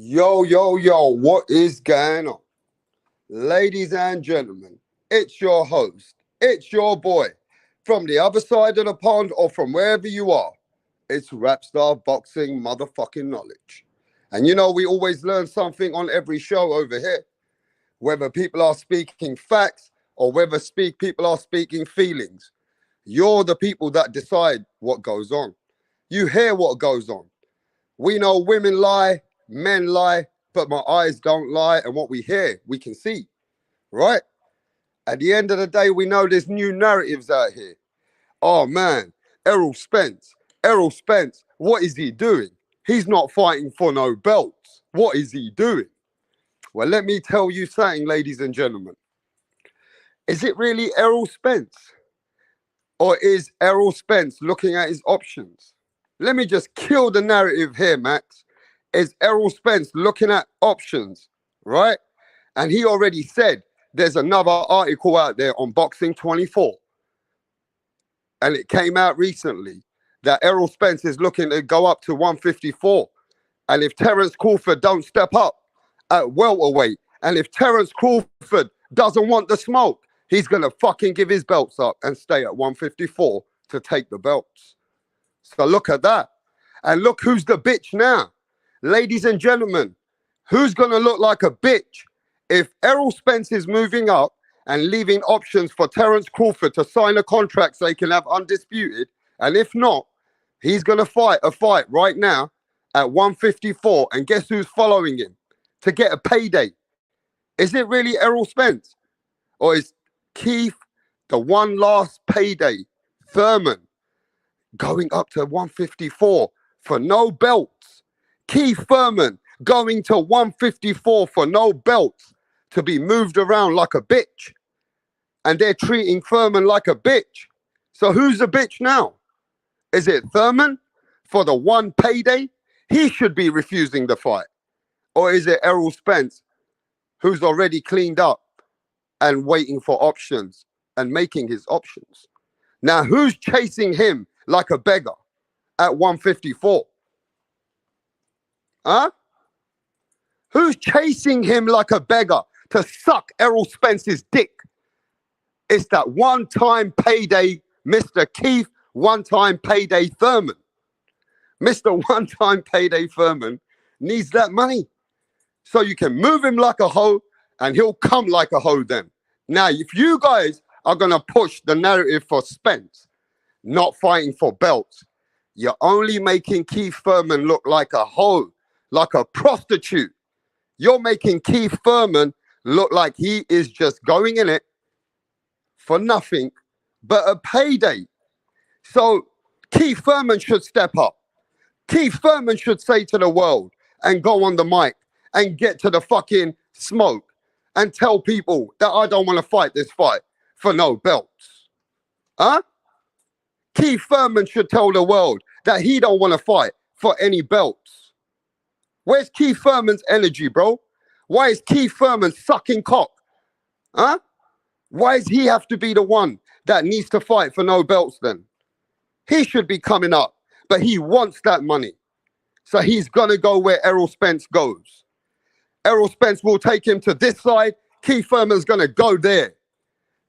Yo, yo, yo, what is going on? Ladies and gentlemen, it's your host, it's your boy, from the other side of the pond or from wherever you are. It's Rapstar Boxing motherfucking knowledge. And you know, we always learn something on every show over here, whether people are speaking facts or whether people are speaking feelings. You're the people that decide what goes on. You hear what goes on. We know women lie, men lie, but my eyes don't lie. And what we hear, we can see, right? At the end of the day, we know there's new narratives out here. Oh man, Errol Spence. Errol Spence, what is he doing? He's not fighting for no belts. What is he doing? Well, let me tell you something, ladies and gentlemen. Is it really Errol Spence? Or is Errol Spence looking at his options? Let me just kill the narrative here, Max. Is Errol Spence looking at options, right? And he already said there's another article out there on Boxing 24. And it came out recently that Errol Spence is looking to go up to 154. And if Terence Crawford don't step up at welterweight, and if Terence Crawford doesn't want the smoke, he's going to fucking give his belts up and stay at 154 to take the belts. So look at that. And look who's the bitch now. Ladies and gentlemen, who's going to look like a bitch if Errol Spence is moving up and leaving options for Terence Crawford to sign a contract so he can have undisputed? And if not, he's going to fight a fight right now at 154. And guess who's following him to get a payday? Is it really Errol Spence? Or is Keith, the one last payday, Thurman, going up to 154 for no belts? Keith Thurman going to 154 for no belts to be moved around like a bitch. And they're treating Thurman like a bitch. So who's the bitch now? Is it Thurman for the one payday? He should be refusing the fight. Or is it Errol Spence, who's already cleaned up and waiting for options and making his options? Now, who's chasing him like a beggar at 154? Huh? Who's chasing him like a beggar to suck Errol Spence's dick? It's that one-time payday, Mr. Keith, one-time payday Thurman. Mr. One-time payday Thurman needs that money. So you can move him like a hoe and he'll come like a hoe then. Now, if you guys are going to push the narrative for Spence not fighting for belts, you're only making Keith Thurman look like a hoe, like a prostitute. You're making Keith Thurman look like he is just going in it for nothing but a payday. So Keith Thurman should step up. Keith Thurman should say to the world and go on the mic and get to the fucking smoke and tell people that I don't want to fight this fight for no belts. Huh? Keith Thurman should tell the world that he don't want to fight for any belts. Where's Keith Thurman's energy, bro? Why is Keith Thurman sucking cock? Huh? Why does he have to be the one that needs to fight for no belts then? He should be coming up, but he wants that money. So he's going to go where Errol Spence goes. Errol Spence will take him to this side. Keith Thurman's going to go there.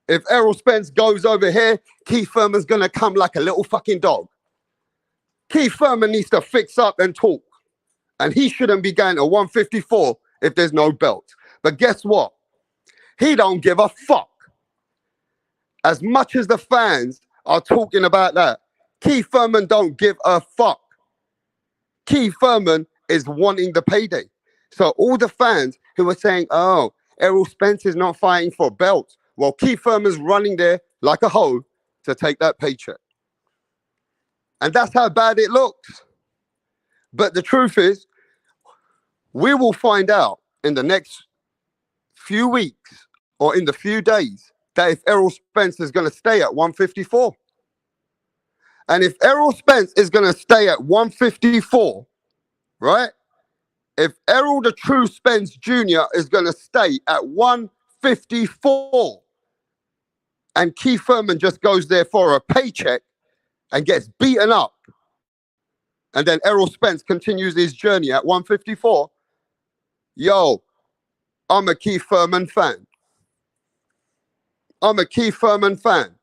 If Errol Spence goes over here, Keith Thurman's going to come like a little fucking dog. Keith Thurman needs to fix up and talk. And he shouldn't be going to 154 if there's no belt. But guess what? He don't give a fuck. As much as the fans are talking about that, Keith Thurman don't give a fuck. Keith Thurman is wanting the payday. So all the fans who are saying, oh, Errol Spence is not fighting for belts. Well, Keith Thurman's running there like a hoe to take that paycheck. And that's how bad it looks. But the truth is, we will find out in the next few weeks or in the few days that if Errol Spence is going to stay at 154. And if Errol Spence is going to stay at 154, right? If Errol the True Spence Jr. is going to stay at 154 and Keith Thurman just goes there for a paycheck and gets beaten up, and then Errol Spence continues his journey at 154, Yo, I'm a Keith Thurman fan. I'm a Keith Thurman fan.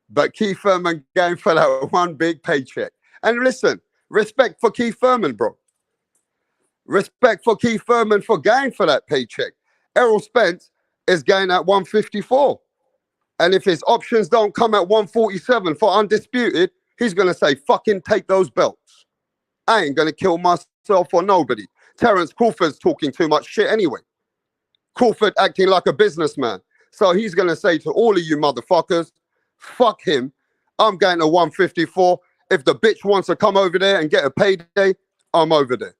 But Keith Thurman going for that one big paycheck. And listen, respect for Keith Thurman, bro. Respect for Keith Thurman for going for that paycheck. Errol Spence is going at 154. And if his options don't come at 147 for undisputed, he's going to say, fucking take those belts. I ain't going to kill myself or nobody. Terence Crawford's talking too much shit anyway. Crawford acting like a businessman. So he's going to say to all of you motherfuckers, fuck him. I'm going to 154. If the bitch wants to come over there and get a payday, I'm over there.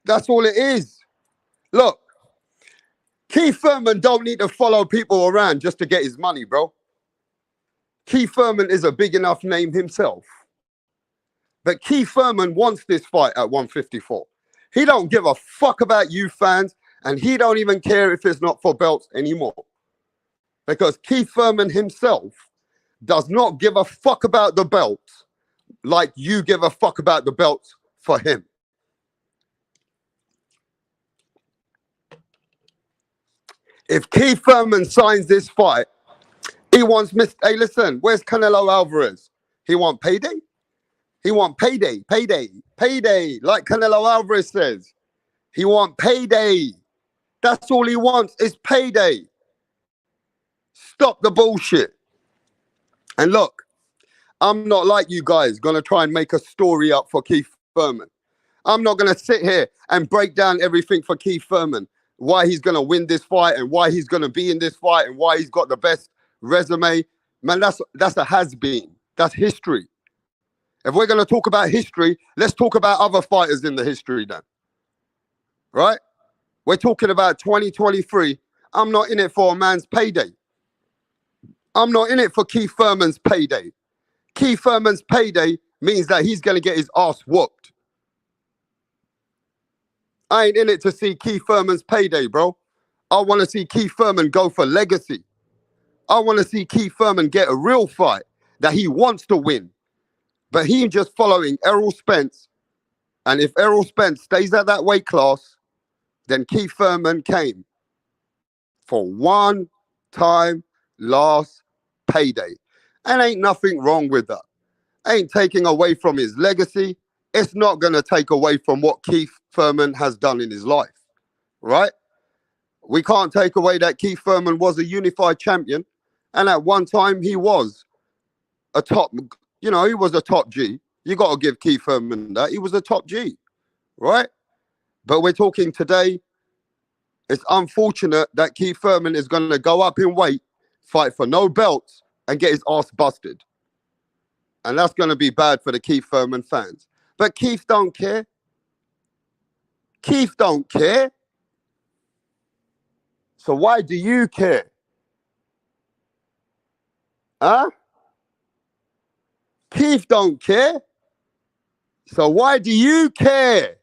That's all it is. Look, Keith Thurman don't need to follow people around just to get his money, bro. Keith Thurman is a big enough name himself. But Keith Thurman wants this fight at 154. He don't give a fuck about you fans, and he don't even care if it's not for belts anymore. Because Keith Thurman himself does not give a fuck about the belts like you give a fuck about the belts for him. If Keith Thurman signs this fight, he wants hey, listen, where's Canelo Alvarez? He want payday? He want payday, payday, payday, like Canelo Alvarez says. He want payday. That's all he wants is payday. Stop the bullshit. And look, I'm not like you guys going to try and make a story up for Keith Thurman. I'm not going to sit here and break down everything for Keith Thurman. Why he's going to win this fight and why he's going to be in this fight and why he's got the best resume. Man, that's a has-been. That's history. If we're going to talk about history, let's talk about other fighters in the history then. Right? We're talking about 2023. I'm not in it for a man's payday. I'm not in it for Keith Thurman's payday. Keith Thurman's payday means that he's going to get his ass whooped. I ain't in it to see Keith Thurman's payday, bro. I want to see Keith Thurman go for legacy. I want to see Keith Thurman get a real fight that he wants to win. But he just following Errol Spence. And if Errol Spence stays at that weight class, then Keith Thurman came for one time last payday. And ain't nothing wrong with that. Ain't taking away from his legacy. It's not going to take away from what Keith Thurman has done in his life, right? We can't take away that Keith Thurman was a unified champion. And at one time, he was a top, he was a top G. You got to give Keith Thurman that. He was a top G, right? But we're talking today, it's unfortunate that Keith Thurman is going to go up in weight, fight for no belts, and get his ass busted. And that's going to be bad for the Keith Thurman fans. But Keith don't care. Keith don't care. So why do you care? Huh? Keith don't care. So why do you care?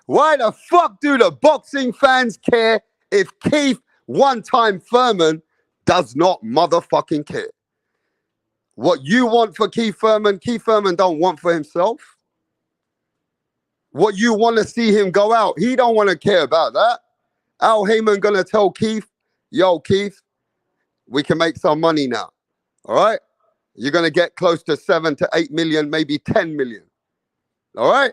Why the fuck do the boxing fans care if Keith, one-time Thurman, does not motherfucking care? What you want for Keith Thurman don't want for himself. What you want to see him go out, he don't want to care about that. Al Heyman going to tell Keith, yo, Keith, we can make some money now. All right? You're going to get close to 7 to 8 million, maybe 10 million. All right?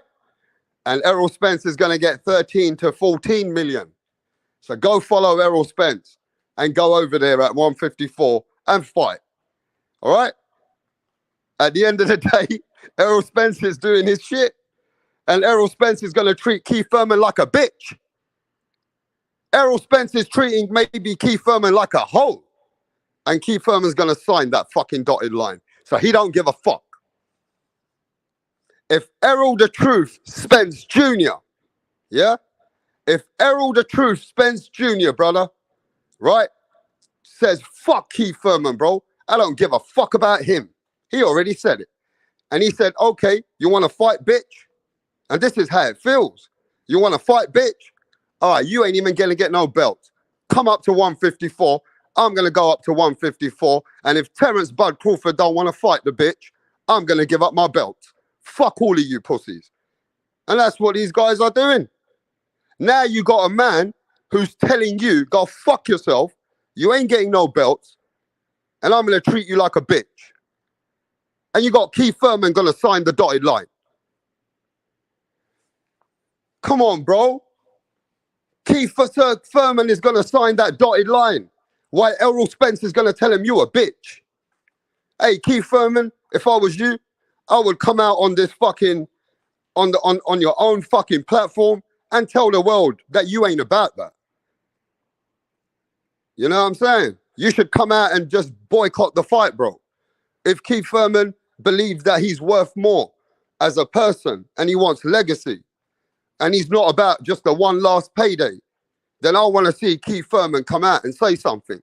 And Errol Spence is going to get 13 to 14 million. So go follow Errol Spence and go over there at 154 and fight. All right? At the end of the day, Errol Spence is doing his shit. And Errol Spence is going to treat Keith Thurman like a bitch. Errol Spence is treating maybe Keith Thurman like a hoe. And Keith Thurman's going to sign that fucking dotted line. So he don't give a fuck. If Errol the Truth Spence Jr., yeah? If Errol the Truth Spence Jr., brother, right, says, fuck Keith Thurman, bro. I don't give a fuck about him. He already said it. And he said, okay, you want to fight, bitch? And this is how it feels. You want to fight, bitch? All right, you ain't even going to get no belt. Come up to 154. I'm going to go up to 154. And if Terence Bud Crawford don't want to fight the bitch, I'm going to give up my belt. Fuck all of you pussies. And that's what these guys are doing. Now you got a man who's telling you, go fuck yourself, you ain't getting no belts, and I'm going to treat you like a bitch. And you got Keith Thurman going to sign the dotted line. Come on, bro. Keith Thurman is going to sign that dotted line. Why Errol Spence is going to tell him you a bitch. Hey, Keith Thurman, if I was you, I would come out on this fucking, on your own fucking platform and tell the world that you ain't about that. You know what I'm saying? You should come out and just boycott the fight, bro. If Keith Thurman believes that he's worth more as a person and he wants legacy and he's not about just the one last payday, then I want to see Keith Thurman come out and say something.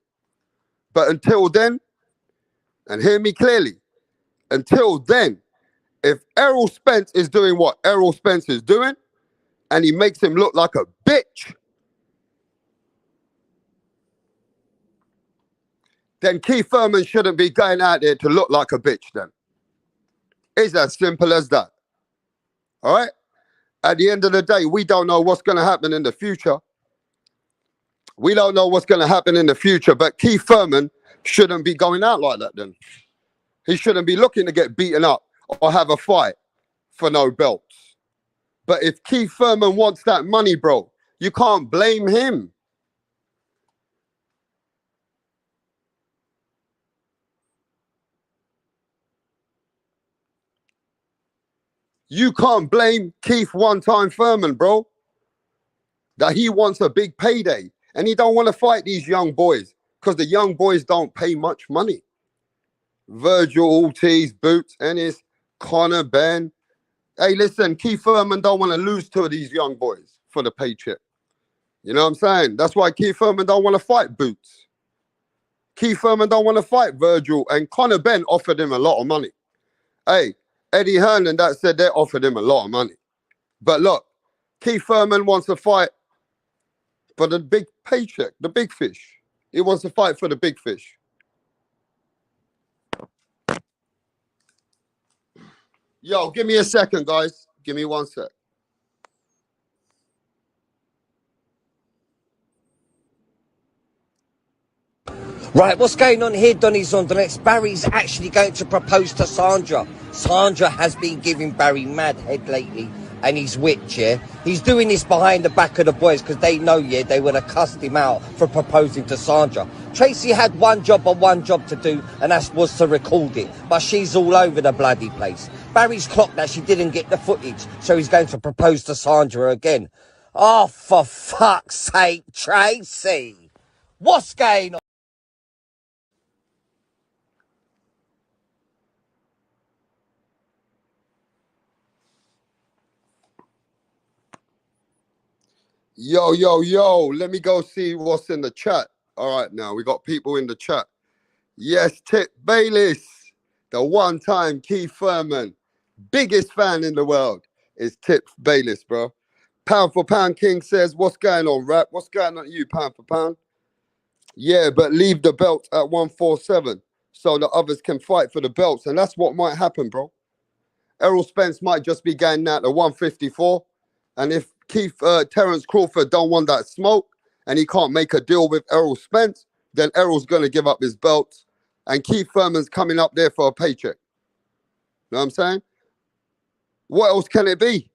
But until then, and hear me clearly, until then, if Errol Spence is doing what Errol Spence is doing and he makes him look like a bitch, then Keith Thurman shouldn't be going out there to look like a bitch then. It's as simple as that. All right? At the end of the day, we don't know what's going to happen in the future. We don't know what's going to happen in the future, but Keith Thurman shouldn't be going out like that then. He shouldn't be looking to get beaten up or have a fight for no belts. But if Keith Thurman wants that money, bro, you can't blame him. You can't blame Keith one-time Thurman, bro, that he wants a big payday and he don't want to fight these young boys because the young boys don't pay much money. Virgil Ortiz, Boots, Ennis, Conor, Ben. Hey, listen, Keith Thurman don't want to lose to these young boys for the paycheck. You know what I'm saying? That's why Keith Thurman don't want to fight Boots. Keith Thurman don't want to fight Virgil, and Conor Ben offered him a lot of money. Hey, Eddie Hearn and that said they offered him a lot of money. But look, Keith Thurman wants to fight for the big paycheck, the big fish. He wants to fight for the big fish. Yo, give me a second, guys. Give me 1 sec. Right, what's going on here, Donny Zondernex? Barry's actually going to propose to Sandra. Sandra has been giving Barry mad head lately, and he's whipped, yeah? He's doing this behind the back of the boys because they know, yeah, they would have cussed him out for proposing to Sandra. Tracy had one job to do, and that was to record it. But she's all over the bloody place. Barry's clocked that she didn't get the footage, so he's going to propose to Sandra again. Oh, for fuck's sake, Tracy! What's going on? Yo, yo, yo, let me go see what's in the chat. All right, now we got people in the chat. Yes, Tip Bayliss, the one-time Keith Thurman, biggest fan in the world is Tip Bayliss, bro. Pound for Pound King says, what's going on, Rap? What's going on you, Pound for Pound? Yeah, but leave the belt at 147 so the others can fight for the belts. And that's what might happen, bro. Errol Spence might just be going out to 154. And if Terence Crawford don't want that smoke and he can't make a deal with Errol Spence, then Errol's going to give up his belts and Keith Thurman's coming up there for a paycheck. Know what I'm saying? What else can it be?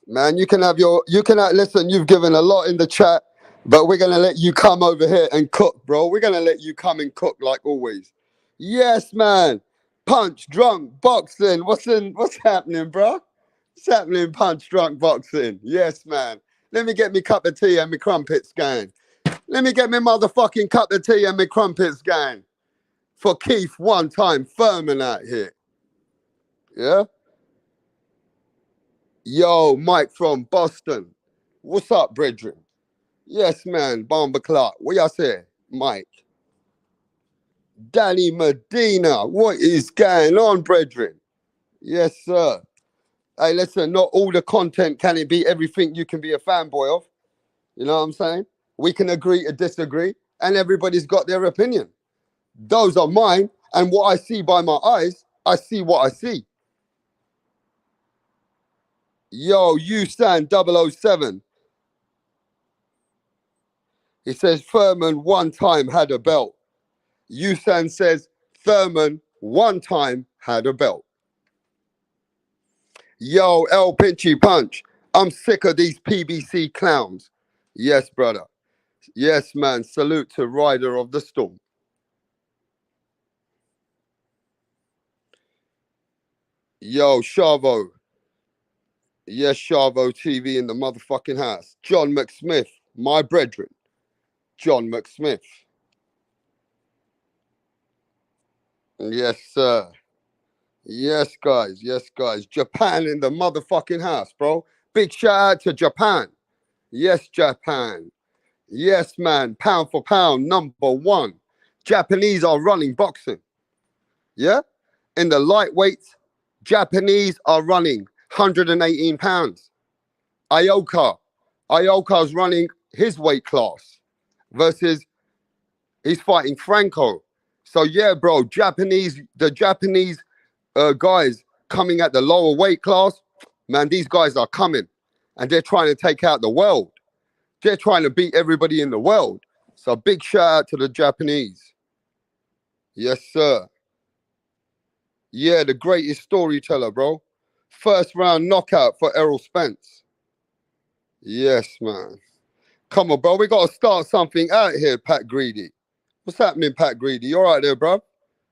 Man, listen, you've given a lot in the chat, but we're going to let you come over here and cook, bro. We're going to let you come and cook like always. Yes, man. Punch, drunk, boxing. What's happening, bro? What's happening, punch, drunk, boxing? Yes, man. Let me get me cup of tea and me crumpets going. Let me get me motherfucking cup of tea and me crumpets going. For Keith one-time Thurman out here. Yeah? Yo, Mike from Boston. What's up, brethren? Yes, man, Bomber Clark. What y'all say, Mike? Danny Medina. What is going on, brethren? Yes, sir. Hey, listen, not all the content can it be everything you can be a fanboy of. You know what I'm saying? We can agree to disagree, and everybody's got their opinion. Those are mine, and what I see by my eyes, I see what I see. Yo, Usan 007. He says Thurman one time had a belt. Usan says Thurman one time had a belt. Yo, El Pinchy Punch. I'm sick of these PBC clowns. Yes, brother. Yes, man. Salute to Rider of the Storm. Yo, Chavo. Yes, Chavo TV in the motherfucking house. John McSmith, my brethren. John McSmith. Yes, sir. Yes, guys. Yes, guys. Japan in the motherfucking house, bro. Big shout out to Japan. Yes, Japan. Yes, man. Pound for pound, #1. Japanese are running boxing. Yeah? In the lightweights, Japanese are running 118 pounds. Ioka's running his weight class versus he's fighting Franco. So yeah, bro, the Japanese guys coming at the lower weight class, man, these guys are coming and they're trying to take out the world. They're trying to beat everybody in the world. So big shout out to the Japanese. Yes, sir. Yeah, the greatest storyteller, bro. First round knockout for Errol Spence. Yes, man. Come on, bro. We got to start something out here, Pat Greedy. What's happening, Pat Greedy? You all right there, bro?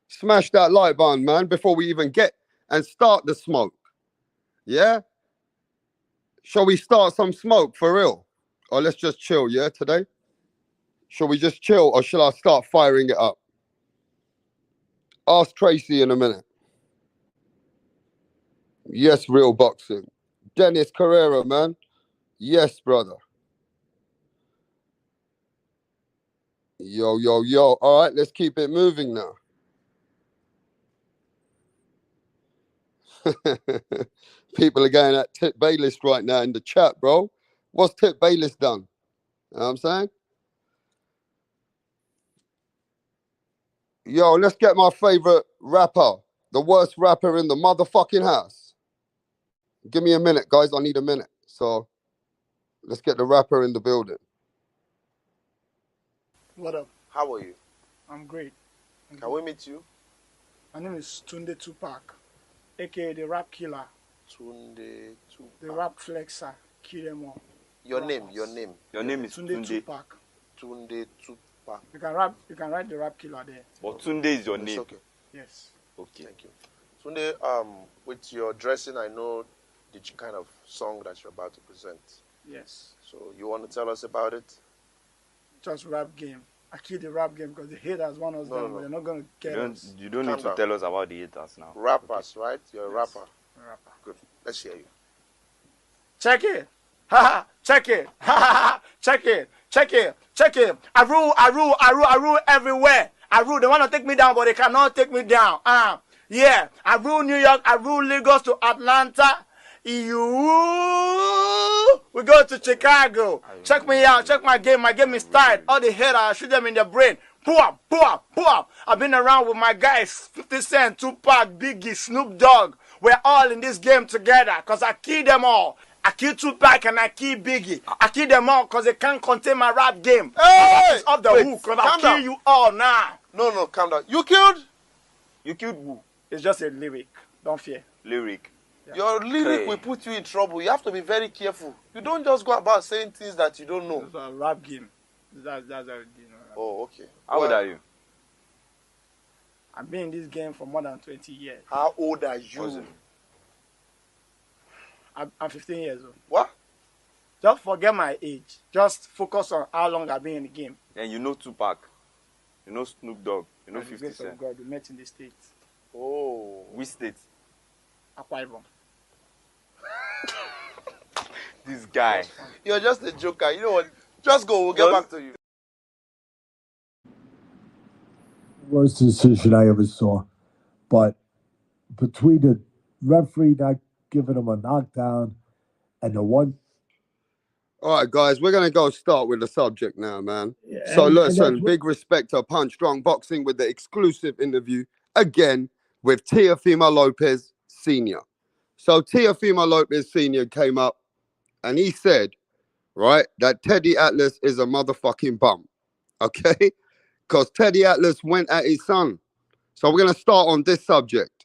Smash that like button, man, before we even get and start the smoke. Yeah? Shall we start some smoke for real? Or let's just chill, yeah, today? Shall we just chill or shall I start firing it up? Ask Tracy in a minute. Yes, real boxing. Dennis Carrera, man. Yes, brother. Yo, yo, yo. All right, let's keep it moving now. People are going at Tip Bayless right now in the chat, bro. What's Tip Bayless done? You know what I'm saying? Yo, let's get my favorite rapper, the worst rapper in the motherfucking house. Give me a minute, guys. I need a minute. So let's get the rapper in the building. What up? How are you? I'm great. Can we meet you? My name is Tunde Tupac, aka the Rap Killer, Tunde Tupac. the Rap Flexer, kill them all. Your name. Your name is Tunde Tupac. Tunde Tupac. You can write the Rap Killer there. But Tunde is your It's name. okay. Yes. Okay. Thank you. Tunde, with your dressing, I know the kind of song that you're about to present. Yes. So you want to tell us about it? Just rap game. I kill the rap game because the haters want us down, but they're not gonna get us. You don't Calm need to down. tell us about the haters now. Rappers, right? You're a Yes. rapper. A rapper. Good. Let's hear you. Check it. Ha ha. Check it. Ha ha ha. Check it. Check it. Check it. I rule everywhere. I rule. They want to take me down, but they cannot take me down. Yeah. I rule New York. I rule Lagos to Atlanta. We go to Chicago. Check me out. Check my game. My game is tight. All the haters, I shoot them in the brain. Pull up. I've been around with my guys, 50 Cent, Tupac, Biggie, Snoop Dogg. We're all in this game together because I kill them all. I kill Tupac and I kill Biggie. I kill them all because they can't contain my rap game. Hey! It's off the hook because I'll calm kill down. you all now. No, calm down. You killed? You killed who? It's just a lyric. Don't fear. Lyric. Your lyric Hey. will put you in trouble. You have to be very careful. You don't just go about saying things that you don't know. It's a rap game. That's how it is. Oh, okay. How old are you? I've been in this game for more than 20 years. How old are you? Awesome. I'm 15 years old. What? Just forget my age. Just focus on how long I've been in the game. And you know Tupac. You know Snoop Dogg. You know By the 50 grace of Cent. God, we met in the States. Oh. Which state? Akwa Ibom. This guy. You're just a joker. You know what? Just go. We'll get back to you. Worst decision I ever saw. But between the referee not giving him a knockdown and the one. All right, guys, we're going to go start with the subject now, man. Yeah, So and listen, that's big respect to Punch Drunk Boxing with the exclusive interview again with Teofimo Lopez Sr. So Teofimo Lopez Sr. came up and he said, right, that Teddy Atlas is a motherfucking bum. Okay? Because Teddy Atlas went at his son. So we're going to start on this subject.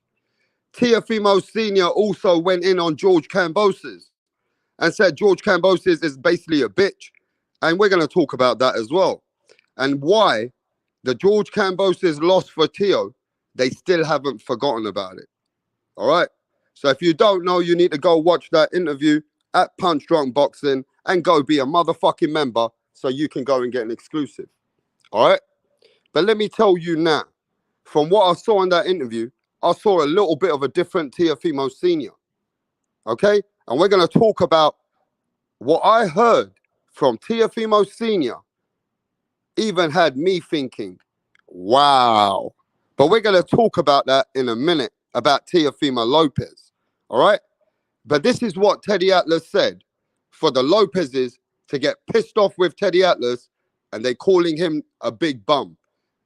Teofimo Sr. also went in on George Kambosos and said George Kambosos is basically a bitch. And we're going to talk about that as well. And why the George Kambosos loss for Teo, they still haven't forgotten about it. All right? So if you don't know, you need to go watch that interview at Punch Drunk Boxing and go be a motherfucking member so you can go and get an exclusive. All right? But let me tell you now, from what I saw in that interview, I saw a little bit of a different Teofimo Sr. Okay? And we're going to talk about what I heard from Teofimo Sr. even had me thinking, wow. But we're going to talk about that in a minute, about Teofimo Lopez. All right? But this is what Teddy Atlas said for the Lopezes to get pissed off with Teddy Atlas and they calling him a big bum.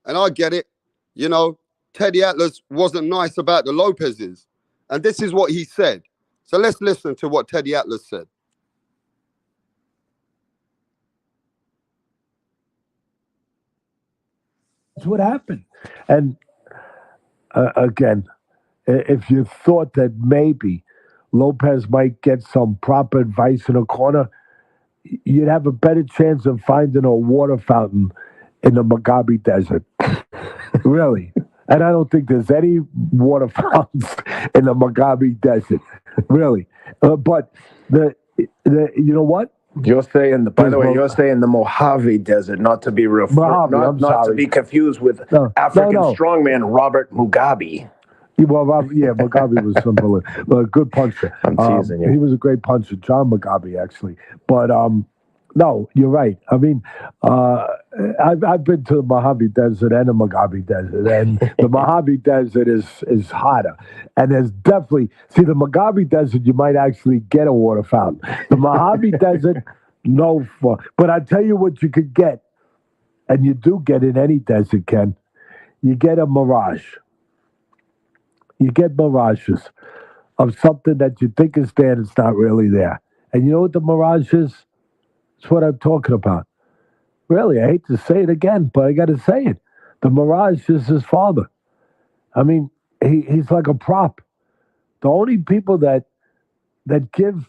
And I get it. You know, Teddy Atlas wasn't nice about the Lopezes. And this is what he said. So let's listen to what Teddy Atlas said. That's what happened. And again, if you thought that maybe Lopez might get some proper advice in a corner, you'd have a better chance of finding a water fountain in the Mugabe Desert. Really. And I don't think there's any water fountains in the Mugabe Desert. Really. But the you know what? You're saying, by the way, you're saying the Mojave Desert, not to be not to be confused with African strongman Robert Mugabe. Well, Mugabe was a good puncher. I'm teasing you. He was a great puncher, John Mugabe, actually. But no, you're right. I mean, I've been to the Mojave Desert and the Mugabe Desert, and the Mojave Desert is hotter. And there's definitely, see, the Mugabe Desert, you might actually get a water fountain. The Mojave Desert, no fun. But I tell you what you could get, and you do get in any desert, Ken. You get a mirage. You get mirages of something that you think is there and it's not really there. And you know what the mirage is? It's what I'm talking about. Really, I hate to say it again, but I got to say it. The mirage is his father. I mean, he's like a prop. The only people that give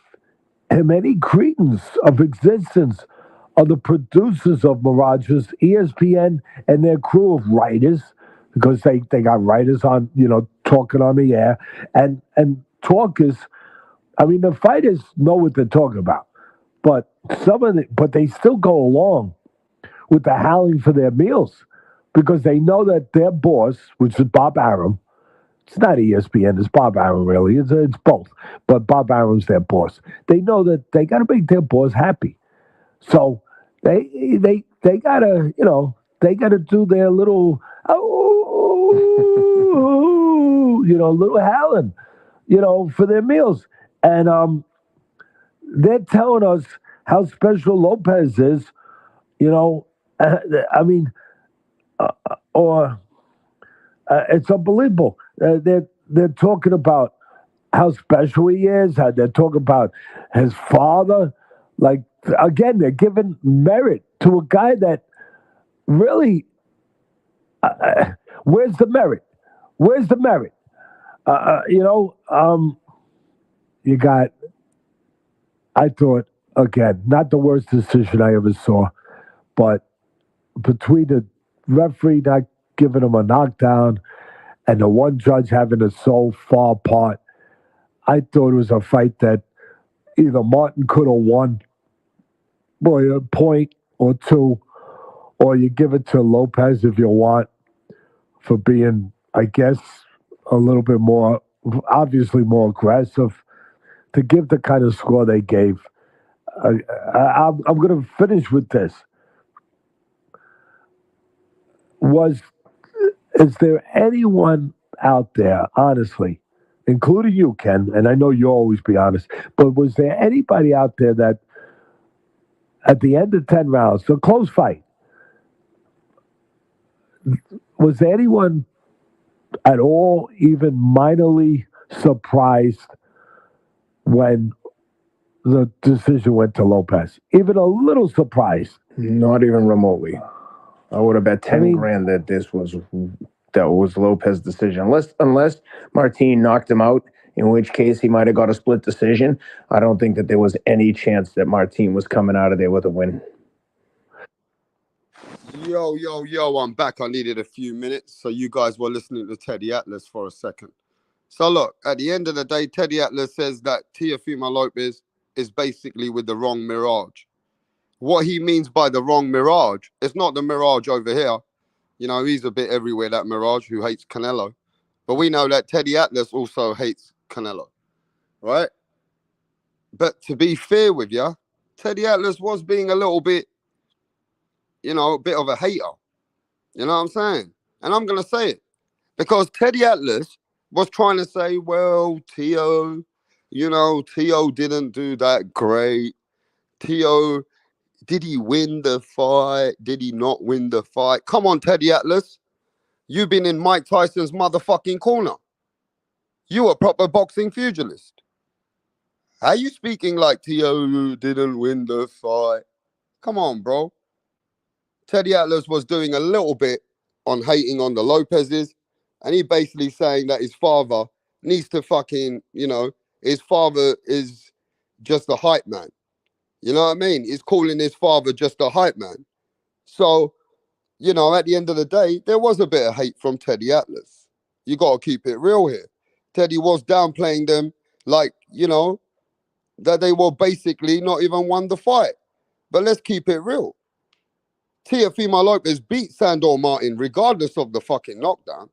him any credence of existence are the producers of mirages, ESPN and their crew of writers, because they got writers on, talking on the air, and talkers. I mean, the fighters know what they're talking about, but but they still go along with the howling for their meals because they know that their boss, which is Bob Arum, it's not ESPN, it's Bob Arum really, it's both, but Bob Arum's their boss. They know that they got to make their boss happy, so they gotta they gotta do their little little howling, for their meals. And they're telling us how special Lopez is, I mean, it's unbelievable. They're talking about how special he is, how they're talking about his father. Like, again, they're giving merit to a guy that really, where's the merit? Where's the merit? You got, I thought, again, not the worst decision I ever saw, but between the referee not giving him a knockdown and the one judge having it so far apart, I thought it was a fight that either Martin could have won by a point or two, or you give it to Lopez if you want for being, I guess, a little bit more, obviously more aggressive, to give the kind of score they gave. I'm going to finish with this. Is there anyone out there, honestly, including you, Ken, and I know you'll always be honest, but was there anybody out there that at the end of 10 rounds, so close fight, was there anyone at all even minorly surprised when the decision went to Lopez. Even a little surprised. Not even remotely. I would have bet 10 grand that that was Lopez's decision. Unless Martin knocked him out, in which case he might have got a split decision. I don't think that there was any chance that Martin was coming out of there with a win. Yo, I'm back. I needed a few minutes. So you guys were listening to Teddy Atlas for a second. So look, at the end of the day, Teddy Atlas says that Teofimo Lopez is basically with the wrong Mirage. What he means by the wrong Mirage, it's not the Mirage over here. You know, he's a bit everywhere, that Mirage, who hates Canelo. But we know that Teddy Atlas also hates Canelo, right? But to be fair with you, Teddy Atlas was being a little bit, you know, a bit of a hater. You know what I'm saying? And I'm going to say it. Because Teddy Atlas was trying to say, well, Teo, you know, Teo didn't do that great. Teo, did he win the fight? Did he not win the fight? Come on, Teddy Atlas. You've been in Mike Tyson's motherfucking corner. You a proper boxing pugilist. How you speaking like Teo didn't win the fight? Come on, bro. Teddy Atlas was doing a little bit on hating on the Lopez's, and he basically saying that his father needs to fucking, you know, his father is just a hype man. You know what I mean? He's calling his father just a hype man. So, you know, at the end of the day, there was a bit of hate from Teddy Atlas. You got to keep it real here. Teddy was downplaying them like, you know, that they were basically not even won the fight. But let's keep it real. Teofimo Lopez beat Sandor Martin regardless of the fucking knockdown.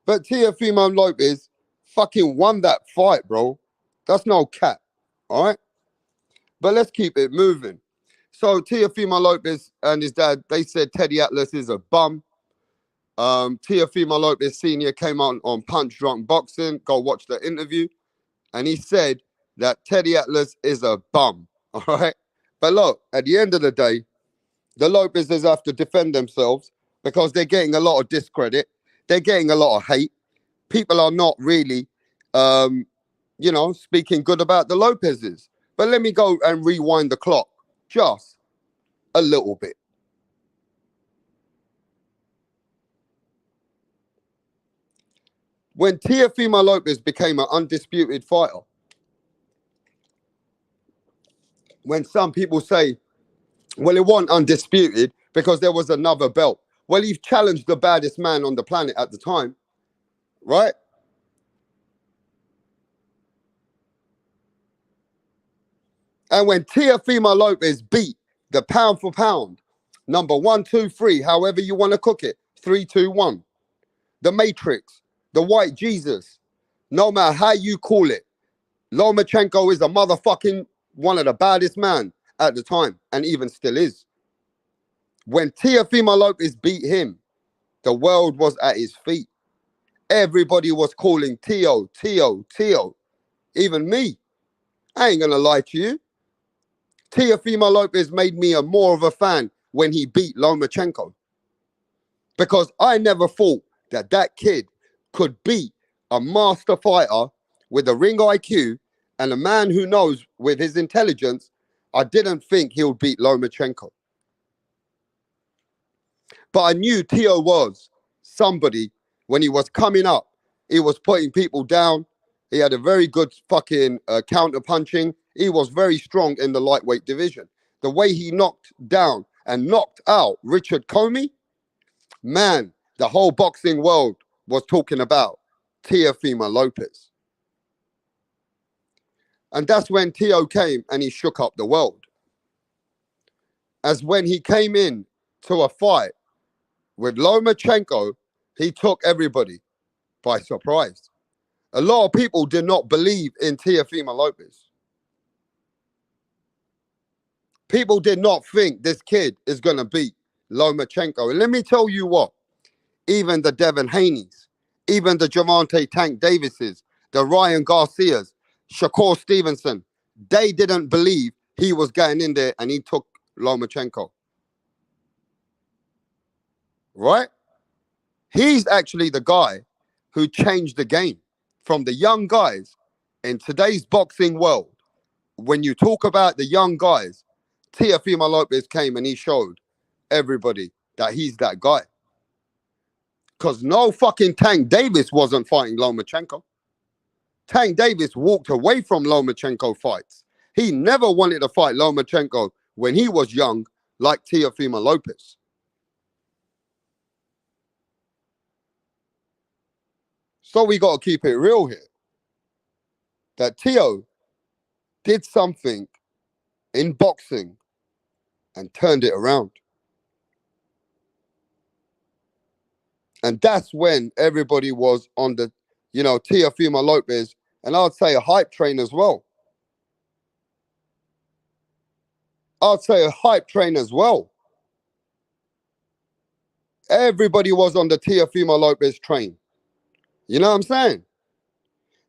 But Teofimo Lopez fucking won that fight, bro. That's no cap, all right? But let's keep it moving. So Teofimo Lopez and his dad, they said Teddy Atlas is a bum. Teofimo Lopez Sr. came on Punch Drunk Boxing. Go watch the interview. And he said that Teddy Atlas is a bum, all right? But look, at the end of the day, the Lopezes have to defend themselves because they're getting a lot of discredit. They're getting a lot of hate. People are not really, you know, speaking good about the Lopezes. But let me go and rewind the clock just a little bit. When Teofimo Lopez became an undisputed fighter, when some people say, well, it wasn't undisputed because there was another belt. Well, he challenged the baddest man on the planet at the time, right? And when Teofimo Lopez beat the pound for pound, number 1, 2, 3, however you want to cook it, 3, 2, 1, the Matrix, the White Jesus, no matter how you call it, Lomachenko is a motherfucking one of the baddest men at the time, and even still is. When Teofimo Lopez beat him, the world was at his feet. Everybody was calling Teo, Teo, Teo. Even me. I ain't gonna lie to you. Teofimo Lopez made me more of a fan when he beat Lomachenko. Because I never thought that kid could beat a master fighter with a ring IQ and a man who knows with his intelligence. I didn't think he would beat Lomachenko. But I knew Teo was somebody when he was coming up. He was putting people down. He had a very good fucking counter punching. He was very strong in the lightweight division. The way he knocked down and knocked out Richard Comey, man, the whole boxing world was talking about Teofimo Lopez. And that's when Teo came and he shook up the world. As when he came in to a fight with Lomachenko, he took everybody by surprise. A lot of people did not believe in Teofimo Lopez. People did not think this kid is going to beat Lomachenko. And let me tell you what, even the Devin Haney's, even the Javante Tank Davises, the Ryan Garcias, Shakur Stevenson, they didn't believe he was getting in there and he took Lomachenko. Right? He's actually the guy who changed the game. From the young guys in today's boxing world, when you talk about the young guys, Teofimo Lopez came and he showed everybody that he's that guy. Because no fucking Tank Davis wasn't fighting Lomachenko. Tank Davis walked away from Lomachenko fights. He never wanted to fight Lomachenko when he was young, like Teofimo Lopez. So we got to keep it real here. That Teo did something in boxing and turned it around. And that's when everybody was on the, Teofimo Lopez, and I'd say a hype train as well. Everybody was on the Teofimo Lopez train. You know what I'm saying?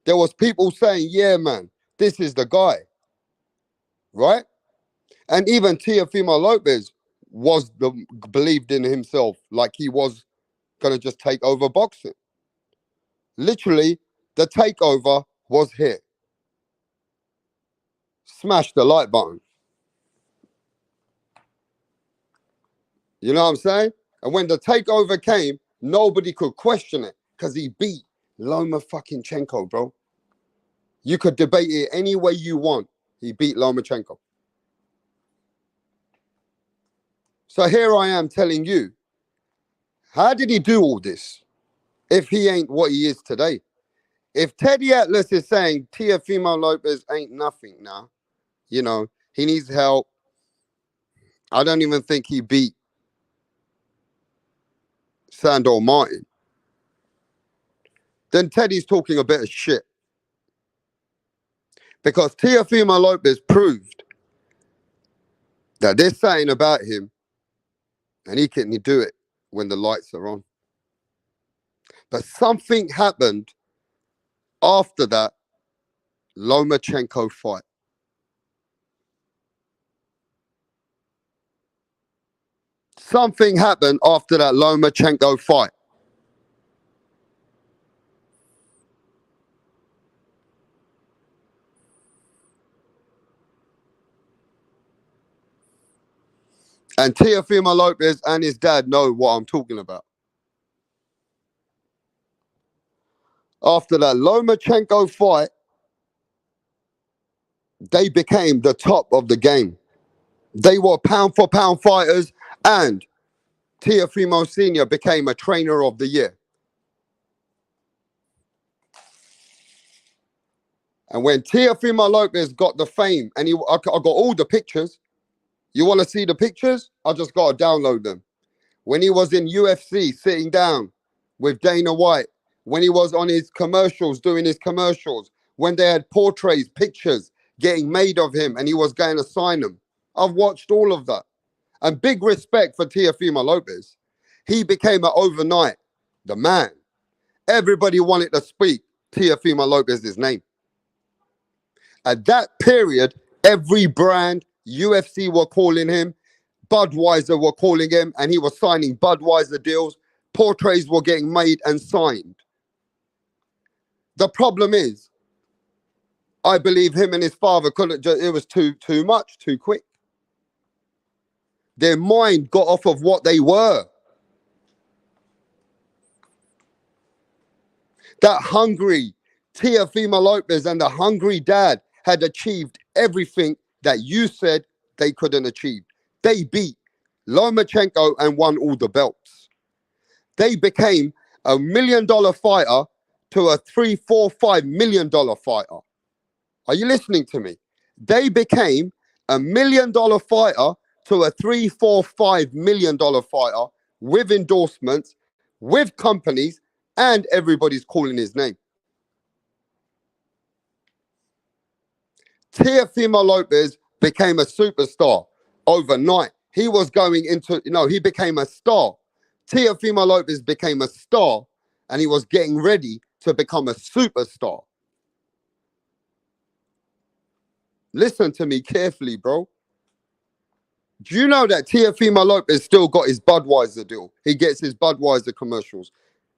There was people saying, yeah, man, this is the guy. Right? And even Teofimo Lopez believed in himself like he was going to just take over boxing. Literally, the takeover was here. Smash the like button. You know what I'm saying? And when the takeover came, nobody could question it because he beat Lomachenko, bro. You could debate it any way you want. He beat Lomachenko. So here I am telling you, how did he do all this if he ain't what he is today? If Teddy Atlas is saying Teofimo Lopez ain't nothing now, he needs help. I don't even think he beat Sandor Martin. Then Teddy's talking a bit of shit. Because Teofimo Lopez proved that there's something about him and he can do it when the lights are on. But something happened after that Lomachenko fight. Something happened after that Lomachenko fight. And Teofimo Lopez and his dad know what I'm talking about. After that Lomachenko fight, they became the top of the game. They were pound for pound fighters, and Teofimo Sr. became a trainer of the year. And when Teofimo Lopez got the fame, and I got all the pictures. You want to see the pictures? I just got to download them. When he was in UFC, sitting down with Dana White, when he was on his commercials, doing his commercials, when they had portraits, pictures getting made of him, and he was going to sign them. I've watched all of that. And big respect for Teofimo Lopez. He became overnight the man. Everybody wanted to speak Teofimo Lopez's name. At that period, every brand, UFC were calling him, Budweiser were calling him, and he was signing Budweiser deals. Portraits were getting made and signed. The problem is, I believe him and his father couldn't just, it was too much, too quick. Their mind got off of what they were. That hungry Teofimo Lopez and the hungry dad had achieved everything that you said they couldn't achieve. They beat Lomachenko and won all the belts. They became $1 million fighter to a $3, $4, $5 million fighter. Are you listening to me? They became $1 million fighter to a $3, $4, $5 million fighter with endorsements, with companies, and everybody's calling his name. Teofimo Lopez became a superstar overnight. He was going into, he became a star. Teofimo Lopez became a star, and he was getting ready to become a superstar. Listen to me carefully, bro. Do you know that Teofimo Lopez still got his Budweiser deal? He gets his Budweiser commercials.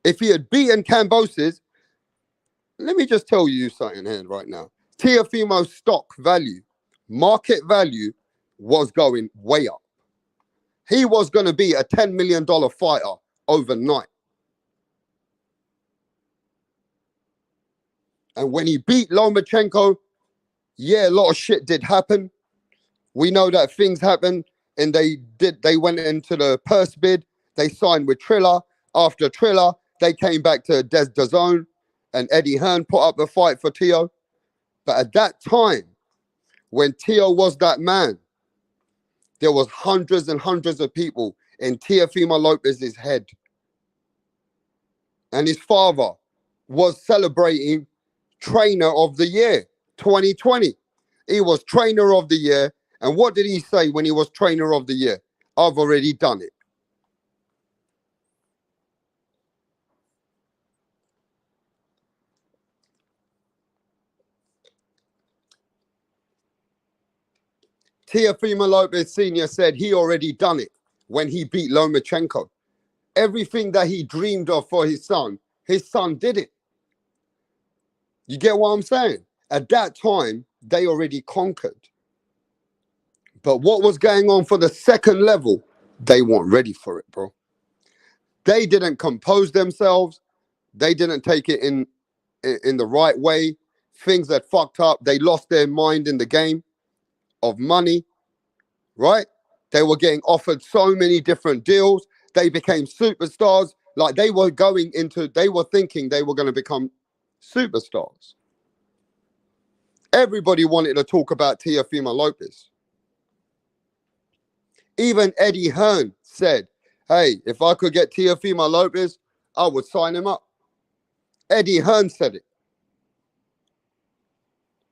If he had beaten Kambosos, let me just tell you something here right now. Teofimo's stock value, market value, was going way up. He was going to be a $10 million fighter overnight. And when he beat Lomachenko, yeah, a lot of shit did happen. We know that things happened, and they went into the purse bid. They signed with Triller. After Triller, they came back to DAZN, and Eddie Hearn put up the fight for Teo. But at that time, when Teo was that man, there was hundreds and hundreds of people in Teofimo Lopez's head. And his father was celebrating Trainer of the Year 2020. He was Trainer of the Year. And what did he say when he was Trainer of the Year? I've already done it. Teofimo Lopez Sr. said he already done it when he beat Lomachenko. Everything that he dreamed of for his son did it. You get what I'm saying? At that time, they already conquered. But what was going on for the second level, they weren't ready for it, bro. They didn't compose themselves. They didn't take it in the right way. Things that fucked up. They lost their mind in the game of money, right? They were getting offered so many different deals. They became superstars. Like they were thinking they were going to become superstars. Everybody wanted to talk about Teofimo Lopez. Even Eddie Hearn said, hey, if I could get Teofimo Lopez, I would sign him up. Eddie Hearn said it.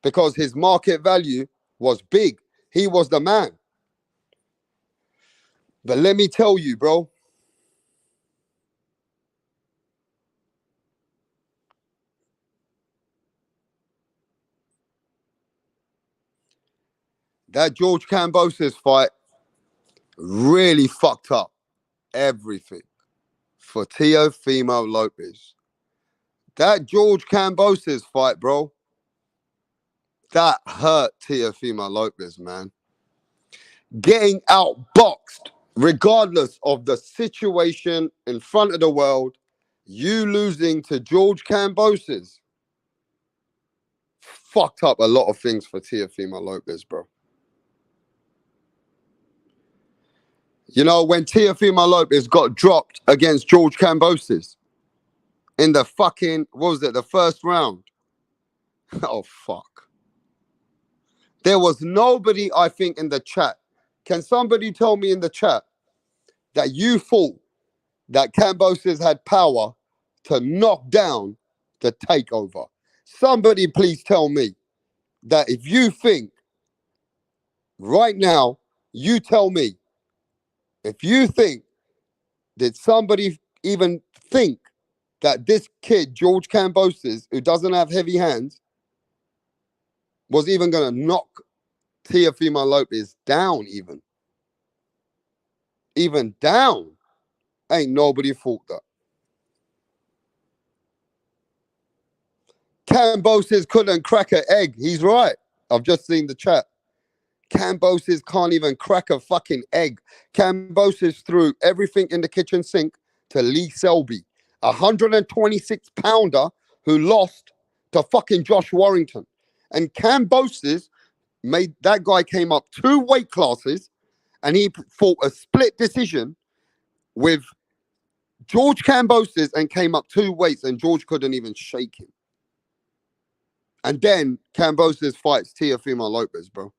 Because his market value was big. He was the man. But let me tell you, bro. That George Kambosos fight really fucked up everything for Teofimo Lopez. That George Kambosos fight, bro, that hurt Teofimo Lopez, man. Getting outboxed, regardless of the situation in front of the world, you losing to George Kambosos fucked up a lot of things for Teofimo Lopez, bro. You know, when Teofimo Lopez got dropped against George Kambosos in the fucking, what was it, the first round? Oh, fuck. There was nobody, I think, in the chat. Can somebody tell me in the chat that you thought that Kambosos had power to knock down the takeover? Somebody please tell me that if you think right now, you tell me, if you think, did somebody even think that this kid, George Kambosos, who doesn't have heavy hands, was even going to knock Teofimo Lopez down even? Even down? Ain't nobody thought that. Kambosos couldn't crack an egg. He's right. I've just seen the chat. Kambosos can't even crack a fucking egg. Kambosos threw everything in the kitchen sink to Lee Selby, a 126-pounder who lost to fucking Josh Warrington. And Kambosos that guy came up 2 weight classes and he fought a split decision with George Kambosos and came up 2 weights and George couldn't even shake him. And then Kambosos fights Teofimo Lopez, bro.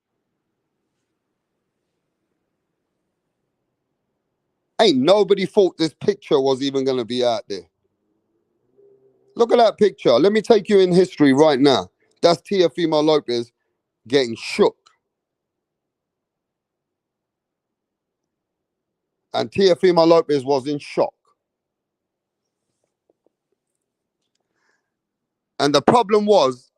Ain't nobody thought this picture was even going to be out there. Look at that picture. Let me take you in history right now. That's Teofimo Lopez getting shook. And Teofimo Lopez was in shock. And the problem was,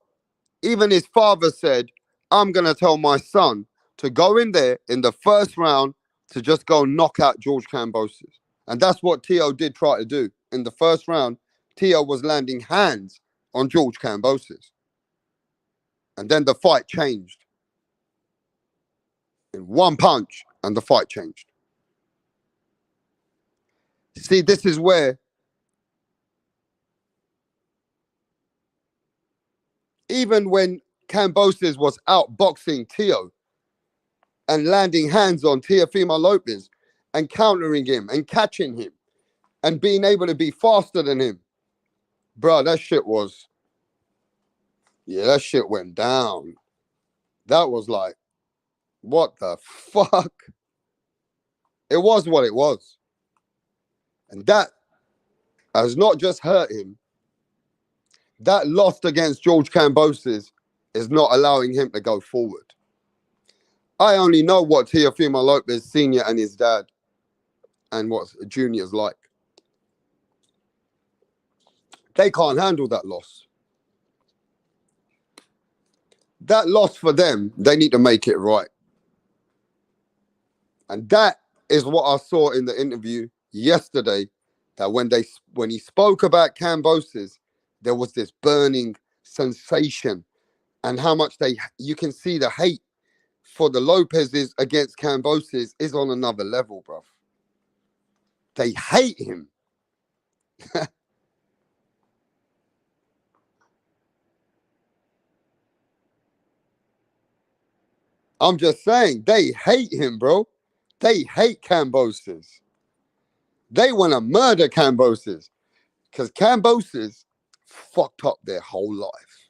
even his father said, I'm going to tell my son to go in there in the first round to just go knock out George Kambosos. And that's what Teo did try to do. In the first round, Teo was landing hands on George Kambosos. And then the fight changed. In one punch, and the fight changed. See, this is where even when Kambosos was outboxing Teo and landing hands on TEOFIMO Lopez and countering him and catching him and being able to be faster than him, bro, that shit went down. That was like, what the fuck? It was what it was. And that has not just hurt him. That loss against George Kambosos is not allowing him to go forward. I only know what TEOFIMO Lopez Sr. and his dad and what Junior's like. They can't handle that loss. That loss for them, they need to make it right. And that is what I saw in the interview yesterday, that when he spoke about Kambosos, there was this burning sensation, and how much you can see the hate for the Lopez's against Kambosos is on another level, bruv. They hate him. I'm just saying, they hate him, bro. They hate Kambosos. They want to murder Kambosos because Kambosos fucked up their whole life.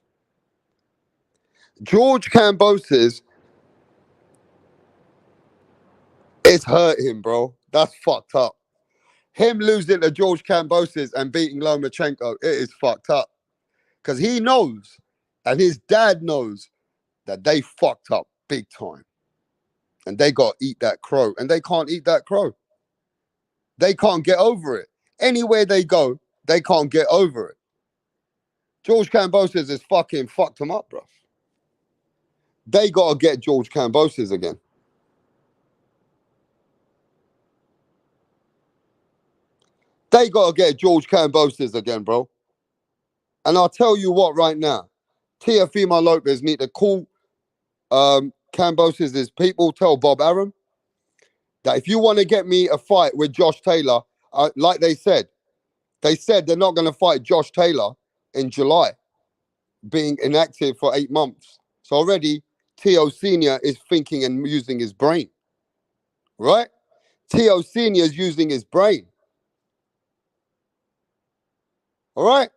George Kambosos, it's hurt him, bro. That's fucked up. Him losing to George Kambosos and beating Lomachenko, it is fucked up. Because he knows, and his dad knows, that they fucked up big time. And they got to eat that crow. And they can't eat that crow. They can't get over it. Anywhere they go, they can't get over it. George Kambosos has fucking fucked them up, bro. They got to get George Kambosos again. They got to get George Kambosos again, bro. And I'll tell you what right now. TEOFIMO Lopez need to call Kambosos' people, tell Bob Arum that if you want to get me a fight with Josh Taylor, like they said they're not going to fight Josh Taylor in July, being inactive for 8 months. So already Teo Sr. is thinking and using his brain, right? Teo Sr. is using his brain. All right?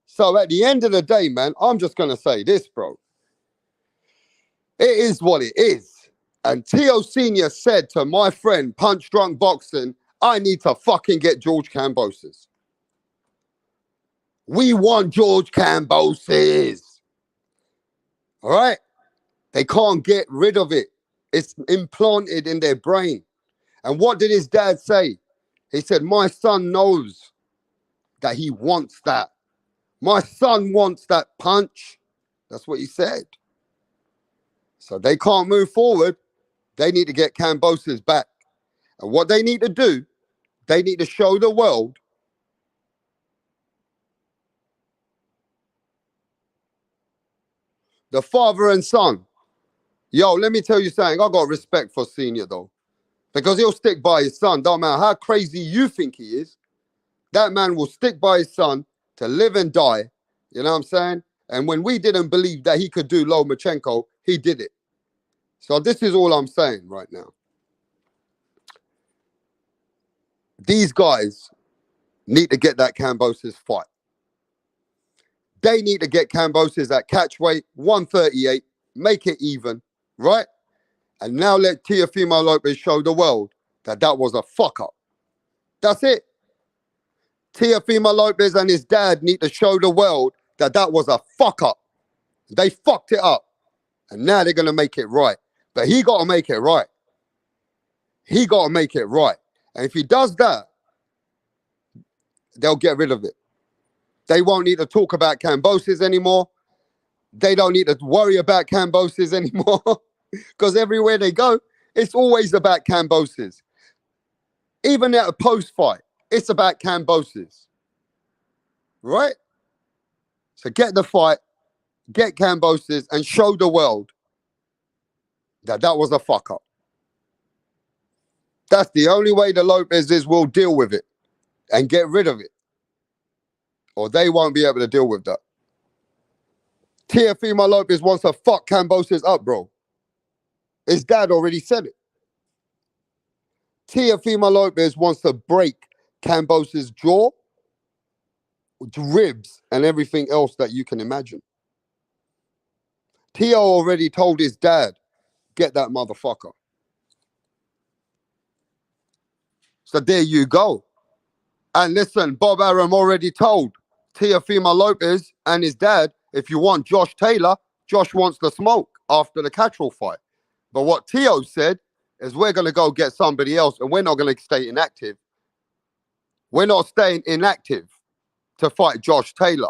So at the end of the day, man, I'm just going to say this, bro. It is what it is. And Teo Sr. said to my friend, Punch Drunk Boxing, I need to fucking get George Kambosos. We want George Kambosos. All right? They can't get rid of it. It's implanted in their brain. And what did his dad say? He said, my son knows that he wants that. My son wants that punch. That's what he said. So they can't move forward. They need to get Kambosos back. And what they need to do, they need to show the world the father and son. Yo, let me tell you something. I got respect for Senior, though. Because he'll stick by his son. Don't matter how crazy you think he is. That man will stick by his son to live and die. You know what I'm saying? And when we didn't believe that he could do Lomachenko, he did it. So this is all I'm saying right now. These guys need to get that Kambosos fight. They need to get Kambosos at catch weight, 138, make it even, right? And now let TEOFIMO Lopez show the world that that was a fuck up. That's it. TEOFIMO Lopez and his dad need to show the world that that was a fuck up. They fucked it up. And now they're going to make it right. But he got to make it right. He got to make it right. And if he does that, they'll get rid of it. They won't need to talk about Kambosos anymore. They don't need to worry about Kambosos anymore. Because everywhere they go, it's always about Kambosos. Even at a post-fight, it's about Kambosos. right? So get the fight, get Kambosos, and show the world that was a fuck up. That's the only way the Lopezes will deal with it and get rid of it. Or they won't be able to deal with that. TEOFIMO Lopez wants to fuck Kambosos up, bro. His dad already said it. TEOFIMO Lopez wants to break Kambosos' jaw, ribs, and everything else that you can imagine. Teo already told his dad, get that motherfucker. So there you go. And listen, Bob Arum already told TEOFIMO Lopez and his dad, if you want Josh Taylor, Josh wants the smoke after the Catterall fight. But what Teo said is we're going to go get somebody else and we're not going to stay inactive. We're not staying inactive to fight Josh Taylor.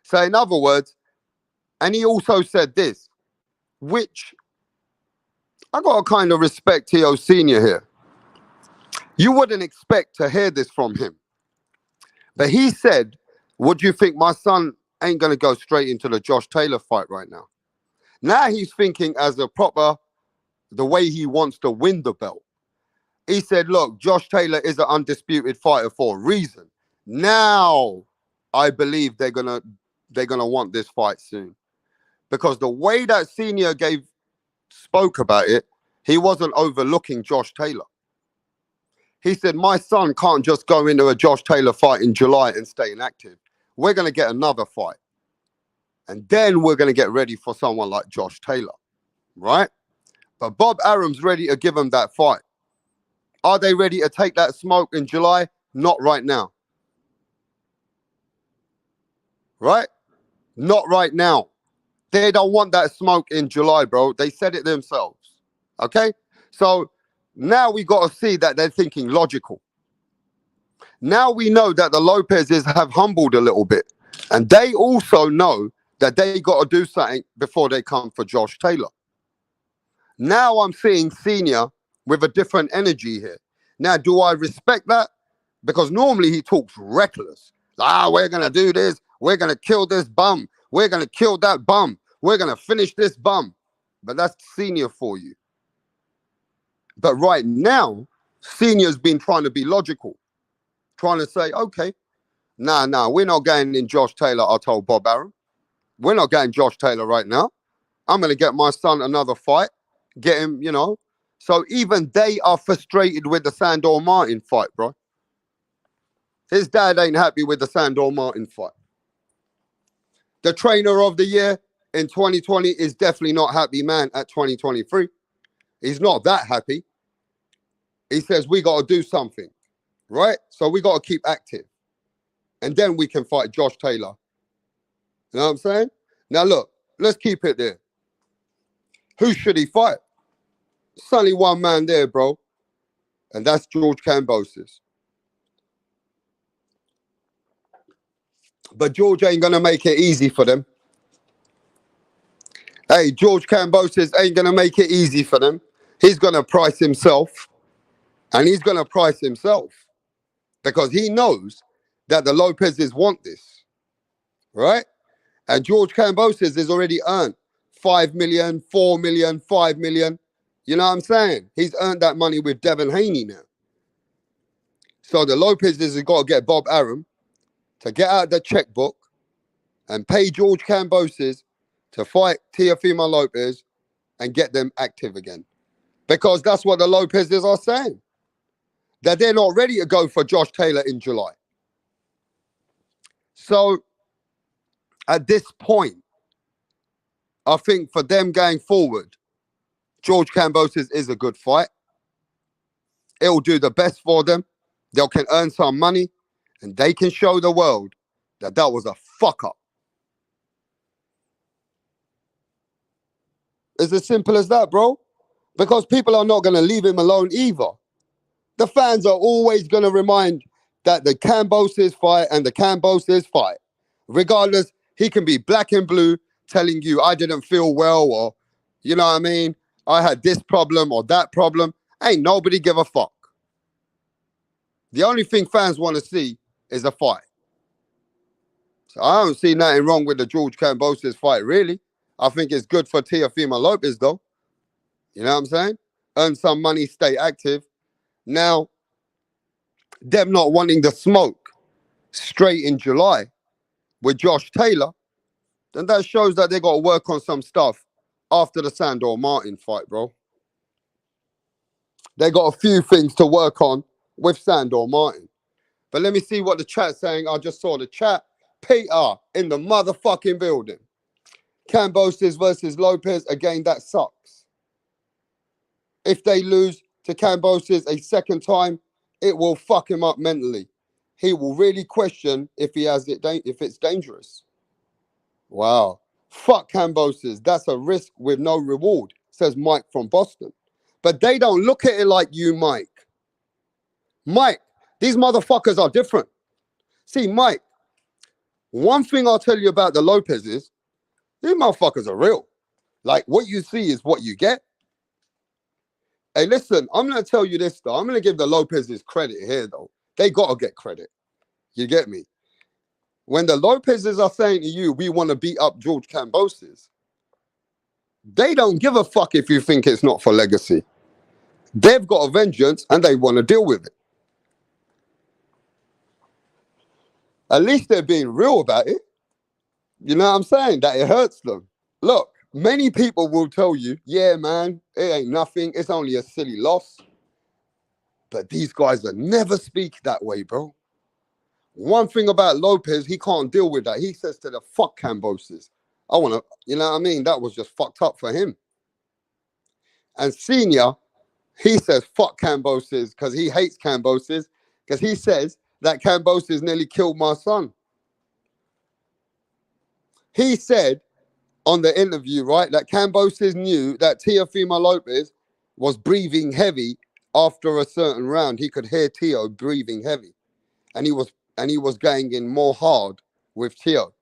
So in other words, and he also said this, which I got to kind of respect Teo Sr. here. You wouldn't expect to hear this from him. But he said, what do you think? My son ain't going to go straight into the Josh Taylor fight right now. Now he's thinking as a proper, the way he wants to win the belt. He said, look, Josh Taylor is an undisputed fighter for a reason. Now I believe they're gonna want this fight soon. Because the way that Senior spoke about it, he wasn't overlooking Josh Taylor. He said, my son can't just go into a Josh Taylor fight in July and stay inactive. We're going to get another fight. And then we're going to get ready for someone like Josh Taylor, right? But Bob Arum's ready to give him that fight. Are they ready to take that smoke in July? Not right now. Right? Not right now. They don't want that smoke in July, bro. They said it themselves. Okay? So now we got to see that they're thinking logical. Now we know that the Lopezes have humbled a little bit. And they also know that they got to do something before they come for Josh Taylor. Now I'm seeing Senior with a different energy here. Now, do I respect that? Because normally he talks reckless. We're going to do this. We're going to kill this bum. We're going to kill that bum. We're going to finish this bum. But that's Senior for you. But right now, Senior's been trying to be logical. Trying to say, okay, nah, we're not going in Josh Taylor, I told Bob Arum. We're not getting Josh Taylor right now. I'm going to get my son another fight. Get him, you know. So even they are frustrated with the Sandor Martin fight, bro. His dad ain't happy with the Sandor Martin fight. The trainer of the year in 2020 is definitely not happy, man, at 2023. He's not that happy. He says we got to do something, right? So we got to keep active. And then we can fight Josh Taylor. You know what I'm saying? Now, look, let's keep it there. Who should he fight? There's only one man there, bro. And that's George Kambosos. But George ain't going to make it easy for them. Hey, George Kambosos ain't going to make it easy for them. He's going to price himself. And he's going to price himself. Because he knows that the Lopezes want this. Right? And George Kambosos has already earned 5 million, 4 million, 5 million. You know what I'm saying? He's earned that money with Devin Haney now. So the Lopezes have got to get Bob Arum to get out the checkbook and pay George Kambosos to fight TEOFIMO Lopez and get them active again. Because that's what the Lopezes are saying. That they're not ready to go for Josh Taylor in July. So at this point, I think for them going forward, George Kambosos is a good fight. It'll do the best for them. They can earn some money and they can show the world that was a fuck up. It's as simple as that, bro. Because people are not going to leave him alone either. The fans are always going to remind that the Kambosos fight and the Kambosos fight. Regardless, he can be black and blue telling you, I didn't feel well, or, you know what I mean? I had this problem or that problem. Ain't nobody give a fuck. The only thing fans want to see is a fight. So I don't see nothing wrong with the George Kambosos fight, really. I think it's good for Teofimo Lopez, though. You know what I'm saying? Earn some money, stay active. Now, them not wanting the smoke straight in July with Josh Taylor, then that shows that they got to work on some stuff after the Sandor Martin fight, bro. They got a few things to work on with Sandor Martin. But let me see what the chat's saying. I just saw the chat. Peter in the motherfucking building. Kambosos versus Lopez. Again, that sucks. If they lose to Kambosos a second time, it will fuck him up mentally. He will really question if he has it, if it's dangerous. Wow. Fuck Kambosos. That's a risk with no reward, says Mike from Boston. But they don't look at it like you, Mike. Mike, these motherfuckers are different. See, Mike, one thing I'll tell you about the Lopez's, these motherfuckers are real. Like, what you see is what you get. Hey, listen, I'm going to tell you this, though. I'm going to give the Lopez's credit here, though. They got to get credit. You get me? When the Lopez's are saying to you, we want to beat up George Kambosos, they don't give a fuck if you think it's not for legacy. They've got a vengeance and they want to deal with it. At least they're being real about it. You know what I'm saying? That it hurts them. Look, many people will tell you, yeah, man, it ain't nothing. It's only a silly loss. But these guys will never speak that way, bro. One thing about Lopez, he can't deal with that. He says to the fuck Kambosos. I want to, you know what I mean? That was just fucked up for him. And Senior, he says fuck Kambosos because he hates Kambosos because he says that Kambosos nearly killed my son. He said on the interview, right, that Kambosos knew that Teofimo Lopez was breathing heavy after a certain round. He could hear Teo breathing heavy. And he was going in more hard with Teo.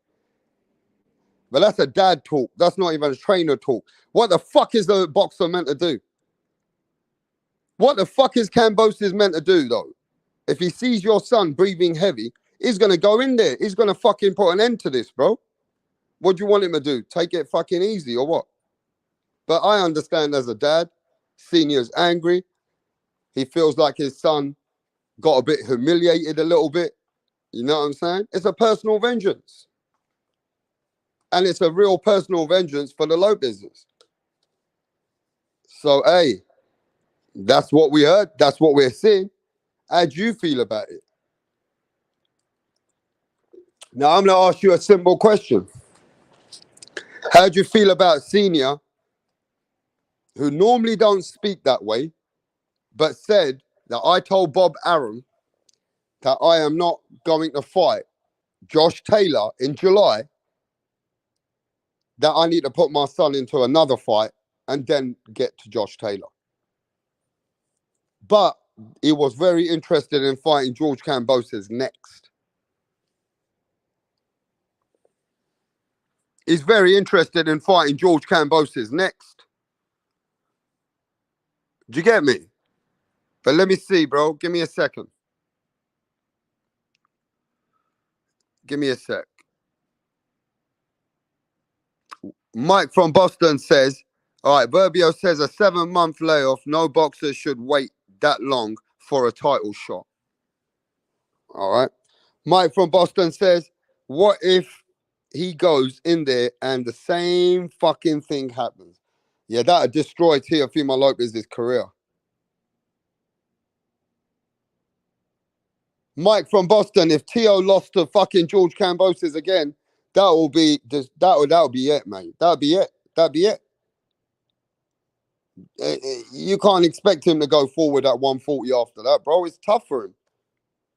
But that's a dad talk. That's not even a trainer talk. What the fuck is the boxer meant to do? What the fuck is Kambosos meant to do, though? If he sees your son breathing heavy, he's going to go in there. He's going to fucking put an end to this, bro. What do you want him to do? Take it fucking easy or what? But I understand as a dad, Senior's angry. He feels like his son got a bit humiliated a little bit. You know what I'm saying? It's a personal vengeance. And it's a real personal vengeance for the Lopez's. So, hey, that's what we heard. That's what we're seeing. How do you feel about it? Now, I'm going to ask you a simple question. How do you feel about Senior, who normally don't speak that way, but said that I told Bob Arum that I am not going to fight Josh Taylor in July, that I need to put my son into another fight and then get to Josh Taylor. But he was very interested in fighting George Kambosos next. He's very interested in fighting George Kambosos next. Do you get me? But let me see, bro. Give me a second. Give me a sec. Mike from Boston says, all right, Burbio says a 7-month layoff. No boxer should wait that long for a title shot. All right. Mike from Boston says, what if he goes in there and the same fucking thing happens? Yeah, that would destroy Teofimo Lopez's career. Mike from Boston, if Teo lost to fucking George Kambosos again, that will be just that would be it, mate. That'd be it. That'd be it. You can't expect him to go forward at 140 after that, bro. It's tough for him.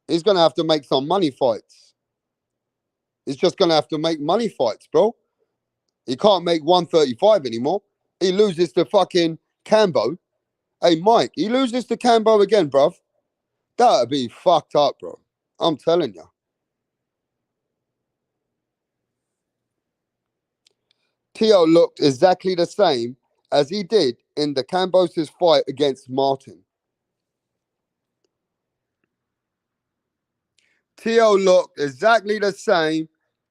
He's gonna have to make some money fights. He's just gonna have to make money fights, bro. He can't make 135 anymore. He loses to fucking Cambo. Hey, Mike, he loses to Cambo again, bruv. That'd be fucked up, bro. I'm telling you. Teo looked exactly the same as he did in the Kambosos fight against Martin. Teo looked exactly the same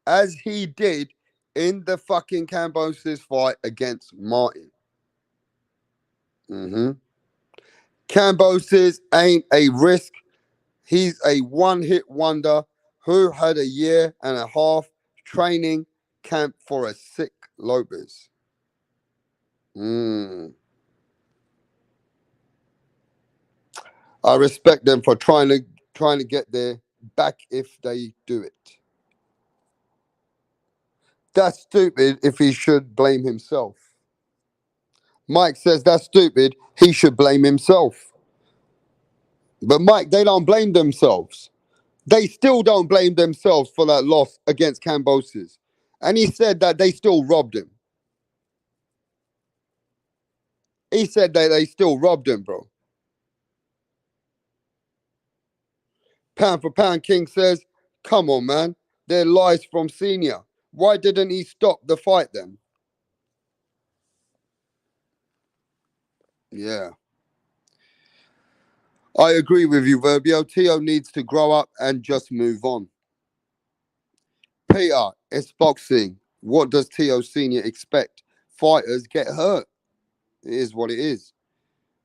as he did in the fucking Kambosos fight against Martin. Kambosos ain't a risk. He's a one-hit wonder who had a year and a half training camp for a sick Lopez. I respect them for trying to get there back if they do it. That's stupid if he should blame himself. Mike says that's stupid. He should blame himself. But Mike, they don't blame themselves. They still don't blame themselves for that loss against Kambosos. And he said that they still robbed him. He said that they still robbed him, bro. Pound for Pound King says, come on, man. They're lies from Senior. Why didn't he stop the fight then? Yeah. I agree with you, Verbio. Teo needs to grow up and just move on. Peter, it's boxing. What does Teo Senior expect? Fighters get hurt. It is what it is.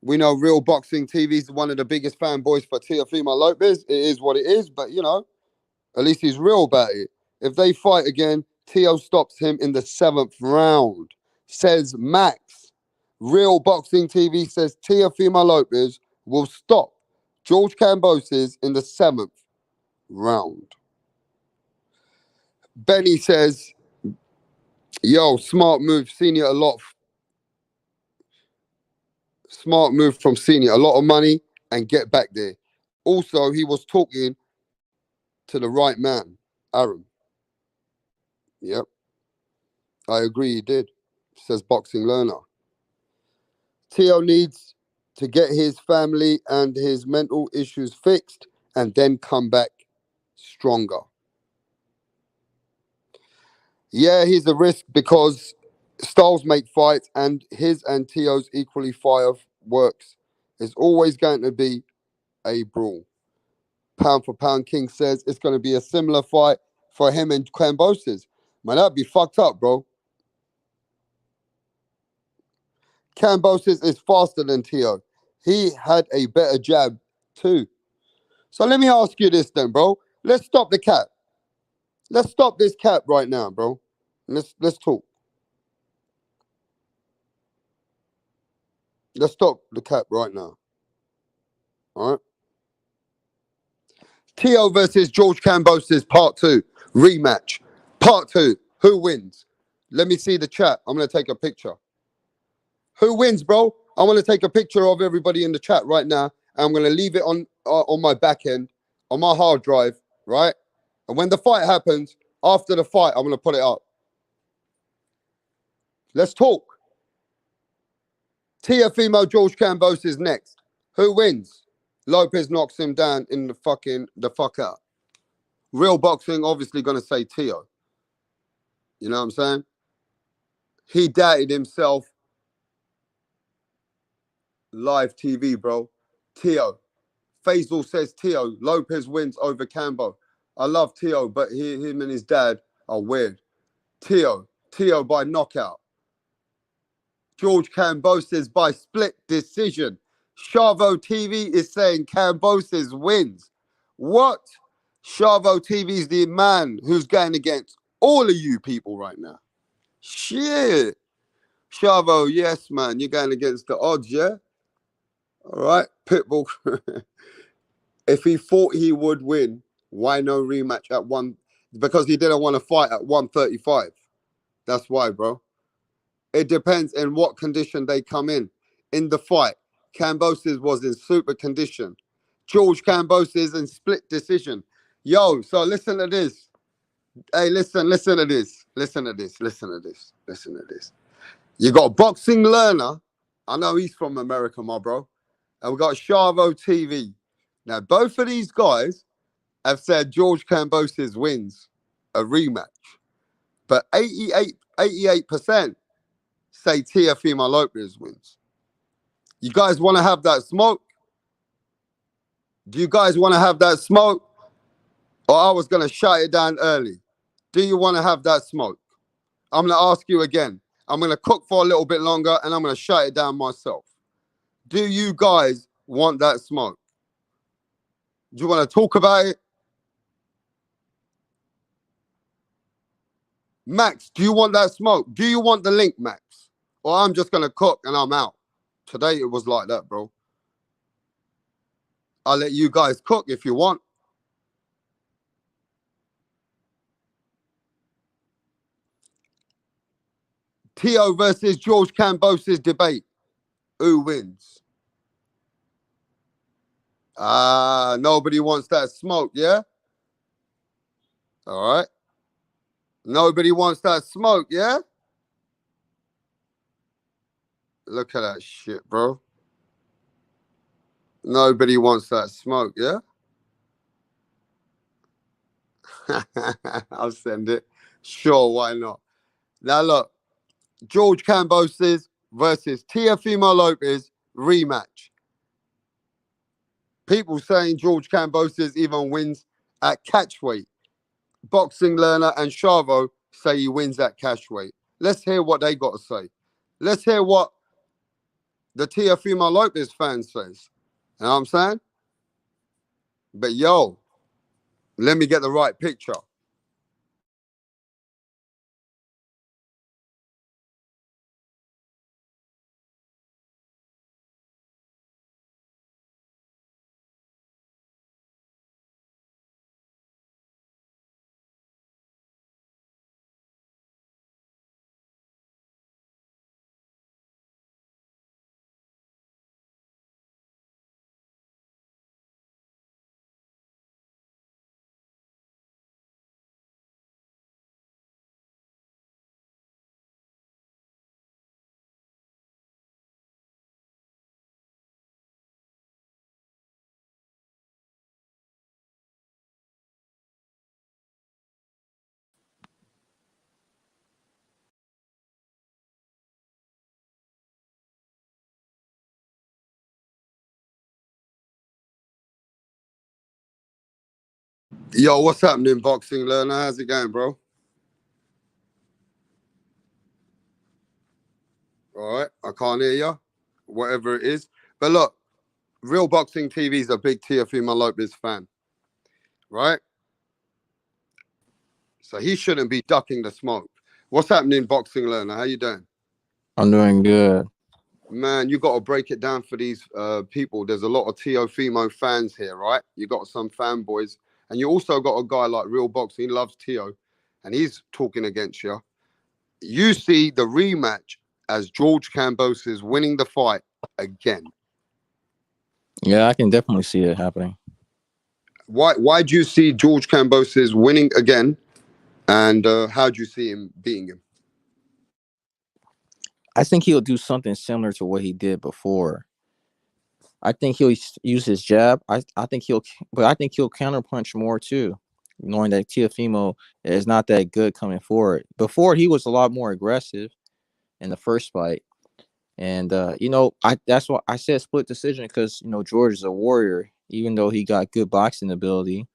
We know Real Boxing TV is one of the biggest fanboys for TEOFIMO Lopez. It is what it is, but you know, at least he's real about it. If they fight again, Teo stops him in the 7th round, says Max. Real Boxing TV says TEOFIMO Lopez will stop George Kambosos in the 7th round. Benny says, yo, smart move, Senior, smart move from Senior, a lot of money and get back there. Also, he was talking to the right man, Aaron. Yep. I agree he did, says Boxing Learner. Teo needs to get his family and his mental issues fixed and then come back stronger. Yeah, he's a risk because styles make fights and his and Teo's equally fireworks. It's always going to be a brawl. Pound for Pound King says it's going to be a similar fight for him and Kambosos. Man, that'd be fucked up, bro. Kambosos is faster than Teo. He had a better jab too. So let me ask you this then, bro. Let's stop the cap. Let's stop this cap right now, bro. Let's talk. Let's stop the cap right now. All right. Teo versus George Kambosos part 2 rematch. Part 2. Who wins? Let me see the chat. I'm gonna take a picture. Who wins, bro? I want to take a picture of everybody in the chat right now. And I'm gonna leave it on my back end, on my hard drive, right? And when the fight happens, after the fight, I'm gonna put it up. Let's talk. TEOFIMO George Kambosos next. Who wins? Lopez knocks him down in the fuck out. Real Boxing obviously gonna say Teo. You know what I'm saying? He doubted himself. Live TV, bro. Teo. Faisal says Teo. Lopez wins over Kambo. I love Teo, but him and his dad are weird. Teo by knockout. George Kambosos by split decision. Chavo TV is saying Kambosos wins. What? Chavo TV is the man who's going against all of you people right now. Shit. Chavo, yes, man. You're going against the odds, yeah? All right. Pitbull. If he thought he would win, why no rematch at 1? Because he didn't want to fight at 135. That's why, bro. It depends in what condition they come in the fight. Kambosos was in super condition. George Kambosos in split decision. Yo, so listen to this. Hey, listen to this. Listen to this. You got Boxing Learner. I know he's from America, my bro. And we got Chavo TV. Now, both of these guys have said George Kambosos wins a rematch. But 88% say TEOFIMO Lopez wins. You guys want to have that smoke? Do you guys want to have that smoke? Or I was going to shut it down early. Do you want to have that smoke? I'm going to ask you again. I'm going to cook for a little bit longer and I'm going to shut it down myself. Do you guys want that smoke? Do you want to talk about it? Max, do you want that smoke? Do you want the link, Max? Or I'm just going to cook and I'm out. Today it was like that, bro. I'll let you guys cook if you want. Teo versus George Kambosos debate. Who wins? Nobody wants that smoke, yeah? All right. Nobody wants that smoke, yeah? Look at that shit, bro. Nobody wants that smoke, yeah? I'll send it. Sure, why not? Now look, George Kambosos versus TEOFIMO Lopez rematch. People saying George Kambosos even wins at catchweight. Boxing Learner and Chavo say he wins at catchweight. Let's hear what they got to say. Let's hear what the TEOFIMO Lopez fans says. You know what I'm saying? But yo, let me get the right picture. Yo, what's happening, Boxing Learner? How's it going, bro? All right, I can't hear you, whatever it is. But look, Real Boxing TV is a big TEOFIMO Lopez fan, right? So he shouldn't be ducking the smoke. What's happening, Boxing Learner? How you doing? I'm doing good. Man, you got to break it down for these people. There's a lot of TEOFIMO fans here, right? You got some fanboys. And you also got a guy like Real Boxing. He loves Teo. And he's talking against you. You see the rematch as George Kambosos winning the fight again. Yeah, I can definitely see it happening. Why do you see George Kambosos winning again? And how do you see him beating him? I think he'll do something similar to what he did before. I think he'll use his jab. I think he'll counterpunch more too, knowing that TEOFIMO is not that good coming forward. Before he was a lot more aggressive in the first fight, and that's why I said split decision, because George is a warrior. Even though he got good boxing ability,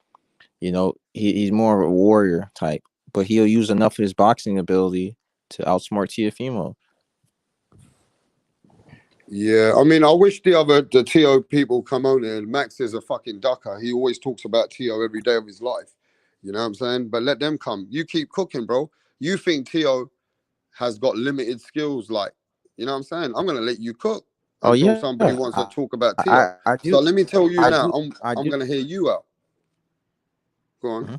he's more of a warrior type, but he'll use enough of his boxing ability to outsmart TEOFIMO. Yeah, I mean, I wish the Teo people come on here. Max is a fucking ducker. He always talks about Teo every day of his life. You know what I'm saying? But let them come. You keep cooking, bro. You think Teo has got limited skills, like, you know what I'm saying? I'm gonna let you cook until somebody wants to talk about Teo. I do. So let me tell you now, I'm do. gonna hear you out. Go on. Mm-hmm.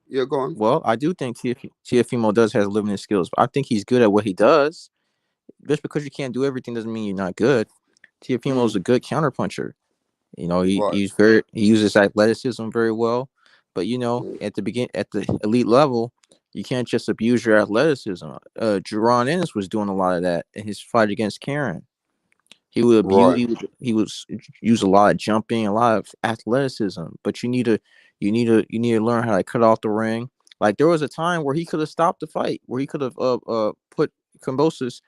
Yeah, go on. Well, I do think TEOFIMO does have limited skills, but I think he's good at what he does. Just because you can't do everything doesn't mean you're not good. TEOFIMO is a good counterpuncher. He uses athleticism very well, but at the elite level, you can't just abuse your athleticism. Jerron Ennis was doing a lot of that in his fight against Karen. He would abuse. Right. He would use a lot of jumping, a lot of athleticism. But you need to learn how to cut off the ring. Like, there was a time where he could have stopped the fight, where he could have put Kambosos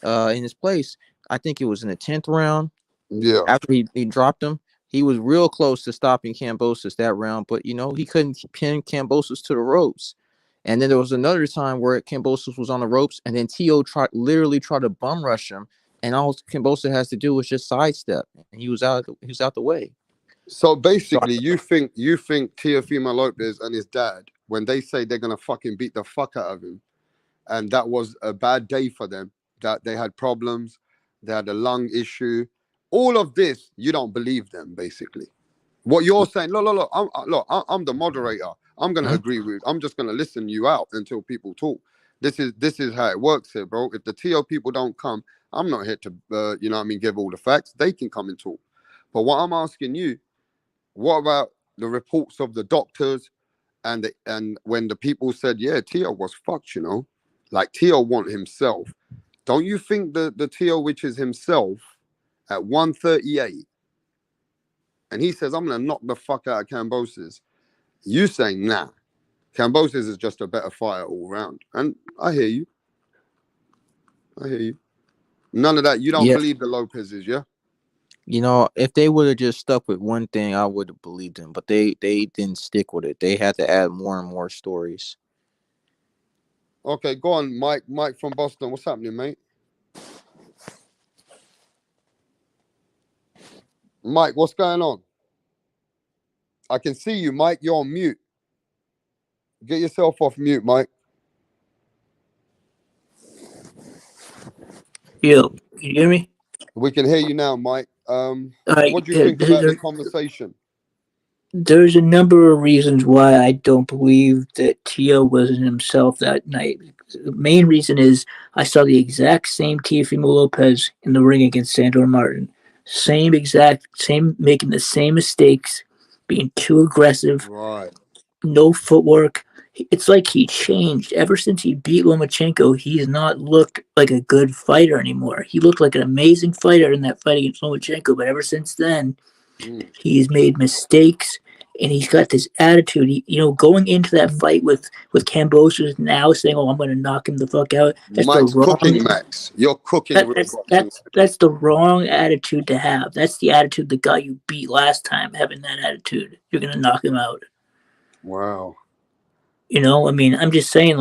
in his place. I think it was in the 10th round. Yeah. After he dropped him, he was real close to stopping Kambosos that round, but he couldn't pin Kambosos to the ropes. And then there was another time where Kambosos was on the ropes, and then Tio literally tried to bum rush him, and all Kambosos has to do was just sidestep, and he was out the way. So So basically, you think Teofimo Lopez and his dad, when they say they're gonna fucking beat the fuck out of him, and that was a bad day for them, that they had problems, they had a lung issue, all of this, you don't believe them, basically. What you're saying, look, I'm the moderator. I'm gonna agree with. I'm just gonna listen you out until people talk. This is how it works here, bro. If the TO people don't come, I'm not here to, you know what I mean, give all the facts. They can come and talk. But what I'm asking you, what about the reports of the doctors and when the people said, yeah, Tio was fucked, you know, like Tio want himself. Don't you think the Tio, which is himself, at 138, and he says, I'm gonna knock the fuck out of Kambosos. You saying nah. Kambosos is just a better fighter all round. And I hear you. None of that. You don't believe the Lopez's, yeah? you know, if they would have just stuck with one thing, I would have believed them. But they didn't stick with it. They had to add more and more stories. Okay, go on, Mike. Mike from Boston. What's happening, mate? Mike, what's going on? I can see you, Mike. You're on mute. Get yourself off mute, Mike. Yo, can you hear me? We can hear you now, Mike. Right, What do you think about the conversation? There's a number of reasons why I don't believe that Tio wasn't himself that night. The main reason is I saw the exact same Teofimo Lopez in the ring against Sandor Martin. Same, making the same mistakes, being too aggressive, right? No footwork. It's like he changed. Ever since he beat Lomachenko, he's not looked like a good fighter anymore. He looked like an amazing fighter in that fight against Lomachenko, but ever since then, he's made mistakes, and he's got this attitude. Going into that fight with Kambosos now, saying, "Oh, I'm going to knock him the fuck out." That's Mike's the wrong. Cooking, Max. You're cooking. That's the wrong attitude to have. That's the attitude the guy you beat last time having that attitude. You're going to knock him out. Wow. I'm just saying,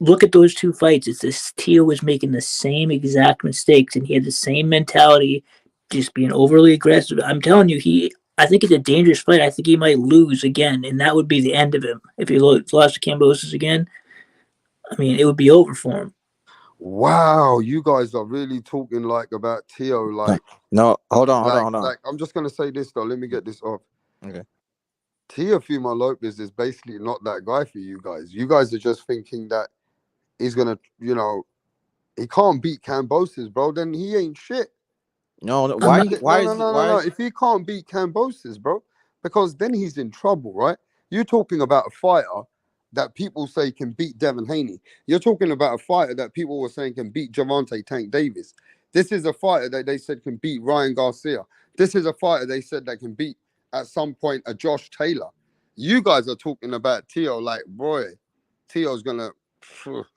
look at those two fights. It's this Tio was making the same exact mistakes, and he had the same mentality, just being overly aggressive. I'm telling you, I think it's a dangerous fight. I think he might lose again, and that would be the end of him. If he lost to Kambosos again, it would be over for him. Wow, you guys are really talking about Tio. No, hold on. I'm just gonna say this though. Let me get this off. Okay. Teofimo Lopez is basically not that guy for you guys. You guys are just thinking that he's gonna, he can't beat Kambosos, bro. Then he ain't shit. No. If he can't beat Kambosos, bro, because then he's in trouble, right? You're talking about a fighter that people say can beat Devin Haney. You're talking about a fighter that people were saying can beat Gervonta Tank Davis. This is a fighter that they said can beat Ryan Garcia. This is a fighter they said that can beat at some point a Josh Taylor. You guys are talking about Tio like, boy, Tio's gonna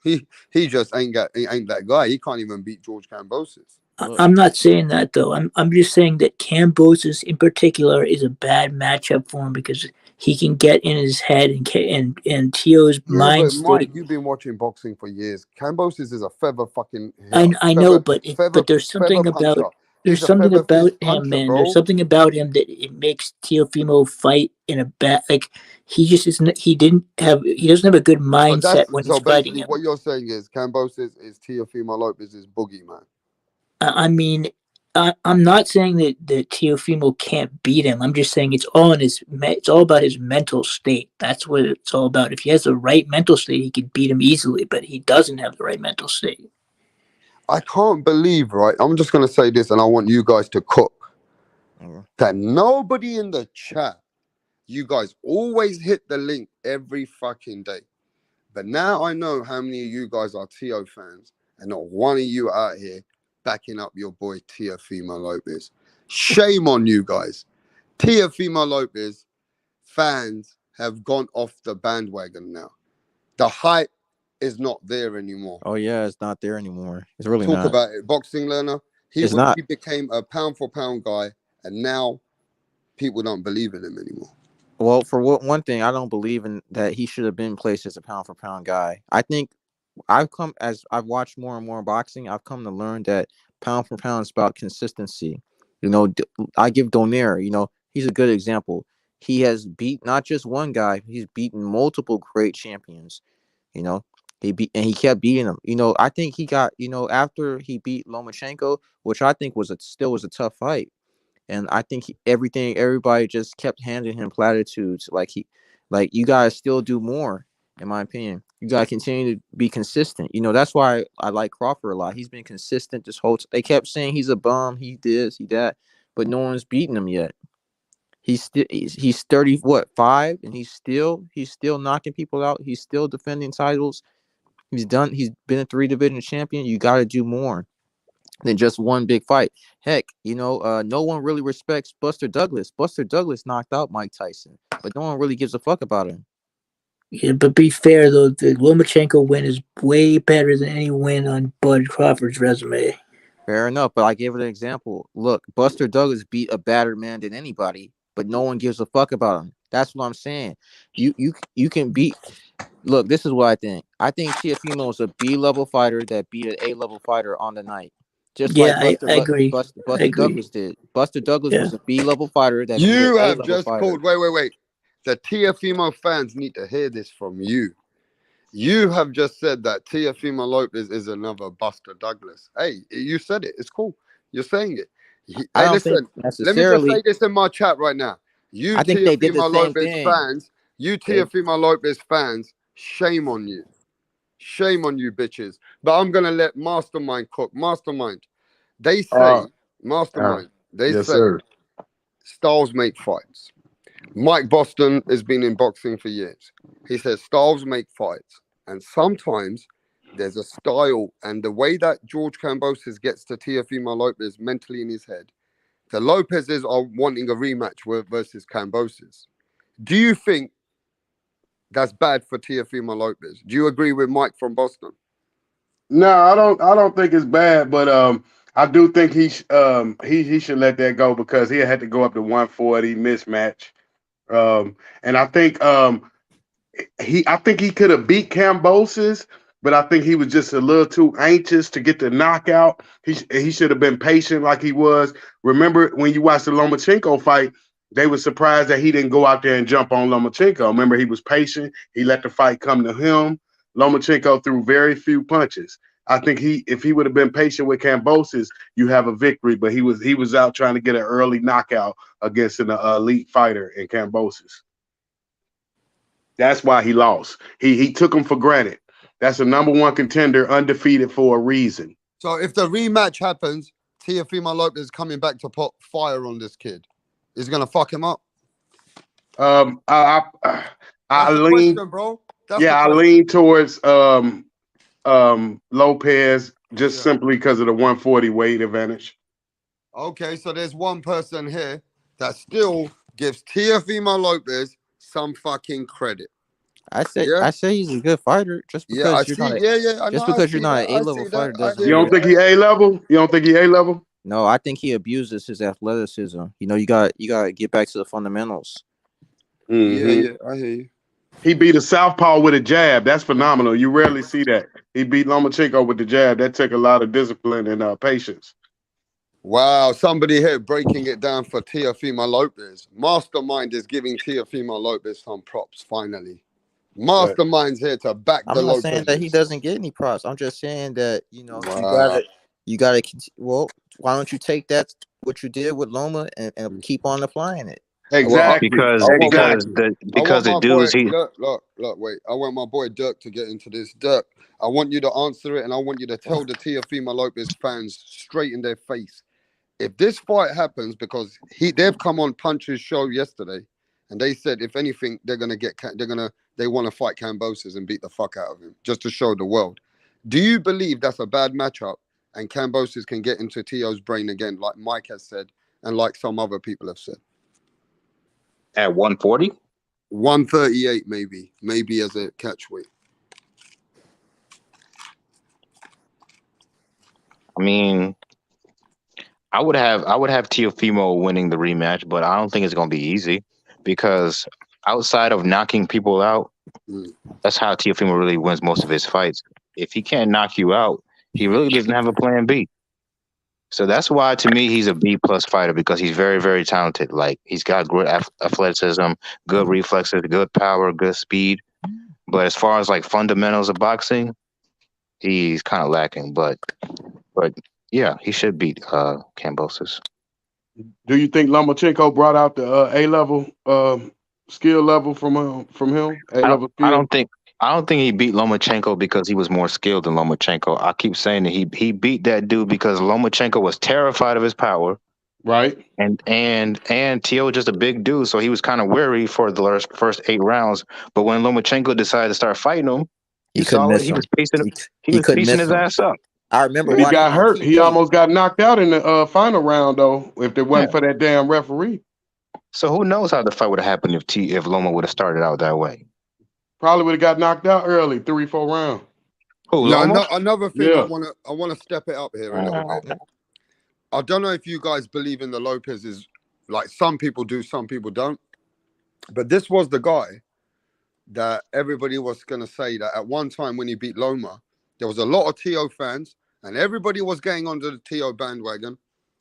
he just ain't that guy. He can't even beat George Kambosos. I'm not saying that though. I'm just saying that Kambosos in particular is a bad matchup for him because he can get in his head and Tio's mind state. Mike, you've been watching boxing for years. Kambosos is a feather fucking. I know, but there's something about him, man. There's something about him that it makes Teofimo fight in a bad. He just isn't. He doesn't have a good mindset when he's fighting him. What you're saying is Kambosos is Teofimo Lopez's boogeyman. I'm not saying that Teofimo can't beat him. I'm just saying it's all about his mental state. That's what it's all about. If he has the right mental state, he could beat him easily, but he doesn't have the right mental state. I can't believe, right? I'm just going to say this, and I want you guys to cook. That nobody in the chat, you guys always hit the link every fucking day. But now I know how many of you guys are Tio fans, and not one of you out here backing up your boy Teofimo Lopez. Shame on you guys. Teofimo Lopez fans have gone off the bandwagon now. The hype is not there anymore. Oh yeah, it's not there anymore. It's really not. Talk about it, boxing learner. He became a pound for pound guy, and now people don't believe in him anymore. Well, for one thing, I don't believe in that he should have been placed as a pound for pound guy. I think as I've watched more and more boxing, I've come to learn that pound for pound is about consistency. You know, I give Donaire, he's a good example. He has beat not just one guy, he's beaten multiple great champions. You know, he kept beating them. I think he got, after he beat Lomachenko, which I think still was a tough fight. And I think everybody just kept handing him platitudes. Like you guys still do more, in my opinion. You gotta continue to be consistent. That's why I like Crawford a lot. He's been consistent this whole. They kept saying he's a bum, he this, he that, but no one's beaten him yet. He's 30 what 5, and he's still knocking people out. He's still defending titles. He's been a 3 division champion. You got to do more than just one big fight. Heck, no one really respects Buster Douglas. Buster Douglas knocked out Mike Tyson, but no one really gives a fuck about him. Yeah, but be fair though, the Lomachenko win is way better than any win on Bud Crawford's resume. Fair enough, but I gave it an example. Look, Buster Douglas beat a battered man than anybody, but no one gives a fuck about him. That's what I'm saying. You can beat. Look, this is what I think. I think Teofimo is a B-level fighter that beat an A-level fighter on the night. Just Yeah, like I agree. Buster Douglas did. Buster Douglas was a B-level fighter that beat You an have A-level just fighter. called. Wait. The Teofimo fans need to hear this from you. You have just said that Teofimo Lopez is another Buster Douglas. Hey, you said it. It's cool. You're saying it. I Hey, don't listen. think Let me just say necessarily. this in my chat right now. You I think they did the Teofimo same Lopez thing. fans. You Teofimo Lopez fans. Shame on you. Shame on you, bitches. But I'm gonna let Mastermind cook. Mastermind. They say Mastermind. They Yes, say sir. styles make fights. Mike Boston has been in boxing for years. He says styles make fights. And sometimes there's a style. And the way that George Kambosos gets to Teofimo Lopez mentally in his head, the Lopez's are wanting a rematch versus Kambosos. Do you think that's bad for Teofimo Lopez? Do you agree with Mike from Boston? No, I don't. I don't think it's bad, but I do think he should let that go because he had to go up to 140 mismatch. And I think he could have beat Kambosos, but I think he was just a little too anxious to get the knockout. He should have been patient like he was. Remember when you watched the Lomachenko fight, they were surprised that he didn't go out there and jump on Lomachenko. Remember, he was patient. He let the fight come to him. Lomachenko threw very few punches. I think if he would have been patient with Kambosos, you have a victory. But he was out trying to get an early knockout against an elite fighter in Kambosos. That's why he lost. He took him for granted. That's the number one contender, undefeated for a reason. So if the rematch happens, Teofimo Lopez is coming back to put fire on this kid. Is gonna fuck him up? I lean, question, bro. I lean towards Lopez just simply because of the 140 weight advantage. Okay, so there's one person here that still gives Teofimo Lopez some fucking credit. I say he's a good fighter just because I know. Just because you're not an A-level fighter doesn't. You don't think he A-level? You don't think he A-level? No, I think he abuses his athleticism. You got to get back to the fundamentals. Mm-hmm. Yeah, I hear you. He beat a southpaw with a jab. That's phenomenal. You rarely see that. He beat Lomachenko with the jab. That took a lot of discipline and patience. Wow, somebody here breaking it down for Teofimo Lopez. Mastermind is giving Teofimo Lopez some props, finally. Mastermind's here to back the Lopez. I'm not saying that he doesn't get any props. I'm just saying that, you gotta. Well, why don't you take what you did with Loma and keep on applying it? Exactly. Because the dudes look, wait. I want my boy Dirk to get into this. Dirk, I want you to answer it, and I want you to tell the Teofimo Lopez fans straight in their face. If this fight happens, because they've come on Punch's show yesterday, and they said if anything they want to fight Kambosos and beat the fuck out of him just to show the world. Do you believe that's a bad matchup and Kambosos can get into Teo's brain again, like Mike has said and like some other people have said? At 140? 138 maybe as a catch weight. I mean, I would have Teofimo winning the rematch, but I don't think it's going to be easy because outside of knocking people out, that's how Teofimo really wins most of his fights. If he can't knock you out, he really doesn't have a plan B. So that's why, to me, he's a B+ fighter, because he's very, very talented. Like, he's got good athleticism, good reflexes, good power, good speed. But as far as like fundamentals of boxing, he's kind of lacking. But yeah, he should beat Kambosos. Do you think Lomachenko brought out the A-level skill level from him? A-level skill? I don't think he beat Lomachenko because he was more skilled than Lomachenko. I keep saying that he beat that dude because Lomachenko was terrified of his power. Right. And Teo just a big dude, so he was kind of wary for the first 8 rounds. But when Lomachenko decided to start fighting him, he couldn't miss him. He was piecing his ass up. I remember he got hurt. TV. He almost got knocked out in the final round, though, if it wasn't for that damn referee. So who knows how the fight would have happened if Loma would have started out that way? Probably would have got knocked out early, 3-4 rounds. Who, No, Loma? another thing I wanna step it up here a little bit. I don't know if you guys believe in the Lopez's, like some people do, some people don't. But this was the guy that everybody was gonna say that at one time when he beat Loma, there was a lot of TO fans and everybody was getting onto the TO bandwagon.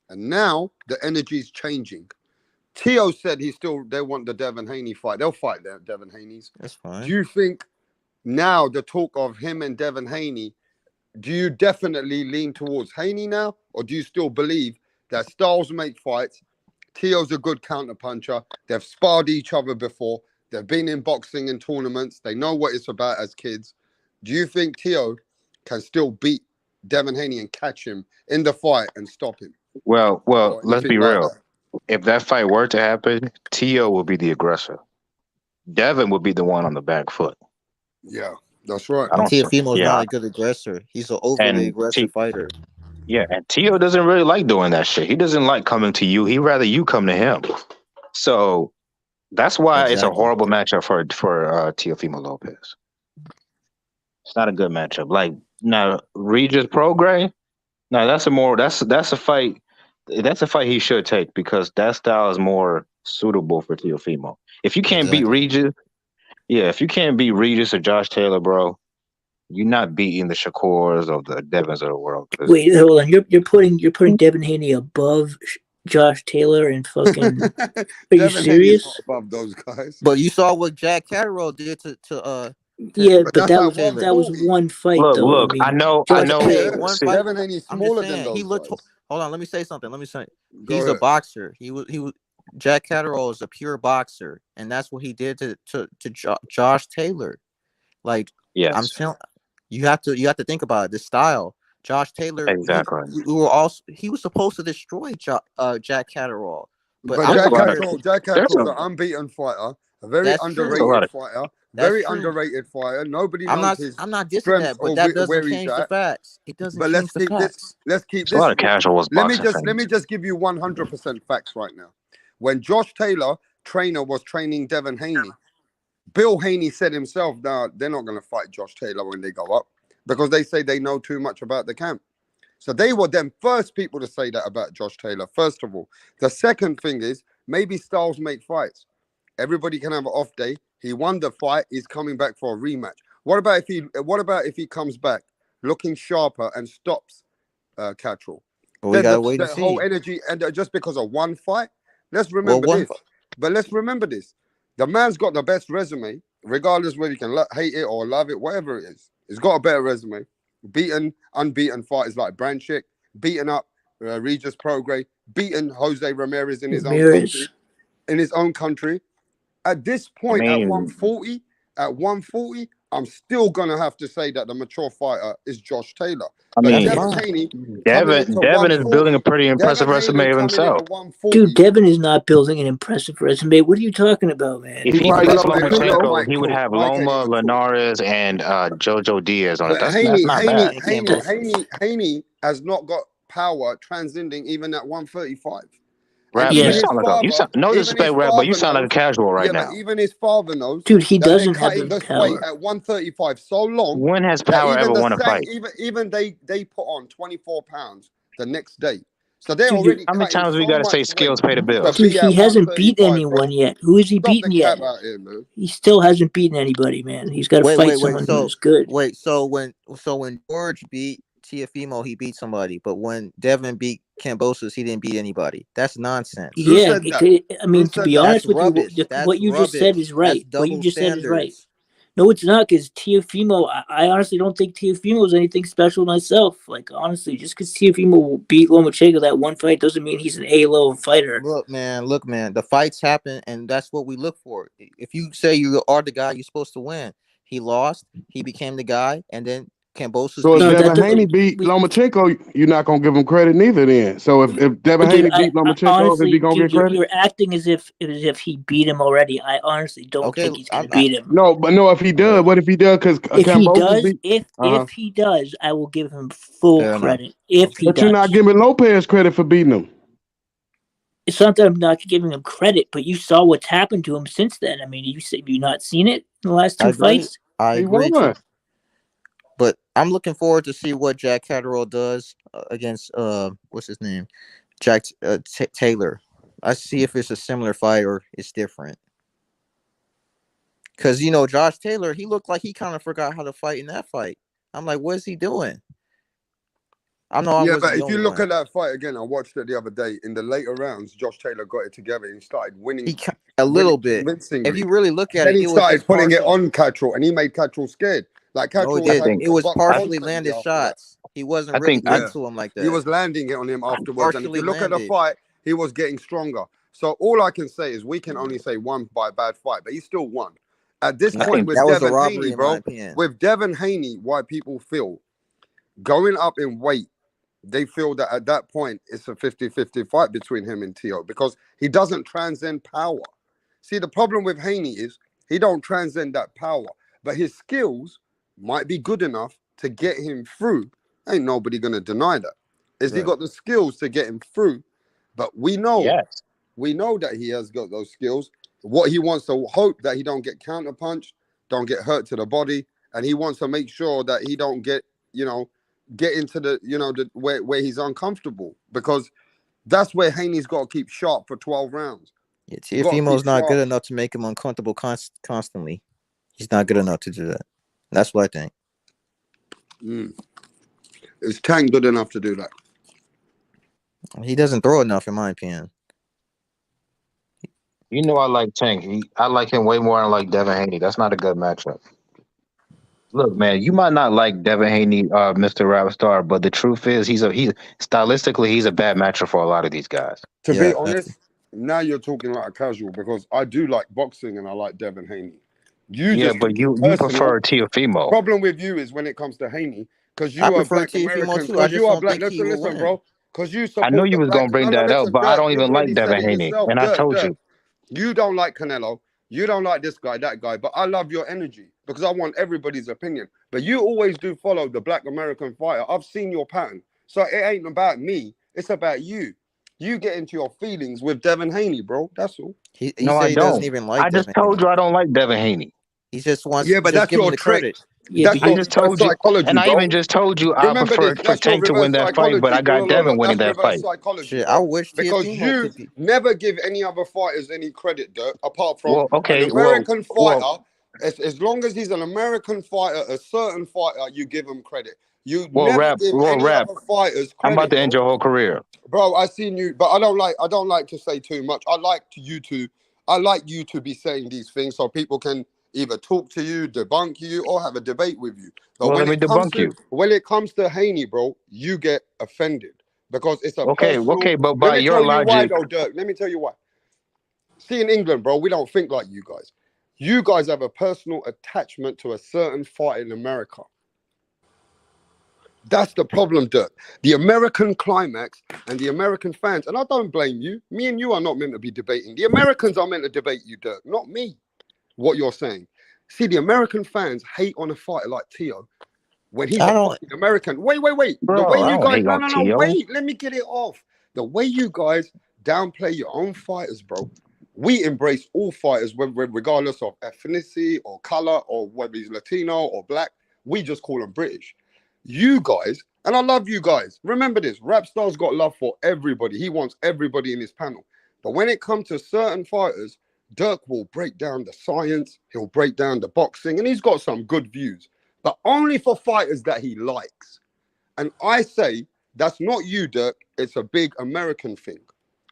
And now the energy's changing. Teo said they want the Devin Haney fight. They'll fight the Devin Haney's. That's fine. Do you think now the talk of him and Devin Haney, do you definitely lean towards Haney now? Or do you still believe that styles make fights? Teo's a good counterpuncher. They've sparred each other before. They've been in boxing and tournaments. They know what it's about as kids. Do you think Teo can still beat Devin Haney and catch him in the fight and stop him? Well, let's be real. If that fight were to happen, Teo will be the aggressor. Devin will be the one on the back foot. Yeah, that's right. Teofimo's not a good aggressor. He's an overly aggressive fighter. Yeah, and Teo doesn't really like doing that shit. He doesn't like coming to you. He'd rather you come to him. So that's why it's a horrible matchup for Teofimo Lopez. It's not a good matchup. Like, now, Regis Prograis, now that's a fight. That's a fight he should take because that style is more suitable for Teofimo. If you can't beat Regis, if you can't beat Regis or Josh Taylor, bro, you're not beating the Shakurs or the Devins of the world. Wait, hold on. You're putting Devin Haney above Josh Taylor and fucking. Are you serious? Above those guys. But you saw what Jack Catterall did to yeah, but that was one fight. Look, I know. One fight. Devin Haney's smaller than those. He looked. Hold on, let me say something. He's a boxer. He was. Jack Catterall is a pure boxer, and that's what he did to Josh Taylor. Like, yes. I'm telling you, have to think about it. The style, Josh Taylor. Exactly. He was supposed to destroy Jack Catterall, but Jack Catterall's an unbeaten fighter, a very underrated fighter. Very underrated fighter. Nobody knows his I'm not dissing that, but that doesn't change the facts. It doesn't change the facts. Let's keep this. A lot of casuals. Let me just give you 100% facts right now. When Josh Taylor, trainer, was training Devin Haney, Bill Haney said himself, "No, they're not going to fight Josh Taylor when they go up because they say they know too much about the camp." So they were them first people to say that about Josh Taylor. First of all, the second thing is maybe styles make fights. Everybody can have an off day. He won the fight. He's coming back for a rematch. What about if he comes back looking sharper and stops Catterall? Well, we gotta wait and see. Whole energy, and just because of one fight. Let's remember this. But let's remember this. The man's got the best resume, regardless whether you can hate it or love it, whatever it is. He's got a better resume. Beaten, unbeaten fighters like Branchik, beaten up Regis Prograis, beaten Jose Ramirez in his own country. At this point, at 140, I'm still gonna have to say that the mature fighter is Josh Taylor. I mean, Devin is building a pretty impressive resume of himself. Dude, Devin is not building an impressive resume. What are you talking about, man? If he fights Lomachenko, he would have Loma, Linares, and Jojo Diaz on it. That's not bad. Haney has not got power transcending even at 135. Rap, you sound no disrespect, Rap, but you sound like a casual right now. But even his father knows. Dude, he doesn't have the power at 135 so long. When has power ever won a fight? Even they put on 24 pounds the next day. So they're Dude, already How many cutting times we so got to say much weight skills pay the to bills? dude, be he at hasn't beaten 135, anyone bro. yet. Who has he Stop the beaten yet? cap out here, man. He still hasn't beaten anybody, man. He's got to Wait, fight wait, wait. someone who's good. So when George beat Teofimo, he beat somebody, but when Devin beat Kambosos, he didn't beat anybody. That's nonsense. Who Yeah, said that? I Who mean, to said be that? That's honest with you, rubbish. That's what you just said rubbish. is That's right. What you double just said is right. standards. No, it's not, because Teofimo, I honestly don't think Teofimo is anything special myself. Like, honestly, just because Teofimo beat Lomachenko that one fight doesn't mean he's an A-level fighter. Look, man. The fights happen, and that's what we look for. If you say you are the guy, you're supposed to win. He lost. He became the guy, and then Kambosos So if beat No, him. Devin Haney beat Lomachenko, you're not gonna give him credit neither. Then, so if Devin dude, Haney beat I Lomachenko, is he honestly, gonna dude, get credit? you're acting as if he beat him already. I honestly don't Okay, think he's gonna beat him. No, but no. If he does, what if he does? Because If he Kambosos does, beat. if he does, I will give him full fair enough. credit. If he But you're not does, giving Lopez credit for beating him. it's not that I'm not giving him credit, but you saw what's happened to him since then. I mean, have you not seen it in the last I two agree. fights? I He agree won. too. But I'm looking forward to see what Jack Catterall does against what's his name, Jack Taylor. I see if it's a similar fight or it's different. Because Josh Taylor, he looked like he kind of forgot how to fight in that fight. I'm like, what is he doing? I know I Yeah, wasn't but the if you only look one. at that fight again, I watched it the other day. In the later rounds, Josh Taylor got it together and he started winning A little really bit. convincingly. If you really look at Then it, he it was started just putting it partial. on Catterall, and he made Catterall scared. Like No, he Catterall was didn't. having It to was box partially constantly landed after that. shots. He wasn't I really think getting Yeah, to him like he that. was landing it on him afterwards. And if Partially you look at the landed. fight, he was getting stronger. So all I can say is we can only say won by a bad fight, but he still won. At this I point think with That was a Devin robbery, Haney, in my bro, opinion. with Devin Haney, why people feel going up in weight, they feel that at that point it's a 50-50 fight between him and Teo because he doesn't transcend power. See, the problem with Haney is he don't transcend that power, but his skills might be good enough to get him through. Ain't nobody gonna deny that. Is he Right. got the skills to get him through? But we know yes. that he has got those skills. What he wants to hope that he don't get counterpunched, don't get hurt to the body, and he wants to make sure that he don't get into the where he's uncomfortable, because that's where Haney's got to keep sharp for 12 rounds. Yeah, Got to keep Teofimo's not good sharp. enough to make him uncomfortable constantly. He's not good enough to do that. That's what I think. Is Tank good enough to do that? He doesn't throw enough, in my opinion. You know I like Tank. I like him way more than I like Devin Haney. That's not a good matchup. Look, man, you might not like Devin Haney, Mr. Rapstar, but the truth is he's stylistically he's a bad matchup for a lot of these guys. To Yeah, be honest, now you're talking like a casual, because I do like boxing and I like Devin Haney. You Yeah, just but think it's you personal. prefer Teofimo. Problem with you is when it comes to Haney, because I you are prefer black Teofimo American, too. I because just you are don't black. think he will Listen, win. bro. Because you I know support you the was black. gonna bring No, no, that up, listen, but I Dirk. don't You've even like already said Devin it Haney, yourself. and I told Dirk. you. You don't like Canelo. You don't like this guy, that guy. But I love your energy because I want everybody's opinion. But you always do follow the black American fighter. I've seen your pattern. So it ain't about me. It's about you. You get into your feelings with Devin Haney, bro. That's all. He No, said I he doesn't don't. even like I just Devin told Haney. you I don't like Devin Haney. He just wants Yeah, but just that's give him your the trick. credit. Yeah, That's I your just reverse told you, psychology, and I even bro. just told you I Remember prefer this. for That's your Tank to reverse win that fight, but psychology. I got Look, Devin look. winning That's that reverse fight. psychology, Shit, I bro. wish Because Teofimo you could be. never give any other fighters any credit, Dirk, apart from Well, an okay, American well, fighter. As long as he's an American fighter, a certain fighter, you give him credit. You never give any rap. other fighters I'm about credit, to end bro. your whole career. Bro, I seen you, but I don't like to say too much. I like you to be saying these things so people can either talk to you, debunk you, or have a debate with you. But Well, let when me it comes debunk to you. Haney, bro, you get offended because it's a Okay, personal. but Let by me your tell you why, logic, though, Dirk. Let me tell you why. See, in England, bro, we don't think like you guys. You guys have a personal attachment to a certain fight in America. That's the problem, Dirk. The American climax and the American fans, and I don't blame you. Me and you are not meant to be debating. The Americans are meant to debate you, Dirk, not me. What you're saying. See, the American fans hate on a fighter like Teo when he's I a don't. fucking American. Wait. The way bro, I you don't guys, hate on no, Tio. wait. Let me get it off. The way you guys downplay your own fighters, bro. We embrace all fighters, regardless of ethnicity or color or whether he's Latino or black. We just call them British. you guys, and I love you guys. Remember this, Rapstar's got love for everybody. He wants everybody in his panel. But when it comes to certain fighters, Dirk will break down the science, he'll break down the boxing, and he's got some good views, but only for fighters that he likes. And I say, that's not you, Dirk. It's a big American thing.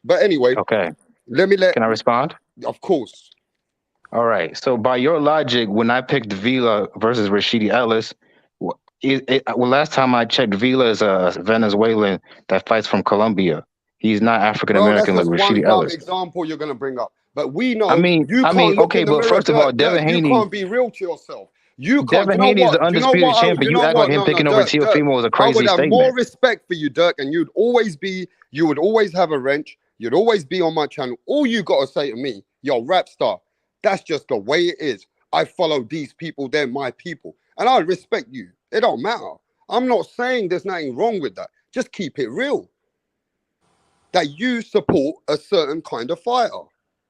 But anyway, Okay. can I respond? Of course. All right. So by your logic, when I picked Vila versus Rashidi Ellis, last time I checked, Vila is a Venezuelan that fights from Colombia. He's not African American like That's just one Rashidi dumb Ellis. example you're going to bring up. But we know you can't look okay, in the but mirror, first of all, Dirk, Devin you Haney, can't be real to yourself. You can't. Devin You know Haney is the what? You know undisputed what? champion. You know You act what? like him picking over Teofimo is a I crazy would have statement. more respect for you, Dirk, and you would always have a wrench. You'd always be on my channel. All you got to say to me, yo, Rapstar, that's just the way it is. I follow these people, they're my people. And I respect you. It don't matter. I'm not saying there's nothing wrong with that. Just keep it real. That you support a certain kind of fighter.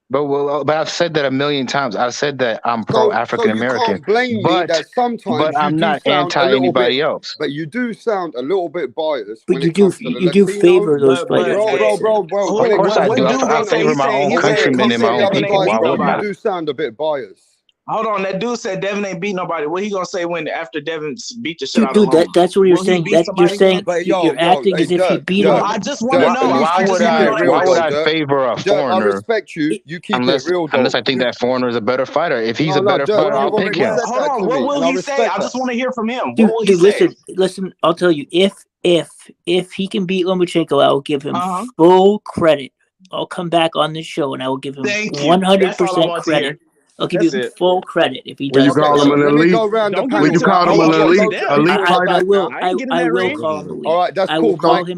But I've said that a million times. I've said that I'm pro African American. So you can't blame me that sometimes I'm you not do sound anti a little anybody bit, else. But you do sound a little bit biased But when you it comes to the Latinos. favor those fighters. Bro. Of course I do. I favor my own countrymen and my own people. Why wouldn't I? You do sound a bit biased. Hold on, that dude said Devin ain't beat nobody. What he gonna say after Devin beat the shit out of Dude, Loma? that's what you're saying. That you're saying you're acting as if he beat him. I just want to know. Why would I favor a foreigner? I respect you. You keep it real, though. Unless I think that foreigner is a better fighter. If he's a better fighter, I'll pick him. Hold on. What will he say? I just want to hear from him. Dude, listen. I'll tell you. If he can beat Lomachenko, I will give him full credit. I'll come back on this show and I will give him 100% credit. I'll give you full credit if he does. You call him an elite? When you call him an elite fighter? I will call him elite. All right, that's cool.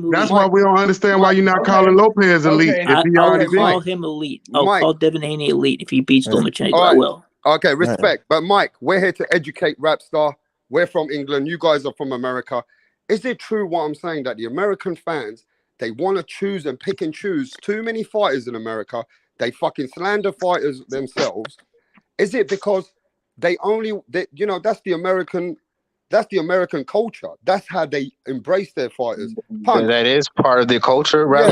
That's why we don't understand why you're not calling Lopez elite if he already beat. I'll call him elite. I'll call Devin Haney elite if he beats Lomachenko. I will. Okay, respect. But Mike, we're here to educate Rapstar. We're from England. You guys are from America. Is it true what I'm saying that the American fans, they want to choose and pick and choose too many fighters in America? They fucking slander fighters themselves. Is it because that's the American culture. That's how they embrace their fighters. That is part of the culture, Well,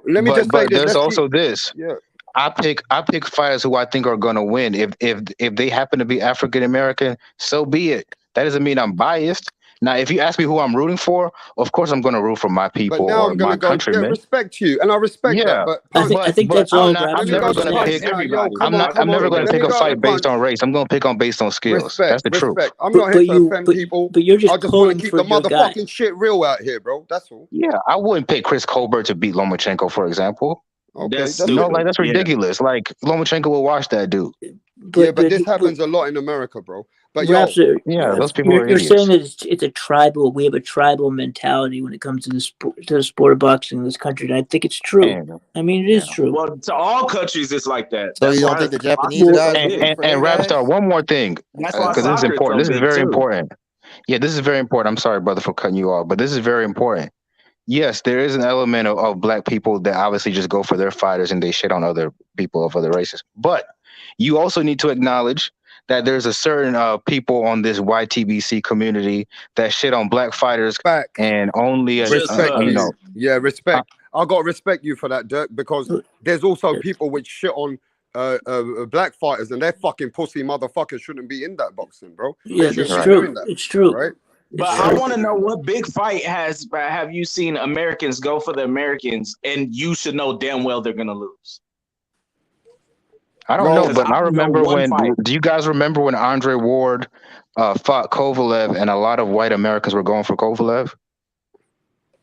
let me just say this. There's also this. Yeah. I pick fighters who I think are gonna win. If they happen to be African American, so be it. That doesn't mean I'm biased. Now, if you ask me who I'm rooting for, of course I'm going to root for my people or my countrymen. I respect you, and I respect that. But I think that's all. I'm never going to pick. I'm never going to pick a fight based on race. I'm going to pick based on skills. That's the truth. I'm not here to offend people. But you're just I just want to keep the motherfucking shit real out here, bro. That's all. Yeah, I wouldn't pick Chris Colbert to beat Lomachenko, for example. Okay, that's ridiculous. Like Lomachenko will watch that dude. But this happens a lot in America, bro. But those people are idiots. You're saying that it's a tribal. We have a tribal mentality when it comes to the sport of boxing in this country, and I think it's true. I mean, it is true. Well, to all countries, it's like that. So you don't think the Japanese guys? And Rapstar, one more thing, because this is important. This is very important. Yeah, this is very important. I'm sorry, brother, for cutting you off, but this is very important. Yes, there is an element of black people that obviously just go for their fighters and they shit on other people of other races. But you also need to acknowledge that there's a certain people on this YTBC community that shit on black fighters and only respect. Yeah, respect. I got to respect you for that, Dirk, because there's also people which shit on black fighters and they're fucking pussy motherfuckers shouldn't be in that boxing, bro. Yeah, it's true. It's true, right? But I want to know what big fight have you seen Americans go for the Americans, and you should know damn well they're gonna lose. I don't know, but I remember do you guys remember when Andre Ward fought Kovalev and a lot of white Americans were going for Kovalev?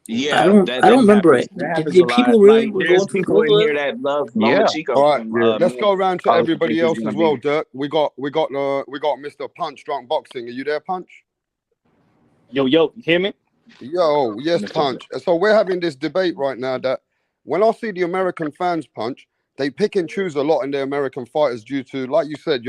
Yeah, I don't remember it. Did people really were going for people in here that love Lomachenko? All right, let's go around to everybody else as well, Dirk. We got Mr. Punch Drunk Boxing. Are you there, Punch? Yo, you hear me? Yo, yes, Punch. So we're having this debate right now that when I see the American fans, Punch, they pick and choose a lot in their American fighters due to, like you said,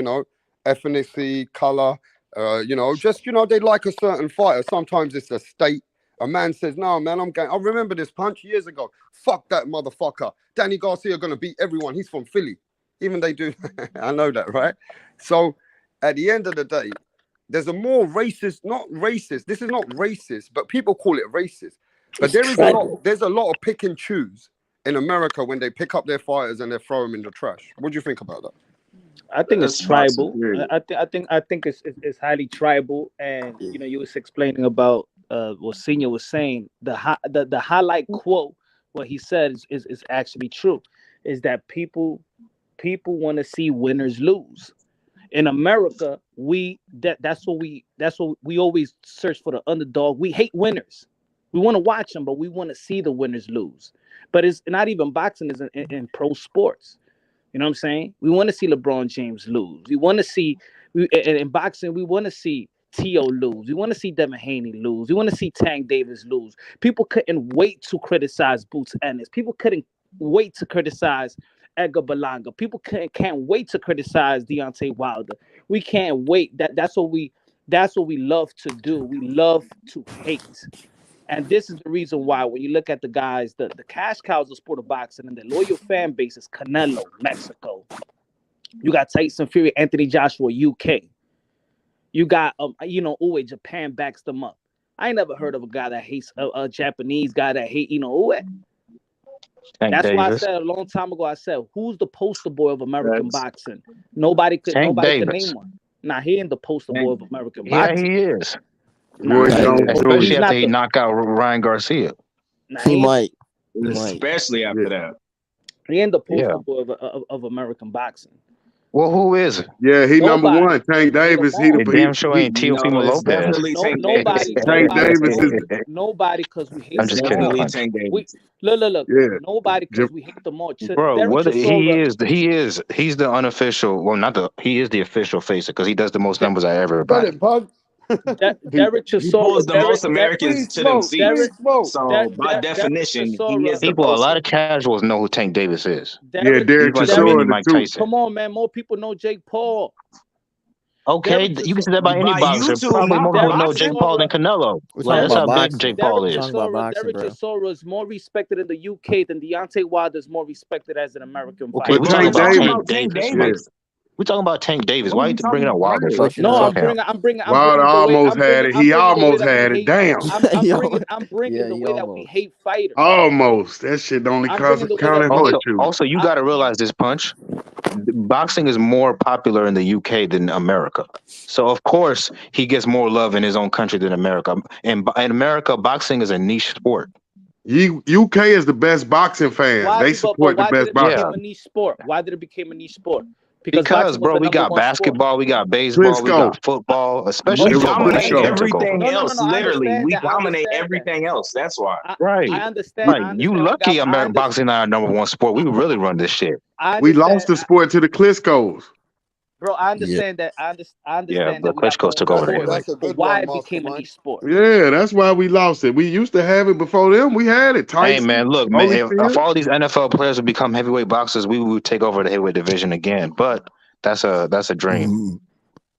ethnicity, color, they like a certain fighter. Sometimes it's a state. A man says, no, man, I'm going. I remember this, Punch, years ago. Fuck that motherfucker. Danny Garcia going to beat everyone. He's from Philly. Even they do. I know that, right? So at the end of the day, there's a more racist, not racist. This is not racist, but people call it racist. But It's tribal. there's a lot of pick and choose in America when they pick up their fighters and they throw them in the trash. What do you think about that? I think it's That's tribal. boxing, I think it's highly tribal. And you know, you was explaining about what Senior was saying. The highlight quote, what he said is actually true, is that people want to see winners lose. In America, that's what we always search for, the underdog. We hate winners. We want to watch them, but we want to see the winners lose. But it's not even boxing, is in pro sports. You know what I'm saying? We want to see LeBron James lose. We want to see, in boxing, we want to see T.O. lose. We want to see Devin Haney lose. We want to see Tank Davis lose. People couldn't wait to criticize Boots Ennis. People couldn't wait to criticize Edgar Berlanga. People can't wait to criticize Deontay Wilder. We can't wait. That's what we love to do. We love to hate. And this is the reason why, when you look at the guys, the cash cows of the sport of boxing and the loyal fan base is Canelo, Mexico. You got Tyson Fury, Anthony Joshua, UK. You got, Uwe, Japan backs them up. I ain't never heard of a guy that hates a Japanese guy that hate, Uwe. That's why I said a long time ago, I said, who's the poster boy of American boxing? Nobody could name one. Nah, he ain't the poster boy of American boxing. Yeah, he is. Roy Jones Especially Jr. after he knocked out Ryan Garcia. Nah, He might. especially after that. He ain't the poster boy of American boxing. Well, who is it? Yeah, he Nobody. number one. Tank Davis. He It damn sure ain't Teofimo No, it's Lopez. definitely Tank Nobody. Davis. Tank Davis is Nobody, because we hate I'm just them kidding. all. Punch. Tank Davis. Look. Yeah. Nobody, because we hate them all. Bro, Derek what Chisora- he's the unofficial. Well, he is the official face because he does the most numbers out of Got everybody. it, bud. Derek He pulls the most Chisora. Americans to them seats. Derek- So by definition, he is the People, a lot poster. of casuals know who Tank Davis is. Derek He's like a Chisora, mini the Mike truth. Tyson. Come on, man. More people know Jake Paul. Okay, Derek you can say that about any By boxer. YouTube, Probably not more by people know boxing. Jake Paul than Canelo. We're Well, talking that's about how big boxing. Jake Paul is. Talking about boxing, Derek bro. Chisora is more respected in the UK than Deontay Wilder is more respected as an American Okay, fighter. we're But talking Tank about Davis, Tank Davis. We're talking about Tank Davis. Why are you bringing up Wilder? Fuck you No, know. I'm bringing Wilder the way almost had it. He the way almost that we had it. hate. Damn. I'm bringing Yeah, the he way that we almost. hate fighters. Almost. That shit only I'm bringing the way counted that horseshoe. Also, you got to realize this, Punch. Boxing is more popular in the UK than America. So, of course, he gets more love in his own country than America. In America, boxing is a niche sport. UK is the best boxing fans. They support the best boxing. A niche sport? Why did it become a niche sport? Because bro, we got basketball, we got baseball, we got football, especially We football. dominate everything No, else. I Literally, understand we that. I dominate understand everything else. That's why. Right. I understand. You lucky American boxing not our number one sport. We really run this shit. We lost the sport to the Klitschko's. Bro, I understand that. I understand Yeah, but that. We Klitschko's took over there anyway. But why it became a niche sport? Yeah, that's why we lost it. We used to have it before them. We had it. Tyson, Hey man, look, man, if all these NFL players would become heavyweight boxers, we would take over the heavyweight division again. But that's a dream.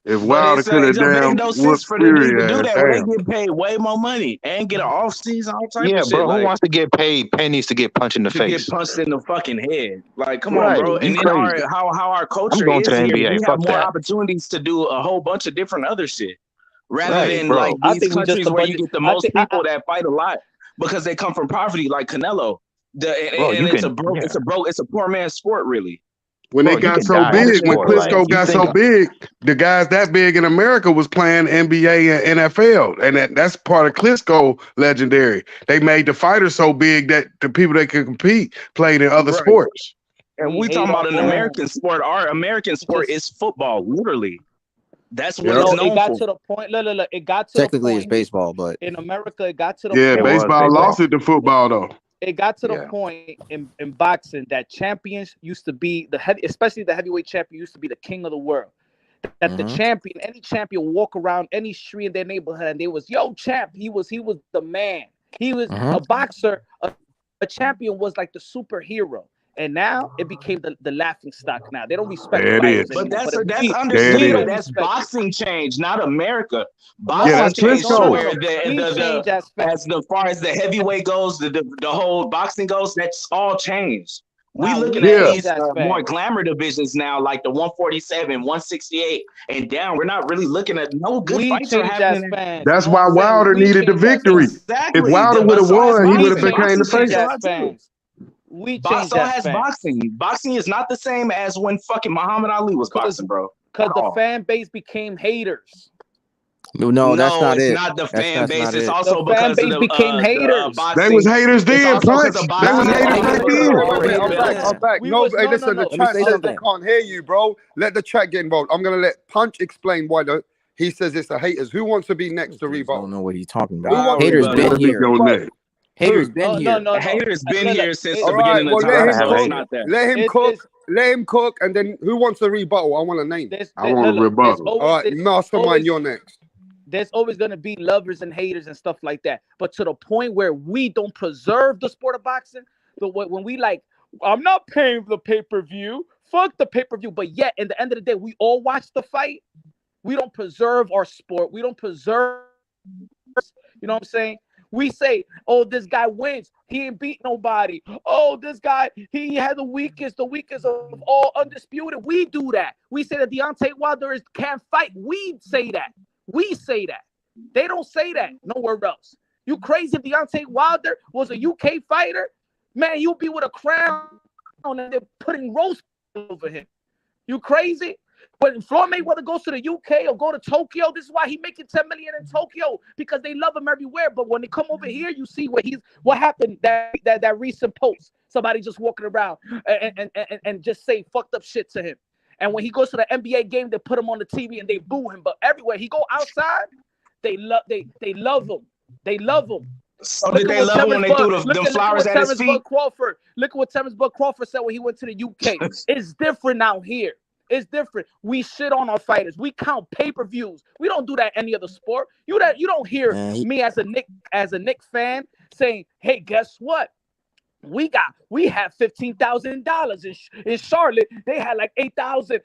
If Wilder could have it don't damn make no whooped sense for them to Fury even do ass, that when they damn. get paid way more money and get an off season, all type Yeah, of shit. bro, who Like, wants to get paid pennies to get punched in the to face? get punched in the fucking head. Like, come Right, on, bro. you And then crazy. how our culture going is to the here, NBA, we fuck have more that. opportunities to do a whole bunch of different other shit. Rather Right, than bro. like I these think we just countries a where bunch you of- get the I most think- people that fight a lot because they come from poverty, like Canelo. Bro, It's a poor man's sport, really. When Bro, they you got can so die on big, this when sport, like, Klitschko you got think- so big, the guys that big in America was playing NBA and NFL, and that's part of Klitschko legendary. They made the fighters so big that the people that could compete played in other Right. sports. And we talking about an American sport. Our American sport is football, literally. That's what it's known it got for. to the point. Look. It got to Technically, the it's point baseball, but in America. It got to the Yeah, point. baseball lost it to football though. It got to the Yeah. point in boxing that champions used to be especially the heavyweight champion used to be the king of the world. That the champion, any champion, would walk around any street in their neighborhood and they was, yo, champ. He was the man. He was a boxer. A champion was like the superhero. And now it became the laughing stock. Now they don't respect There it fighters is. anymore. But that's if we understood. don't That's respect boxing change, not America. Yeah, Boxing that's change to Klitschko. where We change as as far as the heavyweight goes, the whole boxing goes, that's all changed. We looking at these more glamour divisions now, like the 147, 168, and down. We're not really looking at no good fights are happening. That's why Wilder needed the victory. If Wilder would have won, he would have became the favorite. Boxing has boxing. Boxing is not the same as when fucking Muhammad Ali was boxing, bro. Because the fan base became haters. No, that's not it's it. not the fan base. Not it's it. also the fan because base of the became haters. They was haters then, Punch. They was haters back then. I'm back. No, hey, listen, the chat says they can't hear you, bro. Let the chat get involved. I'm gonna let Punch explain why he says it's the haters. Who wants to be next to rebuttal? I don't know what he's talking about. Haters been here. Haters been here. No. Haters been here since the All beginning of time. Let him cook. Let him cook, and then who wants to rebuttal? I want a name. I want to rebuttal. All right, Mastermind, you're next. There's always going to be lovers and haters and stuff like that. But to the point where we don't preserve the sport of boxing, when we like, I'm not paying for the pay-per-view. Fuck the pay-per-view. But yet, at the end of the day, we all watch the fight. We don't preserve our sport. We don't preserve, you know what I'm saying? We say, oh, this guy wins. He ain't beat nobody. Oh, this guy, he had the weakest of all undisputed. We do that. We say that Deontay Wilder can't fight. We say that. We say that. They don't say that nowhere else. You crazy if Deontay Wilder was a UK fighter? Man, you'd be with a crown and they're putting roast over him. You crazy? When Floyd Mayweather goes to the UK or go to Tokyo, this is why he's making $10 million in Tokyo, because they love him everywhere. But when they come over here, you see what happened that recent post. Somebody just walking around and just say fucked up shit to him. And when he goes to the NBA game, they put him on the TV and they boo him. But everywhere he go outside, they love him. They love him. So did they love him when they threw them flowers at his feet? Look at what Terrence Bud Crawford said when he went to the UK. It's different out here. It's different. We shit on our fighters. We count pay-per-views. We don't do that in any other sport. You don't hear me as a Knicks fan saying, "Hey, guess what? We have $15,000 in Charlotte. They had like 8,000.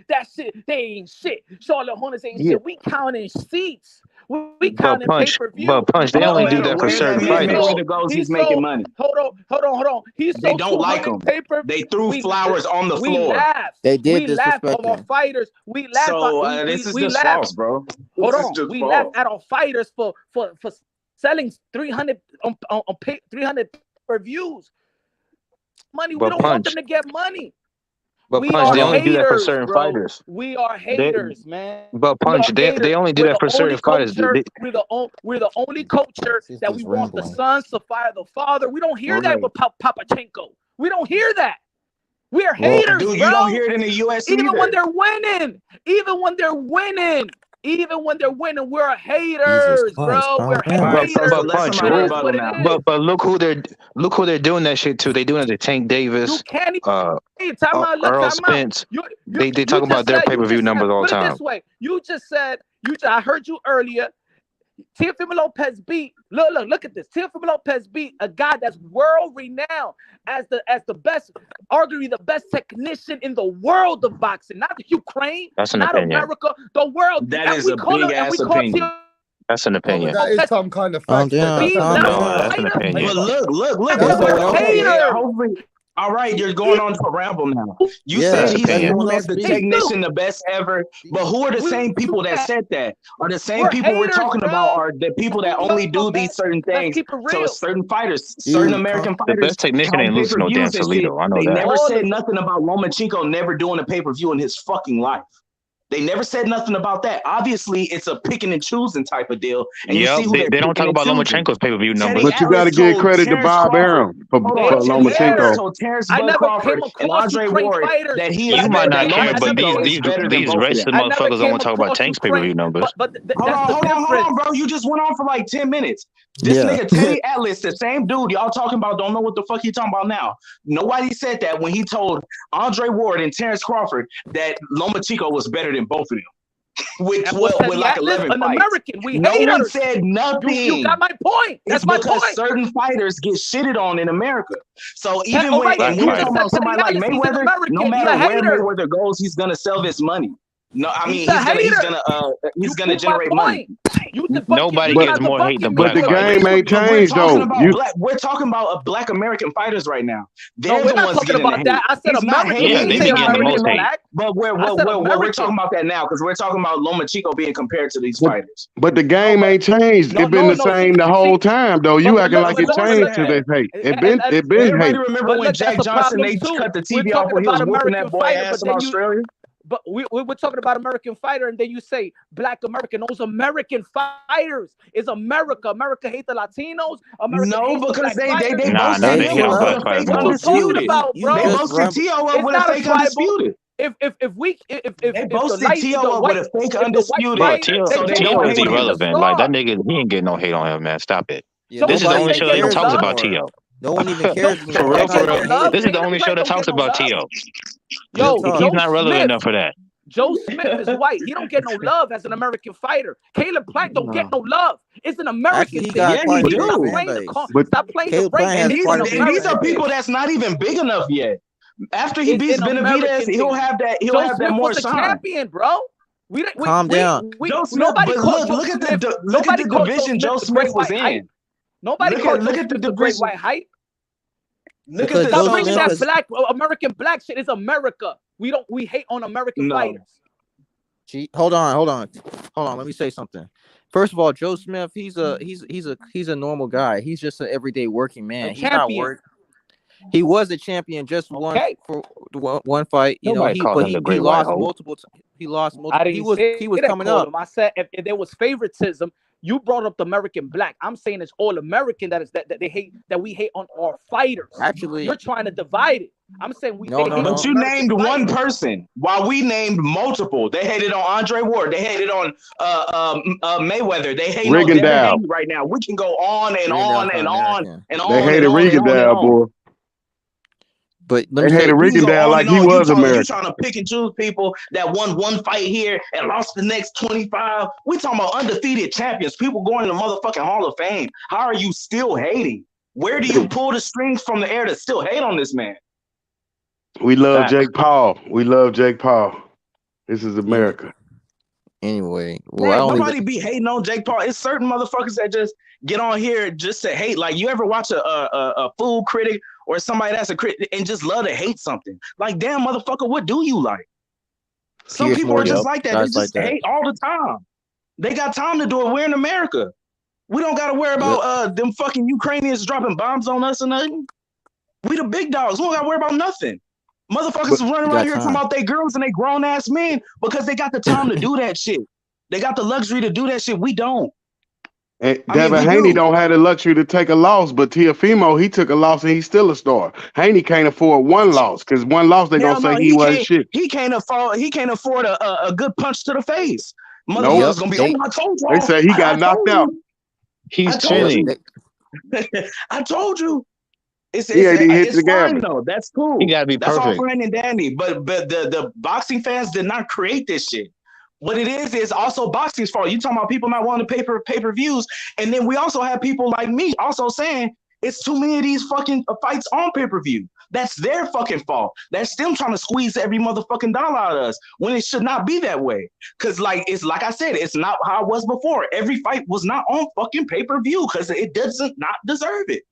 That shit. They ain't shit. Charlotte Hornets ain't shit. We counting seats. We counting pay-per-view. But Punch, they only do that for certain fighters. He's making money. Hold on. They don't like him. They threw flowers on the floor. We laugh. They did we laugh at our fighters. We laugh. So this is just false, bro. Hold on. We laugh at our fighters for selling 300 on 300 reviews. Money. We don't want them to get money. But Punch, they only do that for certain fighters. We are haters, man. But Punch, they only do that for certain fighters. We're the only culture that we want the sons to fire the father. We don't hear that with Papachenko. We don't hear that. We are haters, dude. bro. You don't hear it in the U.S. Even either. when they're winning. Even when they're winning, we're haters, bro. We're haters. But look who they're doing that shit to. They doing it to Tank Davis, Earl Spence. They talk about their pay-per-view numbers all the time. This way, you just said I heard you earlier. TEOFIMO Lopez beat. Look at this. TEOFIMO Lopez beat a guy that's world renowned as the best, arguably the best technician in the world of boxing. Not the Ukraine, that's an not opinion. America, the world. That is a big ass opinion. That's an opinion. That is some kind of fact. That's an opinion. But look. All right, you're going on to a ramble now. You said he's known as the technician, the best ever. But who are the same people that said that? Are the same people we're talking about are the people that only do these certain things to certain fighters, certain American fighters? The best technician ain't losing no damn Toledo. I know that. They never said nothing about Lomachenko never doing a pay-per-view in his fucking life. They never said nothing about that. Obviously, it's a picking and choosing type of deal. And you see who they don't talk about Lomachenko's pay-per-view numbers. But you got to give credit to Bob Arum for Lomachenko. So Terrence Crawford and Andre Ward that he you might not care, but these rest of the motherfuckers don't want to talk about Tank's pay-per-view numbers. Hold on, bro. You just went on for like 10 minutes. This nigga Teddy Atlas, the same dude y'all talking about, don't know what the fuck he talking about now. Nobody said that when he told Andre Ward and Terrence Crawford that Lomachenko was better than both of them. With like 11 an fights. American. No one said nothing. You got my point. That's my because point. certain fighters get shitted on in America. So even when we're talking about somebody like Mayweather, no matter where Mayweather goes, he's gonna sell this money. No, I mean he's gonna generate money. Nobody But gets more hate than but black the fighters. game ain't But we're changed talking though. about black. We're talking about black American fighters right now. No, They're we're the not ones talking getting the about hate. that. I said He's not American. Yeah, hating. they He's be not getting the most hating. hate. But we're I said we're American. talking about that now because we're talking about Loma Chico being compared to these fighters. But the game ain't changed. It been the same the whole time though. You acting like it Of course changed it because has. they hate. It been Everybody hate. remember But when look, Jack that's a Johnson problem they too. cut the We're TV off talking when he was about whooping American that boy fighter, ass but in then you. Australia? But we're talking about American fighter, and then you say black American. Those American fighters is America. America hate the Latinos. America No, hates the because black fighters. they Nah, boasted they him hate on up with black a fighters fake more. What you talking undisputed. about, bro? They boasted T.O. up It's with a not a fake tribal. undisputed. If They the boasted light, T.O. the up white, with a fake if the white undisputed. Bro, fighter, So they T.O. don't is hate him. irrelevant. Like, that nigga, he ain't getting no hate on him, man. Stop it. Yeah, This is the nobody only even show that cares talks about anymore. T.O. No one even cares Joe anymore. Smith don't get no Everybody love. hates. This is the Caleb only show Plant that don't talks get no about love. T.O. Real Yo, talk. He's Joe not relevant Smith. enough for that. Joe Smith is white. He don't get no love as an American fighter. Caleb Plant don't get no love. It's an American Actually, he thing. got Yeah, he quite a big Stop do. fan playing base. stop playing the Caleb Plant race. has And quite a big these fan are people base. that's not even big enough yet. After he It's beats an Benavidez, American he'll thing. have that Joe Smith more was a shine. champion, bro. Calm down. Joe Smith, Nobody but called look, Joe look at Smith. the Nobody called Joe division Smith Joe the Smith great was white hype. in. Nobody called Joe Look at the Smith the great division. white hype. Look Because at Stop Joe bringing Smith that is black American black shit. It's America. We hate on American fighters. hold on. Let me say something. First of all, Joe Smith, he's a normal guy. He's just an everyday working man. He's not worried. He was a champion just one fight. You know, Nobody calls him the he great white lost hope. multiple. He lost multiple. I didn't say he was that, coming up. I said if there was favoritism, you brought up the American black. I'm saying it's all American that they hate, that we hate on our fighters. Actually, you're trying to divide it. I'm saying But you named one person while we named multiple. They hated on Andre Ward. They hated on Mayweather. They hate on Devin Haney right now. We can go on and on and on and on. They hated Rigondeaux, boy. But they hated Rigondeaux like he was American. You trying to pick and choose people that won one fight here and lost the next 25. We talking about undefeated champions, people going to the motherfucking Hall of Fame. How are you still hating? Where do you pull the strings from the air to still hate on this man? We love Jake Paul. This is America. Anyway, nobody be hating on Jake Paul. It's certain motherfuckers that just get on here just to hate. Like, you ever watch a food critic or somebody that's a critic and just love to hate something? Like, damn, motherfucker, what do you like? Some people are just like that. They just hate all the time. They got time to do it. We're in America. We don't got to worry about them fucking Ukrainians dropping bombs on us or nothing. We the big dogs. We don't got to worry about nothing. Motherfuckers running around here talking about they girls and they grown ass men because they got the time to do that shit. They got the luxury to do that shit. We don't. And Devin Haney don't have the luxury to take a loss, but TEOFIMO, he took a loss and he's still a star. Haney can't afford one loss because one loss they're gonna say he wasn't shit. He can't afford a good punch to the face. Motherfuckers gonna be, hey, I told you. They say he got knocked out. He's chilling. I told you. It's fine though. That's cool. He gotta be That's perfect. all fine and dandy. But the boxing fans did not create this shit. What it is also boxing's fault. You talking about people not wanting to pay per views, and then we also have people like me also saying it's too many of these fucking fights on pay per view. That's their fucking fault. That's them trying to squeeze every motherfucking dollar out of us when it should not be that way. Cause like I said, it's not how it was before. Every fight was not on fucking pay per view because it doesn't not deserve it.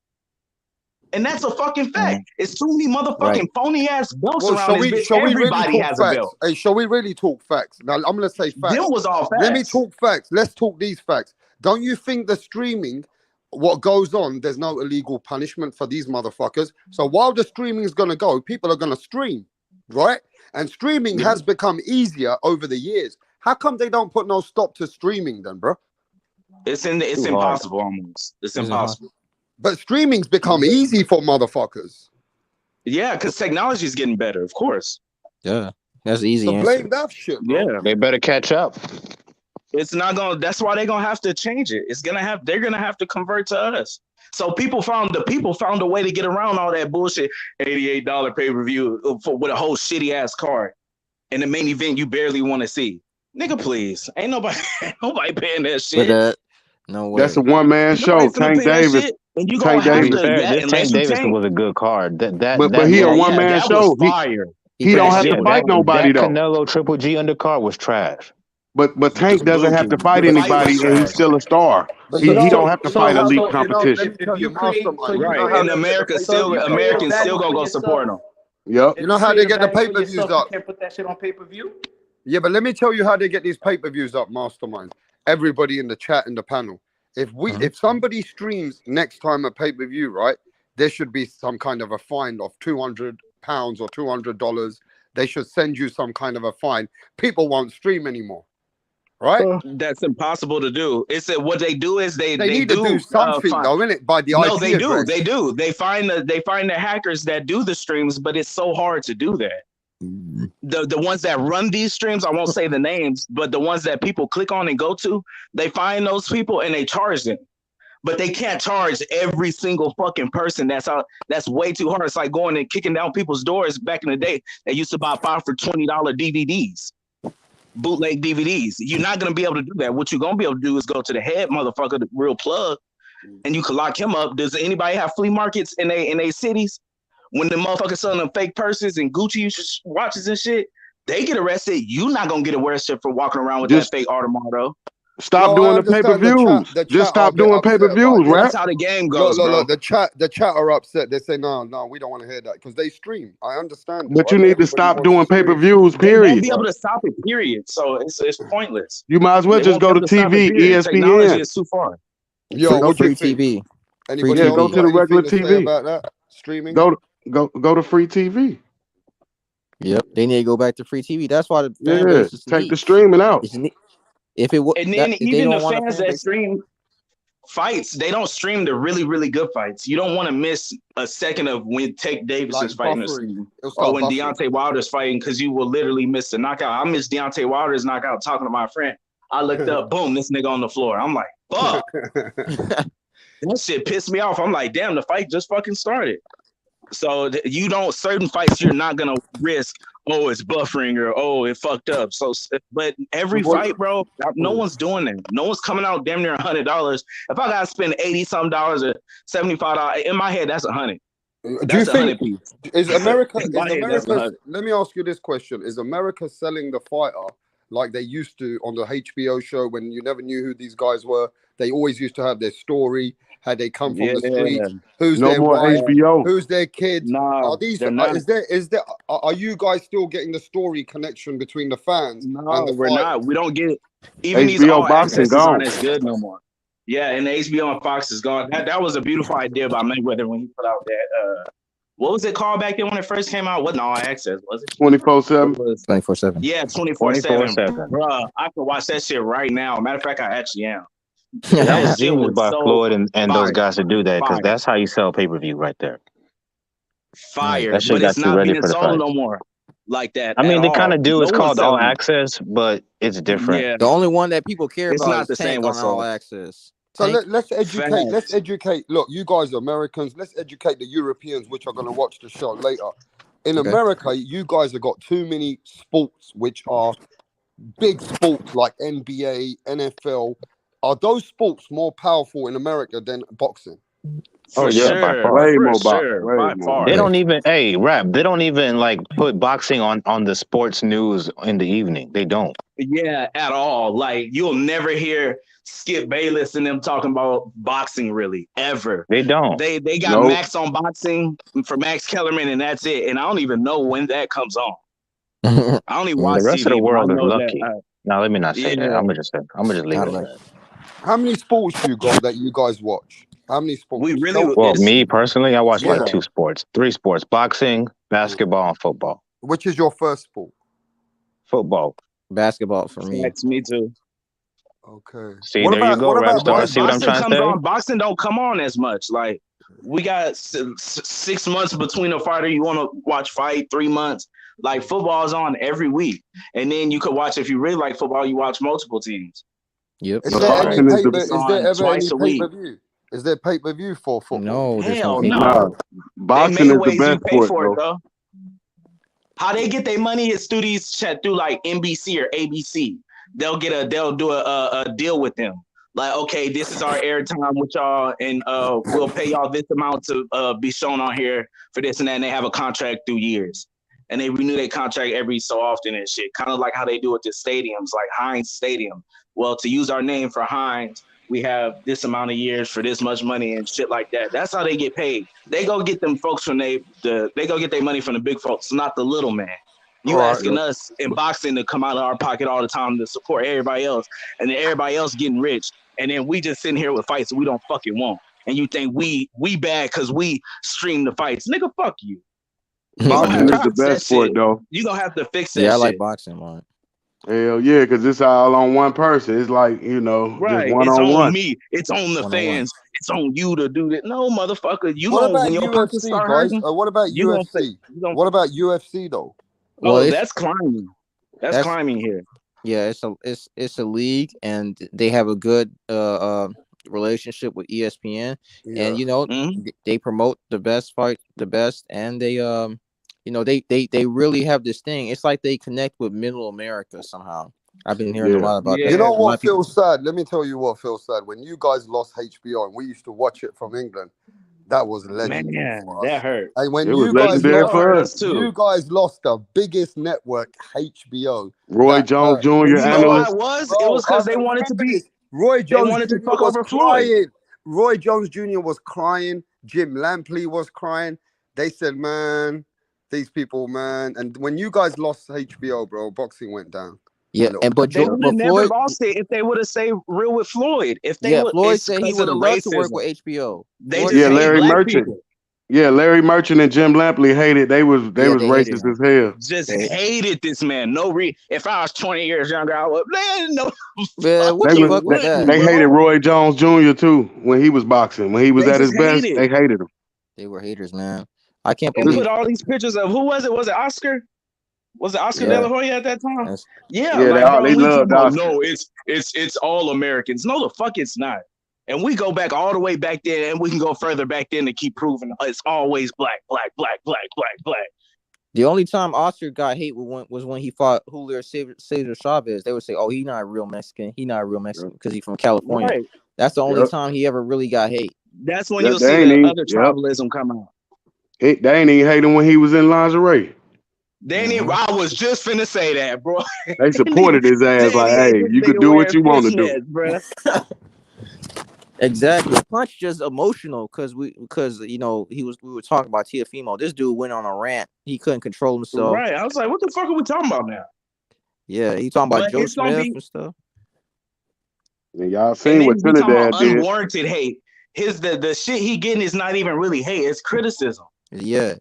And that's a fucking fact. It's too many motherfucking phony ass belts around this bitch. Everybody has a belt. Hey, shall we really talk facts? Now, I'm going to say facts. Them was all facts. Let me talk facts. Let's talk these facts. Don't you think the streaming, what goes on, there's no illegal punishment for these motherfuckers? So while the streaming is going to go, people are going to stream, right? And streaming has become easier over the years. How come they don't put no stop to streaming then, bro? It's impossible almost. It's impossible. But streaming's become easy for motherfuckers. Yeah, because technology is getting better, of course. Yeah, that's easy. So blame that shit, bro. Yeah, they better catch up. It's not gonna. That's why they're gonna have to change it. They're gonna have to convert to us. So people found a way to get around all that bullshit. $88 pay per view with a whole shitty ass card, and the main event you barely want to see. Nigga, please, ain't nobody paying that shit. But, no way. That's a one man show. Tank Davis. And you gonna have to, this Tank Davis was a good card. But he a one man show. He don't have to fight nobody that though. Canelo Triple G undercard was trash. But Tank doesn't have to fight The fight was anybody, and he's trash. still a star. But He don't have you to know fight how elite though, competition. let me tell you, Mastermind. You Right. know how And they get the Americans pay-per-views up? still gonna go support him. Yep. You know how they get the pay-per-views up? You can't put that shit on pay-per-view. Yeah, but let me tell you how they get these pay-per-views up, Mastermind. Everybody in the chat and the panel. If somebody streams next time a pay-per-view, right, there should be some kind of a fine of £200 or $200. They should send you some kind of a fine. People won't stream anymore, right? That's impossible to do. It's what they do is they need to do something though, innit? By the no, IP they address. do. They find the hackers that do the streams, but it's so hard to do that. The ones that run these streams, I won't say the names, but the ones that people click on and go to, they find those people and they charge them. But they can't charge every single fucking person. That's way too hard. It's like going and kicking down people's doors. Back in the day, they used to buy 5 for $20 DVDs, bootleg DVDs. You're not gonna be able to do that. What you're gonna be able to do is go to the head motherfucker, the real plug, and you can lock him up. Does anybody have flea markets in their cities? When the motherfuckers selling them fake purses and Gucci watches and shit, they get arrested. You not gonna get arrested for walking around with that fake Audemars. Stop doing the pay-per-views. Just stop doing pay-per-views, right? That's how the game goes, bro. Look, the chat are upset. They say, no, we don't want to hear that because they stream. I understand. But you need to stop doing pay-per-views, period. They won't be able to stop it, period. So it's pointless. You might as well just go to TV, ESPN. Technology is too far. Yo, go free TV. Anybody else go to the regular TV about that streaming? Go to free TV. Yep, they need to go back to free TV. That's why the fan base is take the streaming out. If it was, and then even the fans that stream fights, they don't stream the really, really good fights. You don't want to miss a second of when Tank Davison's fighting or when Deontay Wilder's fighting, because you will literally miss the knockout. I missed Deontay Wilder's knockout talking to my friend. I looked up, boom, this nigga on the floor. I'm like, fuck. That shit pissed me off. I'm like, damn, the fight just fucking started. So you don't, certain fights you're not gonna risk. Oh, it's buffering or oh, it fucked up. So, but every fight, bro, no one's doing that. No one's coming out damn near $100. If I gotta spend $80-some or $75, in my head, that's $100. Do you think is America? Let me ask you this question: is America selling the fighter like they used to on the HBO show when you never knew who these guys were? They always used to have their story. How they come from the street? Who's their wife? HBO. Who's their kids? No, are these? Is there? Are you guys still getting the story connection between the fans? No, and the we're fighters? not. We don't get even HBO these all boxing accesses gone. aren't as good no more. Yeah, and the HBO and Fox is gone. That was a beautiful idea by Mayweather when he put out that. What was it called back then when it first came out? Wasn't all access, was it? 24/7. 24/7. Yeah, 24/7. Bruh, I can watch that shit right now. Matter of fact, I actually am. That was genius by Floyd and those guys to do that, because that's how you sell pay-per-view right there. Fire, but it's not being sold no more like that. I mean, they kind of do. It's called All Access, but it's different. Yeah. The only one that people care about not is the Tank same on All Access. So let's educate. Let's educate. Look, you guys are Americans. Let's educate the Europeans, which are going to watch the show later. In America, you guys have got too many sports, which are big sports like NBA, NFL. Are those sports more powerful in America than boxing? For sure. Way more by far. They don't even, they don't even like put boxing on the sports news in the evening. They don't. Yeah, at all. Like, you'll never hear Skip Bayless and them talking about boxing really, ever. They don't. They got Max on boxing for Max Kellerman, and that's it. And I don't even know when that comes on. I don't even watch the rest TV, of the world is lucky. That, now, let me not say that. I'm gonna leave it at that. How many sports you got that you guys watch? How many sports? We really well, me personally, I watch like 2 sports, 3 sports: boxing, basketball, and football. Which is your first sport? Football. Basketball for me. That's me too. Okay. See, there you go, Rapstar. See what I'm trying to say? Boxing don't come on as much. Like, we got 6 months between a fighter you want to watch fight, 3 months. Like, football is on every week, and then you could watch, if you really like football, you watch multiple teams. Yep. Is there ever any pay-per-view? Is there pay-per-view for football? No, hell no. Boxing is the best sport, for it, though. How they get their money is through these through like NBC or ABC. They'll do a deal with them. Like, okay, this is our airtime with y'all, and we'll pay y'all this amount to be shown on here for this and that. And they have a contract through years. and they renew their contract every so often and shit. Kind of like how they do at the stadiums, like Heinz Stadium. Well, to use our name for Heinz, we have this amount of years for this much money and shit like that. That's how they get paid. They go get them folks from they go get their money from the big folks, not the little man. You asking us in boxing to come out of our pocket all the time to support everybody else, and then everybody else getting rich, and then we just sitting here with fights that we don't fucking want. And you think we bad because we stream the fights. Nigga, fuck you. Boxing is the best sport, though. You gonna have to fix that Yeah, I shit. like boxing, man. Hell yeah, because it's all on one person. It's like, Right. just one It's on on one. me. It's on the fans. It's on you to do that. No, motherfucker. What about when your punches UFC, start guys? hurting, What about you gonna say, UFC? What about UFC though? Well, that's climbing. That's climbing here. Yeah, it's a league, and they have a good relationship with ESPN, and they promote the best fight, the best, and they they really have this thing. It's like they connect with Middle America somehow. I've been hearing a lot about that. You know what feels sad? Let me tell you what feels sad. When you guys lost HBO and we used to watch it from England, that was legendary. Man, that hurt. And when It was you guys legendary lost, for us, too. you guys lost the biggest network, HBO. Roy Jones Jr. You know why analyst. it was? It was because they wanted to be. Roy Jones wanted to Jr. fuck was over Floyd. crying. Roy Jones Jr. was crying. Jim Lampley was crying. They said, man, these people, man. And when you guys lost HBO, bro, boxing went down. Yeah, but they would have never Floyd lost it if they would have stayed real with Floyd. If they Floyd said he would have loved to work with HBO. They just hate Larry black Merchant. people. Yeah, Larry Merchant and Jim Lampley hated. They was racist as hell. Just hated this man. If I was 20 years younger, I would. Man, no. Man, what the fuck was that? They hated Roy Jones Jr. too when he was boxing. When he was at his best, they hated him. They were haters, man. I can't And believe. put all these pictures of who was it? Was it Oscar? Was it Oscar De La Hoya at that time? Yes. Yeah, they loved Oscar. No, it's all Americans. No, the fuck it's not. And we go back all the way back then, and we can go further back then to keep proving it's always black. The only time Oscar got hate was when he fought Julio Cesar Chavez. They would say, "Oh, he's not a real Mexican. He's not a real Mexican because he's from California." Right. That's the only time he ever really got hate. That's when you'll see the other tribalism come out. They ain't even hating when he was in lingerie. I was just finna say that, bro. They supported his ass like, hey, you could do what you want to do. Bro. Exactly. Punch just emotional because we were talking about TEOFIMO. This dude went on a rant. He couldn't control himself. Right. I was like, what the fuck are we talking about now? Yeah, he talking about Joe Smith and stuff. And y'all seen what Trinidad did. Unwarranted hate. The shit he getting is not even really hate. It's criticism. Yeah.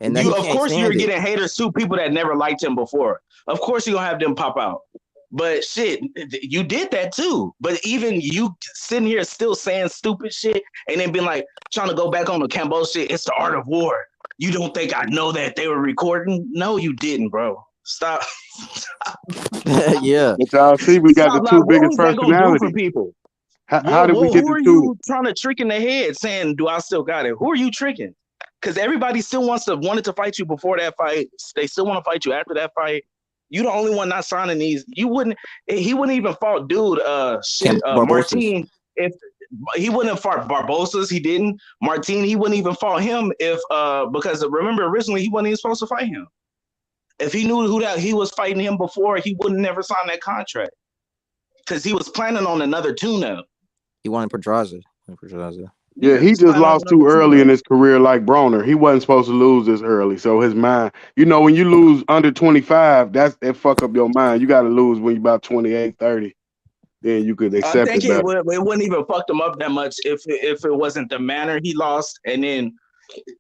And of course you're getting haters too, people that never liked him before. Of course you're gonna have them pop out. But shit, you did that too. But even you sitting here still saying stupid shit and then being like trying to go back on the Kambosos shit, it's the art of war. You don't think I know that they were recording? No, you didn't, bro. Stop. Yeah. But y'all see, we got the two biggest personalities. People? How did we get who the are two? You trying to trick in the head saying, do I still got it? Who are you tricking? Because everybody still wanted to fight you before that fight. They still want to fight you after that fight. You the only one not signing these. He wouldn't even fought Martin. If he wouldn't have fought Barbosa's, he didn't. Martin, he wouldn't even fought him because remember originally he wasn't even supposed to fight him. If he knew who that he was fighting him before, he wouldn't never sign that contract. Because he was planning on another tune-up. He wanted Pedraza. Yeah, he just lost too early in his career like Broner. He wasn't supposed to lose this early. So his mind, when you lose under 25, it fuck up your mind. You got to lose when you're about 28, 30. Then you could accept it better. It wouldn't even fuck him up that much if it wasn't the manner he lost and then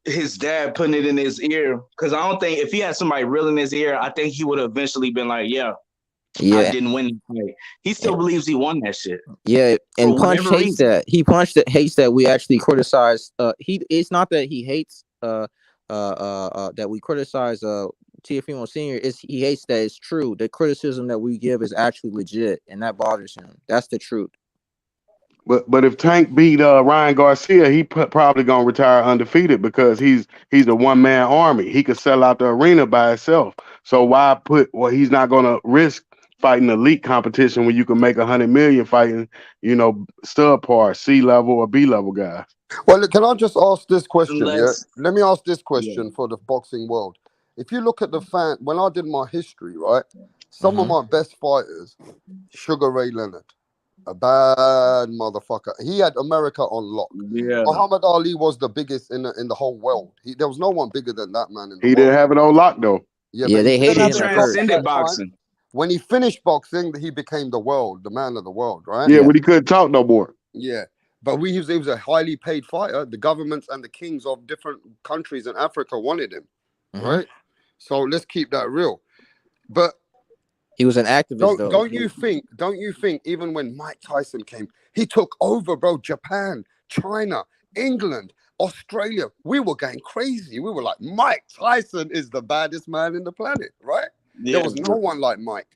his dad putting it in his ear. Because I don't think if he had somebody real in his ear, I think he would have eventually been like, I didn't win. He still believes he won that shit. Yeah, and Punch hates that. He hates that we actually criticize. It's not that he hates that we criticize TEOFIMO Senior. He hates that it's true. The criticism that we give is actually legit, and that bothers him. That's the truth. But if Tank beat Ryan Garcia, he probably gonna retire undefeated because he's a one-man army. He could sell out the arena by himself. So why he's not gonna risk fighting elite competition when you can make $100 million fighting, subpar C level or B level guys. Well, can I just ask this question? Let me ask this question for the boxing world. if you look at the fan, when I did my history, right, some of my best fighters, Sugar Ray Leonard, a bad motherfucker. He had America on lock. Yeah. Muhammad Ali was the biggest in the whole world. There was no one bigger than that man in the He world. didn't have it on lock though. Yeah, Yeah, but they he didn't hated have him it at on lock first. at Transcended that time. boxing. When he finished boxing, he became the man of the world, right? Yeah, when he couldn't talk no more. Yeah. But he was a highly paid fighter. The governments and the kings of different countries in Africa wanted him, right? So let's keep that real. But he was an activist, though. Don't you think even when Mike Tyson came, he took over, bro? Japan, China, England, Australia. We were going crazy. We were like, Mike Tyson is the baddest man in the planet, right? Yeah. There was no one like Mike.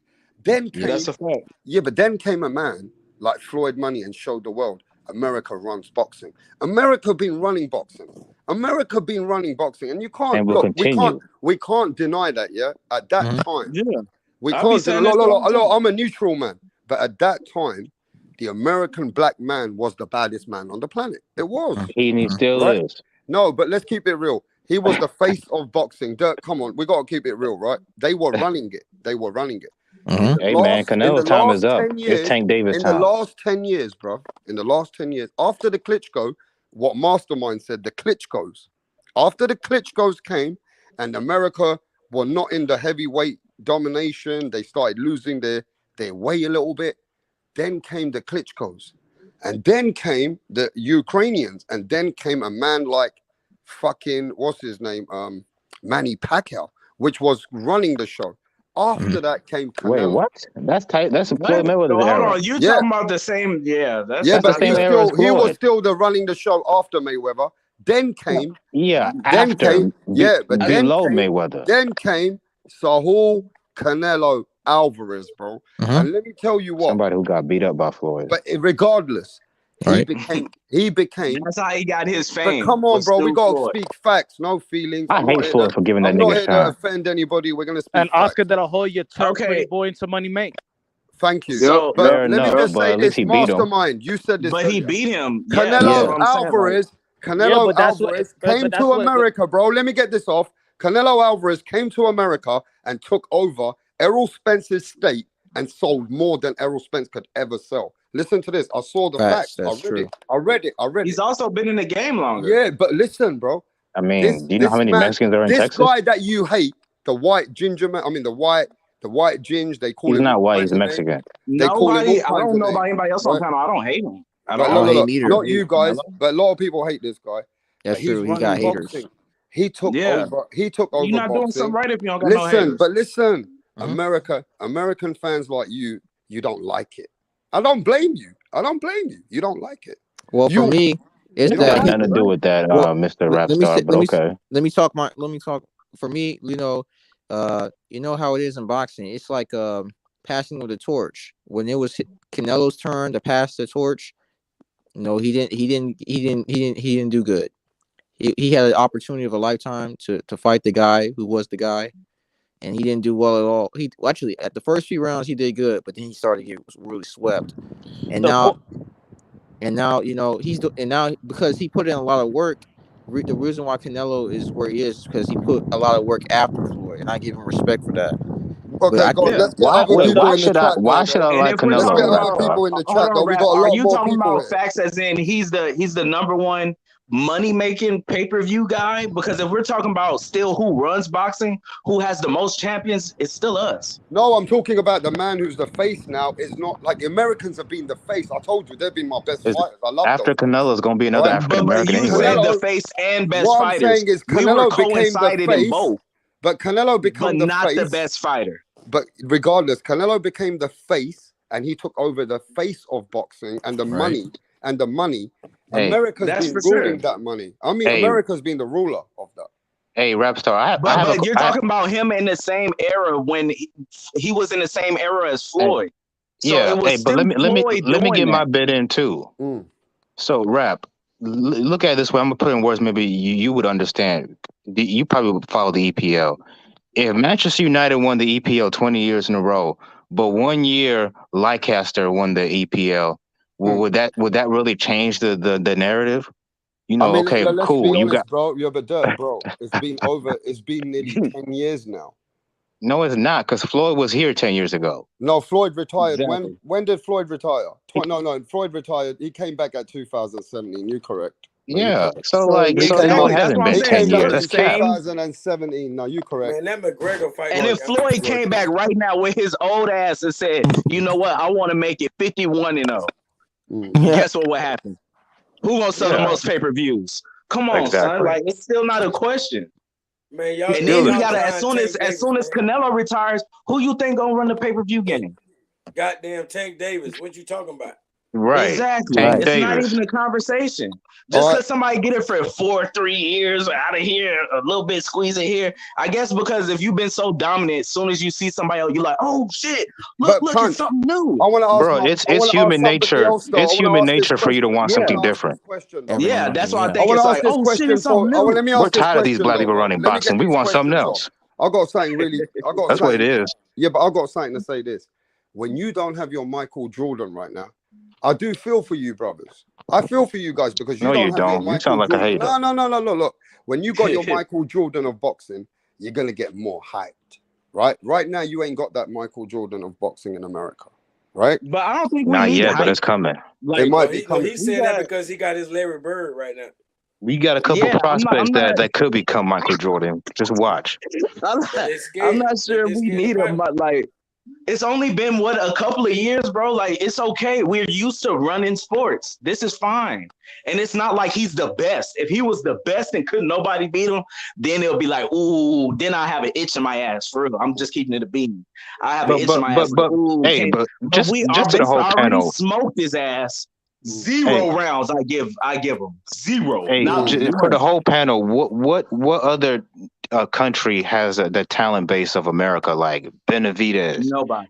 Then came, that's a fact. Yeah, but then came a man like Floyd Money and showed the world America runs boxing. America been running boxing. America been running boxing, and you can't And will continue. we can't deny that. Yeah, at that time, Yeah. we I'll be can't. saying this all the time. I'm a neutral man, but at that time, the American black man was the baddest man on the planet. It was. He still Right? is. No, but let's keep it real. He was the face of boxing. Dirk, come on, we gotta keep it real, right? They were running it. They were running it. Hey, man, Canelo's time is up. It's Tank Davis In time. the last 10 years, bro, in the last 10 years, after the Klitschko, what Mastermind said, the Klitschkos, after the Klitschkos came and America were not in the heavyweight domination, they started losing their way a little bit, then came the Klitschkos, and then came the Ukrainians, and then came a man like fucking, what's his name, Manny Pacquiao, which was running the show. After that came Canelo. Wait, what? That's tight. That's a Floyd Hold Mayweather era. on, you talking about the same? Yeah, that's but the same era as he was Floyd. still the running the show after Mayweather. Then came, Below Mayweather. Then came Saul Canelo Alvarez, bro. And let me tell you what, Somebody who got beat up by Floyd. but regardless, he became. That's how he got his But fame. come on, was bro, we through gotta Floyd. speak facts, no feelings. I I'm not hate here Floyd to- for giving that I'm not nigga here to shine. offend anybody. We're gonna speak And facts. Oscar de la Hoya turned Okay. pretty boy into money make. Thank you. So- but Fair let me enough, just but say at this, least he beat him. Mastermind. You said this. But he earlier. beat him. Canelo Yeah, that's what I'm saying, Alvarez. Yeah, Canelo but that's what- Alvarez but came that's to what- America, bro. Let me get this off. Canelo Alvarez came to America and took over Errol Spence's state and sold more than Errol Spence could ever sell. Listen to this. I saw the facts. That's true. I read it. He's also been in the game longer. Yeah, but listen, bro. I mean, do you know how many Mexicans are in this Texas? guy that you hate, the white ginger man. I mean, the white ginge. They call He's him. not all white. kinds He's of Mexican. names. They call him all Nobody. I kinds don't of know about names, anybody else on right? panel. I don't hate him. I But don't hate him either. not you guys, Canelo. but a lot of people hate this guy. That's But he's true. He running got haters. boxing. He took Yeah. over. He took over You're not doing boxing. something right if you don't got no haters. Listen, American fans like you don't like it. I don't blame you. You don't like it. Well, for me, it's It that got nothing to do with that, Mr. Rapstar, but okay. Let me talk. For me, you know how it is in boxing. It's like passing of the torch. When it was Canelo's turn to pass the torch, he didn't do good. He had an opportunity of a lifetime to fight the guy who was the guy, and he didn't do well at all. Actually at the first few rounds he did good, but then he started to get really swept. And now because he put in a lot of work. The reason why Canelo is where he is because he put a lot of work after Floyd, and I give him respect for that. Okay, let's get other people in the chat. Why should I like Canelo? Let's get other people in the chat. Though we got a Are lot you more talking people about here. facts as in he's the number one money-making pay-per-view guy? Because if we're talking about still who runs boxing, who has the most champions, it's still us. No, I'm talking about the man who's the face now. Is not like Americans have been the face. I told you they've been my best fighters. I love After those. Canelo's going to be another African American But you anyway. said the face and best What I'm fighters. saying is we were Canelo became the coincided in face, both, but Canelo became but the not face. the best fighter. But regardless, Canelo became the face, and he took over the face of boxing and the money. And the money, Hey, America's that's been for sure. ruling that money. I mean, Hey. America's been the ruler of that. Hey, Rapstar, But you're talking about him in the same era when he was in the same era as Floyd. So yeah, it was hey, but let me doing get my that. bit in too. So, Rap, look at it this way. I'm gonna put in words maybe you would understand. You probably would follow the EPL. If Manchester United won the EPL 20 years in a row, but 1 year Leicester won the EPL, would that really change the narrative? You know, okay, let's cool. be You honest, got bro. You're the dirt, bro. It's been nearly 10 years now. no, it's not, because Floyd was here 10 years ago. No, Floyd retired. Exactly. When did Floyd retire? No, Floyd retired. He came back at 2017. You're correct. No, you're Yeah. correct. So like, so Exactly. no, it That's hasn't what I'm been He saying. 10 came back years. Still the in That's cap. same. 2017. No, you're correct. Man, that McGregor fight. And if Floyd Floyd came back right now with his old ass and said, "You know what? I want to make it 51-0." Guess what would happen? Who gonna sell the Yeah, most pay-per-views? Come on, son. exactly. Like, it's still not a question. Man, y'all. And then Still you is. gotta, John as soon Tank as soon as Davis, Canelo retires, who you think gonna run the pay-per-view game? goddamn Tank Davis. What you talking about? Right. Exactly. Tank It's not Davis. even a conversation. All Just right. because somebody get it for 3 years out of here, a little bit squeeze it here. I guess because if you've been so dominant, as soon as you see somebody else, you're like, oh shit, look, But it's Punch, something new. I want to ask Bro, I want it's to ask human somebody nature. else though. It's I want human to ask this nature for you to question. want I something want to ask this different. question though. Yeah, that's why I I think want it's to ask like, this oh shit, question it's something new. let me We're ask this tired of these question black though, people bro. running Let me boxing. get We these want something questions else. off. I got something really. I got That's what it something. is. Yeah, but I got something to say this. When you don't have your Michael Jordan right now, I do feel for you, brothers. I feel for you guys because you No, you don't have your don't. You Michael sound like a Jordan. hater. No. Look, when you got your Michael Jordan of boxing, you're gonna get more hyped, right? Right now, you ain't got that Michael Jordan of boxing in America, right? But I don't think we Not need yet, but hype. it's coming. It Like, might No, be he coming. he's we saying that got, because he got his Larry Bird right now. We got a couple yeah, prospects I'm not, that could become Michael Jordan. Just watch. I'm But not, they I'm scared. not sure They we scared to need fight him. him. But like, it's only been a couple of years, bro. Like, it's okay. We're used to running sports. This is fine. And it's not like he's the best. If he was the best and couldn't nobody beat him, then it'll be like, ooh, then I have an itch in my ass for real. I'm just keeping it a bean. I have an itch in my ass like, ooh, hey, can't. but But our to the best whole already panel. smoked his ass. Hey, 0 rounds I give him. 0, hey, not for the 1. whole panel, what other country has the talent base of America, like Benavidez, Nobody.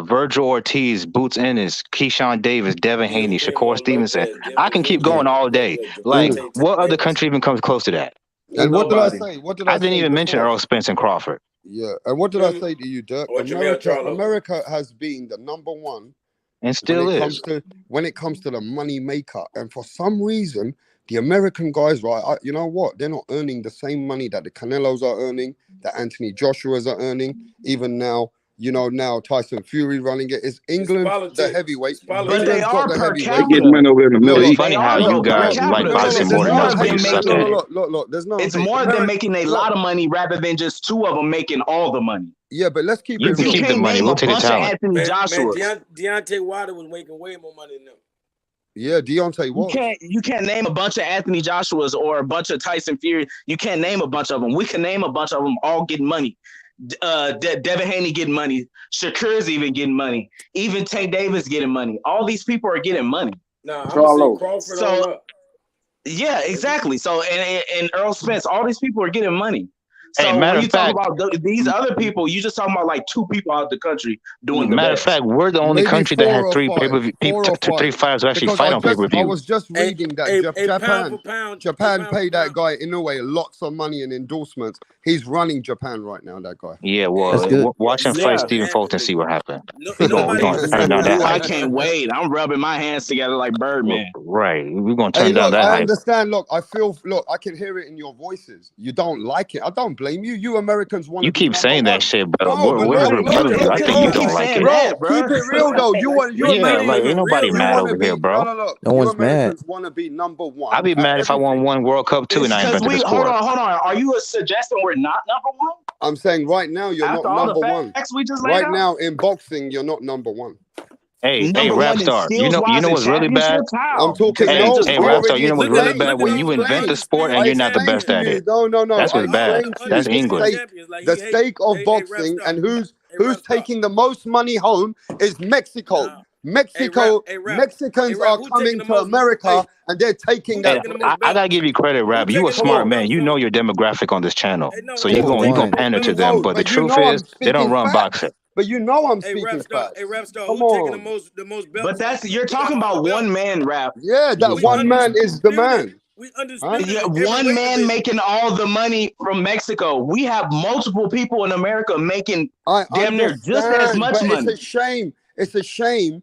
Virgil Ortiz, Boots Ennis, Keyshawn Davis, Devin Haney, Shakur Teofimo Stevenson? Lopez, I can keep going all day. Like, what other country even comes close to that? And what did I Nobody. say? What did I I didn't say even mention before? Earl Spence and Crawford. Yeah, and what did I say to you, Dirk? Or Jamel Charlo. America has been the number one And still is. when it comes to the money maker, and for some reason, the American guys, right? You know what? They're not earning the same money that the Canelos are earning, that Anthony Joshua's are earning. Even now, now Tyson Fury running it. It's England, the heavyweight. But they England's got are the per heavyweight. They capita. getting men over in the Middle It's East. funny They how are you though per guys like capita boxing because more it's than more us of because them you suck making at it. Look. There's no. it's hate. more of them making a lot of money rather than just 2 of them making all the money. Yeah, but let's keep You it can real. keep the can't money. name We'll a take the bunch of talent. Anthony Man, Joshua's. Deontay Wilder was making way more money than them. Yeah, Deontay was. You can't name a bunch of Anthony Joshua's or a bunch of Tyson Fury. You can't name a bunch of them. We can name a bunch of them all getting money. Devin Haney getting money. Shakur's even getting money. Even Tank Davis getting money. All these people are getting money. Nah, I'm gonna say Crawford on up. Yeah, exactly. So and Earl Spence, all these people are getting money. Hey, So matter when of you talk fact, about these other people, you just talking about like 2 people out the country doing the matter of best. fact, we're the only Maybe country that 4 had or 3 5. pay-per-view, 4 or 3 5. fighters who actually Because fight on I pay-per-view. was just reading that Pound for pound, Japan paid that guy Inoue lots of money in endorsements. He's running Japan right now. That guy. Yeah, That's well, good. watch him fight Stephen Fulton, see what happens. We're gonna turn down that I hype. can't wait. I'm rubbing my hands together like Birdman. Right, we're gonna Hey, turn down look, that I hype. understand. Look, I can hear it in your voices. You don't like it. I don't blame you. You Americans want to You be keep number saying one. that shit, but No, but we're here look, with you. I think you don't like it. bro. Keep it real though. You Yeah, like Americans, ain't nobody you mad want to over here, be bro. look. No You one's mad. Americans want to be number one. I'd be mad if I won one World Cup too and I Because invented the hold sport. on. Are you suggesting we're not number one? I'm saying right now you're After not all number the one. facts we just laid Right out? now in boxing, you're not number one. Hey, Number one in Rapstar, you skills know wise and what's really bad? championships? How? I'm talking. Hey, No, hey, I Rapstar, already you know what's explained. really bad? When I you invent the explained. sport and I you're not the explained best to at you. it. No. That's I what's bad. explained to That's you England. the stake of boxing and who's taking the most money home is Mexico. Mexicans are coming to America and they're taking that. I gotta give you credit, Rap. You a smart man. You know your demographic on this channel, so you gonna pander to them. But the truth is, they don't run boxing. But you know I'm speaking facts. Come on. the most belts? But that's you're talking about one man, Rap. Yeah, that one man is the man. We undisputed. Yeah, one man making all the money from Mexico. We have multiple people in America making damn near just as much money. It's a shame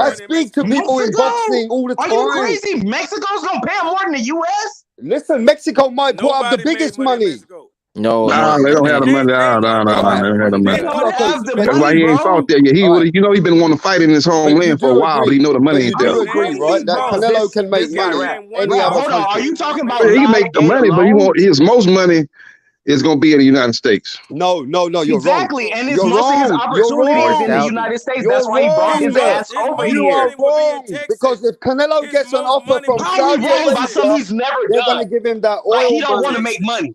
I speak to people in boxing all the Are time. you crazy? Mexico's gonna pay more than the U.S. Listen, Mexico might put up the biggest money. No, Nah, they don't have the money. Nah, they don't have the money. That's why he ain't fought there yet. He would, you know, he been wanting to fight in his homeland for a while, but he know the money ain't there. You agree, right? That Canelo can make money any other country. Are you talking about He can make the money, but he won't. His most money is gonna be in the United States. No, you're exactly, wrong. And it's most of his opportunities in the United States. That's why he brought his ass over here. You are wrong because if Canelo gets an offer from Saudi Arabia, by something he's never they're done. gonna give him that oil Like he don't want to money. make money.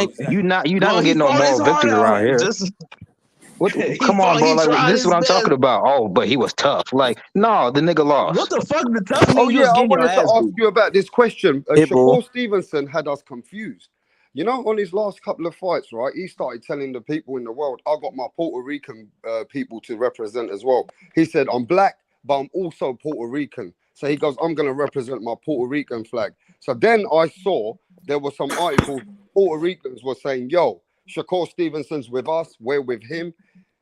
you're not gonna get no moral victory around here. What? Come on, bro. Like this is what I'm talking about. Oh, but he was tough. Like, no, the nigga lost. What the fuck? The tough Oh mean you yeah, was I getting your wanted to ass ask beat. you about this question. Pitbull. Shakur Stevenson had us confused. You know, on his last couple of fights, right? He started telling the people in the world, "I got my Puerto Rican people to represent as well." He said, "I'm black, but I'm also Puerto Rican." So he goes, I'm going to represent my Puerto Rican flag. So then I saw there were some articles, Puerto Ricans were saying, yo, Shakur Stevenson's with us, we're with him.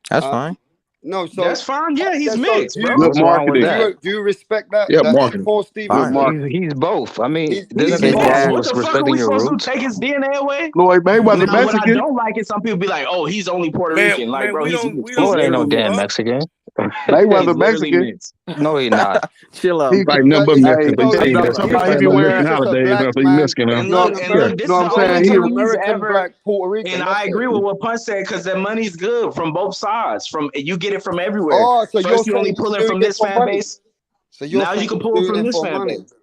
That's fine. No, so that's fine. Yeah, he's mixed, bro. What's wrong with that? Do you respect that? Yeah, that marketing. Shakur Stevenson, He's both. I mean, he's doesn't both. wrong What with the fuck are respecting we your supposed roots? to take his DNA away? Floyd Mayweather Now, what I Mexican. don't like is some people be like, "Oh, he's only Puerto Rican." Like, bro, he's Floyd ain't no damn Mexican. Mayweather Mexican. No, he not. Chill out. He's like nothing but Mexican, but he he talking Mexican. about he Like be no wearing Mexican holidays, black so he man. Mexican. And look, this know is what the I'm only saying? time He he's American ever. black Puerto Rican. And I agree with what Punch said because that money's good from both sides. From you get it from everywhere. Oh, so First, you you're only saying pull it he's from doing this it for fan money? base. So you're Now you saying can he's pull it doing from it this for fan money? base.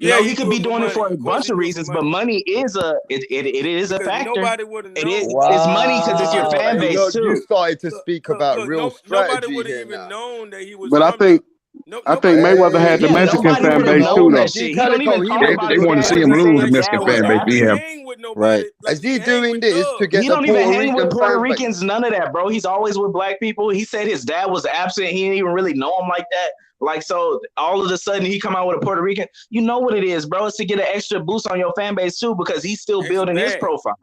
Yeah, No, he he could do be it for doing it money. for a Of course bunch he of do it for reasons, money. but money is it is a Because factor. nobody would have It known. is it's money because it's your Wow. fan Hey, base look, you too. started to speak about real Nobody strategy would have here even now. known that he was But I from there. think Nobody. Mayweather had the Yeah, Mexican nobody fan would have base too, known though. that shit. He don't even talk about They his want to dad see him because he say lose the his dad Mexican was fan base. absent. He have. Hang with nobody. Right. Like Is he doing this to get He the don't even Puerto hang with Rican Puerto fan Ricans, base? none of that, bro. He's always with black people. He said his dad was absent. He didn't even really know him like that. Like, so all of a sudden he come out with a Puerto Rican. You know what it is, bro. It's to get an extra boost on your fan base too, because he's still building his profile,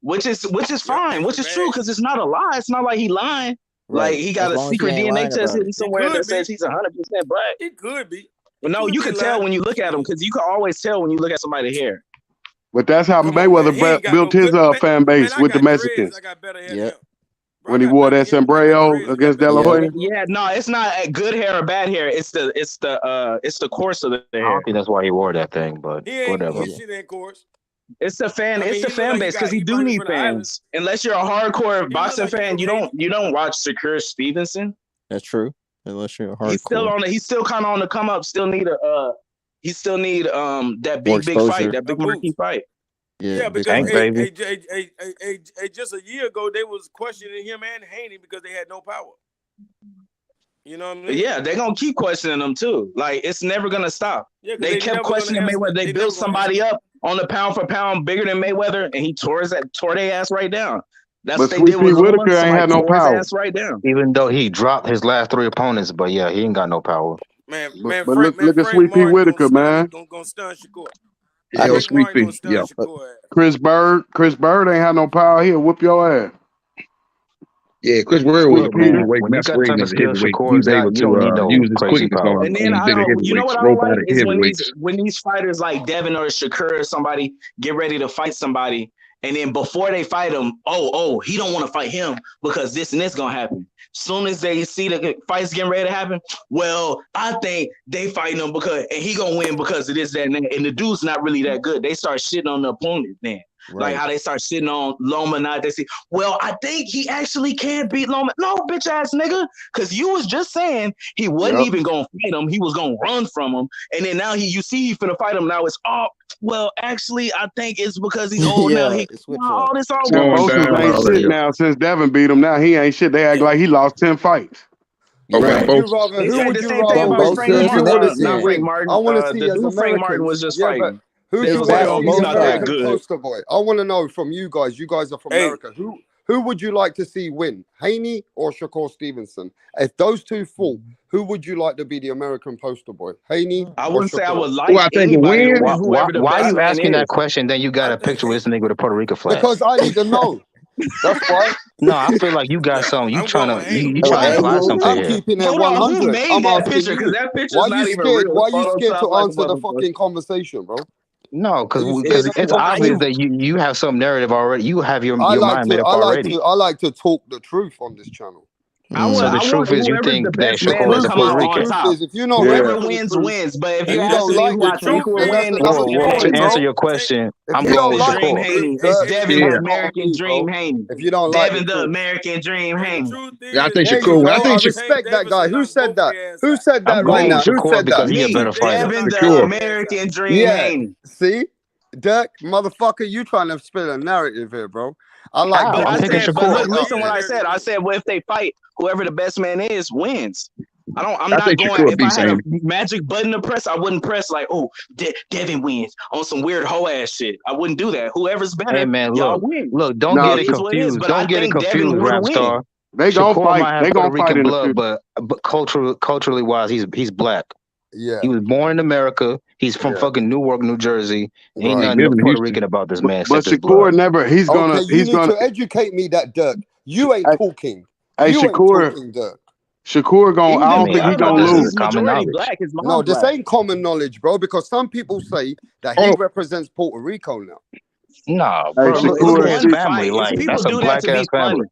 which is fine, which is true, because it's not a lie. It's not like he lying. Right. Like he got As a long as he secret ain't DNA lying test about hidden it. somewhere that says he's 100% black. It could be. But no, you can tell when you look at him, because you can always tell when you look at somebody's hair. But that's how Mayweather built his fan base with the Mexicans. I got better hair Yep. When he wore that sombrero against De La Hoya. Yeah, no, it's not good hair or bad hair. It's the course of the hair. I don't think that's why he wore that thing, but whatever. His shit ain't course. It's the fan. I mean, it's the he fan look like base because he he do running need from the island. fans. Unless you're a hardcore boxing like he fan, from you don't watch Shakur Stevenson. That's true. Unless you're a hardcore. He's still kind of on the come up. Still need that More big fight, exposure. that big marquee fight. Yeah, because just a year ago they was questioning him and Haney because they had no power. You know what I mean? Yeah, they're gonna keep questioning them too. Like it's never gonna stop. Yeah, they kept questioning Mayweather. They built somebody up on the pound for pound bigger than Mayweather, and he tore their ass right down. That's what they did with Whitaker ain't had no power. Ass right down. Even though he dropped his last 3 opponents, but yeah, he ain't got no power. But look at Sweet Pea Whitaker, man. Gonna stun Shakur. Yeah, Sweet Pea. Yeah. Chris Bird ain't had no power. He'll whoop your ass. Yeah, Chris Bird was a weight When you got type of skill heavyweight. Shakur He was able got, you don't need to no use his crazy quickness power. on And then you know what I don't like is when these fighters like Devin or Shakur or somebody get ready to fight somebody, and then before they fight him, he don't want to fight him because this and this gonna happen. Soon as they see the fight's getting ready to happen, well, I think they fighting him because and he gonna win because of this, that, and that. And the dude's not really that good. They start shitting on the opponent then. Right. Like how they start shitting on Loma. Now they say, well, I think he actually can beat Loma. No, bitch ass nigga, because you was just saying he wasn't even gonna fight him. He was gonna run from him, and then now you see he finna fight him. Now it's well, actually, I think it's because he's old now. He all this all Kambosos ain't shit now since Devin beat him. Now he ain't shit. They act like he lost 10 fights. Right. Who would you rather? I want to see as Frank Martin was just fighting. Who do you want to see American poster boy? I want to know from you guys. You guys are from America. Who would you like to see win? Haney or Shakur Stevenson? If those two fall, who would you like to be the American poster boy? Haney? I wouldn't say I would like anybody. Why are you asking that question? Then you got a picture with this nigga with a Puerto Rican flag. Because I need to know. That's why. No, I feel like you got something. You trying to imply something I'm here. keeping it 100. Who made that picture? Because that picture's not even real. Why you scared to answer the fucking conversation, bro? No, because it's obvious that you have some narrative already. You have your mind made up already. I like to talk the truth on this channel. So the truth is, you think that Shakur is a Puerto Rican? Whoever wins. But if you asking me who I think will win, to answer your question, I'm going with Shakur. It's Devin the American Dream Haney. If you don't like Devin the American Dream Haney. Yeah, I think Shakur. I respect that guy. Who said that? Who said that right now? Who said that? Because he's a better fighter. Devin the American Dream Haney. See, Dirk, motherfucker, you trying to spit a narrative here, bro. I like. But listen, what I said. I said, well, if they fight, whoever the best man is wins. I'm not going. If I had a magic button to press, I wouldn't press like, Devin wins on some weird hoe ass shit. I wouldn't do that. Whoever's better, hey man, y'all win. Look, don't get it confused. Don't get it confused, Rapstar. They gonna fight. They gonna fight in blood, but culturally wise, he's black. Yeah. He was born in America. He's from fucking Newark, New Jersey. Ain't Right. nothing Puerto Rican about this man But except his Shakur blood. never. He's Okay, you need gonna. to educate me, that Dirk. You ain't talking. Hey, You ain't Shakur. talking, Dirk. Shakur gonna. He's I his don't think he brother, gonna but lose. he's majority black. His mom No, this black. ain't common knowledge, bro. Because some people say that he represents Puerto Rico now. Nah, Hey, bro. Look Shakur. at his See, family. Like People that's a do that black to ass be funny. family.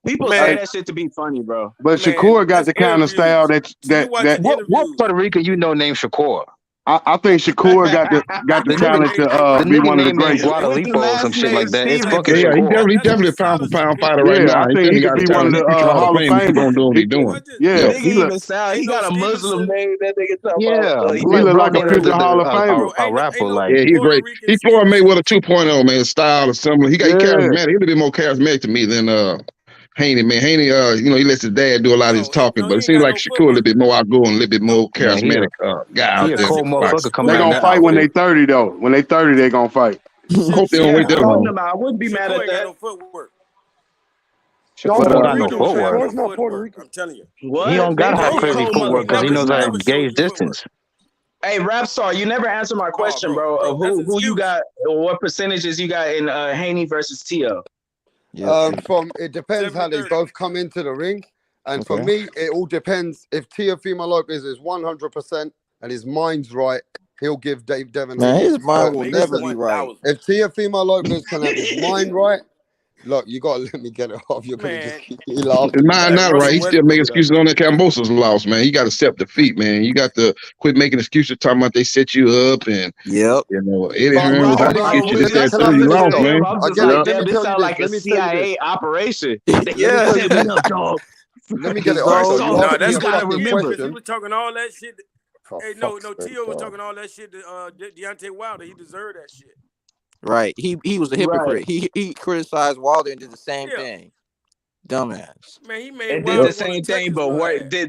People say that shit to be funny, bro. but Man, Shakur got that's the kind of style interviews. See, watching What interviews. Puerto Rican you know named Shakur? I think Shakur got the talent to The be nigga one of the name ain't greatest. Guadalipo or some shit like that. It's Yeah, fucking he Shakur. definitely a pound for pound fighter right Yeah, now. I He think he definitely could got be the one of talent. the Future Hall of Hall of Fame. Keep on Famers. doing what he's doing. Yeah, Nigga even sound. He got a Muslim name. That nigga talking Yeah, about. he like look bro like a named future Hall of Famer. a rapper. Like Yeah, he's Puerto great. Rican He Floyd speaks. Mayweather 2.0, man. Style or something. He Yeah. charismatic. He's a little bit more charismatic to me than Haney, man. Haney, he lets his dad do a lot of his talking, but it seems like Shakur a little bit more outgoing, a little bit more charismatic guy out there. They gonna fight when they 30 though. When they 30, they gonna fight. I hope they don't wait that long. I wouldn't be mad at ain't got that. no footwork. Shakur don't got no Rican, footwork. Shakur's not Puerto Rican. I'm telling you. What? He don't got They high both crazy cold footwork because he knows how to gauge distance. Hey, Rapstar, you never answered my question, bro. Of who you got, or what percentages you got in Haney versus Tio? It depends how they both come into the ring, and for me, it all depends. If TEOFIMO Lopez is 100% and his mind's right, he'll give Devin Man, Haney his mind will never 30%. be right. If TEOFIMO Lopez can have his mind right, look, you gotta let me get it off. You're gonna just keep me laughing. His mind not right. He still making excuses on that Kambosos loss, man. You got to accept defeat, man. You got to quit making excuses talking about they set you up and Eddie Hearn was out to get you. This, that, too. You lost, man. I'm just like, damn, this sounds like a CIA operation. Yeah. Set me up, dog. Let me get it off. So you No, asked me that's a fucking because he question. was talking all that shit. Hey, no, fuck's sake, Tio was dog. talking all that shit to Deontay Wilder. He deserved that shit. Right. He was a hypocrite. He criticized Wilder and did the same thing. Dumbass. Man, he made And did Wilder the same thing, but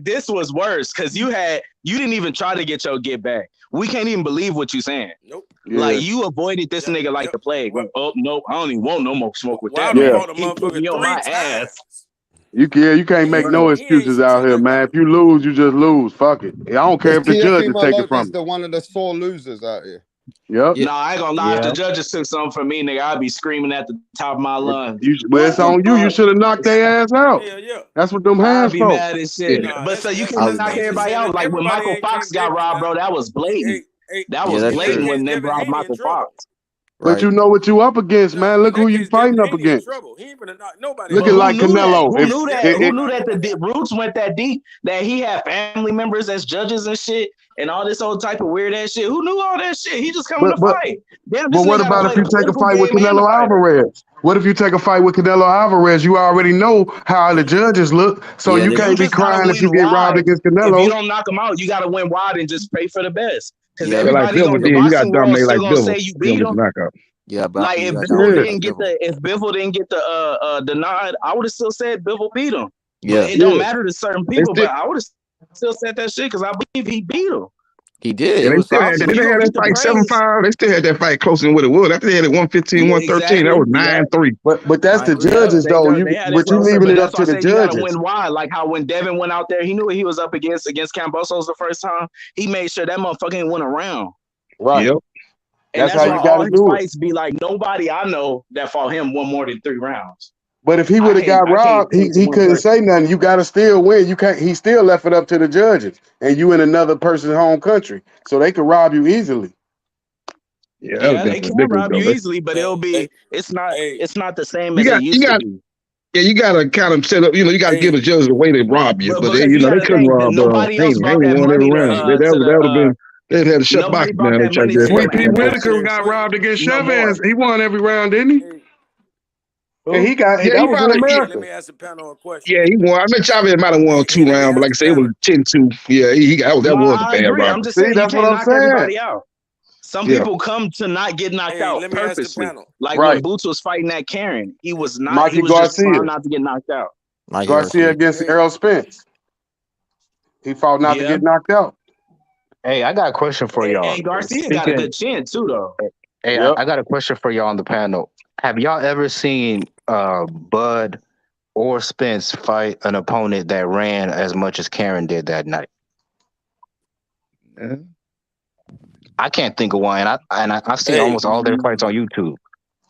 this was worse because you didn't even try to get your get back. We can't even believe what you're saying. Nope. Like you avoided this nigga like the plague. Like, oh nope, I don't even want no more smoke with that. Wilder fought a He put motherfucker me on my 3 ass. You can't make no excuses out here, man. If you lose, you just lose. Fuck it. I don't care if the judges take it from you. One of the sore losers out here. Yep. No, I ain't gonna lie. If the judges took something from me, nigga, I'd be screaming at the top of my lungs. Well, it's on you. You should have knocked their ass out. That's what them hands I'd be for. mad as shit. But so you can knock everybody out. Like when Michael Fox got robbed, bro, that was blatant. That was blatant when they robbed Michael Fox. But you know what you up against, man. Look who you fighting up against. Looking like Canelo. Who knew that? Who knew that the roots went that deep? That he had family members as judges and shit, and all this old type of weird ass shit. Who knew all that shit? He just coming to fight. Damn, But what about if you take a fight with Canelo Alvarez? What if you take a fight with Canelo Alvarez? You already know how the judges look, so you can't be crying if you get robbed against Canelo. If you don't knock him out, you got to win wide and just pray for the best. Because like everybody Bivol the did. You got boxing to world dominate still like gonna Bivol. say you beat him. Knockout. Yeah, but like if Bivol didn't get the nod, I would have still said Bivol beat him. Yeah, but it don't matter to certain people, but I would have still said that shit because I believe he beat him. He did. Yeah, It was they awesome. had that fight 7-5. They still had that fight closer than what it was. After they had it 115, 113, that was 9-3. But that's the judges though. But you leaving it up to the judges. You gotta win wide. Like how when Devin went out there, he knew what he was up against Kambosos the first time. He made sure that motherfucker ain't went around. Right. Yep. And that's how you gotta do it. Fights be like nobody I know that fought him won more than 3 rounds. But if he would have got robbed, he couldn't say nothing. You got to still win. You can't. He still left it up to the judges, and you in another person's home country, so they could rob you easily. Yeah, they can rob you easily, but it'll be. It's not the same as it used to be. Yeah, you gotta kind of set up. You got to give the judges a way to rob you, but they, they couldn't rob. Nobody else brought that won money every round. That would have been. They'd had to shut boxing down. They tried to get Sweet Pea Whitaker got robbed against Chavez. He won every round, didn't he? And he got that was in America. Let me ask the panel a question. Yeah, he won. I mean, Chavez might have won 2 rounds, but like I say, it was 10-2. Yeah, that was a bad round. I'm just saying, that's what I'm saying. Some people come to not get knocked out purposely. Like when Boots was fighting that Karen, he was not. Mikey he was Garcia. just trying not to get knocked out. Garcia against Errol Spence. He fought not to get knocked out. Hey, I got a question for y'all. Hey, Garcia got a good chin too, though. Hey, I got a question for y'all on the panel. Have y'all ever seen Bud or Spence fight an opponent that ran as much as Karen did that night? Yeah. I can't think of one. I've seen almost all their fights on YouTube.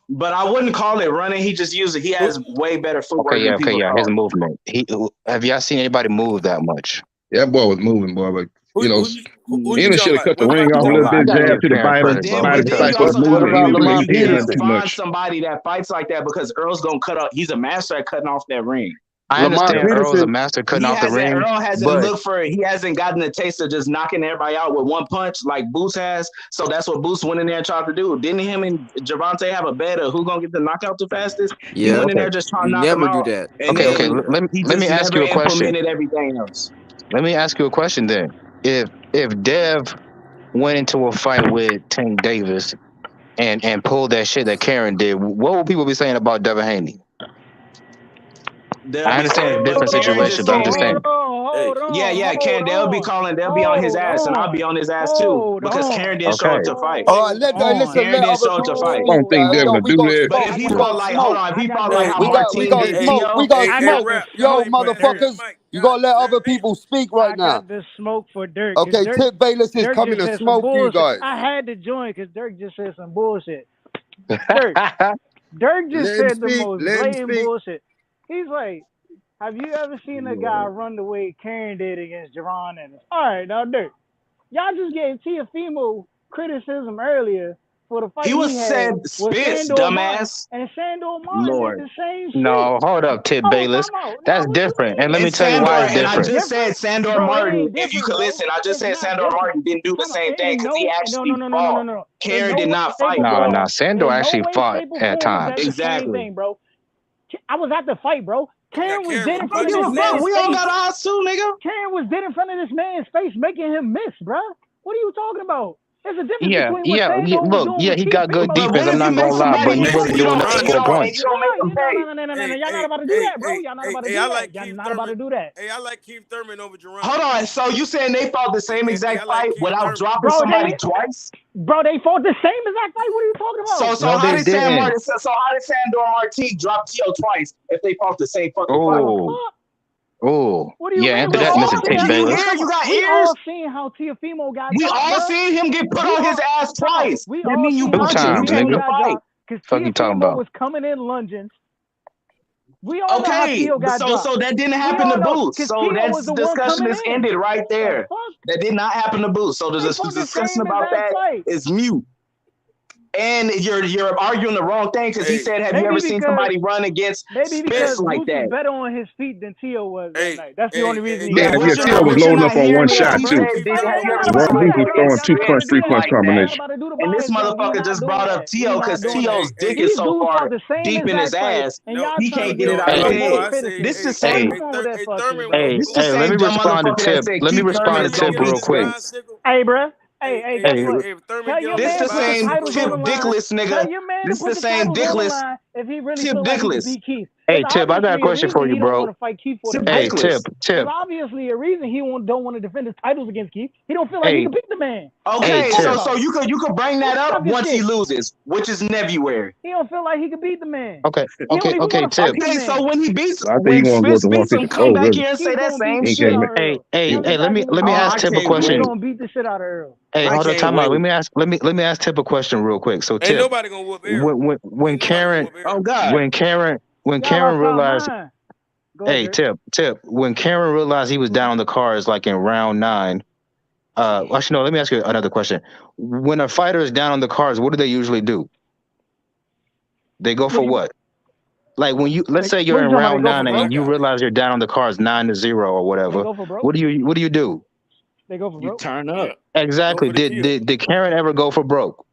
But I wouldn't call it running. He just uses. He has way better footwork than people call His it. movement. Have y'all seen anybody move that much? Yeah, that boy was moving, boy. But Who you Heenan should talking have cut the about? ring off a little bit, jab to the body, But then you started also got to moving. He remember was you doing can't nothing too find much. somebody that fights like that because Earl's gonna cut off. He's a master at cutting off that ring. I understand Earl's a master cutting off the ring. Earl hasn't but looked for. He hasn't gotten a taste of just knocking everybody out with one punch like Boots has. So that's what Boots went in there and tried to do. Didn't him and Gervonta have a bet of who gonna get the knockout the fastest? He went in there just trying to knock him out. And okay. Let me ask you a question. Implemented everything else. Let me ask you a question then. If Dev went into a fight with Tank Davis and pulled that shit that Karen did, what would people be saying about Devin Haney? I understand it's a different situation, but I'm just saying. They'll be calling, they'll be on his ass, and I'll be on his ass too because Karen didn't show up to fight. All right, listen. Karen Let didn't show other up to people fight. speak. I don't think they're gonna do that. But if he fought like, hold on, if he fought like how Martin did Tio, we got smoke. Yo, motherfuckers, you gotta let other people speak right now. I got the smoke for Dirk. Okay, Dirk, Tip Bayless is Dirk coming to said some smoke you bullshit. guys. I had to join because Dirk just said some bullshit. Dirk just said the most blatant bullshit. He's like, have you ever seen a guy run the way Karen did against Jerron Ennis? All right, now Dirk, y'all just gave TEOFIMO criticism earlier for the fight he was had said with Spence, Sandor dumbass. Martin, and Sandor Martin did the same shit. No, hold up, Tip Bayless. That's different. And let me tell you why it's different. And I just said Sandor Martin. If you could listen, I just said Sandor Martin didn't do the same thing because he actually fought. Karen did not fight. No, Sandor actually fought at times. Exactly, bro. I was at the fight, bro. Karen was dead in front of this man's face. We all got eyes too, nigga. Karen was dead in front of this man's face, making him miss, bro. What are you talking about? There's a difference between what Sandor was doing. He got good defense. I'm not gonna lie, but he wasn't doing it to score points. No. Y'all not about to do that, bro. Y'all not about to do that. Y'all not about to do that. Hey, I like Keith Thurman over Jerron. Hold on. So you saying they fought the same exact fight without dropping somebody twice? Bro, they fought the same exact fight. What are you talking about? So how did Sandor Martin drop Tio twice if they fought the same fucking fight? Oh, yeah, answer that, Mr. Tate Bayless. You got we ears? all seen how TEOFIMO got We all seen him get put on his ass twice. We all seen you two times, nigga. Because Fuck you talking about? was coming in lunging. We all know how Okay, Tio got dropped. so that didn't happen to Boots. So that discussion is ended right there. That did not happen to Boots. So the discussion about that is mute. And you're arguing the wrong thing because he said, "Have you ever seen somebody run against Spence like that?" Was better on his feet than Tio was that night. That's the only reason. Tio was loading up on one shot too. Boots was throwing 2-punch, 3-punch combination. And this motherfucker just brought up Tio because Tio's dick is so far deep in his ass, he can't get it out of his head. This is the same. Hey, let me respond to Tip. Let me respond to Tip real quick. Hey, bro. Hey, this the same Tip Dickless nigga. This the same Dickless. If he really Tip Dickless. Hey, Tip, I got a question for you, bro. Hey, Tip. There's obviously a reason he don't want to defend his titles against Keith. He don't feel like he can beat the man. Okay, so you could bring that up once he loses, which is February. He don't feel like he can beat the man. Okay, Tip. Okay, so when he beats, when Spence beats him, come back here and say that same shit. Hey, let me ask Tip a question. He's gonna beat the shit out of Earl. Hey, hold on, time out. Let me ask Tip a question real quick. So Tip, ain't nobody gonna whoop Earl. When Karen realized, hey, Tip, when Karen realized he was down on the cards like in round 9, actually no, let me ask you another question. When a fighter is down on the cards, what do they usually do? They go for what? Like when let's say you're in round 9 and you realize you're down on the cards 9-0 or whatever. What do you do? They go for broke. You turn up. Exactly. Did Karen ever go for broke?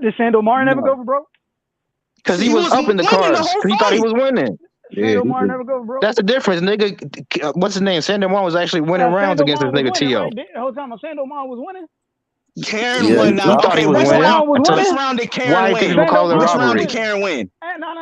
Did Sandor Martin ever go for broke? Because he was up in the cards. He thought he was winning. Sandor Martin never go for broke. That's the difference, nigga. What's his name? Sandor Martin was actually winning rounds against this nigga Tio. The whole time Sandor Martin was winning. Karen won. Now, thought he was winning. Which round did Karen win? People call it Which robbery? round did Karen win? No.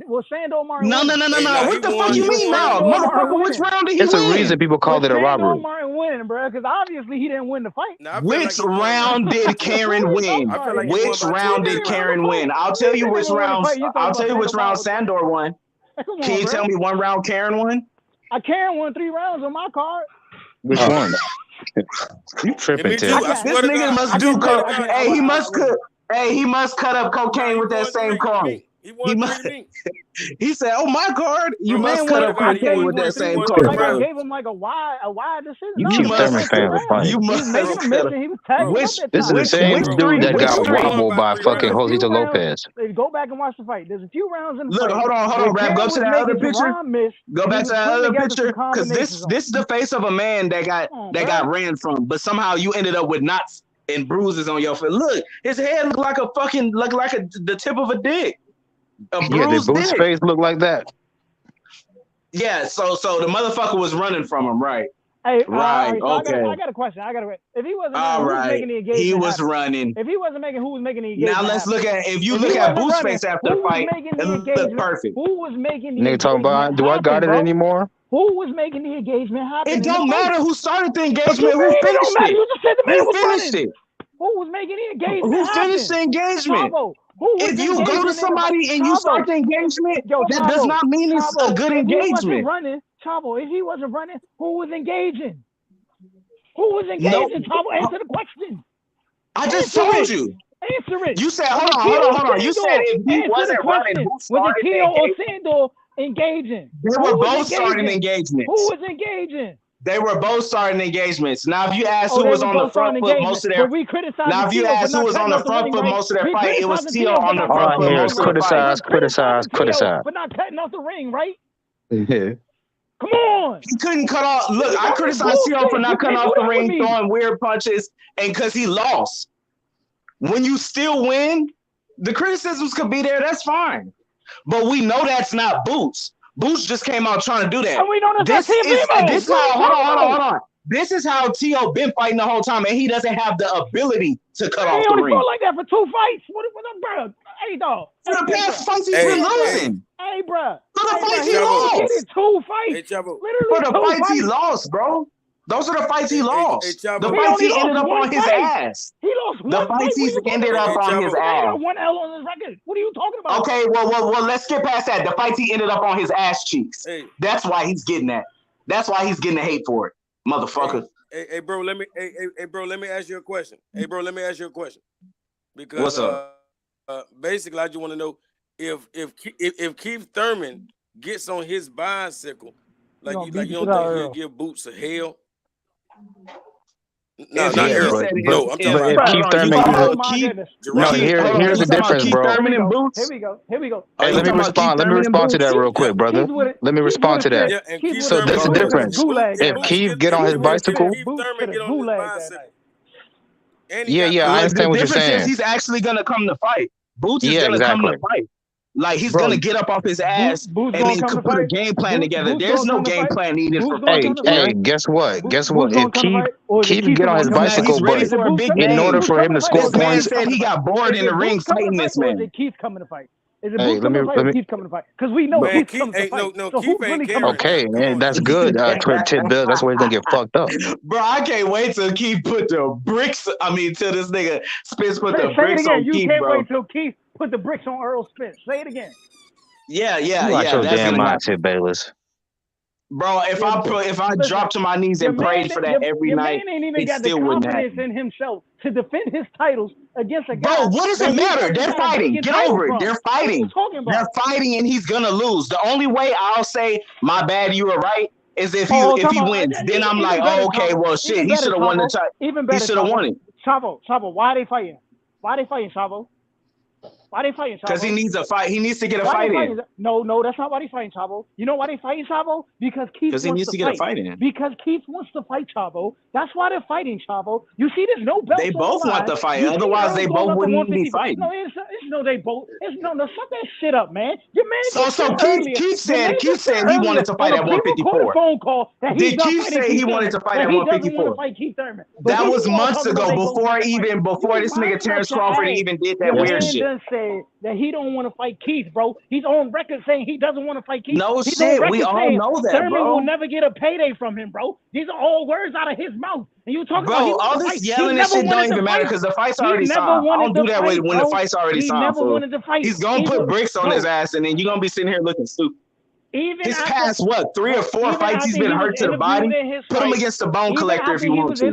Well, Sandor Martin. No. What the fuck you mean now, motherfucker? Which round did he win? It's a reason people call it a robbery. Sandor Martin win, bro, because obviously he didn't win the fight. Which round did Karen win? Which round did Karen win? I'll tell you which round. I'll tell you which round Sandor won. Can you tell me one round Karen won? Karen won 3 rounds on my card. Which one? You tripping, Me too. Ted? I This swear to nigga God. must do coke. Hey, he must win. cut. Hey, he must cut up Nah, cocaine he with that won same 3 to card. me. He won 3 to me. He said, "Oh my card, you Bro, I must swear cut to up God, cocaine with that he same won 3 card, Like I bro. gave him like a wide decision. You No, keep he was Thurman messing fans are around. funny. He was making a cut up. mission. He was tagging him up at This is the times. same dude that which got three? wobbled by fucking There's a Josito few rounds. Lopez. Go back and watch the fight. There's a few rounds in the Look, fight. hold on, where Rab. Go Cam to was that other making picture. Jerron miss. Go and back he to was that putting other together some picture, because combinations this is the face of a man that got ran from, but somehow you ended up with knots and bruises on your face. Look, his head looked like a fucking the tip of a dick, a Yeah, did bruised Boots' dick. face look like that? Yeah, so the motherfucker was running from him, right? Hey, Right. so Okay. I got a question. If he wasn't All running, who was right. making the engagement He was happen? running. If he wasn't making, who was making the engagement Now let's happen? look at if you If look he at wasn't Boots' running, face after who the was fight, making the it looked engagement? perfect. Who was making the Nigga talking engagement about, do I got happen, it bro? anymore? Who was making the engagement happen? It in the don't fight? matter who started the What you engagement, who mean it finished don't matter? it. You just said the man Who was finished running. it? Who was making the engagement Who happen? finished the engagement? Chavo. Who was If you go to engaging somebody and you start the engagement, that does not mean it's a good if he wasn't engagement. running, Chavo, if he wasn't running, who was engaging? Who was engaging? No. Chavo, answer the question. I just told you. Answer it. You said, Was hold on. You said if he wasn't running, who Was started it the Keo or engagement? Sandor engaging? They Who were was both starting engaging? engagements. Who was engaging? They were both starting engagements. Now, if you ask who they was were on the both front starting foot engagement. most of their, But we criticized now if you Tio for ask who not was cutting on the off the front ring, foot right? most of their We fight, it was criticizing Tio Tio for on the not All front I foot hear most is of their fight. criticize. For not cutting off the ring, right? Yeah. Come on. He couldn't cut off. Look, I criticized Tio for not cutting off the ring, throwing weird punches, and because he lost. When you still win, the criticisms could be there. That's fine. But we know that's not Boots. Boots just came out trying to do that. And we know that's This is how, hold on. This is how Tio been fighting the whole time, and he doesn't have the ability to cut off the ring. He only fought like that for 2 fights. What up, bro? Hey, dog. For the past fights, he's been losing. Hey, bro. For the fights he he lost. He did 2 fights. Hey, Chavo. Literally For the 2 fights he fights. lost, bro. Those are the fights he lost. Chavo. The fights he ended up on his ass. He lost one The fights he's ended up on his ass. He got 1 L on his record. What are you talking about? Okay, well, let's skip past that. The fights he ended up on his ass cheeks. Hey. That's why he's getting that. That's why he's getting the hate for it, motherfucker. Hey, bro, let me ask you a question. Because what's up? Basically, I just want to know if Keith Thurman gets on his bicycle, you don't think he'll give Boots a hell? No, not Errol. No, I'm talking about Keith Thurman. No, here's the difference, bro. Here we go. Hey, let me respond to that real quick, brother. Let me respond to that. So there's a difference. If Keith get on his bicycle, I understand what you're saying. The difference is he's actually gonna come to fight. Boots is gonna come to fight. Like he's gonna get up off his ass and then put a game plan together. There's no game plan needed for fucking Keith. Hey, guess what? If Keith get on his bicycle, but in order for him to score points, said he got bored in the ring fighting this man. Is it Keith coming to fight? Is it Boots coming to fight or Keith coming to fight? Because we know Keith coming to fight. No, so who's really coming? Okay, man, that's good. Ted Bill, that's why he's gonna get fucked up. Bro, I can't wait till Keith put the bricks. Till this nigga Spence put the bricks on Keith, bro. You can't wait till Keith put the bricks on Earl Spence. Say it again. Yeah. That's damn mind, Ted Bayless. Bro, if I drop to my knees and prayed for that every night, it still wouldn't happen. Your man ain't even got the confidence in himself to defend his titles against a guy. Bro, what does it matter? They're fighting. Get over it. They're fighting. They're fighting, and he's gonna lose. The only way I'll say my bad, you were right, is if he wins. Then I'm like, oh, okay, well, shit, he should have won the title. He should have won it. Chavo, why are they fighting? Chavo? Why they fighting, Chavo? Because he needs a fight. He needs to get a fight in. No, that's not why they fighting, Chavo. You know why they fighting, Chavo? Because Keith wants to fight. Because he needs to get a fight in. Because Keith wants to fight, Chavo. That's why they're fighting, Chavo. You see, there's no belt. They both want to fight. Otherwise, they both wouldn't be fighting. No, they both. No, shut that shit up, man. Your man. So Keith said he wanted to fight at 154. Phone call Did Keith say he wanted to fight at 154? That was months ago, before this nigga Terrence Crawford even did that weird shit. Said that he don't want to fight Keith, bro. He's on record saying he doesn't want to fight Keith. No shit, we all know that, Thurman bro. will never get a payday from him, bro. These are all words out of his mouth. And you talking about all this yelling and shit don't even matter because the fight's already signed. I don't do that when the fight's already signed. He's gonna put bricks on his ass, and then you're gonna be sitting here looking stupid. his past what 3 or 4 fights he's been hurt to the body. Put him against the Bone Collector if you want to.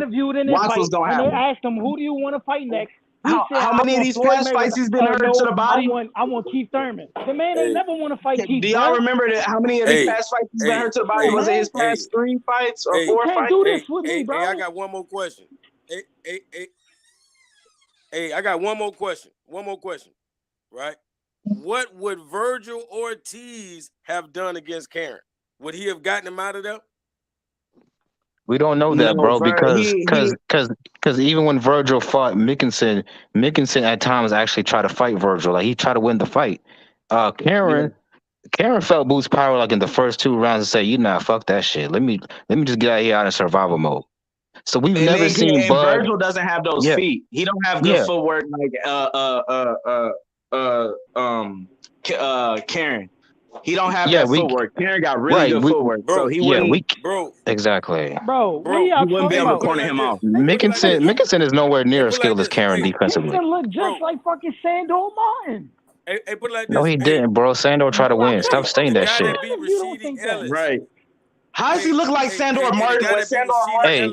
Watch what's gonna happen. And they asked him, "Who do you want to fight next?" He said, how many of these past fights he's been hurt to the body? I want Keith Thurman. The man ain't never want to fight Keith. Do y'all remember how many of these past fights he's been hurt to the body? Was it his past 3 fights or 4 fights? Do this with me, bro. I got one more question. I got one more question. Right? What would Virgil Ortiz have done against Karen? Would he have gotten him out of there? We don't know that, bro, because even when Virgil fought Mickinson at times actually tried to fight Virgil. Like, he tried to win the fight. Karen felt Boots' power like in the first 2 rounds and said, fuck that shit. Let me just get out here out of survival mode. So we've never seen Bud. Virgil doesn't have those feet. He don't have good footwork like Karen. He don't have that footwork. Karen got really good footwork, so he wouldn't. Exactly. Bro, he wouldn't be able to corner him off. Mickinson is nowhere near as skilled as Karen defensively. He look just like fucking Sandor Martin. Hey, put it like this. No, he didn't, bro. Sandor tried to win. Stop saying that shit. Right. How does he look like Sandor Martin?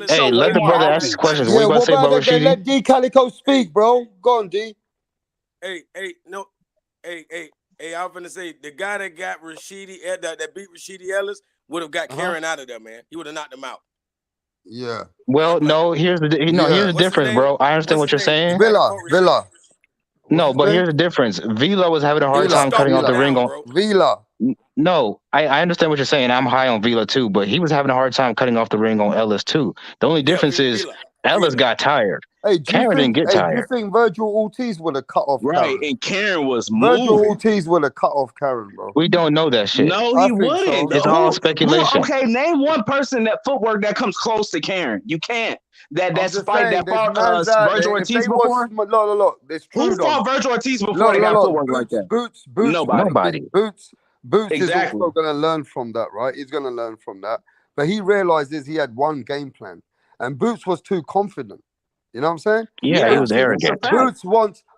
Hey, let the brother ask his questions. What you about to say about Rashidi? Let D Calico speak, bro. Go on, D. Hey, I was gonna say the guy that got Rashidi that beat Rashidi Ellis would have got Karen out of there, man. He would have knocked him out. Yeah. Well, no, here's the difference, bro. I understand what you're saying. Villa. No, but here's the difference. Villa was having a hard time cutting off the ring on Villa. No, I understand what you're saying. I'm high on Villa too, but he was having a hard time cutting off the ring on Ellis too. The only difference is Ellis got tired. Hey, Karen didn't get tired. Do you think Virgil Ortiz would have cut off Karen? And Karen was moving. Virgil Ortiz would have cut off Karen, bro. We don't know that shit. No, he wouldn't. So. It's all speculation. Okay, name one person that footwork that comes close to Karen. You can't. That's a fight that fought Virgil Ortiz before. Look, who fought Virgil Ortiz before they got footwork like that? Boots. Nobody. Boots is also going to learn from that, right? He's going to learn from that. But he realizes he had one game plan, and Boots was too confident. You know what I'm saying? Yeah, he was arrogant.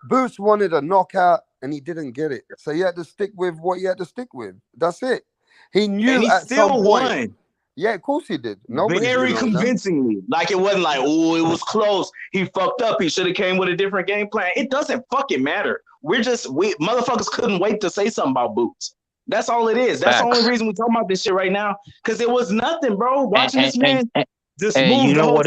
Boots wanted a knockout, and he didn't get it. So he had to stick with what he had to stick with. That's it. He knew and he at still some won. point. Yeah, of course he did. Very convincingly. Like, it wasn't like, oh, it was close. He fucked up. He should have came with a different game plan. It doesn't fucking matter. We motherfuckers couldn't wait to say something about Boots. That's all it is. That's the only reason we're talking about this shit right now. Because it was nothing, bro. Watching this man just move the whole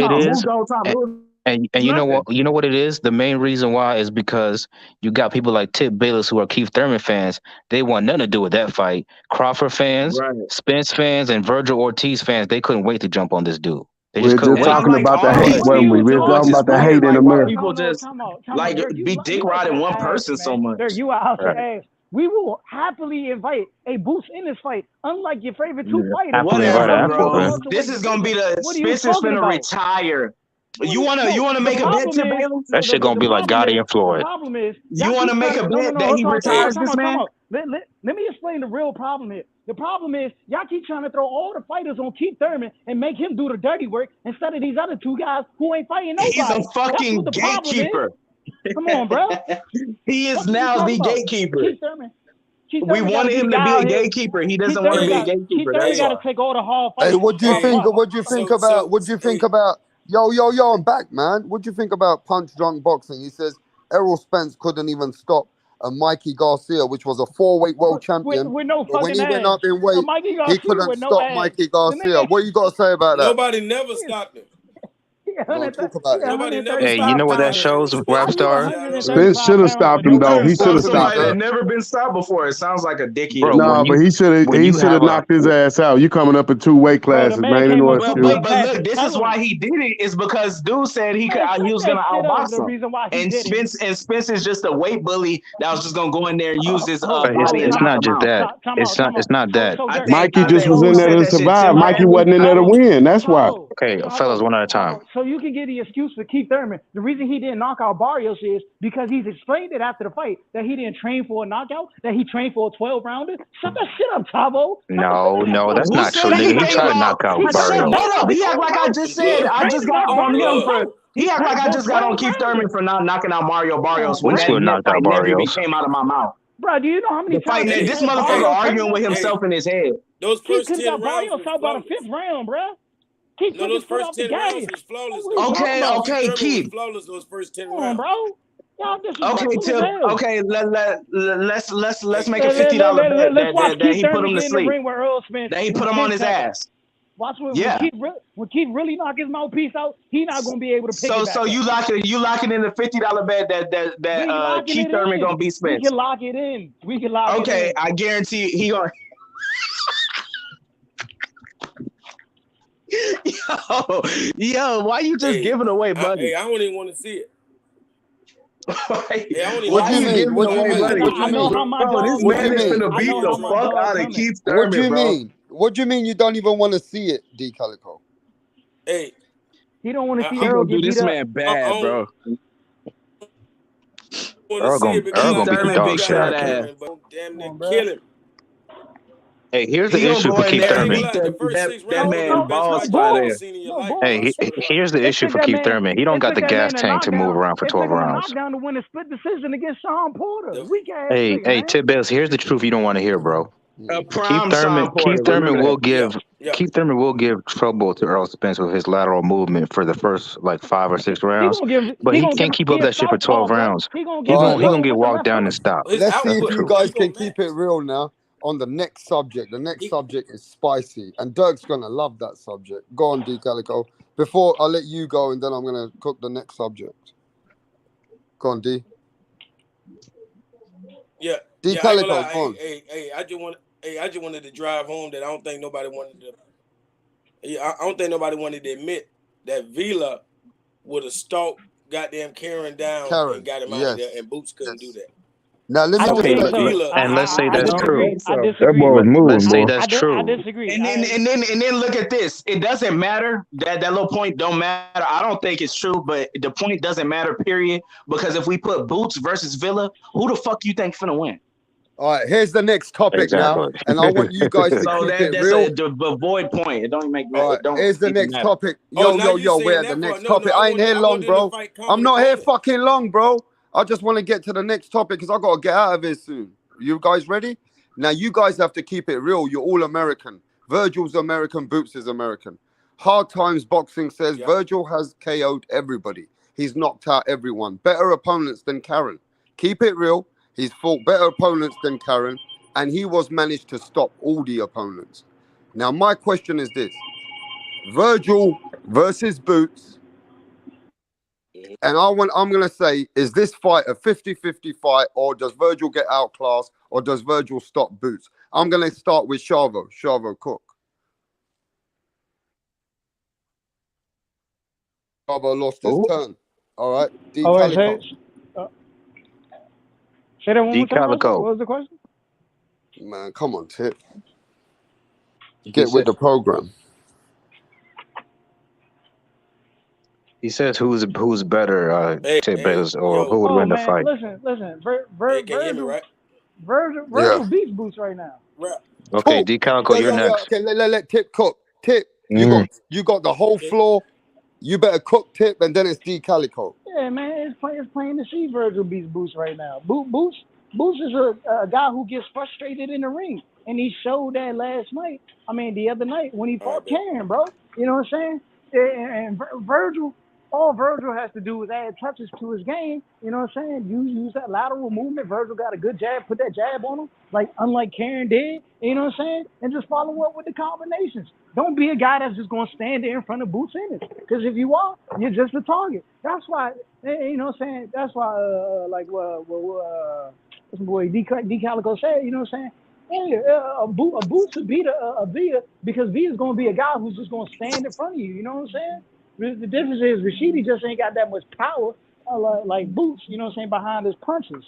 time. And you know what it is? The main reason why is because you got people like Tip Bayless who are Keith Thurman fans. They want nothing to do with that fight. Crawford fans, Spence fans, and Virgil Ortiz fans, they couldn't wait to jump on this dude. They just couldn't wait. Talking about the hate, weren't we? We're talking about the hate in America. People just be dick riding one person so much. You are out your ass. We will happily invite a Boots in this fight, unlike your favorite 2 fighters. Whatever, bro. This is gonna be Spence is gonna retire. You wanna make a bet, Tip Bayless? That shit gonna be like Gotti and Floyd. The problem is, you wanna make a bet that he retires this man? Let me explain the real problem here. The problem is y'all keep trying to throw all the fighters on Keith Thurman and make him do the dirty work instead of these other 2 guys who ain't fighting nobody. He's a fucking gatekeeper. Come on, bro. He is now the gatekeeper. Keith Thurman. We wanted him to be a gatekeeper. He doesn't want to be a gatekeeper. Keith Thurman got to take all the hard fights. Hey, what do you think about? Yo, I'm back, man. What do you think about Punch Drunk Boxing? He says Errol Spence couldn't even stop a Mikey Garcia, which was a 4-weight world champion. With no fucking when he went up in weight, he couldn't stop Mikey Garcia. What you got to say about that? Nobody never stopped him. Hey, you know what that shows, Rapstar? Spence should have stopped him, though. He should have stopped him. Never been stopped before. It sounds like a dicky. No, but he should have knocked his ass out. You coming up in 2 weight classes, man. But look, this is why he did it. Is because dude said he was gonna outbox him, and Spence is just a weight bully that was just gonna go in there and use his body. It's not just that. It's not that. Mikey just was in there to survive. Mikey wasn't in there to win. That's why. Okay, fellas, one at a time. So you can get the excuse for Keith Thurman. The reason he didn't knock out Barrios is because he's explained it after the fight that he didn't train for a knockout, that he trained for a 12-rounder. Shut that shit up, Tavo. No, that's not true, nigga. He tried to knock out Barrios. Hold up. He act like I just said. I just got on him for. He act like I just got on Keith Thurman for not knocking out Mario Barrios when that knocked out Barrios came out of my mouth. Bro, do you know how many times this motherfucker arguing with himself in his head? Those Keith first could have 10 got rounds Barrios was out by the flawless. 5th round, bro. Keith No, took those his foot first off the 10 rounds gas. was flawless, What are though. you talking about? Keith Thurman was Keith. flawless those first 10 Come on, rounds. bro. Y'all Okay, disrespectful as hell. okay. Let's make a Let's $50 bet watch that Keith he put Thurman him to get in the sleep. ring with Earl Spence. That he in put the him on 10th his second. ass. Watch when Yeah. Keith really knock his mouthpiece out, he not gonna be able to pick it back So up. you locking in the $50 bet that Keith Thurman gonna beat Spence. We can lock it in. We can lock it in. Okay, I guarantee he gonna. Yo, why you just giving away money? I don't even want to see it. Why you giving away money? I know how my Bro, this dog man is coming. finna I beat know the how my fuck dog out of coming. Keith What do Thurman, you bro. mean? What do you mean you don't even want to see it, D Calico? Hey, he don't want to see He Earl gonna do get this beat up. man bad, bro. Earl gonna beat the dog shit out of Keith. Damn near kill him. Hey, here's the He gonna issue go for in Keith there and Thurman. beat that No, man balls no, by bull. there. No, bull. Hey, here's the It issue took for that Keith man. Thurman. He don't It got took the that gas man a tank to move knockdown. around for It 12 took him a rounds. knockdown to win a split decision against Sean Porter. Weak ass Hey, nigga, man. Tip Bells, here's the truth you don't want to hear, bro. Prime Sean Porter. Keith Thurman remember will that. give Keith Thurman will give trouble to Earl Spence with his lateral movement for the first like 5 or 6 He rounds, gonna give. but He he gonna give. can't keep He up a that shit for southpaw, 12 bro. rounds. He gonna He give. gonna get walked down and stopped. Let's see That's if the you truth. guys can keep it real now on the next subject. The next subject is spicy, and Dirk's gonna love that subject. Go on, D Calico. Before I let you go, and then I'm gonna cook the next subject. Go on, D. Yeah, D yeah. I ain't Calico, gonna lie. go on. Hey, I just wanted to drive home that I don't think nobody wanted to. I don't think nobody wanted to admit that Vila would have stalked goddamn Karen down and got him out of there, and Boots couldn't do that. Now let me Okay, just say, and let's say that's true. I disagree. Let's say that's true. I disagree. And then look at this. It doesn't matter. That little point don't matter. I don't think it's true, but the point doesn't matter, period. Because if we put Boots versus Villa, who the fuck you think finna win? all right, here's the next topic now, and I want you guys to So keep it that's real. a void point. It don't even make All right, it don't here's the even next matter. topic. Yo, we're at the next topic. I ain't here long, bro. I'm not here fucking long, bro. I just want to get to the next topic because I got to get out of here soon. You guys ready? Now, you guys have to keep it real. You're all American. Virgil's American, Boots is American. Hard Times Boxing says Virgil has KO'd everybody. He's knocked out everyone. Better opponents than Karen. Keep it real. He's fought better opponents than Karen, and he was managed to stop all the opponents. Now, my question is this. Virgil versus Boots. And I'm going to say, is this fight a 50-50 fight, or does Virgil get outclassed, or does Virgil stop Boots? I'm going to start with Chavo. Chavo, cook. Chavo lost his turn. All right. D. Calico. Say that one more time. What Calico. was the question? Man, come on, Tip. Get with the program. He says who's better, Tip Bells, or who would win the fight? Listen. Virgil beats Boots right now. Okay, D. Calico, you're next. Okay, let Tip cook. Tip, you got the whole floor. You better cook, Tip, and then it's D. Calico. Yeah, man, it's plain to see Virgil beats Boots right now. Boots is a guy who gets frustrated in the ring, and he showed that the other night when he fought Karen, bro. You know what I'm saying? And Virgil, all Virgil has to do is add touches to his game. You know what I'm saying? Use that lateral movement. Virgil got a good jab. Put that jab on him, unlike Karen did. You know what I'm saying? And just follow up with the combinations. Don't be a guy that's just going to stand there in front of Boots in it. Because if you are, you're just a target. That's why, you know what I'm saying? That's why, what's my boy D. Calico said, you know what I'm saying? Hey, a Boots would beat a Villa because Villa's going to be a guy who's just going to stand in front of you. You know what I'm saying? The difference is Rashidi just ain't got that much power like Boots, you know what I'm saying, behind his punches.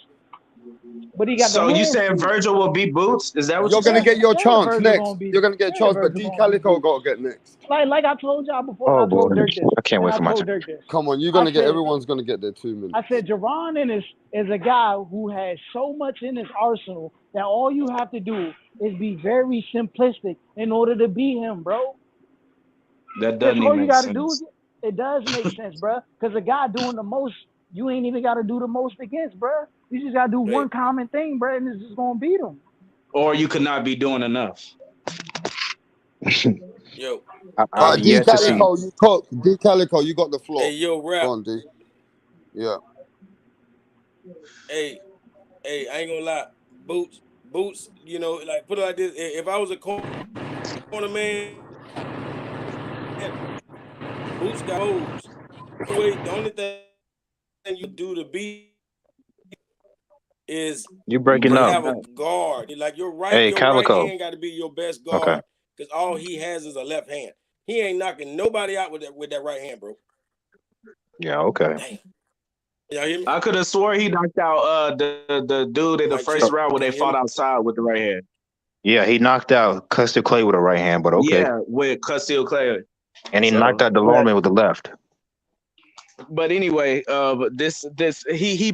But he got so you saying Virgil will beat Boots? Is that what you're going to get your chance next? You're going to get a chance, but Virgil D. Calico got to get next. Like I told y'all before, Oh, I told boy. Dirk this. I can't wait for my turn. Come on, you're going to get, everyone's going to get their 2 minutes. I said Jerron Ennis is a guy who has so much in his arsenal that all you have to do is be very simplistic in order to beat him, bro. That doesn't all even you make got to sense. do is, it does make sense, bro. Because a guy doing the most, you ain't even got to do the most against, bro. You just got to do one common thing, bro, and it's just going to beat him. Or you could not be doing enough. Yo. I've D yet to see. Calico, you cook. D Calico, you got the floor. Hey, yo, rap. Go on, D. Yeah. Hey, I ain't gonna lie. Boots, you know, like put it like this. If I was a corner man, Boots got hoes. The only thing you do to beat is You breaking up. have a guard. Like your right Calico. hand got to be your best guard because all he has is a left hand. He ain't knocking nobody out with that right hand, bro. Yeah, okay. Damn. Y'all hear me? I could have swore he knocked out the dude in the first round when they fought outside with the right hand. Yeah, he knocked out Custer Clay with a right hand, but okay. Yeah, with Custer Clay. And he knocked out DeLorme with the left. But anyway, he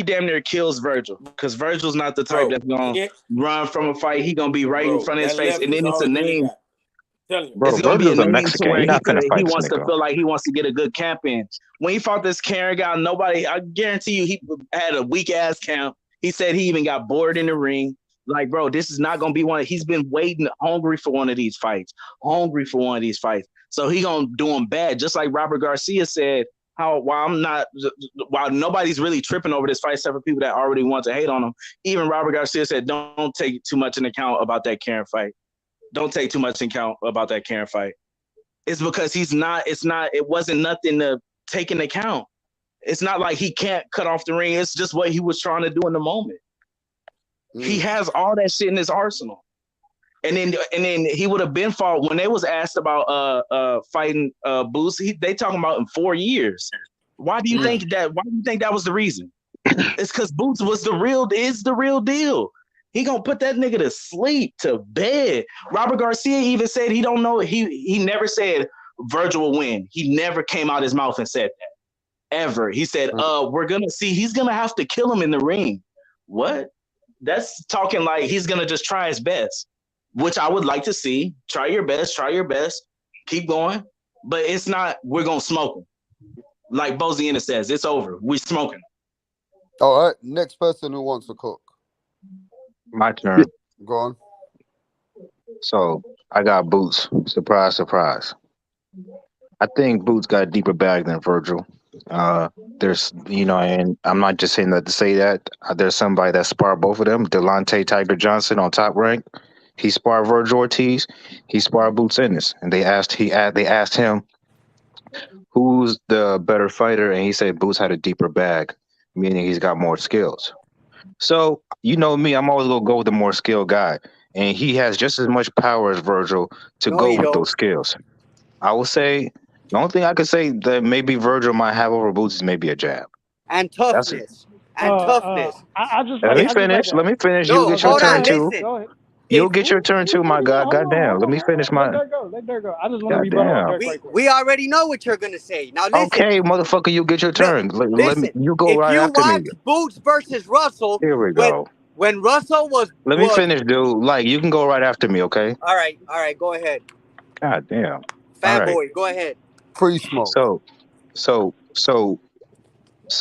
damn near kills Virgil because Virgil's not the type that's gonna run from a fight. He gonna be right in front of his face, and then it's a name. It's gonna be a name to where he wants to feel like he wants to get a good camp in. When he fought this Karen guy, I guarantee you, he had a weak ass camp. He said he even got bored in the ring. Like, bro, this is not gonna be one. He's been waiting, hungry for one of these fights. So he gonna do him bad, just like Robert Garcia said. While nobody's really tripping over this fight, except for people that already want to hate on him. Even Robert Garcia said, don't take too much into account about that Karen fight. Don't take too much into account about that Karen fight. It's because it wasn't nothing to take into account. It's not like he can't cut off the ring. It's just what he was trying to do in the moment. He has all that shit in his arsenal. And then he would have been fought when they was asked about fighting Boots. They talking about in 4 years. Why do you think that? Why do you think that was the reason? It's because Boots is the real deal. He gonna put that nigga to sleep, to bed. Robert Garcia even said he don't know. He never said Virgil will win. He never came out his mouth and said that ever. He said, we're gonna see. He's gonna have to kill him in the ring. What? That's talking like he's gonna just try his best, which I would like to see. Try your best. Keep going. But it's not, we're gonna smoke him. Like Boziana says, it's over. We're smoking. All right. Next person who wants to cook. My turn. Go on. So I got Boots. Surprise, surprise. I think Boots got a deeper bag than Virgil. There's, and I'm not just saying that to say that. There's somebody that sparred both of them. Delonte Tiger Johnson on Top Rank. He sparred Virgil Ortiz. He sparred Boots Ennis. And they asked him who's the better fighter, and he said Boots had a deeper bag, meaning he's got more skills. So, you know me, I'm always going to go with the more skilled guy. And he has just as much power as Virgil to go with those skills. I will say, the only thing I could say that maybe Virgil might have over Boots is maybe a jab. And toughness. Let me finish. No, You'll get your turn too. Go You'll get your turn too, my God. Goddamn. Let me finish my. Let that go. I just want to rebuttal Dirk right quick. We already know what you're gonna say. Now listen. Okay, motherfucker, you get your turn. Listen, you go right after me. If you watch Boots versus Russell, here we go. When Russell was, let me finish, dude. Like, you can go right after me, okay? All right, go ahead. God damn. Fat boy, go ahead. Free smoke. So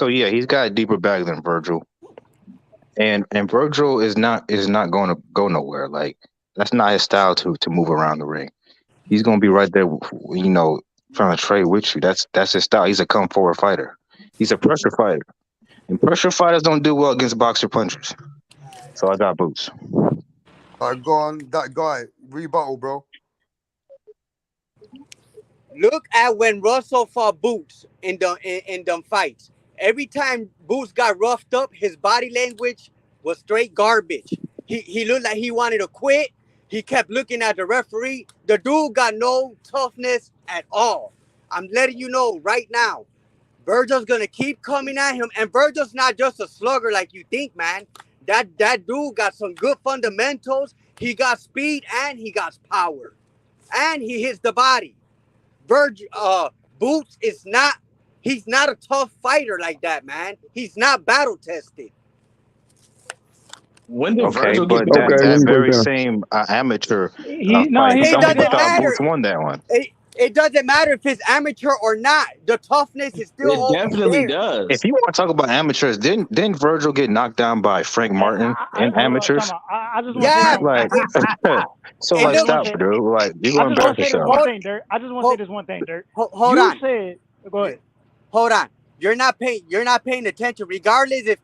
yeah, he's got a deeper bag than Virgil. And Virgil is not going to go nowhere. Like, that's not his style to move around the ring. He's going to be right there, trying to trade with you. That's his style. He's a come forward fighter. He's a pressure fighter. And pressure fighters don't do well against boxer punchers. So I got Boots. All right, go on. That guy, rebuttal, bro. Look at when Russell fought Boots in them fights. Every time Boots got roughed up, his body language was straight garbage. He looked like he wanted to quit. He kept looking at the referee. The dude got no toughness at all. I'm letting you know right now. Virgil's gonna keep coming at him, and Virgil's not just a slugger like you think, man. That dude got some good fundamentals. He got speed and he got power, and he hits the body. Boots is not. He's not a tough fighter like that, man. He's not battle tested. When did Virgil but get that very same amateur fight, it doesn't matter. Boots won that one. It doesn't matter if it's amateur or not. The toughness is still always there. If you want to talk about amateurs, didn't Virgil get knocked down by Frank Martin in amateurs? I just want to say something. Like, so I like, just wanna stop, say- dude. Like, you're I gonna just want embarrass to say this yourself. one thing, Dirk. I just want to say this one thing, Dirk. Hold you on. said, go ahead. Hold on. You're not paying attention. Regardless if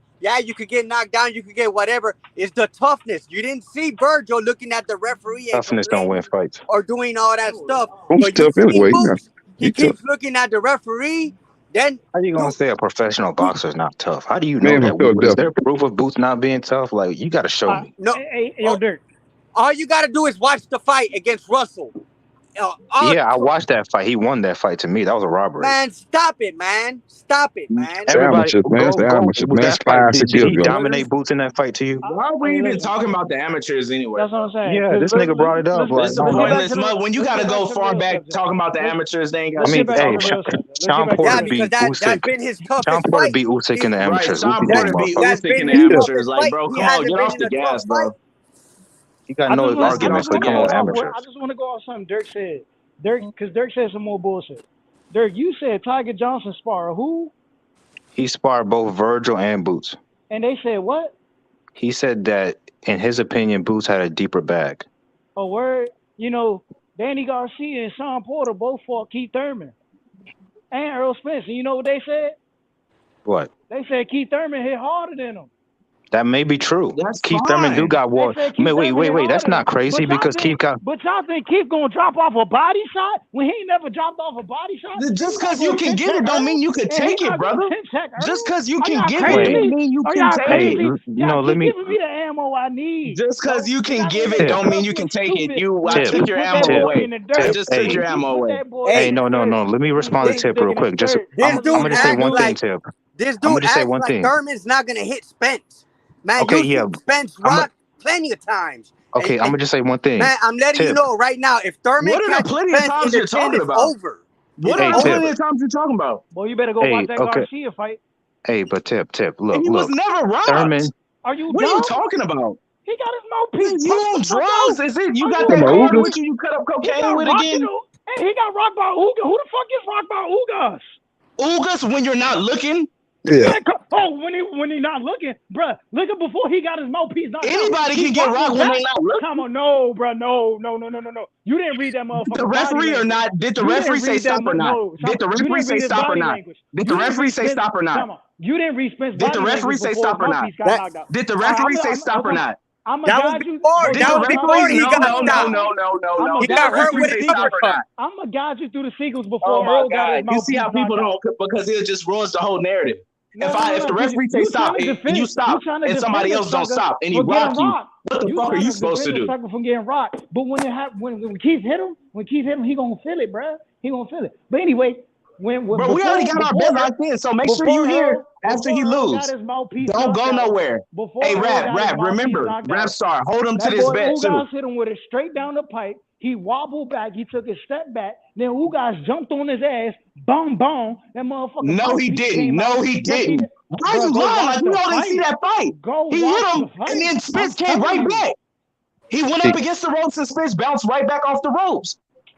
you could get knocked down, you could get whatever. It's the toughness. You didn't see Virgil looking at the referee and Toughness don't win complaining fights. or doing all that stuff. Who's But you tough see anyway? Boots, he He keeps tough. looking at the referee. Then How you gonna say a professional boxer is not tough? How do you Man know from that? Is Philadelphia. there proof of Boots not being tough? Like, you got to show me. No. Hey, yo, Dirk. All you got to do is watch the fight against Russell. Yeah, I watched that fight. He won that fight. To me, that was a robbery. Man, stop it, man. Stop it, man. Everybody, Amateurs, man. It's the go. amateurs, Was man. that It's fight? 5, Did 6 years he ago. dominate Boots in that fight to you? Why are we even talking about the amateurs anyway? That's what I'm saying. Yeah, this nigga brought it up. Like, This is a pointless mud. When you got to go far back talking about the amateurs, they ain't got I mean, shit to hey, talk about. Sean Porter because beat that's Usyk. been his Sean toughest Porter fight. beat Usyk in the Right, amateurs. Sean Usyk Porter that beat motherfucker. That's Usyk been in the his amateurs. toughest Like, fight. bro, He come on, hasn't get been off in the a tough gas, fight. bro. You got I no just want argument to for coming with go off. amateurs. I just want to go off something Dirk said. Because Dirk said some more bullshit. Dirk, you said Tiger Johnson spar who? He sparred both Virgil and Boots. And they said what? He said that, in his opinion, Boots had a deeper bag. A word. You know, Danny Garcia and Sean Porter both fought Keith Thurman and Earl Spence. And you know what they said? What? They said Keith Thurman hit harder than him. That may be true. That's Keith Thurman do fine. got one. They said Keith Wait. Thurman hit That's harder not than him. crazy because Keith got. But y'all think Keith gonna drop off a body shot when he ain't never dropped off a body shot? Just He's not because you gonna can chin get check it don't Earl, mean you can and he's take it, not gonna brother. chin check Earl. Just because you Are can y'all give crazy? it don't mean you Are can y'all take crazy? it. Y'all let keep me. giving me the ammo I need. Just because you can give it Tip. don't mean you can take it. I took your Put ammo that boy away. in the I dirt. just took your ammo Put away. that boy Hey, in the no. dirt. Let me respond to Put Tip that real nigga in the quick. Just dirt. This I'm dude gonna just say acts one thing, like Tip. this I'm dude gonna just say acts one like thing. Thurman's not gonna hit Spence. Man, Okay, you yeah. seen Spence I'm rock plenty of times. okay. I'm gonna just say one thing. Man, I'm letting you Tip. know right now, if Thurman What are the catches plenty of Spence in times the you're chin, talking it's about? over. What It's are the Tip. plenty of times you're talking about? Boy, you better go watch that Okay. Garcia fight. Hey, but Tip. And he was Look. never robbed. Thurman. Are you What are you dumb? talking about? He got his mouthpiece. You Punch the on fuck drugs? out. Is it? You Are got you that card crazy? with you? You cut up He cocaine got with rocked again? and he got rocked by Uga. Who the fuck gets rocked by Ugas? Ugas when you're not looking? Yeah. When he not looking, bruh. Look at before he got his mouthpiece knocked out. Anybody can get rocked when they not looking. Come on, no, bruh, no. You didn't read that motherfucker. Did the referee or not? Did the referee say stop or not? Did the referee say stop or not? Did the referee say stop or not? You didn't read Spence Did the body referee language say before stop or his not? mouthpiece got knocked out. Did the referee say stop or not? I'm That was guide you. before. Did That the was referee? before he got stopped. No. He Did the got hurt referee with say a stop uppercut. or not? I'm gonna guide you through the sequence Oh before my Earl got his God! You see mouthpiece how people knocked out. don't because it just ruins the whole narrative. No, If the referee say stop and you stop and somebody else don't stop and he rock you, what the fuck are you supposed to do? Sucker from getting rocked. But when Keith hit him, he gonna feel it, bruh. He gonna feel it. But anyway, Bro, we already got our bet locked in, so make sure you here after he lose. Don't go nowhere. Hey, Rap, remember, Rap Star, hold him to this bet too. Ugas hit him with it straight down the pipe. He wobbled back. He took a step back. Then Ugas jumped on his ass. Boom. That motherfucker. No, he didn't. No, he didn't. Why are you lying? Like we all didn't see that fight. He hit him, and then Spence came right back. He went up against the ropes, and Spence bounced right back off the ropes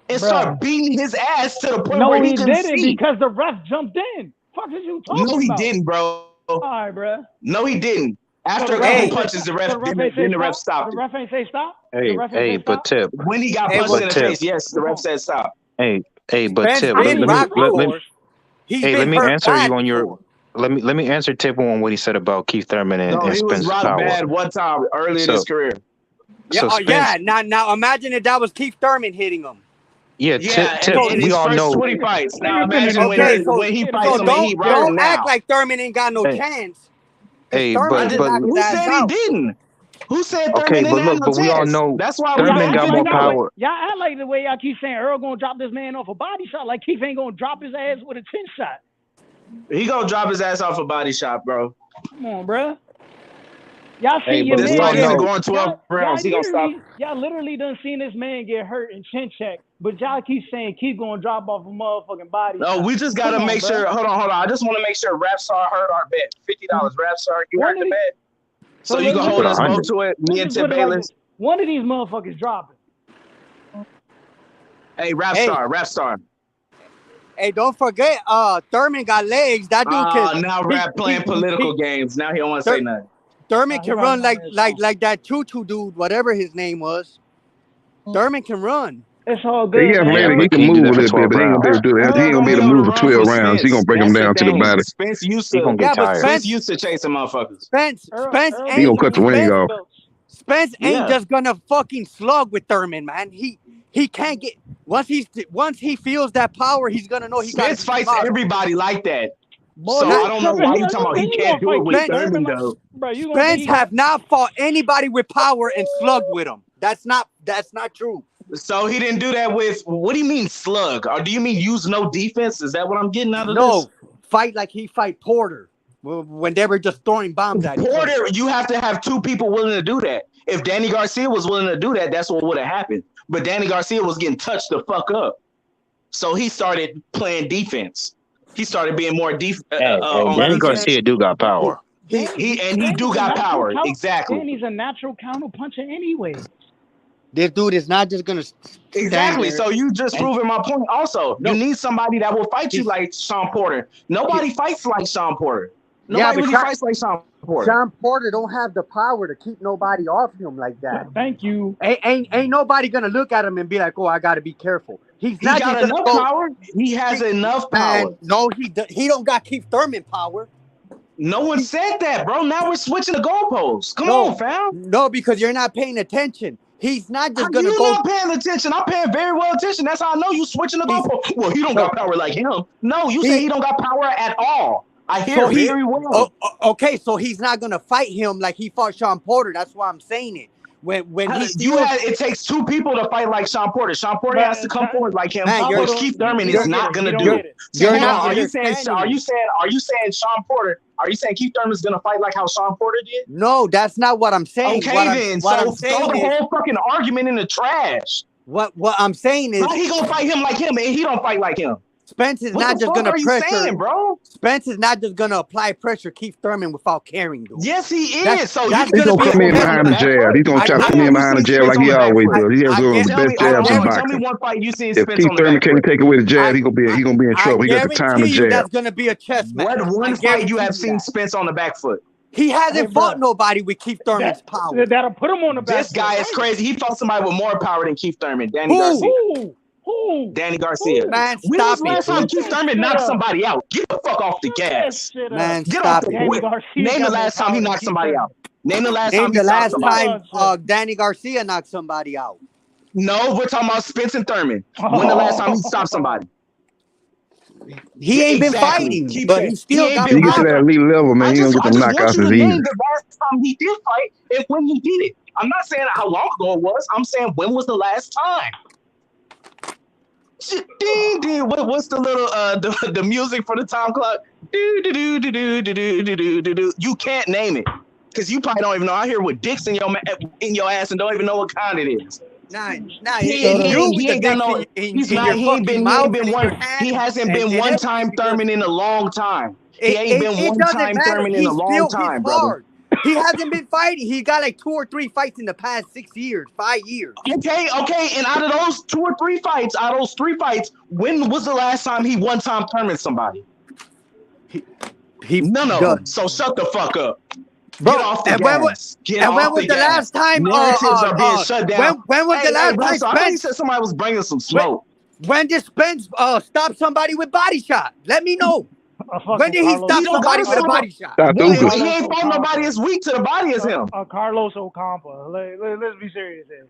and started beating his ass to the point where he couldn't see. Because the ref jumped in. Fuck is you talking about? No, he didn't, bro. All right, bro. No, he didn't. After a couple punches, the ref stopped. The ref ain't say stop. But Tip. When he got punched in the face, yes, the ref said stop. Hey, but Spence Tip. been rocked before. Let me answer you on your. Let me answer Tip on what he said about Keith Thurman and he was Spence's rocked power. bad one time early in his career. Yeah, Now imagine if that was Keith Thurman hitting him. Yeah, Tip. In his first 20 fights. Now imagine when he fights him and he rock him don't now. act like Thurman ain't got no chance. Hey, but who said he didn't? Who said Thurman okay, didn't but have look, no but we all chance? know That's why Thurman got more power. Y'all act like the way y'all keep saying Earl gonna drop this man off a body shot, like Keith ain't gonna drop his ass with a 10 shot. He gonna drop his ass off a body shot, bro. Come on, bro. Y'all see your this man. fight isn't going 12 rounds. He gonna stop. Y'all literally done seen this man get hurt in chin check, but y'all keep saying keep gonna drop off a motherfucking body. No, we just gotta make sure. Hold on. I just want to make sure Rap Star heard our bet. $50. Rap Star, you heard the bet. So you can hold us both to it. Me and Tim Bayless. One of these motherfuckers dropping. Hey, rap star. Hey, don't forget, Thurman got legs. That dude can. Now rap playing political games. Now he don't want to say nothing. Thurman can run like that Choo dude, whatever his name was. Thurman can run. It's all good. He can move a little bit, but he ain't gonna be able to do that. He ain't gonna be able to move for 12 rounds. He gonna break him down to the body. Spence used to chasing motherfuckers. Spence he gonna cut the ring off. Spence ain't just gonna fucking slug with Thurman, man. He can't get once he feels that power, he's gonna know he got. Spence fights everybody like that. So I don't know why you talking about he can't do it with Thurman though. Spence have not fought anybody with power and slugged with him. That's not true. So he didn't do that with, what do you mean slug? Or do you mean use no defense? Is that what I'm getting out of this? No, fight like he fight Porter when they were just throwing bombs at Porter, you have to have two people willing to do that. If Danny Garcia was willing to do that, that's what would have happened. But Danny Garcia was getting touched the fuck up. So he started playing defense. He started being more Danny Garcia do got power. He do got power. Exactly. Danny's a natural counter puncher anyway. This dude is not just gonna exactly. So you just proving my point. Also, you need somebody that will fight you like Sean Porter. Nobody fights like Sean Porter. Nobody really fights like Sean Porter. Sean Porter don't have the power to keep nobody off him like that. Thank you. Ain't nobody gonna look at him and be like, "Oh, I gotta be careful." He got enough power. He has enough power. Man, no, he don't got Keith Thurman power. No one said that, bro. Now we're switching the goalposts. Come on, fam. No, because you're not paying attention. He's not just gonna go. You're not paying attention. I'm paying very well attention. That's how I know you switching the goalposts. Well, he don't got power like him. No, you say he don't got power at all. I hear very well. Okay, so he's not gonna fight him like he fought Sean Porter. That's why I'm saying it. It takes two people to fight like Sean Porter. Sean Porter has to come forward like him, which Keith Thurman is not gonna do. Are you saying Sean Porter? Are you saying Keith Thurman is gonna fight like how Sean Porter did? No, that's not what I'm saying. Okay, then. So throw the whole fucking argument in the trash. What I'm saying is, how he gonna fight him like him, and he don't fight like him? Spence is not just gonna pressure. Saying, bro? Spence is not just gonna apply pressure Keith Thurman without carrying him. Yes, he is. So he's gonna come in behind the jab. He's gonna try to come in behind the jab like he always does. He has one of the best jabs in boxing. Tell me one fight you seen If Keith Thurman can't take it with a jab, he gonna be in trouble. He got the time to jab. That's gonna be a chess match. What one fight you have seen Spence on the back foot? He hasn't fought nobody with Keith Thurman's power. That'll put him on the back. This guy is crazy. He fought somebody with more power than Keith Thurman. Danny Garcia. Danny Garcia. Man, when was the last time Keith Thurman knocked somebody out? Get the fuck off the gas. Man, stop it. Name the last time he knocked somebody out. Name the last time Danny Garcia knocked somebody out. No, we're talking about Spence and Thurman. When the last time he stopped somebody? He ain't been fighting, but he still got power. He gets to that elite level, man. He don't get them knockouts as easy. The last time he did fight and when he did it. I'm not saying how long ago it was. I'm saying when was the last time? Ding, ding. What's the little the music for the time clock? Do do do do do do do do do do. You can't name it because you probably don't even know. I hear with dicks in your ass and don't even know what kind it is. He hasn't been one time Thurman in a long time. He ain't been one time Thurman in a long time, brother. He hasn't been fighting. He got like 2 or 3 fights in the past 6 years, 5 years. Okay. And out of those 2 or 3 fights, when was the last time he one time Thurman somebody? None of them. So shut the fuck up. Bro, get off the gas. When was the last time? Narratives are being shut down. When was the last time? I think said somebody was bringing some smoke. When did Spence stop somebody with body shot? Let me know. When did he stop somebody with a body shot? He ain't fought nobody as weak to the body as him. Carlos Ocampo. Let's be serious here.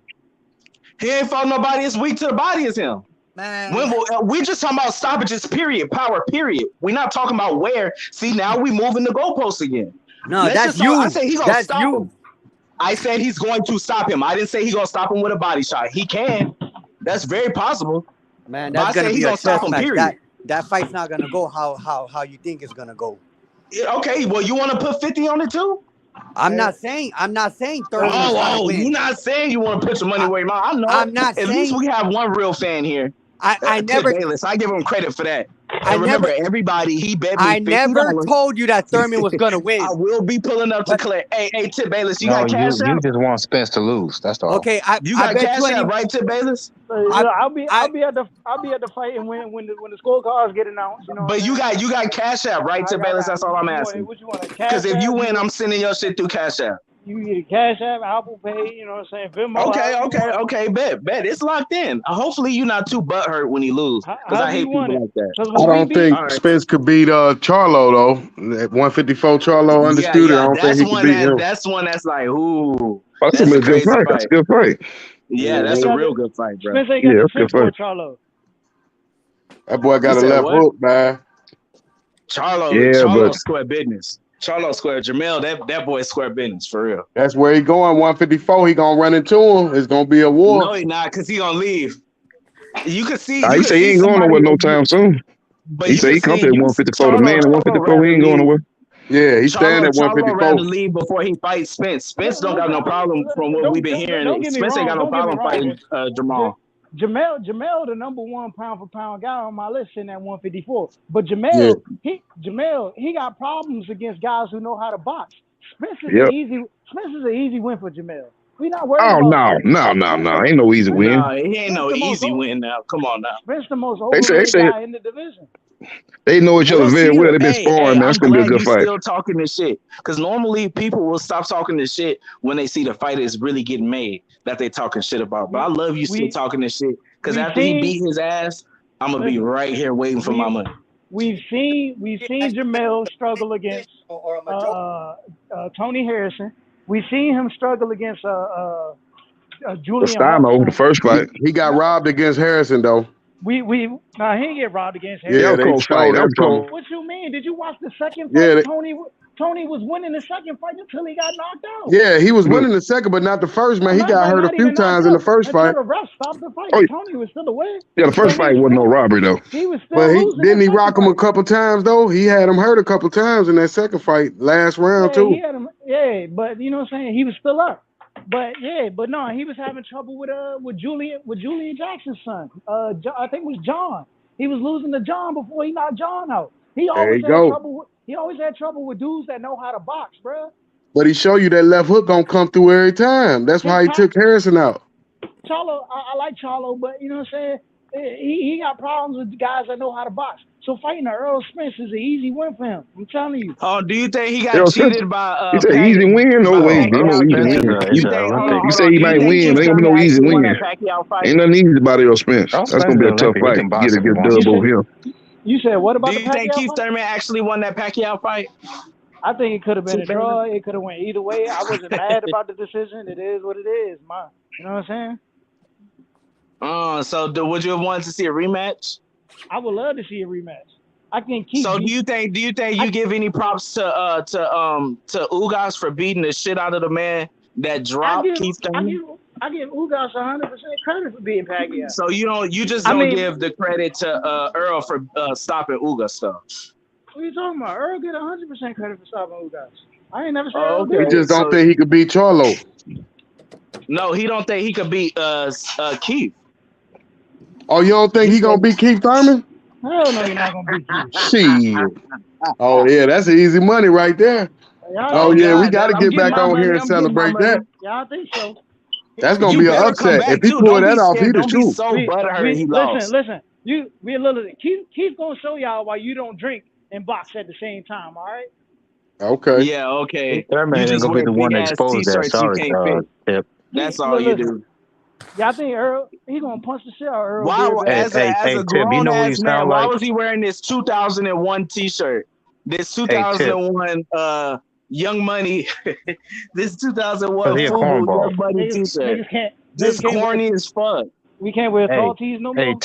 He ain't fought nobody as weak to the body as him. Man. We're just talking about stoppages, period. Power, period. We're not talking about where. See, now we moving the goalposts again. No, that's you. I said he's gonna stop him. I said he's going to stop him. I didn't say he's gonna stop him with a body shot. He can. That's very possible. Man, that's gonna be a chess match. That fight's not gonna go how you think it's gonna go. Okay, well, you want to put 50 on it too? I'm not saying 30. Oh, you're not saying you want to put your money where your mouth. I know. I'm not At least we have one real fan here. I Tip never. Bayless, I give him credit for that. I And remember, never. everybody, he bet me I never $50. told you that Thurman was gonna I win. will be pulling up to But collect. Hey, Tip Bayless, you No, got Cash you App? just want Spence to lose. That's all. okay, You I got bet you Cash any. App, right, Tip Bayless? I'll be I at the fight and when the scorecards get announced. You know what But I'm saying? you got Cash App, right, Tip Bayless? That's all I'm asking. What you want? A Because Cash if you App? win, I'm sending your shit through Cash App. You either Cash App, Apple Pay. You know what I'm saying? Venmo. Okay. Bet. It's locked in. Hopefully, you're not too butthurt when he lose, because I However you hate want people it. like that. Because I when we don't beat, think Spence could beat Charlo though. At 154 Charlo undisputed. I Yeah. don't think he could beat him. That's one that's like, ooh, That's that's gonna a be a good crazy fight. That's fight. a good fight. Yeah, that's a real good fight, bro. Spence ain't Yeah, got the that's a good six for fight. Charlo. That boy You got a said left what? hook, man. Yeah, but Charlo square business. Charlo square. Jamel, that boy square business for real. That's where he going. 154. He gonna run into him. It's gonna be a war. No, he not, because he gonna leave. You can see he say he ain't going somebody, nowhere no time soon. but He you say can he come see to 154. The man at Charlo 154, he rather ain't going leave. nowhere. Yeah, he's staying at Charlo 154. rather leave before he fights Spence. Spence don't got no problem from what we've been hearing. Don't get me Spence ain't got wrong. no Don't get me problem fighting wrong. Jamal. Jamel, the number one pound for pound guy on my list, sitting at 154. But Yeah. Jamel, he got problems against guys who know how to box. Spence is Yep. an easy win for Jamel. We not worried Oh about no, ain't no easy win. No, he ain't no easy win now. Come on now. Spence the most They overrated say guy in the division. they know each other We'll very see. well. They've been sparring, man. I'm It's gonna be a glad good you fight. still talking this shit. Because normally people will stop talking this shit when they see the fight is really getting made that they talking shit about. But I love you still talking this shit. Because after he beat his ass, I'm gonna be right here waiting for my money. We've seen Jamel struggle against Tony Harrison. We've seen him struggle against Julian Steimo, the first fight. He got robbed against Harrison though. He didn't get robbed against Yeah, Harrison. they close fight. stole That it was from him. close. What you mean? Did you watch the second Yeah, fight? Tony was winning the second fight until he got knocked out. Yeah, he was winning the second, but not the first, man. He got hurt a few times in the first fight. Until the ref stopped the fight. Oh, Tony was still away. Yeah, the first fight wasn't no robbery though. He was still But losing. didn't he rock him a couple times though? He had him hurt a couple times in that second fight, last round too. He had him. Yeah, but you know what I'm saying? He was still up. But no, he was having trouble with Julian Jackson's son. I think it was John. He was losing to John before he knocked John out. He always had trouble with dudes that know how to box, bro. But he showed you that left hook gonna come through every time. That's why he took Harrison out. Charlo, I like Charlo, but you know what I'm saying? He got problems with guys that know how to box. So fighting Earl Spence is an easy win for him. I'm telling you. Oh, do you think he got cheated by? You say easy win? No way. Ain't no easy win. You say he might win, but ain't gonna be no easy win. Ain't nothing easy about Earl Spence. That's gonna be a tough fight. Get a dub over him. You said what about the Pacquiao? Do you think Keith Thurman actually won that Pacquiao fight? I think it could have been a draw. It could have went either way. I wasn't mad about the decision. It is what it is, man. You know what I'm saying? So would you have wanted to see a rematch? I would love to see a rematch. I can keep. So do you think you give any props to Ugas for beating the shit out of the man that dropped Keith Thurman? I give Ugas 100% credit for beating Pacquiao. So you just don't give the credit to Earl for stopping Ugas stuff. What are you talking about? Earl get 100% credit for stopping Ugas. I ain't never said Earl. He just don't think he could beat Charlo. No, he don't think he could beat Keith. Oh, you don't think he gonna beat Keith Thurman? Hell no, you're not gonna beat Keith. Shit. Oh yeah, that's easy money right there. Oh yeah, we got to get back on here and celebrate that. Yeah, I think so. That's gonna be an upset. If he pull that off, he the truth. Listen. Keith gonna show y'all why you don't drink and box at the same time. All right. Okay. Yeah. Okay. Thurman ain't gonna be the one to expose that. Sorry, Tip. That's all you do. Yeah, I think Earl, he gonna punch the shit out of Earl. Wow, as a grown you know ass man, why like? was he wearing this 2001 T-shirt? This 2001 Young Money, this 2001 FUBU Young Money T-shirt. This corny as fuck. We can't wear tall tees no more.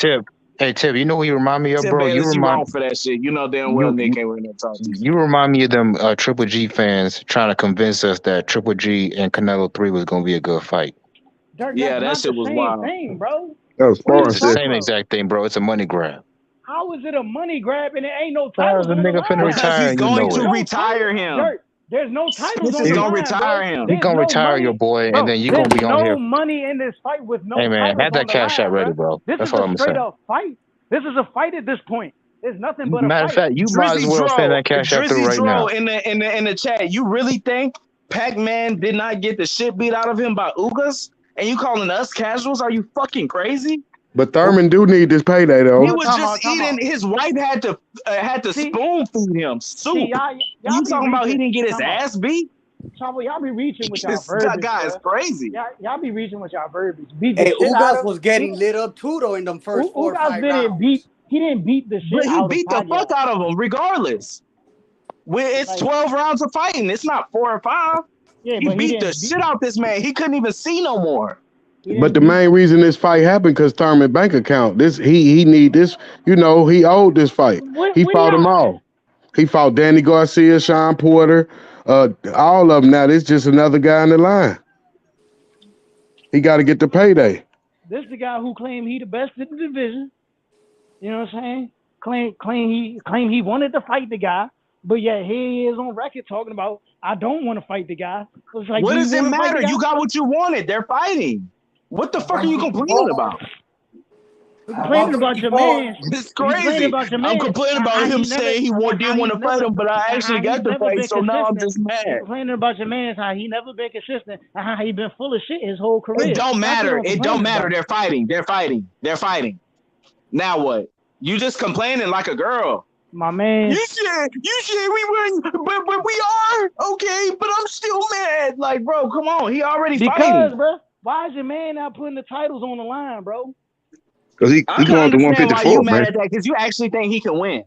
Hey Tip, you know who you remind me of, Tip bro? Bayless, you wrong for that shit. You know damn well they can't wear no tall tees. You remind me of them Triple G fans trying to convince us that Triple G and Canelo 3 was gonna be a good fight. Yeah, that shit was wild. Thing, bro. That was It's the same exact thing, bro. It's a money grab. How is it a money grab and it ain't no title? The nigga finna retire. He's going to retire him. There's no titles Spence on is the gonna line, retire bro. him. He There's gonna no retire your money, boy, and bro. then you gonna There's be on no here. money in this fight with Hey no man, titles have on that the cash out line, ready, bro. bro. This That's is all a I'm gonna straight say. up fight. This is a fight at this point. It's nothing but a Matter of fight. fact, you might as well send that cash out through Drizzy right Dro now. in the chat. You really think Pac-Man did not get the shit beat out of him by Ugas? And you calling us casuals? Are you fucking crazy? But Thurman do need this payday though. He was just eating. His wife had to spoon feed him soup. y'all You be talking about he reaching. didn't get his ass beat? Chavo, y'all be reaching with y'all This verbiage, guy is bro. crazy. Y'all be reaching with y'all verbiage. Beat the Hey, shit out Ugas of. was getting lit up too, though, in them first 4 or 5 rounds. He didn't beat the shit But he out beat of the fuck out of him regardless. It's 12 rounds of fighting. It's not 4 or 5. Yeah, he but beat the shit out this man. He couldn't even see no more. But the main reason this fight happened because Thurman bank account. This he need this. You know he owed this fight. He fought them all. He fought Danny Garcia, Sean Porter, all of them. Now this just another guy in the line. He got to get the payday. This the guy who claimed he the best in the division. You know what I'm saying? Claim he wanted to fight the guy, but yet here he is on record talking about I don't want to fight the guy. So it's like, What do does you it want to fight matter? the guy? You got what you wanted. They're fighting. What the fuck are you complaining about? You're complaining about your man. It's crazy. I'm complaining about him saying he didn't want to fight him, but I actually got the fight, so now I'm just mad. You're complaining about your man, how he never been consistent, and how he been full of shit his whole career. It don't matter. It Don't matter. They're fighting. They're fighting. They're fighting. Now what? You just complaining like a girl. My man. You said we weren't, but we are okay. But I'm still mad. Like, bro, come on. He already fighting. Bro, why is your man not putting the titles on the line, bro? Because he I can going to understand why you 154, man. mad at that, because you actually think he can win.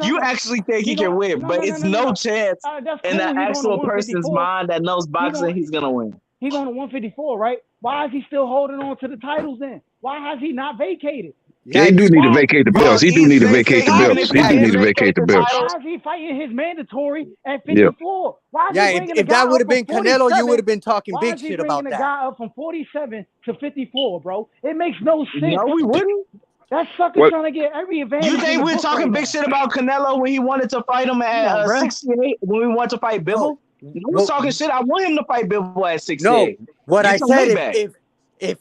You actually think he can win, but it's no chance in the actual person's mind that knows boxing he's gonna win. He's going to 154, right? Why is he still holding on to the titles then? Why has he not vacated? Yeah, he do need to vacate the belts. He do need to vacate the belts. He do need to vacate the belts. Why is he fighting his mandatory at 54? Why is he bringing if that would have been Canelo, you would have been talking big shit about that. Why is he bringing a guy up from 47 to 54, bro? It makes no sense. No, we wouldn't. That sucker trying to get every advantage. You think we're talking big shit about Canelo when he wanted to fight him at 68? When we wanted to fight Bivol? We was talking shit. I want him to fight Bivol at 68. No, what I said if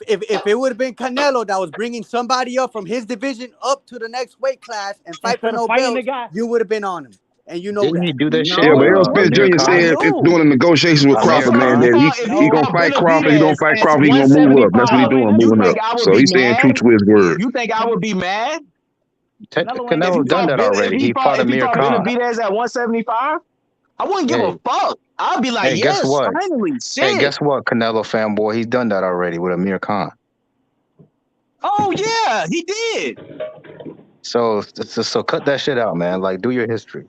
it would have been Canelo that was bringing somebody up from his division up to the next weight class and fight for no belts, you would have been on him. And you know Didn't he do that shit? Yeah, but Errol Spence Jr. said it's doing the negotiations with Crawford, man. That he gonna fight Crawford. He gonna fight Crawford. He gonna move up. That's what he doing, moving up. So he's staying true to his word. You think I would be mad? Canelo done that already. He fought Amir Khan. Benavidez at 175. I wouldn't give a fuck. I'd be like, hey, yes, guess what? finally, shit. Hey, guess what, Canelo fanboy? He's done that already with Amir Khan. Oh yeah, he did. So cut that shit out, man. Like, do your history.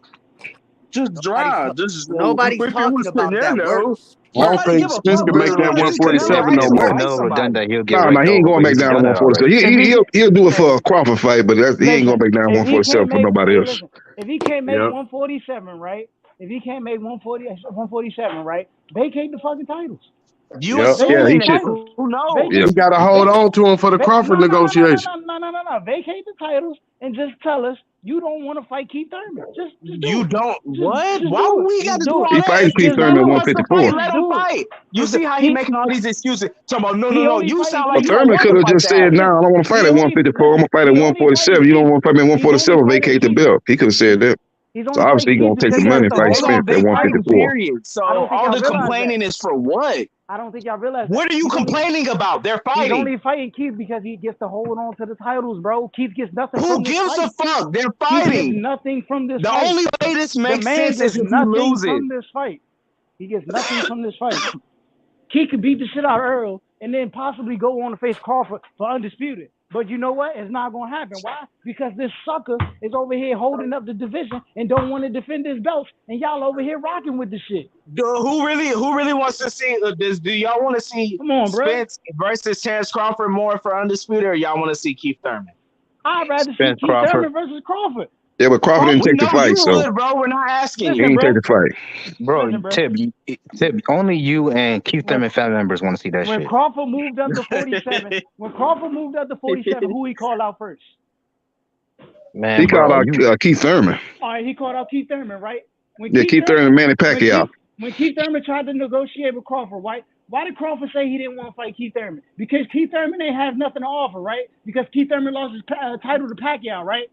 Just drive. Nobody's talking about that. I don't think Spence can make that 147 no more. Canelo done that. He'll get No, he ain't going back down to 147. He'll do it for a Crawford fight, but he ain't going back down to 147 for nobody else. If he can't make 147, right? If he can't make 147, right? Vacate the fucking titles. You assuming that? Who knows? You got to hold on to him for the Crawford negotiation. No. Vacate the titles and just tell us you don't want to fight Keith Thurman. Just you don't. What? Why would we got to do all that? He fighting Keith Thurman at 154. Let him fight. You see how he making all these excuses? Talking about no. You sound like Thurman could have just said, "No, I don't want to fight at 154. I'm gonna fight at 147. You don't want to fight me at 147. Vacate the belt." He could have said that. So obviously, he's gonna take the money and fight Spence at 154. So all the complaining is for what? I don't think y'all realize. What are you complaining about? They're fighting. He's only fighting Keith because he gets to hold on to the titles, bro. Keith gets nothing. Who gives a fuck? They're fighting. He gets nothing from this. The only way this makes sense is if he loses. From this fight, he gets nothing from this fight. Keith could beat the shit out of Earl and then possibly go on to face Crawford for undisputed. But you know what? It's not gonna happen. Why? Because this sucker is over here holding up the division and don't want to defend his belts, and y'all over here rocking with the shit. Who really wants to see this? Do y'all want to see Spence versus Terrence Crawford more for undisputed, or y'all want to see Keith Thurman? I'd rather see Keith Thurman versus Crawford. Yeah, but Crawford didn't take the fight, so bro, we're not asking he didn't take the fight. Bro, Tip, only you and Keith Thurman family members want to see that shit. When Crawford moved up to 47, who he called out first? Man, he called out Keith Thurman. All right, he called out Keith Thurman, right? Keith Thurman and Manny Pacquiao. When Keith Thurman tried to negotiate with Crawford, why did Crawford say he didn't want to fight Keith Thurman? Because Keith Thurman ain't have nothing to offer, right? Because Keith Thurman lost his title to Pacquiao, right?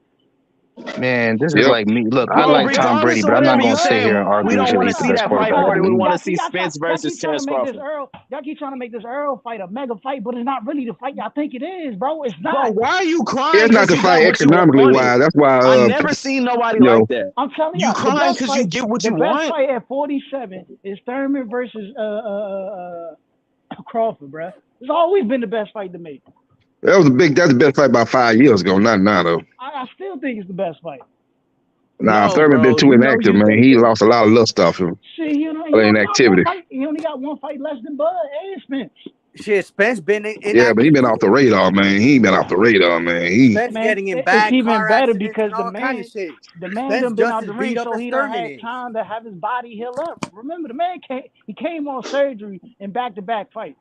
Man, this is like me. Look, I like Tom Brady, but I'm not going to sit here and argue we don't want to who's the see best that fight quarterback harder. in the We league. want to see Spence versus Terence Crawford. Y'all keep trying to make this Earl fight a mega fight, but it's not really the fight y'all think it is, bro. It's not. Bro, why are you crying? It's not the fight economically wise. That's why. I never seen nobody like that. I'm telling you crying because you get what you want. The best fight at 47 is Thurman versus Crawford, bro. It's always been the best fight to me. That's the best fight about 5 years ago. Not now though. I still think it's the best fight. Nah, Thurman been too inactive, man. He lost a lot of lust off him. Shit, he inactivity. He only got one fight less than Bud and Spence. Shit, Spence been inactive. Yeah, but he been off the radar, man. He ain't been off the radar, man. Spence getting in bad it's even car better accidents because and all kind of shit. The man done been out the ring, so he done had time to have his body heal up. Remember, the man came on surgery in back-to-back fights.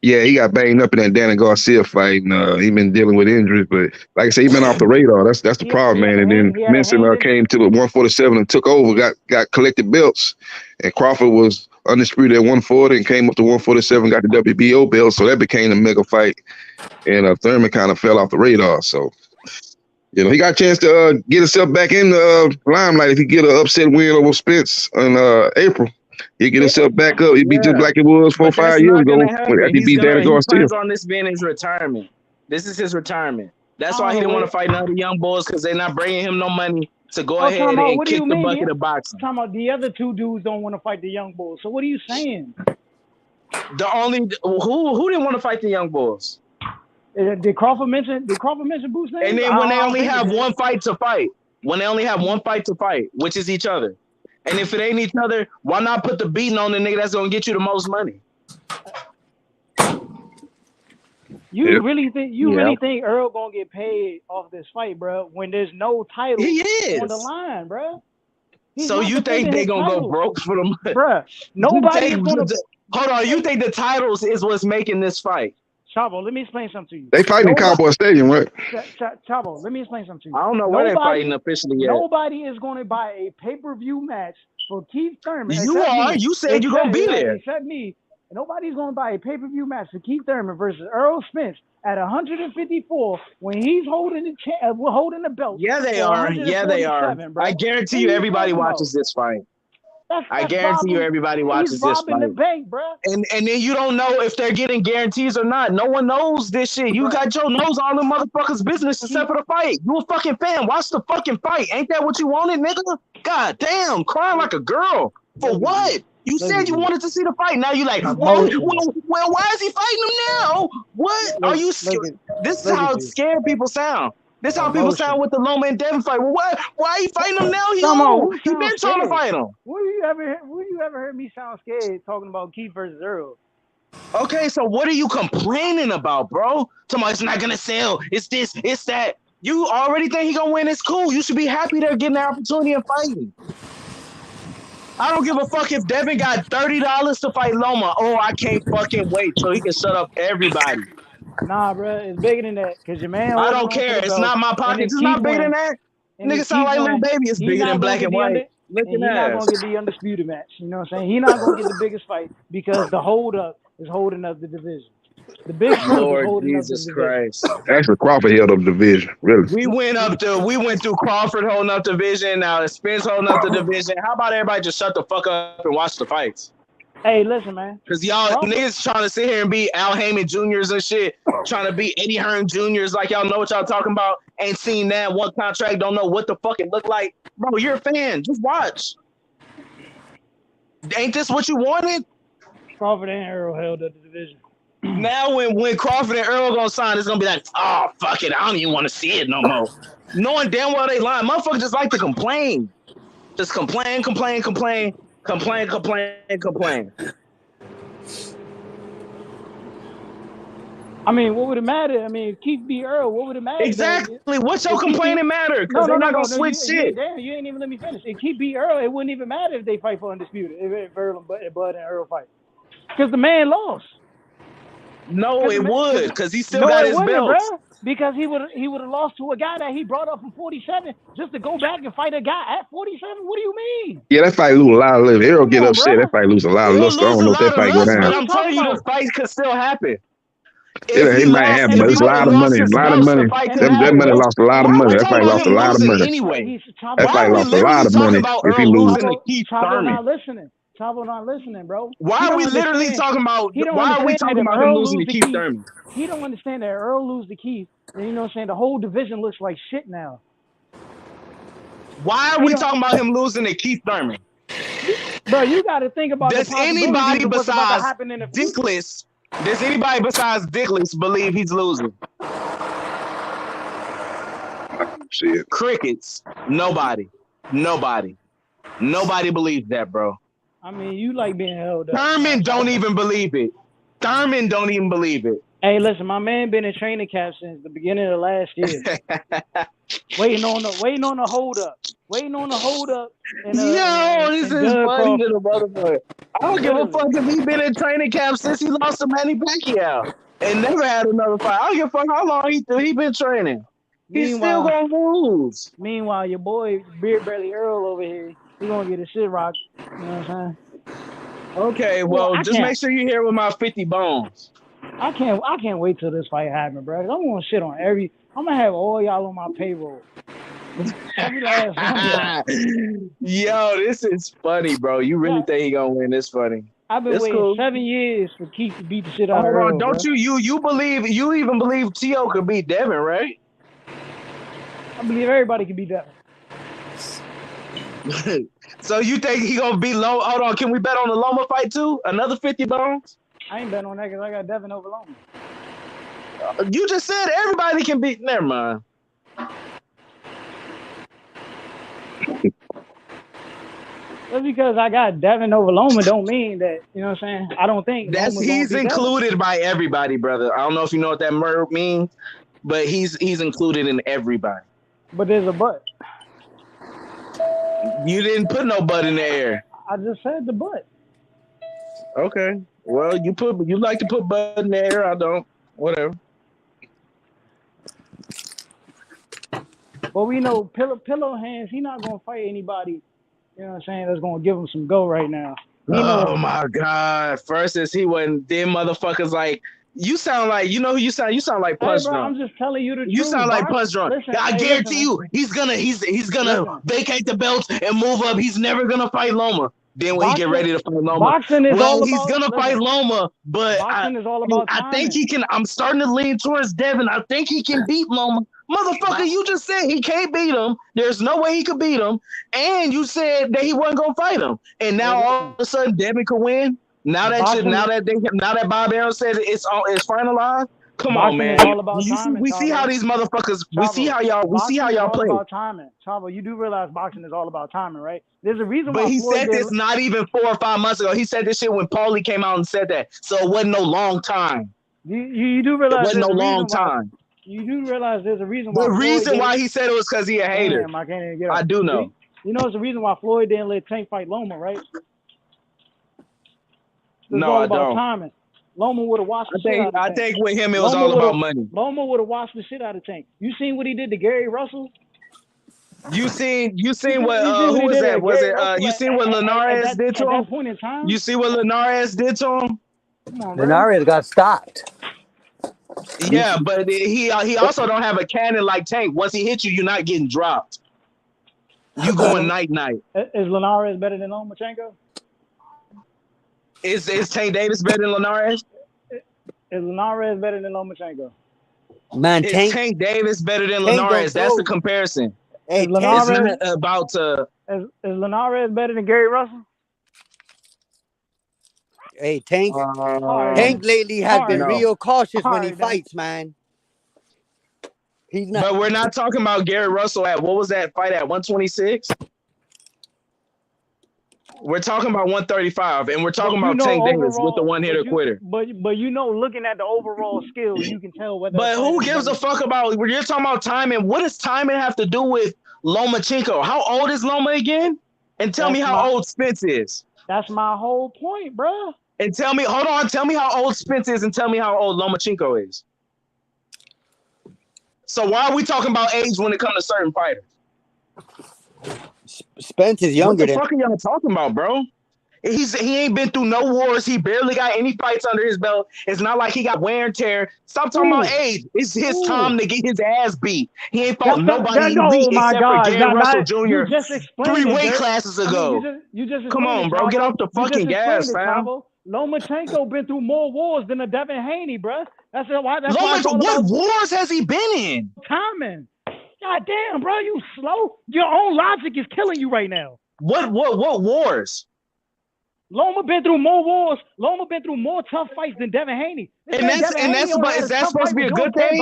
Yeah, he got banged up in that Danny Garcia fight, and he been dealing with injuries. But like I said, he been off the radar. That's the problem, man. And then Benson came to the 147 and took over, got collected belts, and Crawford was undisputed at 140 and came up to 147, got the WBO belt, so that became a mega fight. And Thurman kind of fell off the radar. So, he got a chance to get himself back in the limelight if he get an upset win over Spence in April. He get himself back up. He'd be just like it was 4 or 5 years ago when he beat Danny Garcia. He plans on this being his retirement. This is his retirement. That's why he didn't want to fight none of the young boys, because they're not bringing him no money to go ahead and kick the bucket of boxing. Talking about the other two dudes don't want to fight the young boys. So what are you saying? Who didn't want to fight the young boys? Did Crawford mention Booth's name? And then when they only have one fight to fight, which is each other. And if it ain't each other, why not put the beating on the nigga that's gonna get you the most money? You really think Earl gonna get paid off this fight, bro? When there's no title on the line, bro. So you think they gonna go broke for the money, bro? Nobody's gonna. Hold on, you think the titles is what's making this fight? Chavo, let me explain something to you. They fighting in Cowboy Stadium, right? Chavo, let me explain something to you. I don't know where they're fighting officially yet. Nobody is going to buy a pay-per-view match for Keith Thurman. You are. You said you're going to be there. Except me. Nobody's going to buy a pay-per-view match for Keith Thurman versus Earl Spence at 154 when he's holding the belt. Yeah, they are. Yeah, they are. Bro. I guarantee you everybody watches this fight. I guarantee you everybody watches this fight. The bank, bro. And then you don't know if they're getting guarantees or not. No one knows this shit. You got your nose all the motherfuckers' business except for the fight. You a fucking fan. Watch the fucking fight. Ain't that what you wanted, nigga? God damn, crying like a girl. For what? You said you wanted to see the fight. Now you like, well, why is he fighting him now? What? Are you scared? This is how scared people sound. This is how people sound with the Loma and Devin fight. Well, why are you fighting him now? He been trying to fight him. When you ever heard me sound scared talking about Keith versus Earl? Okay, so what are you complaining about, bro? Tomorrow it's not gonna sell. It's this, it's that. You already think he gonna win? It's cool. You should be happy they're getting the opportunity of fighting. I don't give a fuck if Devin got $30 to fight Loma. Oh, I can't fucking wait so he can shut up everybody. Nah, bro, it's bigger than that. Cause your man. I don't care. It's not my pocket. It's not bigger than that. Nigga sound like Little Baby. It's bigger than Black and White. He's not gonna get the undisputed match. You know what I'm saying? He's not gonna get the biggest fight because the hold up is holding up the division. The big Lord Jesus Christ. Actually, Crawford held up the division. Really. We went through Crawford holding up the division. Now it's Spence holding up the division. How about everybody just shut the fuck up and watch the fights? Hey, listen, man. Because y'all niggas trying to sit here and be Al Heyman Jr.'s and shit, trying to be Eddie Hearn Jr.'s like y'all know what y'all talking about. Ain't seen that one contract, don't know what the fuck it look like. Bro, you're a fan. Just watch. Ain't this what you wanted? Crawford and Earl held up the division. Now when Crawford and Earl gonna sign, it's gonna be like, oh, fuck it. I don't even want to see it no more. Knowing damn well they lying. Motherfuckers just like to complain. Just complain. I mean, what would it matter? I mean, if Keith beat Earl, what would it matter? Exactly. What's your complaining matter? Because they're not going to switch shit. Damn, you ain't even let me finish. If Keith beat Earl, it wouldn't even matter if they fight for undisputed, if Earl and Bud and Earl fight. Because the man lost. No, it would, because he still got his belt. Because he would have lost to a guy that he brought up from 47 just to go back and fight a guy at 47. What do you mean? Yeah, that fight lose a lot of love. Errol Come get on, upset. bro. That fight lose a lot of He'll luster. I lose don't a know if that lot of fight go lust, but down. I'm telling you, the fight could still happen. If It he might lost, happen, if but he it's a lot really of lost money. A his lot of belts, the money. fight could That happen. money lost a lot of Why are money. we That talking fight about lost a him lot of losing money. anyway? That Why fight are we lost a lot literally of talking money about if he Earl loses. losing to Keith Chavo Thurman? not listening. Chavo not listening, bro. Why are we literally talking about? He don't Why are we understand that talking if about him Earl losing lose to the Keith Keith, Thurman? he don't understand that Earl lose the Keith. Then you know what I'm saying? The whole division looks like shit now. Why are we talking about him losing to Keith Thurman? Bro, you got to think about Does the possibilities anybody of what's about to besides happen in the future. Dickless believe he's losing? Shit. Crickets. Nobody believes that, bro. I mean, you like being held up. Thurman don't even believe it. Thurman don't even believe it. Hey, listen, my man been in training camp since the beginning of last year. waiting on the hold up. Waiting on the hold up. Yo, this is funny to the motherfucker. I don't give a fuck if he been in training camp since he lost to Manny Pacquiao and never had another fight. I don't give a fuck how long he been training. He's still gonna lose. Meanwhile, your boy Beard Belly Earl over here, he gonna get his shit rocked. You know what I'm saying? Okay, well, just make sure you're here with my 50 bones. I can't wait till this fight happens, bro. I'm gonna shit on I'm gonna have all y'all on my payroll. Every last one. Yo, this is funny, bro. You really think he gonna win? This funny. I've been waiting 7 years for Keith to beat the shit out of Earl. Hold on, don't you even believe T.O. could beat Devin, right? I believe everybody can beat Devin. So you think he gonna beat Loma? Hold on, can we bet on the Loma fight too? Another 50 bones? I ain't betting on that because I got Devin over Loma. You just said everybody can beat. Never mind. Just because I got Devin over Loma don't mean that, you know what I'm saying? I don't think he's included by everybody, brother. I don't know if you know what that word means, but he's included in everybody. But there's a but. You didn't put no but in the air. I just said the but. Okay. Well, you like to put but in the air. I don't. Whatever. But we know Pillow Hands, he not gonna fight anybody. You know what I'm saying? That's gonna give him some go right now. Oh my God! First is he wasn't. Then motherfuckers like you sound like you know who you sound. You sound like Punch Drunk. I'm just telling you the truth. You sound like Punch Drunk. I guarantee you, he's gonna vacate the belts and move up. He's never gonna fight Loma. Then when he get ready to fight Loma, boxing is all he's about, gonna fight Loma. But boxing is all about timing. I think he can. I'm starting to lean towards Devin. I think he can beat Loma. Motherfucker, you just said he can't beat him. There's no way he could beat him. And you said that he wasn't gonna fight him. And now all of a sudden Devin could win. Now that Bob Arum said it's finalized. Come on, man. All about timing, we see how these motherfuckers. We see how y'all play. About timing, Chavo. You do realize boxing is all about timing, right? There's a reason why. But he said this not even 4 or 5 months ago. He said this shit when Paulie came out and said that. So it wasn't no long time. You do realize it wasn't no long time. You do realize there's a reason why. The reason why he said it was because he a hater. Damn, I can't even get up. I do know. You know it's the reason why Floyd didn't let Tank fight Loma, right? It's all about timing. Loma would have watched the shit out of Tank. I think with him it was all about money. Loma would have watched the shit out of Tank. You seen what he did to Gary Russell? You seen what who was that? Was it you seen what Linares did to him? At that point in time? You see what Linares did to him? Come on, bro. Linares got stopped. Yeah, but he also don't have a cannon like Tank. Once he hits you, you're not getting dropped. You going night. Is Linares better than Lomachenko? Is Tank Davis better than Linares? Is Linares better than Lomachenko? Man, is Tank Davis better than Linares? That's the comparison. Hey, is Linares about to? Is Linares better than Gary Russell? Hey, Tank lately has been real cautious when he fights, man. He's not. But we're not talking about Gary Russell at what was that fight at 126? We're talking about 135, and we're talking about Tank Davis with the one-hitter quitter. But you know, looking at the overall skills, you can tell whether. But who gives a fuck about? You're talking about timing. What does timing have to do with Lomachenko? How old is Loma again? And tell me how old Spence is. That's my whole point, bro. And tell me, hold on, tell me how old Spence is, and tell me how old Lomachenko is. So why are we talking about age when it comes to certain fighters? Spence is What younger the than. fuck are y'all talking about, bro? He ain't been through no wars. He barely got any fights under his belt. It's not like he got wear and tear. Stop talking about age. It's his time to get his ass beat. He ain't fought nobody Oh elite my except for God! Gary Russell You Jr. just 3 explained it, weight Dirk. classes I ago. mean, you just Come explained on, it, bro. Get Chavo. off the You just fucking gas, explained it, fam. Chavo. Lomachenko been through more wars than a Devin Haney, bro. That's why it's all What about wars has he been in? timing. God damn, bro, you slow. Your own logic is killing you right now. What wars? Loma been through more wars. Loma been through more tough fights than Devin Haney. Is that supposed to be a good thing?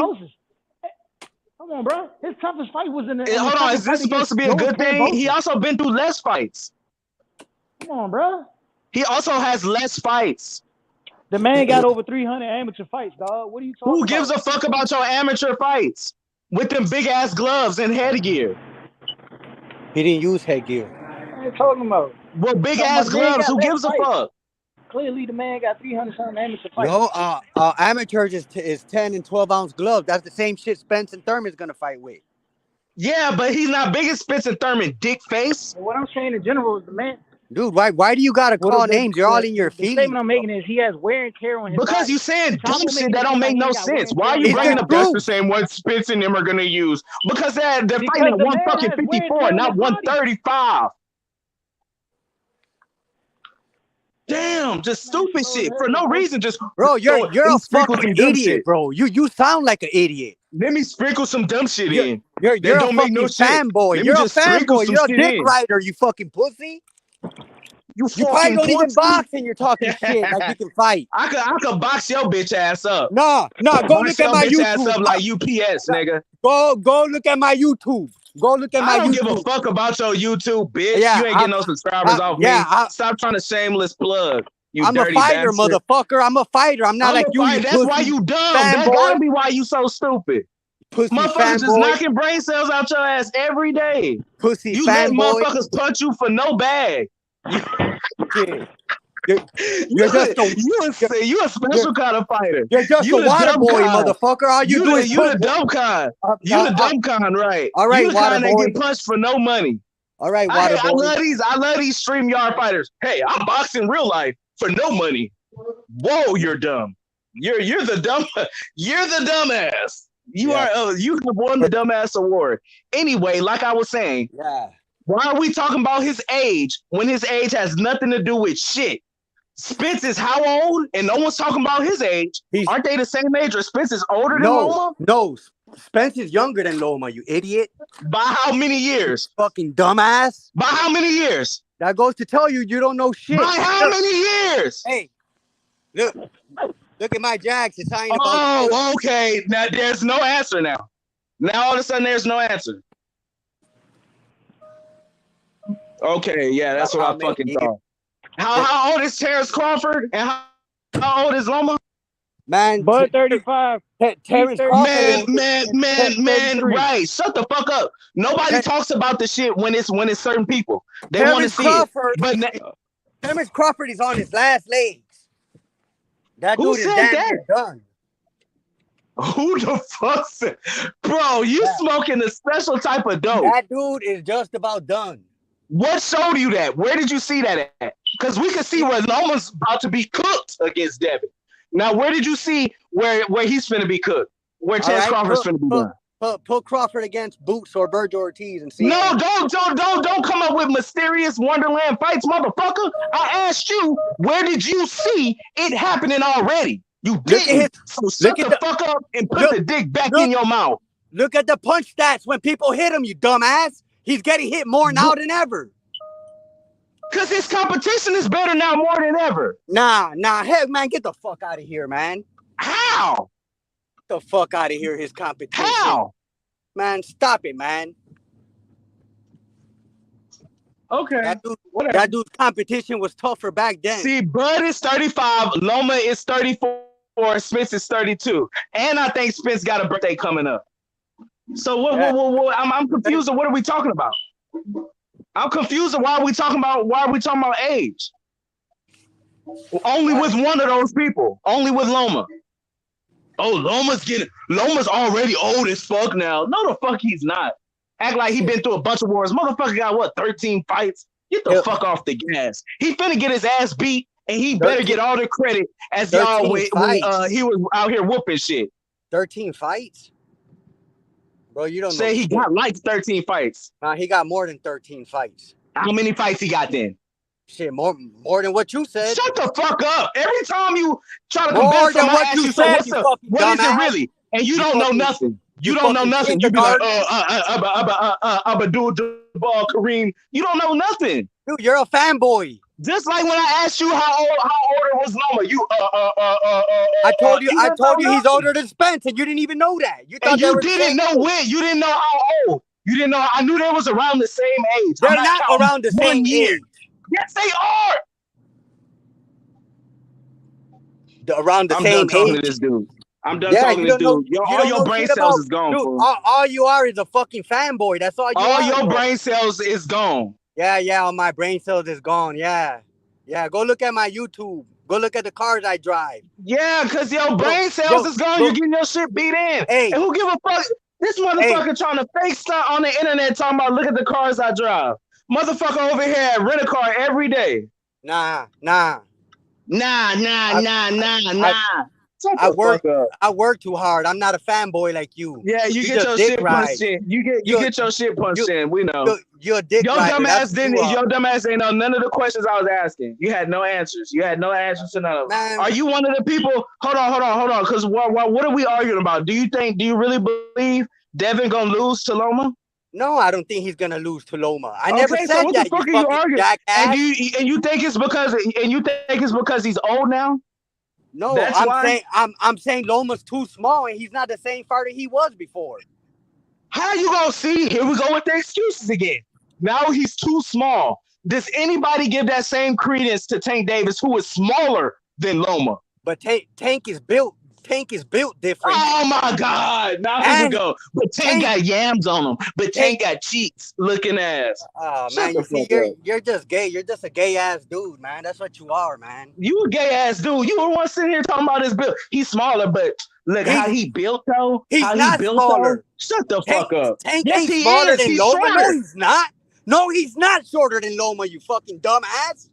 Come on, bro. His toughest fight was in the. Hold on, is this supposed to be a good thing? He also been through less fights. Come on, bro. He also has less fights. The man got over 300 amateur fights, dog. What are you talking about? Who gives a fuck about your amateur fights with them big ass gloves and headgear? He didn't use headgear. What are you talking about? Well, big ass gloves. Who gives a fuck? Clearly, the man got 300 something amateur fights. No, amateurs is 10 and 12 ounce gloves. That's the same shit Spence and Thurman's gonna fight with. Yeah, but he's not big as Spence and Thurman, dick face. Well, what I'm saying in general is the man. Dude, why do you gotta call names? You're all in your feelings. The statement I'm making is he has wear and tear on his because body. you saying dumb shit that don't make no sense. Why are you bringing up that's the same what Spence and them are gonna use? Because they're fighting at 154, not 135. Damn, just stupid shit for no reason. Just bro, you're a fucking idiot, bro. You sound like an idiot. Let me sprinkle some dumb shit in. You're don't a make no fanboy. You're a fanboy. You're a dick rider. You fucking pussy. You probably don't even box and you're talking shit like you can fight. I could box your bitch ass up. No, go look at my YouTube. Ass up like UPS, nigga. Go look at my YouTube. Go look at my YouTube. I don't give a fuck about your YouTube, bitch. Yeah, you ain't getting no subscribers off me. Stop trying to shameless plug. I'm a fighter, motherfucker. I'm a fighter. I'm not like you. That's why you dumb. That gotta be why you so stupid. Pussy motherfuckers just knocking brain cells out your ass every day. Pussy you let motherfuckers punch you for no bag. You're a special kind of fighter. You're just a water boy, motherfucker. All you do is you the dumb kind. You the dumb kind, right? All right, you the kind that get punched for no money. All right, water boy. I love these StreamYard fighters. Hey, I'm boxing real life for no money. Whoa, you're dumb. You're the dumb. You're the dumbass. You are. You have won the dumbass award. Anyway, like I was saying. Yeah. Why are we talking about his age when his age has nothing to do with shit? Spence is how old? And no one's talking about his age. Aren't they the same age? Or Spence is older than Loma? No, Spence is younger than Loma, you idiot. By how many years? Fucking dumbass. By how many years? That goes to tell you don't know shit. By how many years? Hey, look at my Jags. It's talking about. Oh, okay. Now there's no answer now. Now all of a sudden there's no answer. Okay, yeah, that's what I fucking thought. How old is Terrence Crawford and how old is Loma? Man, Bud 35. Terrence Crawford. Man, right. Shut the fuck up. Nobody talks about the shit when it's certain people. They want to see Crawford, it. But Terrence Crawford is on his last legs. That who dude said is that? Done. Who the fuck said? Bro, you smoking a special type of dope. That dude is just about done. What showed you that? Where did you see that at? Because we could see where Loma's about to be cooked against Devin. Now, where did you see where he's finna be cooked? Where Terrence Crawford's finna be done? Put Crawford against Boots or Virgil Ortiz and see. No, don't come up with mysterious Wonderland fights, motherfucker. I asked you, where did you see it happening already? You didn't. So shut the fuck up and put the dick back in your mouth. Look at the punch stats when people hit him, you dumbass. He's getting hit more now than ever. Because his competition is better now more than ever. Nah, heck, man, get the fuck out of here, man. How? Get the fuck out of here, his competition. How? Man, stop it, man. Okay. That dude's competition was tougher back then. See, Bud is 35, Loma is 34, Spence is 32. And I think Spence got a birthday coming up. So what I'm confused of what are we talking about? I'm confused of why are we talking about age? Only with one of those people. Only with Loma. Oh, Loma's already old as fuck now. No, the fuck he's not. Act like he been through a bunch of wars. Motherfucker got what, 13 fights? Get the fuck off the gas. He finna get his ass beat, and he better get all the credit as y'all when he was out here whooping shit. 13 fights? Bro, you don't say know he shit. got like 13 fights. Nah, he got more than 13 fights. How many fights he got then? Shit, more than what you said. Shut the fuck up. Every time you try to more convince than somebody, what ask you you, said, what's you up? fucking What is it dumbass. really? And you don't know nothing. You don't know nothing. You be like, Abdul Jabbar Kareem. You don't know nothing. Dude, you're a fanboy. Just like when I asked you how old was Loma, you I told you he's older than Spence, and you didn't even know that. You thought and you didn't know when. You didn't know how old. You didn't know. I knew they was around the same age. They're not around the same age. Yes, they are. Around the I'm same done talking age. to this dude. I'm done talking to this dude. All your brain cells is gone, dude, fool. all you are is a fucking fanboy. That's all you are. All your brain cells is gone. Yeah, all my brain cells is gone. Yeah. Go look at my YouTube. Go look at the cars I drive. Yeah, because your brain cells is gone. You're getting your shit beat in. Hey. And who give a fuck? This motherfucker trying to fake stuff on the internet talking about look at the cars I drive. Motherfucker over here rent a car every day. Nah. I work too hard. I'm not a fanboy like you. Yeah, you get your shit punched in. You get your shit punched in. We know. You're a dick Your rider. dumbass ain't know none of the questions I was asking. You had no answers. You had no answers to none of them. Are you one of the people? Hold on. Because what are we arguing about? Do you really believe Devin gonna lose to Loma? No, I don't think he's gonna lose to Loma. I never said what that. The fuck are you arguing? And you think it's because he's old now? No, I'm saying Loma's too small and he's not the same fighter he was before. How you gonna see? Here we go with the excuses again. Now he's too small. Does anybody give that same credence to Tank Davis, who is smaller than Loma? But Tank is built different. Oh my God! Now here we go. But Tank got yams on him. But Tank got cheeks looking ass. Oh man, you see, you're just gay. You're just a gay ass dude, man. That's what you are, man. You a gay ass dude. You the one sitting here talking about his build. He's smaller, but look how he built though. He's not smaller. Shut the fuck up. Tank yes, ain't smaller than Loma. Shorter. No, he's not. No, he's not shorter than Loma. You fucking dumbass.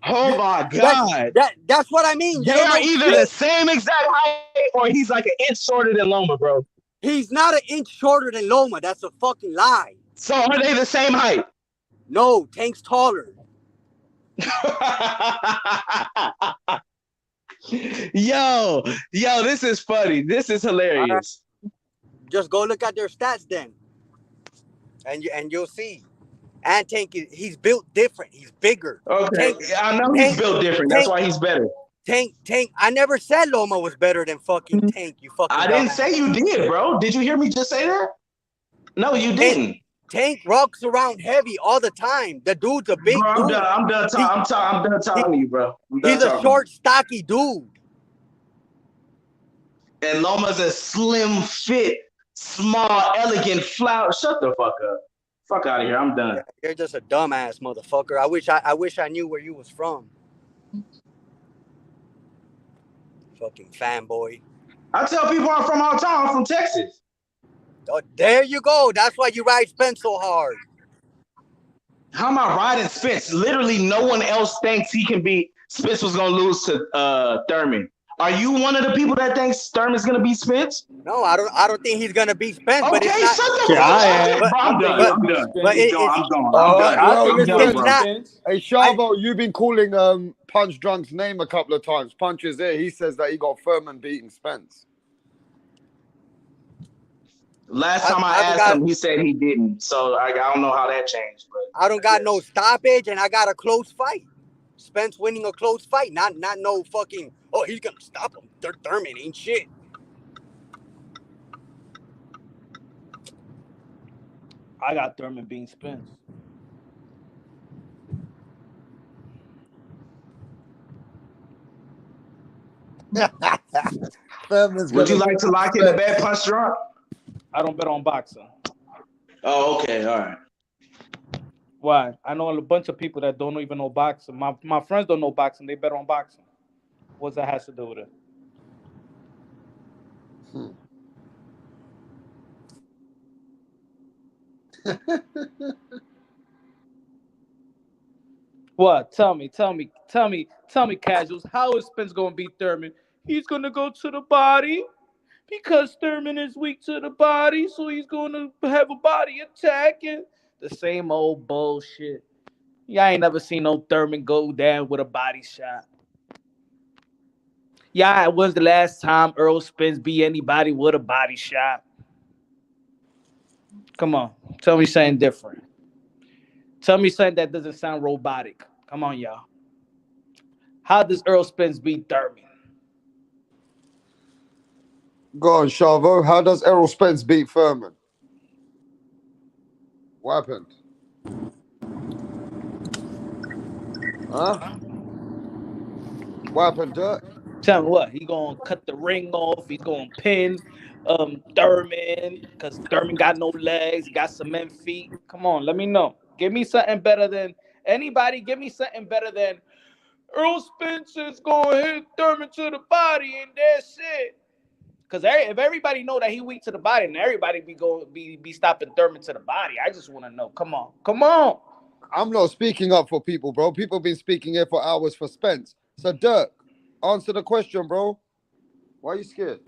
Oh my God. That's what I mean. They are either the same exact height or he's like an inch shorter than Loma, bro. He's not an inch shorter than Loma. That's a fucking lie. So are they the same height? No, Tank's taller. Yo, this is funny. This is hilarious. Just go look at their stats then. And you'll see. And Tank, he's built different. He's bigger. Okay, I know he's built different. That's why he's better. Tank. I never said Loma was better than fucking Tank. You fucking. I didn't say you did, bro. Did you hear me just say that? No, you didn't. Tank rocks around heavy all the time. The dude's a big dude. I'm done talking to you, bro. He's a short, stocky dude. And Loma's a slim fit, small, elegant flower. Shut the fuck up. Fuck out of here. I'm done. You're just a dumbass motherfucker. I wish I knew where you was from. Fucking fanboy. I tell people I'm from out of town. I'm from Texas. Oh, there you go. That's why you ride Spence so hard. How am I riding Spence? Literally no one else thinks he can beat Spence was gonna lose to Thurman. Are you one of the people that thinks Thurman's gonna beat Spence? No, I don't think he's gonna beat Spence. Okay, but it's not, shut the fuck up. I'm done. Hey, Shavo, you've been calling Punch Drunk's name a couple of times. Punch is there. He says that he got Thurman beating Spence. Last time I asked him, he said he didn't. So I don't know how that changed. But I don't got no stoppage, and I got a close fight. Spence winning a close fight, not no fucking. Oh, he's gonna stop him. Thurman ain't shit. I got Thurman beating Spence. Would you like to lock in the bet, Punch Drunk? I don't bet on boxing. Oh, okay, all right. Why? I know a bunch of people that don't even know boxing. My friends don't know boxing. They bet on boxing. What's that has to do with it? What? Tell me, casuals. How is Spence gonna beat Thurman? He's gonna go to the body because Thurman is weak to the body, so he's gonna have a body attack and the same old bullshit. Y'all ain't never seen no Thurman go down with a body shot. Yeah, it was the last time Earl Spence beat anybody with a body shot. Come on, tell me something different. Tell me something that doesn't sound robotic. Come on, y'all. How does Earl Spence beat Thurman? Go on, Chavo. How does Errol Spence beat Thurman? What happened? Huh? What happened, Dirk? Tell me what? He gonna cut the ring off. He's gonna pin Thurman because Thurman got no legs. He got cement feet. Come on, let me know. Give me something better than anybody. Give me something better than Earl Spence is gonna hit Thurman to the body and that's it. Because if everybody know that he weak to the body, and everybody be stopping Thurman to the body, I just want to know. Come on. I'm not speaking up for people, bro. People been speaking here for hours for Spence. So Dirk, answer the question, bro. Why are you scared?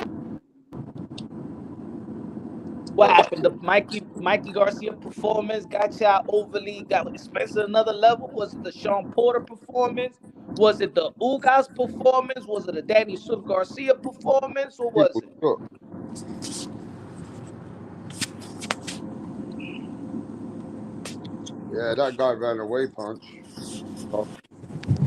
What happened? The Mikey Garcia performance got y'all overly got Spence at another level? Was it the Sean Porter performance? Was it the Ugas performance? Was it the Danny Swift Garcia performance? What was it? Sure. Yeah, that guy ran away punch. Oh.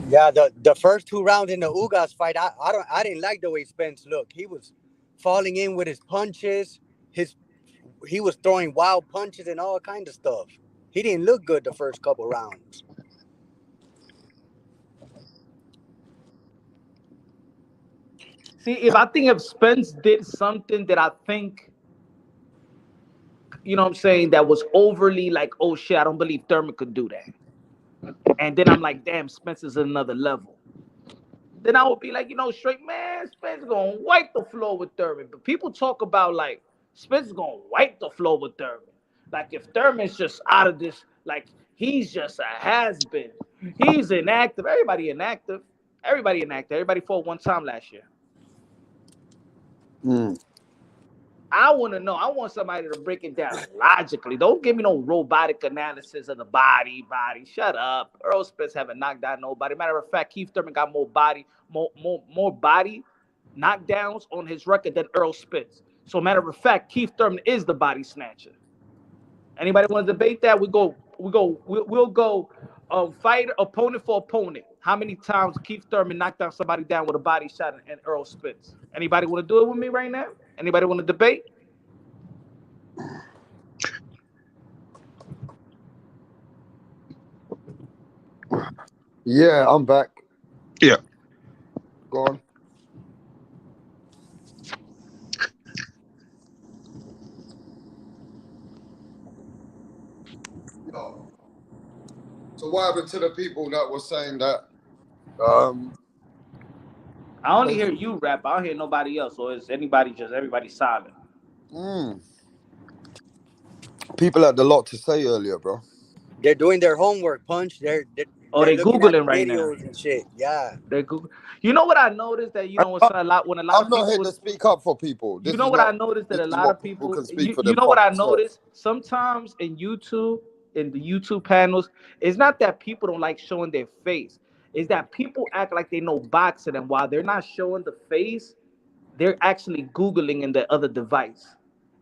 Yeah, the first 2 rounds in the Ugas fight, I didn't like the way Spence looked. He was falling in with his punches. He was throwing wild punches and all kind of stuff. He didn't look good the first couple rounds. See, if Spence did something that I think, you know what I'm saying, that was overly like, oh shit, I don't believe Thurman could do that. And then I'm like, damn, Spence is another level. Then I would be like, straight, man, Spence gonna wipe the floor with Thurman. But people talk about like Spence gonna wipe the floor with Thurman. Like if Thurman's just out of this, like he's just a has-been. He's inactive. Everybody inactive. Everybody fought one time last year. I want to know. I want somebody to break it down logically. Don't give me no robotic analysis of the body. Shut up. Earl Spence haven't knocked out nobody. Matter of fact, Keith Thurman got more body knockdowns on his record than Earl Spence. So matter of fact, Keith Thurman is the body snatcher. Anybody want to debate that? We'll go fight opponent for opponent. How many times Keith Thurman knocked down somebody down with a body shot and Earl Spence? Anybody want to do it with me right now? Anybody want to debate? Yeah, I'm back. Yeah. Go on. So what happened to the people that were saying that? I only hear you rap. I don't hear nobody else. Or is everybody silent? People had a lot to say earlier, bro. They're doing their homework, Punch. They're Googling right now and shit. Yeah, they Google. You know what I noticed that a lot when a lot I'm of not people here to speak up for people. You know what I noticed that a lot of people can speak for you know what I themselves. noticed sometimes in YouTube, in the YouTube panels, it's not that people don't like showing their face. It's that people act like they know boxing, and while they're not showing the face, they're actually Googling in the other device.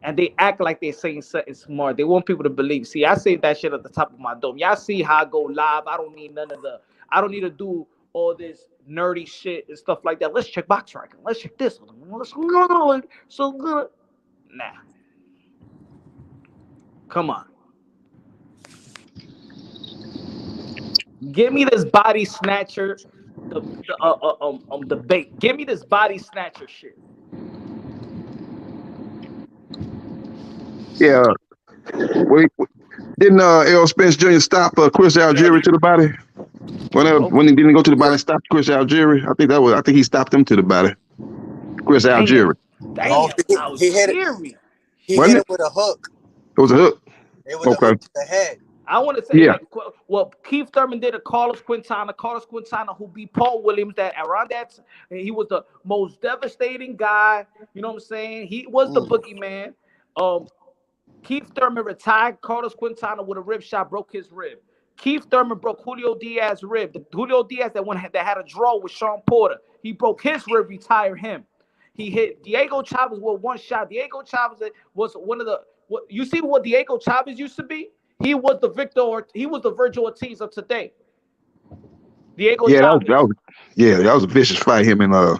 And they act like they're saying something smart. They want people to believe. See, I say that shit at the top of my dome. Y'all see how I go live. I don't need I don't need to do all this nerdy shit and stuff like that. Let's check box ranking. Let's check this one. Let's go. So good. Nah. Come on. Give me this body snatcher, the debate. Give me this body snatcher shit. Yeah. Didn't Errol Spence Jr. stop Chris Algieri to the body? When he didn't go to the body, stopped Chris Algieri. I think he stopped him to the body. Chris Algieri. No, he hit it. He hit it with a hook. It was a hook. It was a hook to the head. I want to say, like, well, Keith Thurman did a Carlos Quintana, who beat Paul Williams. That around that, he was the most devastating guy. You know what I'm saying? He was the boogeyman. Keith Thurman retired Carlos Quintana with a rib shot, broke his rib. Keith Thurman broke Julio Diaz's rib. Julio Diaz that had a draw with Sean Porter. He broke his rib, retired him. He hit Diego Chavez with one shot. Diego Chavez was one of the. You see what Diego Chavez used to be? He was the Virgil Ortiz of today. Diego Chavez. That was a vicious fight, him and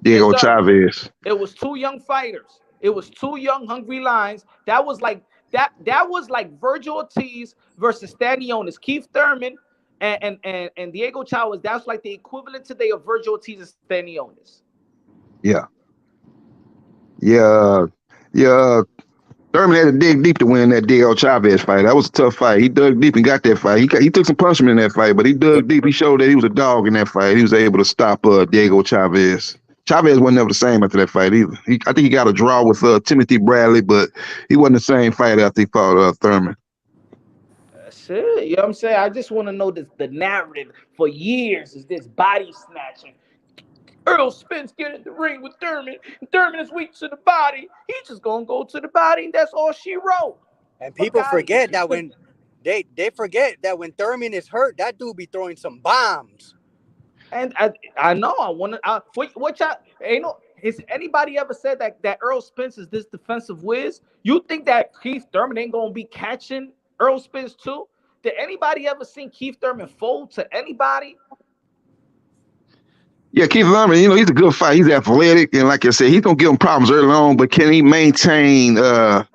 Diego Chavez. It was two young fighters. It was two young hungry lions. That was like Virgil Ortiz versus Stanionis. Keith Thurman and Diego Chavez. That's like the equivalent today of Virgil Ortiz and Stanionis. Yeah. Thurman had to dig deep to win that Diego Chavez fight. That was a tough fight. He dug deep and got that fight. He took some punishment in that fight, but he dug deep. He showed that he was a dog in that fight. He was able to stop Diego Chavez. Chavez wasn't ever the same after that fight either. I think he got a draw with Timothy Bradley, but he wasn't the same fight after he fought Thurman. That's it. You know what I'm saying? I just want to know the narrative for years is this body snatching. Earl Spence get in the ring with Thurman. Thurman is weak to the body. He's just gonna go to the body, and that's all she wrote. And people forget that when they forget that when Thurman is hurt, that dude be throwing some bombs. And I know I want to. What y'all ain't no. Has anybody ever said that Earl Spence is this defensive whiz? You think that Keith Thurman ain't gonna be catching Earl Spence too? Did anybody ever seen Keith Thurman fold to anybody? Yeah, Keith Thurman, he's a good fighter. He's athletic, and like I said, he's gonna give him problems early on. But can he maintain that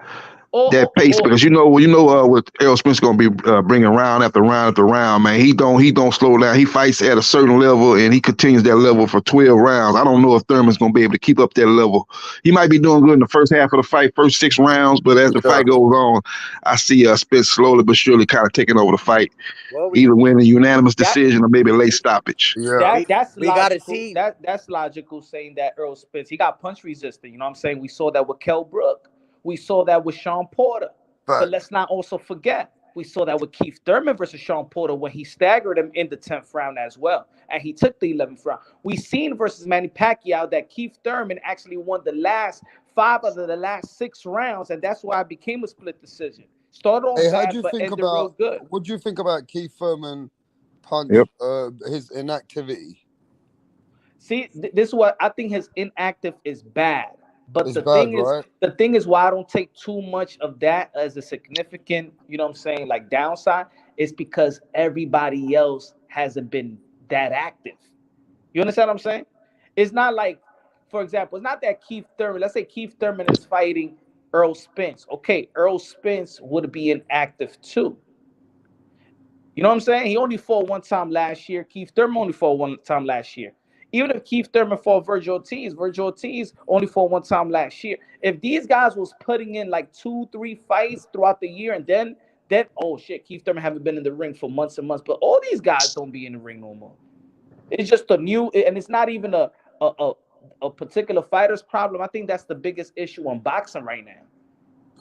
pace? Because with Errol Spence gonna be bringing round after round after round, man. He don't slow down. He fights at a certain level, and he continues that level for 12 rounds. I don't know if Thurman's gonna be able to keep up that level. He might be doing good in the first half of the fight, first 6 rounds, but as the fight goes on, I see Spence slowly but surely kind of taking over the fight. Either win a unanimous decision or maybe a late stoppage. That's logical. That's logical saying that Earl Spence, he got punch resistant. You know what I'm saying? We saw that with Kell Brook. We saw that with Sean Porter. But let's not also forget, we saw that with Keith Thurman versus Sean Porter when he staggered him in the 10th round as well. And he took the 11th round. We seen versus Manny Pacquiao that Keith Thurman actually won the last 5 of the last 6 rounds. And that's why it became a split decision. Started off bad, but ended real good. What do you think about Keith Thurman punch, his inactivity? See, this is what I think his inactive is bad. But the thing is why I don't take too much of that as a significant, like downside, is because everybody else hasn't been that active. You understand what I'm saying? It's not like, for example, it's not that Keith Thurman, let's say Keith Thurman is fighting Earl Spence. Okay, Earl Spence would be inactive too. You know what I'm saying? He only fought one time last year. Keith Thurman only fought one time last year. Even if Keith Thurman fought Virgil Ortiz only fought one time last year. If these guys was putting in like 2-3 fights throughout the year and then oh shit, Keith Thurman haven't been in the ring for months and months. But all these guys don't be in the ring no more. It's just and it's not even a particular fighter's problem. I think that's the biggest issue on boxing right now.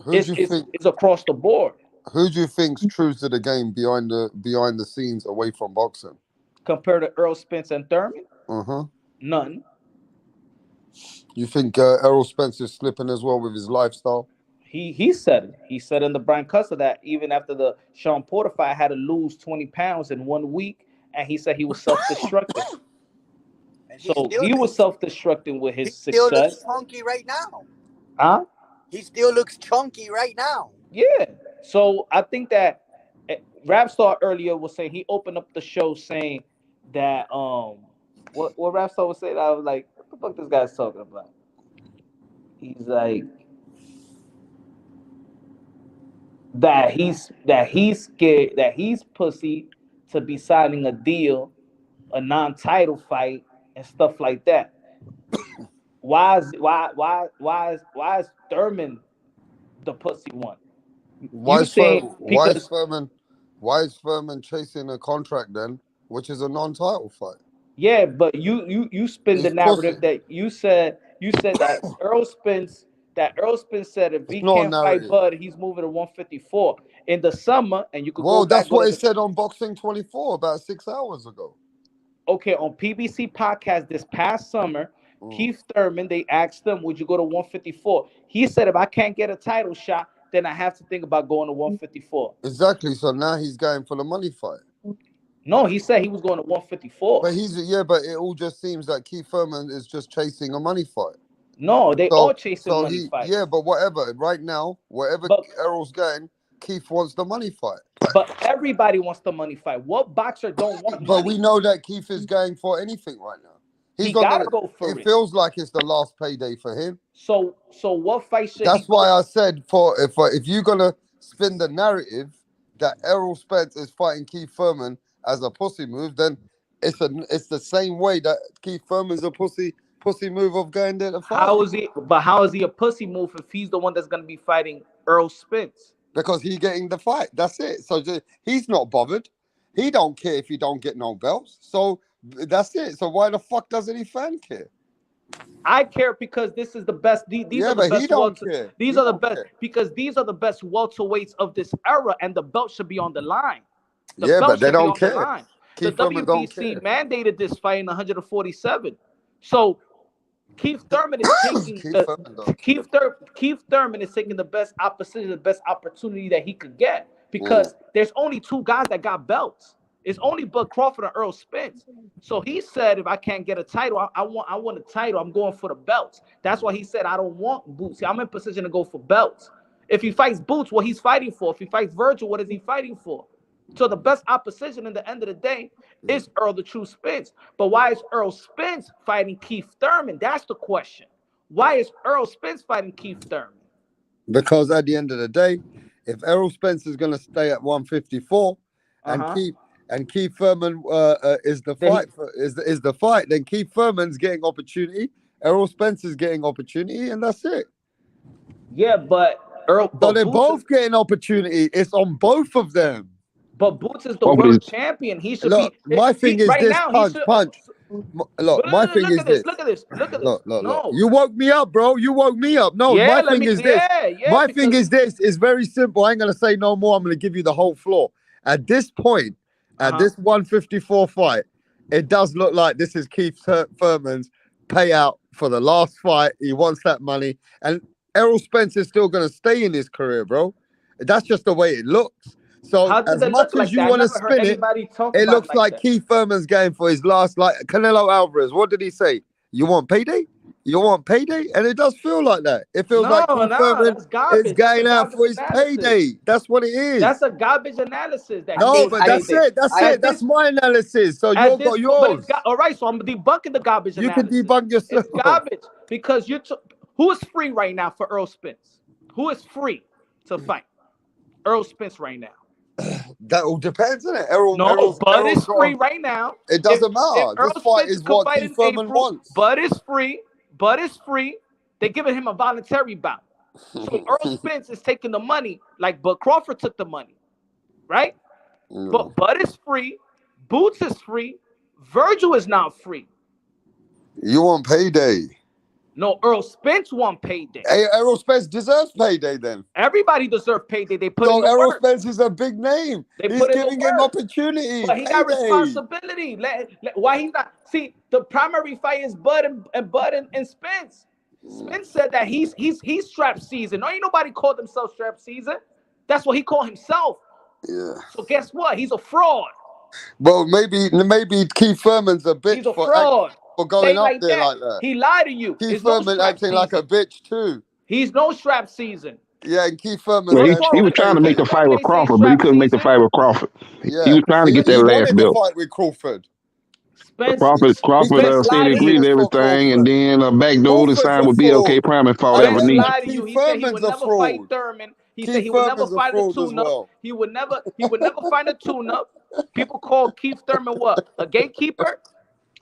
It's across the board. Who do you think's true to the game behind the scenes away from boxing? Compared to Earl Spence and Thurman? None. You think Errol Spence is slipping as well with his lifestyle? He said it. He said in the Brian Custer that even after the Sean Porter fight, had to lose 20 pounds in 1 week, and he said he was self-destructing. So he was self-destructing with his success. He still looks chunky right now. Huh? He still looks chunky right now. Yeah. So I think that Rapstar earlier was saying, he opened up the show saying that what Rapstar was saying, I was like, what the fuck this guy's talking about? He's like that he's scared, that he's pussy to be signing a deal, a non-title fight and stuff like that. Why is Thurman the pussy one? Why is Thurman chasing a contract then, which is a non-title fight? Yeah, but you spin the narrative that you said You said that Earl Spence said if he can't fight Bud, he's moving to 154 in the summer, and you could go back. That's what he said on Boxing 24 about 6 hours ago. Okay, on PBC podcast this past summer, Keith Thurman, they asked him, would you go to 154? He said, if I can't get a title shot, then I have to think about going to 154. Exactly. So now he's going for the money fight. No, he said he was going to 154. But but it all just seems like Keith Thurman is just chasing a money fight. No, they all chasing money fights. Yeah, but whatever. Right now, wherever Errol's going, Keith wants the money fight. But everybody wants the money fight. What boxer don't want But money? we know that Keith is going for anything right now. He gotta go for it. It feels like it's the last payday for him. So what fight should That's why I said if you're gonna spin the narrative that Errol Spence is fighting Keith Thurman as a pussy move, then it's the same way that Keith Thurman's a pussy move of going there to fight. How is he a pussy move if he's the one that's gonna be fighting Earl Spence? Because he's getting the fight. That's it. So he's not bothered. He don't care if you don't get no belts. So that's it. So why the fuck doesn't he fan care? I care because this is the best. These are the best. These are the best because these are the best welterweights of this era, and the belt should be on the line. But they don't care. The WBC mandated this fight in 147. So Keith Thurman is taking Keith Thurman is taking the best opposition, the best opportunity that he could get because there's only two guys that got belts. It's only Bud Crawford and Earl Spence. So he said, if I can't get a title, I want a title. I'm going for the belts. That's why he said, I don't want Boots. I'm in position to go for belts. If he fights Boots, what he's fighting for. If he fights Virgil, what is he fighting for? So the best opposition in the end of the day is Earl the True Spence. But why is Earl Spence fighting Keith Thurman? That's the question. Why is Earl Spence fighting Keith Thurman? Because at the end of the day, if Errol Spence is going to stay at 154 and Keith Thurman is the fight, then Keith Thurman's getting opportunity, Errol Spence is getting opportunity, and that's it. Yeah, but they're both getting opportunity. It's on both of them. But Boots is the world champion. He should be. My thing is this. Look, my thing is this. Look at this. Look. You woke me up, bro. You woke me up. No, my thing is this. My thing is this. It's very simple. I ain't gonna say no more. I'm gonna give you the whole floor. At this point, at this 154 fight, it does look like this is Keith Thurman's payout for the last fight. He wants that money, and Errol Spence is still gonna stay in his career, bro. That's just the way it looks. So as much as you want to spin it, it looks like Keith Thurman's going for his last, like Canelo Alvarez. What did he say? You want payday? You want payday? And it does feel like that. It feels like Keith Thurman is going out for his payday. That's what it is. That's a garbage analysis. That's it. That's my analysis. So you've got yours. All right, so I'm debunking the garbage analysis. You can debunk yourself. It's garbage because who is free right now for Earl Spence? Who is free to fight Earl Spence right now? That all depends, isn't it? Bud is free right now. It doesn't matter. This fight is what Keith Thurman wants. Bud is free. They're giving him a voluntary bout. So Earl Spence is taking the money like Bud Crawford took the money, right? But Bud is free. Boots is free. Virgil is not free. You want payday? No, Earl Spence want payday. Hey, Errol Spence deserves payday then. Everybody deserves payday. They put in the Errol work. Spence is a big name. He's giving him opportunity. But he got responsibility. Why he's not? See, the primary fight is Bud and Spence. Spence said that he's strap season. No, ain't nobody called himself strap season. That's what he called himself. Yeah. So guess what? He's a fraud. Well, maybe Keith Thurman's a bitch. He's a fraud. For going up there like that. He lied to you. Keith Thurman acting like a bitch too. He's no strap season. Yeah, and Keith Thurman. He was trying to make the fight with Crawford, but he couldn't make the fight with Crawford. Yeah. He was trying to get that last belt. Fight with Crawford. Crawford said he agreed to everything, and then a backdoor to sign with BLK Prime and fought Evan. He said he would never fight Thurman. He said he would never fight a tune-up. He would never find a tune-up. People call Keith Thurman what? A gatekeeper?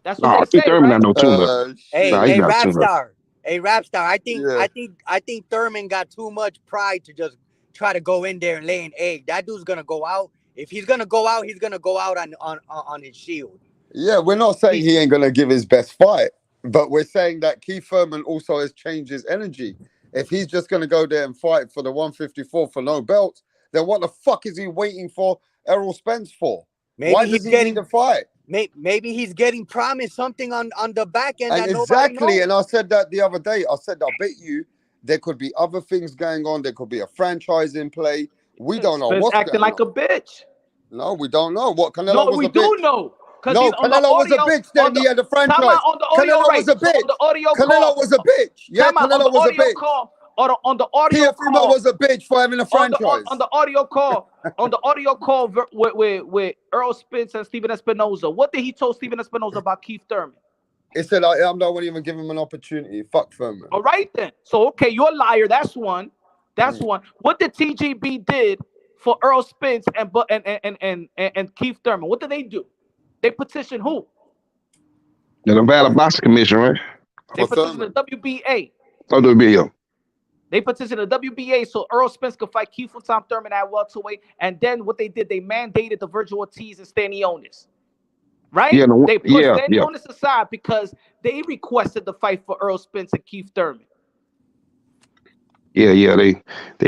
That's what they say, Thurman right? not no tune-up. Hey, rap star. I think Thurman got too much pride to just try to go in there and lay an egg. That dude's gonna go out. If he's gonna go out, he's gonna go out on his shield. Yeah, we're not saying he ain't gonna give his best fight. But we're saying that Keith Thurman also has changed his energy. If he's just going to go there and fight for the 154 for no belts, then what the fuck is he waiting for Errol Spence for? Why does he need a fight? Maybe he's getting promised something on the back end And that nobody knows. and I said that the other day. I said, I bet you there could be other things going on. There could be a franchise in play. We don't know what's acting going like on. a bitch. No, we don't know. What, Canelo was we a bitch? do know. No, Canelo was a bitch. Then he had a franchise. On the audio, Canelo was a bitch. On the audio Canelo call, was a bitch. Yeah, Canelo was a bitch. Call, on the audio TEOFIMO call, was a bitch for having a franchise. On the audio call, with Earl Spence and Steven Espinoza. What did he tell Steven Espinoza about Keith Thurman? He said, I don't even give him an opportunity. Fuck Thurman. All right then. So okay, you're a liar. That's one. That's one. What did TGB did for Earl Spence and Keith Thurman? What did they do? They petitioned who? The Nevada Boxing Commission, right? They petitioned the WBA. WBA. They petitioned the WBA so Earl Spence could fight Keith Thurman at welterweight. And then what they did, they mandated the Virgil Ortiz and Stanionis. Right? Yeah, they pushed Stanionis aside because they requested the fight for Earl Spence and Keith Thurman. Yeah. They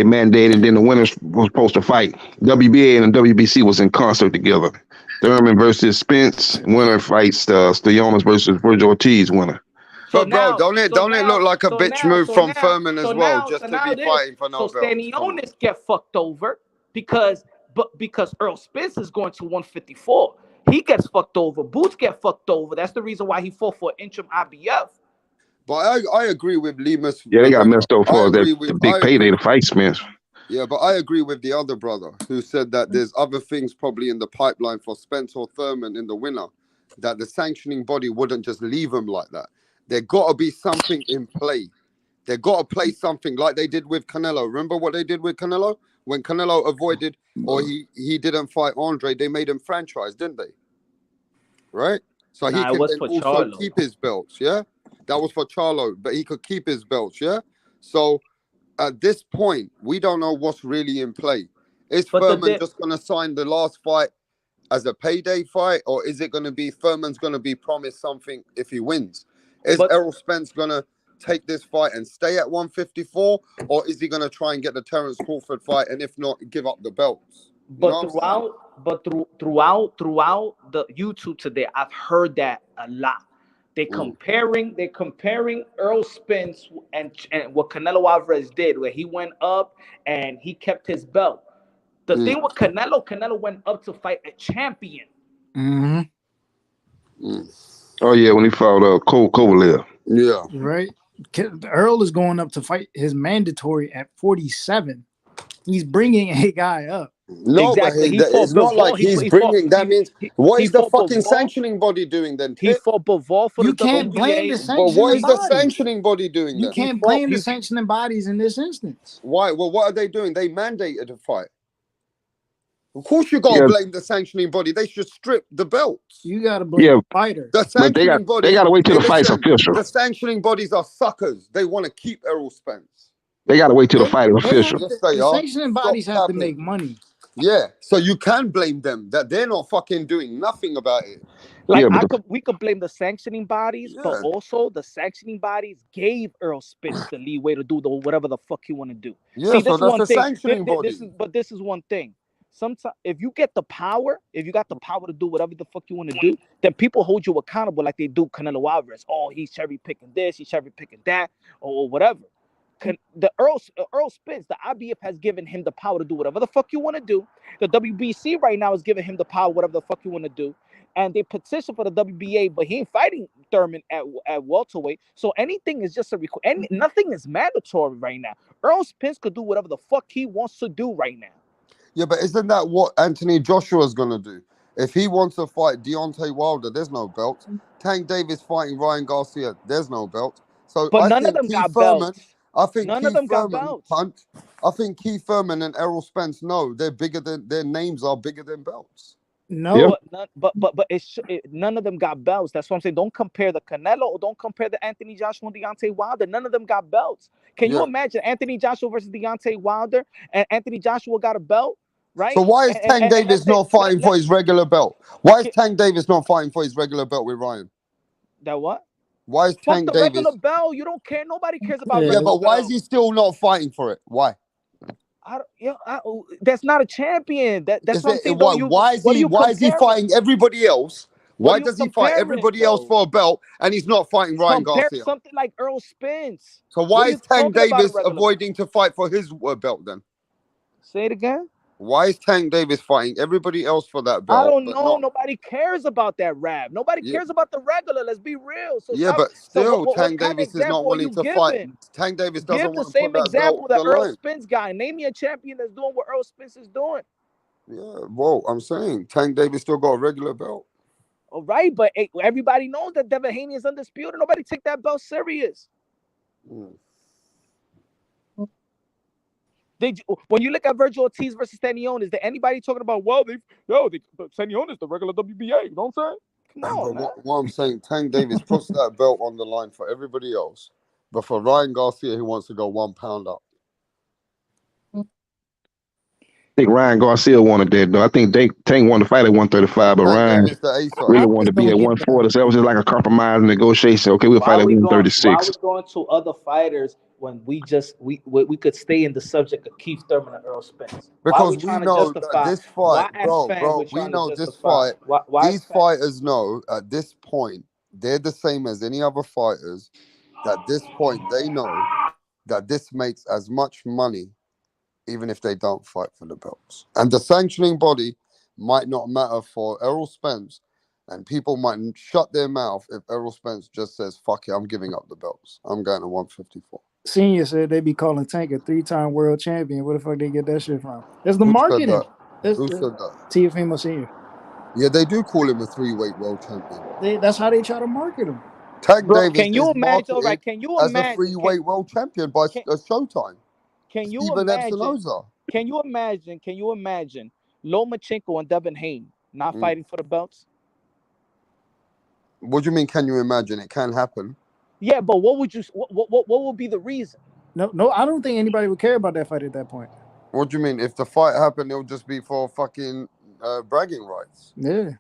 mandated, then the winners was supposed to fight. WBA and the WBC was in concert together. Thurman versus Spence, winner fights Stanionis versus Virgil Ortiz, winner. So but bro, don't it look like a bitch move from Thurman as well, just to be fighting for no belts? So Stanionis get fucked over because Earl Spence is going to 154. He gets fucked over. Boots get fucked over. That's the reason why he fought for interim IBF. But I agree with Lemus. Yeah, they got messed up for the big payday to fight Spence. Yeah, but I agree with the other brother who said that there's other things probably in the pipeline for Spence or Thurman in the winner, that the sanctioning body wouldn't just leave them like that. There got to be something in play. They got to play something like they did with Canelo. Remember what they did with Canelo? When Canelo avoided or he didn't fight Andre, they made him franchise, didn't they? Right? So he could then also keep his belts, yeah? That was for Charlo, but he could keep his belts, yeah? So at this point, we don't know what's really in play. Is Thurman just going to sign the last fight as a payday fight, or is it going to be Thurman's going to be promised something if he wins? Is Errol Spence going to take this fight and stay at 154, or is he going to try and get the Terence Crawford fight, and if not, give up the belts? But throughout the YouTube today, I've heard that a lot. They're comparing Earl Spence and what Canelo Alvarez did, where he went up and he kept his belt. The thing with Canelo went up to fight a champion. Oh yeah, when he fought Kovalev. Yeah, right. Earl is going up to fight his mandatory at 47. He's bringing a guy up. No, exactly. But it's not like he's bringing. That means what is the fucking sanctioning body doing then? He fought Bivol for the WBA. You can't blame the sanctioning body. But what is the sanctioning body doing then? You can't blame the sanctioning bodies in this instance. Why? Well, what are they doing? They mandated a fight. Of course, you gotta blame the sanctioning body. They should strip the belts. You gotta blame the fighter. The sanctioning body. They gotta wait till the fight's official. The sanctioning bodies are suckers. They want to keep Errol Spence. They gotta wait till the fight is official. The sanctioning bodies have to make money. Yeah, so you can blame them that they're not fucking doing nothing about it. Like we could blame the sanctioning bodies, but also the sanctioning bodies gave Earl Spence the leeway to do whatever the fuck he want to do. Yeah, see, so that's the sanctioning body. This is one thing. Sometimes if you get the power, if you got the power to do whatever the fuck you want to do, then people hold you accountable like they do Canelo Alvarez. Oh, he's cherry picking this, he's cherry picking that, or whatever. The Earl Spence, the IBF has given him the power to do whatever the fuck you want to do. The WBC right now is giving him the power, whatever the fuck you want to do. And they petition for the WBA, but he ain't fighting Thurman at welterweight. So anything is just nothing is mandatory right now. Earl Spence could do whatever the fuck he wants to do right now. Yeah, but isn't that what Anthony Joshua's gonna do? If he wants to fight Deontay Wilder, there's no belt. Tank Davis fighting Ryan Garcia, there's no belt. So but none of them got belts. I think Keith Thurman and Errol Spence know they're bigger than their names are bigger than belts. No, but none of them got belts. That's what I'm saying. Don't compare the Canelo or don't compare the Anthony Joshua and Deontay Wilder. None of them got belts. Can you imagine Anthony Joshua versus Deontay Wilder and Anthony Joshua got a belt? Right? So why is Tank Davis not fighting for his regular belt? Why is Tank Davis not fighting for his regular belt with Ryan? That what? Why is Fuck Tank the Davis? regular belt. You don't care. Nobody cares about Yeah, regular but why belt. is he still not fighting for it? Why? That's not a champion. That's what I'm saying. Why is he fighting everybody else? Why does he fight everybody else for a belt and he's not fighting Ryan Compare Garcia? something like Earl Spence. So why is Tank Davis avoiding to fight for his belt then? Say it again. Why is Tank Davis fighting everybody else for that belt? I don't know. Nobody cares about that rap. Nobody cares about the regular. Let's be real. So but still, what Tank kind of Davis is not example are wanting you to fight. giving? Tank Davis doesn't Give the want to put same that example belt that on the Earl line. Spence guy. Name me a champion that's doing what Earl Spence is doing. Yeah, well, I'm saying Tank Davis still got a regular belt. All right, but everybody knows that Devin Haney is undisputed. Nobody take that belt serious. When you look at Virgil Ortiz versus Stanionis, is there anybody talking about, Stanionis is the regular WBA? You know what I'm saying? Come on, man. What I'm saying, Tank Davis puts that belt on the line for everybody else. But for Ryan Garcia, he wants to go 1 pound up. I think Ryan Garcia wanted that, though. I think Tank wanted to fight at 135, but Ryan really wanted to be at 140. So that was just like a compromise negotiation. Okay, we'll fight at 136. Why are we going to other fighters when we could stay in the subject of Keith Thurman and Earl Spence? Because we know that this fight, we know this fight. These fighters know at this point, they're the same as any other fighters. At this point, they know that this makes as much money even if they don't fight for the belts. And the sanctioning body might not matter for Errol Spence, and people might shut their mouth if Errol Spence just says, fuck it, I'm giving up the belts. I'm going to 154. Senior said they be calling Tank a 3-time world champion. Where the fuck they get that shit from? It's the marketing. Who said that? TEOFIMO Senior. Yeah, they do call him a 3-weight world champion. That's how they try to market him. Tank Davis can you is imagine? All marketed right, can you as imagine? a 3-weight world champion by Showtime. Can you Steven imagine? Epinoza. Can you imagine Lomachenko and Devin Haney not fighting for the belts? What do you mean? Can you imagine? It can happen. Yeah, but what would be the reason? No, I don't think anybody would care about that fight at that point. What do you mean? If the fight happened, it'll just be for fucking bragging rights. Yeah,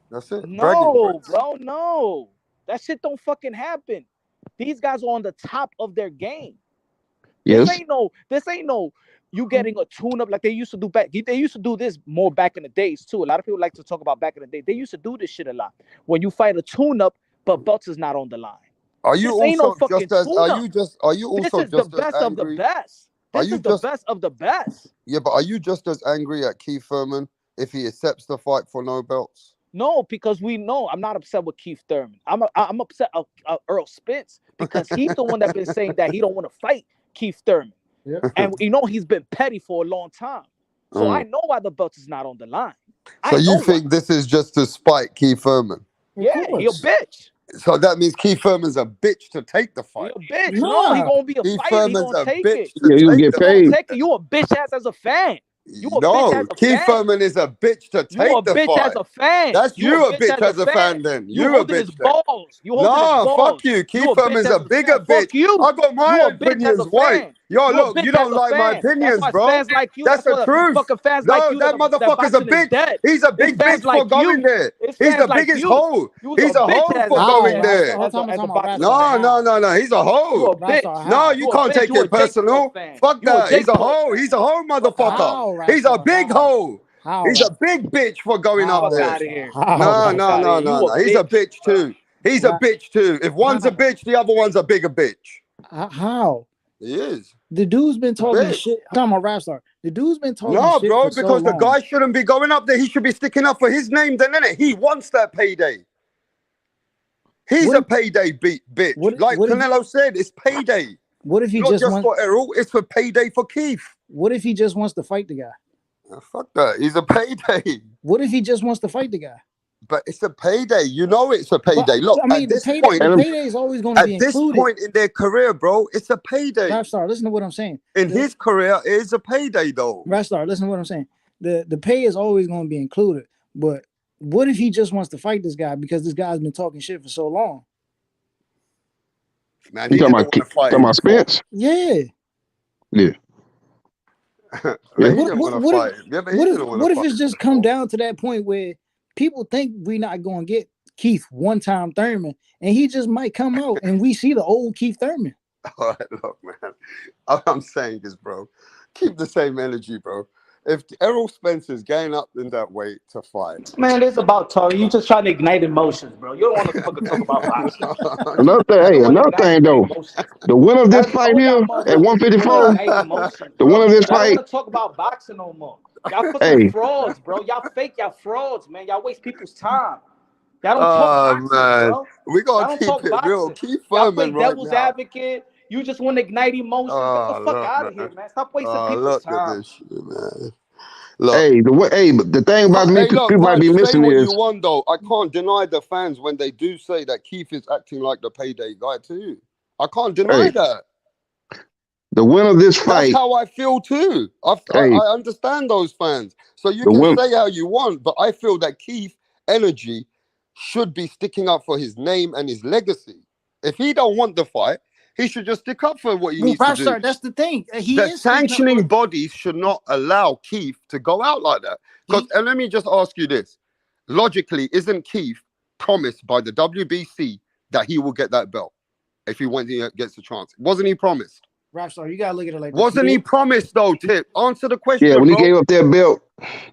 that's it. No, bro, no, that shit don't fucking happen. These guys are on the top of their game. Yes. This ain't no. You getting a tune-up like they used to do back. They used to do this more back in the days too. A lot of people like to talk about back in the day. They used to do this shit a lot. When you fight a tune-up, but belts is not on the line. Are you also just as? Are you also just the best of the best? This is the best of the best. Yeah, but are you just as angry at Keith Thurman if he accepts the fight for no belts? No, because we know I'm not upset with Keith Thurman. I'm upset of Earl Spence because he's the one that's been saying that he don't want to fight Keith Thurman. Yeah. And he's been petty for a long time. So I know why the belt is not on the line. So you think this is just to spite Keith Thurman? Yeah, he a bitch. So that means Keith Thurman's a bitch to take the fight. He a bitch. No, he gonna be a fighter. He gonna take it. Yeah, you get paid. You a bitch ass as a fan. Keith Thurman is a bitch to take the fight. You a bitch as a fan. That's you a bitch as a fan then. You a bitch. Balls. No, fuck you. Keith Thurman's a bigger bitch. I got my opinions. Why? Yo, look, you don't like my opinions, bro. That's the truth. No, that motherfucker's a bitch. He's a big bitch for going there. He's the biggest hoe. He's a hoe for going there. No. He's a hoe. No, you can't take it personal. Fuck that. He's a hoe. He's a hoe, motherfucker. He's a big hoe. He's a big bitch for going up there. No. He's a bitch too. He's a bitch too. If one's a bitch, the other one's a bigger bitch. How? He is. The dude's been talking shit. I'm talking about rap star. The dude's been talking shit. No, bro, because the guy shouldn't be going up there. He should be sticking up for his name, then, innit? He wants that payday. He's a payday bitch. Like Canelo said, it's payday. What if he not just wants for Errol? It's for payday for Keith. What if he just wants to fight the guy? Fuck that. He's a payday. What if he just wants to fight the guy? But it's a payday. You know it's a payday. But, look, I mean, at this the point, payday is always going to be included. At this point in their career, bro, it's a payday. Rapstar, listen to what I'm saying. In his career, it is a payday, though. Rapstar, listen to what I'm saying. The pay is always going to be included. But what if he just wants to fight this guy because this guy's been talking shit for so long? Man, you talking about Spence? Yeah. Yeah. What if it's just come down to that point where people think we're not going to get Keith one-time Thurman, and he just might come out and we see the old Keith Thurman. All right, look, man. All I'm saying is, bro, keep the same energy, bro. If Errol Spence is getting up in that weight to fight, Man, it's about talking. You just trying to ignite emotions, bro. You don't want to fucking talk about boxing. Another thing though, the winner of this fight here at 154, the winner of this I don't fight. want to talk about boxing no more. Y'all fucking frauds, bro. Y'all fake. Y'all frauds, man. Y'all waste people's time. Y'all don't talk boxing, man, bro. we gotta Y'all don't keep talk it boxing. real. Keep Y'all Thurman play right devil's now. advocate. You just want to ignite emotions. Get the fuck out of here, man. Stop wasting people's Look time. at this shit, man. Look, but the thing about me, look, people might be Punch, say missing what you is, want, though. I can't deny the fans when they do say that Keith is acting like the payday guy too. I can't deny that. The winner of this fight. That's how I feel too. I understand those fans. So you can say how you want, but I feel that Keith energy should be sticking up for his name and his legacy. If he don't want the fight, he should just stick up for what he needs to do. That's the thing. The sanctioning bodies should not allow Keith to go out like that. And let me just ask you this. Logically, isn't Keith promised by the WBC that he will get that belt if he gets the chance? Wasn't he promised? Rapstar, you gotta look at it like that. Wasn't he promised though, Tip? Answer the question. Yeah, when he gave up that belt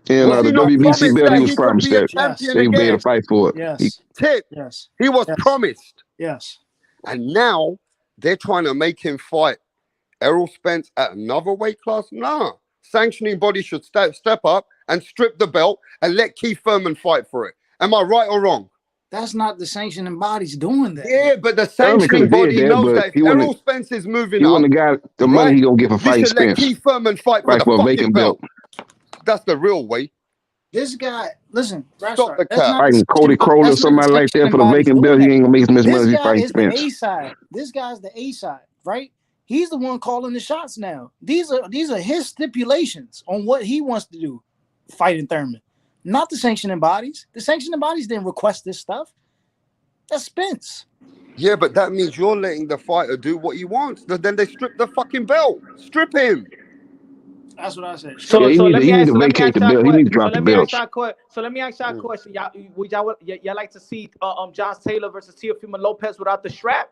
and the WBC belt, he was promised that he made a fight for it. Yes. He was promised. Yes. And now they're trying to make him fight Errol Spence at another weight class. Nah. Sanctioning body should step up and strip the belt and let Keith Thurman fight for it. Am I right or wrong? That's not the sanctioning bodies doing that. Yeah, but the sanctioning body knows that if Errol Spence is moving up, he wouldn't have got the money he gonna get for fighting should let Spence. Keith Thurman fight for the fucking belt. That's the real way. This guy, listen, stop the cap. Fighting Cody Crowell or somebody like that for the vacant belt, he ain't gonna make as much money as he fighting Spence. The A side. This guy's the A side, right? He's the one calling the shots now. These are his stipulations on what he wants to do, fighting Thurman, not the sanctioning bodies. The sanctioning bodies didn't request this stuff. That's Spence. Yeah, but that means you're letting the fighter do what he wants. Then they strip the fucking belt. Strip him. That's what I said. So let me ask you a question. Would y'all like to see Josh Taylor versus Teofimo Lopez without the strap?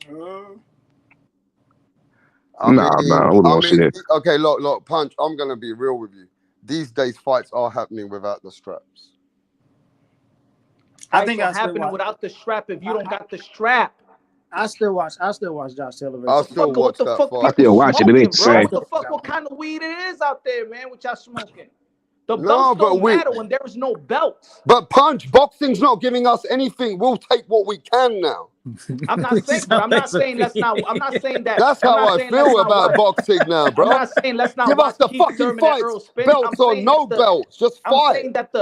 I wouldn't want to see that. Okay, look, Punch, I'm gonna be real with you. These days fights are happening without the straps. I think it's happening without the strap if you don't got the strap. I still watch Josh Taylor. I'll still watch that fight. I still watch it. It ain't the same. What kind of weed it is out there, man? What y'all smoking? The belts don't matter when there is no belts. But Punch, boxing's not giving us anything. We'll take what we can now. I'm not saying that. That's how I feel about boxing now, bro. I'm not saying let's not give us the fucking fights, belts or no belts, just fight. I'm saying that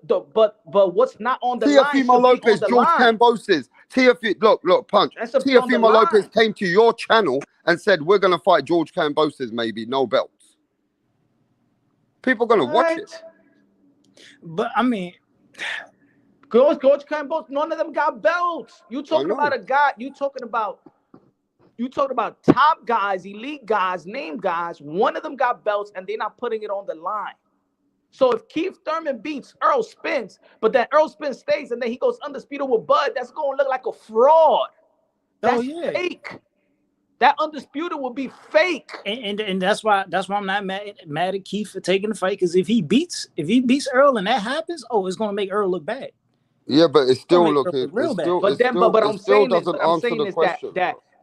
but what's not on the line? Teofimo Lopez, George Kambosos. Look, Punch. Teofimo Lopez came to your channel and said we're gonna fight George Kambosos, maybe no belts. People are gonna watch it. But I mean, George Kambosos, none of them got belts. You talking about a guy? You talking about top guys, elite guys, name guys. One of them got belts, and they're not putting it on the line. So if Keith Thurman beats Errol Spence, but then Errol Spence stays and then he goes undisputed with Bud, that's going to look like a fraud. That's fake. That undisputed will be fake. And that's why I'm not mad at Keith for taking the fight, because if he beats Errol and that happens, it's going to make Errol look bad. Yeah, but it's still looking real bad. But I'm saying is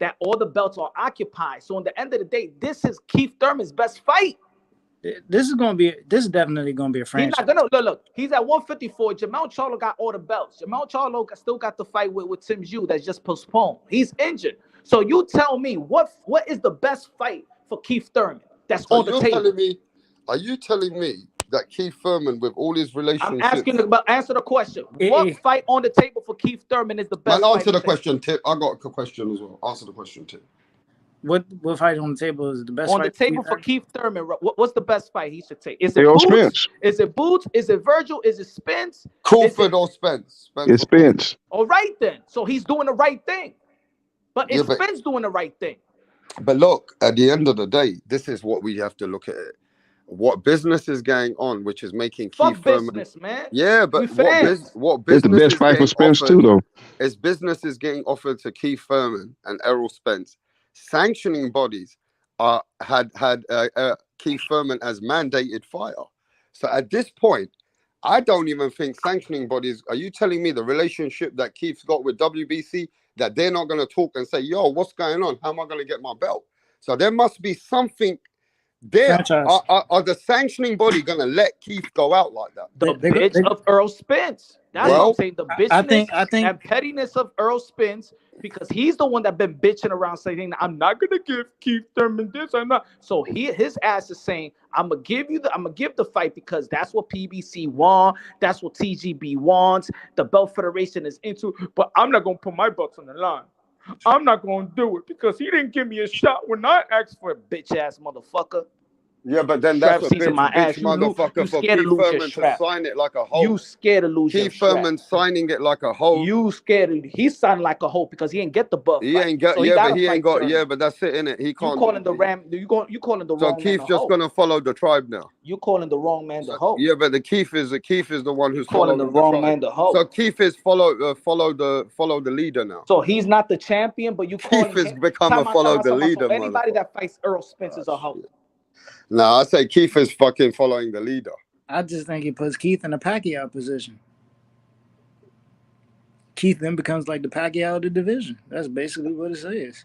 that all the belts are occupied. So at the end of the day, this is Keith Thurman's best fight. This is definitely gonna be a franchise. He's not gonna look. He's at 154. Jermell Charlo got all the belts. Jermell Charlo still got the fight with Tim Zhu that's just postponed. He's injured. So you tell me what is the best fight for Keith Thurman that's on the table? Are you telling me that Keith Thurman, with all his relationships, I'm asking answer the question. What fight on the table for Keith Thurman is the best? Man, answer the question, Tip. I got a question as well. Answer the question, Tip. What fight on the table is the best on fight the table for Keith Thurman? What's the best fight he should take? Is it Boots? Spence. Is it Boots? Is it Virgil? Is it Spence? Crawford or Spence? It's Spence. All right then. So he's doing the right thing. But is Spence doing the right thing? But look, at the end of the day, this is what we have to look at it. what business is going on, which is making Fuck Keith Thurman. business, man. Yeah, but what It's the business best is fight for getting Spence offered? too, though. Is business is getting offered to Keith Thurman and Errol Spence. Sanctioning bodies had Keith Thurman as mandated fighter. So at this point, I don't even think sanctioning bodies. Are you telling me the relationship that Keith's got with WBC, that they're not going to talk and say, "Yo, what's going on? How am I going to get my belt?" So there must be something there. Are the sanctioning body going to let Keith go out like that? The bitch of Earl Spence. That's what I'm saying. The bitchiness I think and pettiness of Earl Spence, because he's the one that been bitching around saying, "I'm not gonna give Keith Thurman this, I'm not." So his ass is saying, I'm gonna give the fight because that's what PBC want, that's what TGB wants, the Belt Federation is into, but I'm not gonna put my butts on the line. I'm not gonna do it because he didn't give me a shot when I asked for a bitch ass motherfucker. Yeah, but then Strap that's a seats in my bitch ass. motherfucker You for scared to Keith lose your Thurman to strap. sign it like a hoe. You scared to lose your Keith strap. Thurman signing it like a hoe. You scared. He sounded like a hoe because he ain't get the buff. He ain't got. So yeah, but he fight ain't got. Thurman. Yeah, but that's it, innit? He can't. You calling the ram? You calling the so wrong man Keith's the just hoe. gonna follow the tribe now. You calling the wrong man the hoe. Yeah, but the Keith is the one who's calling the wrong man the hoe. So Keith is follow the leader now. So he's not the champion, but you calling Keith has him. become a follow the leader. So anybody that fights Earl Spence is a hoe. Nah, I say Keith is fucking following the leader. I just think he puts Keith in a Pacquiao position. Keith then becomes like the Pacquiao of the division. That's basically what it says.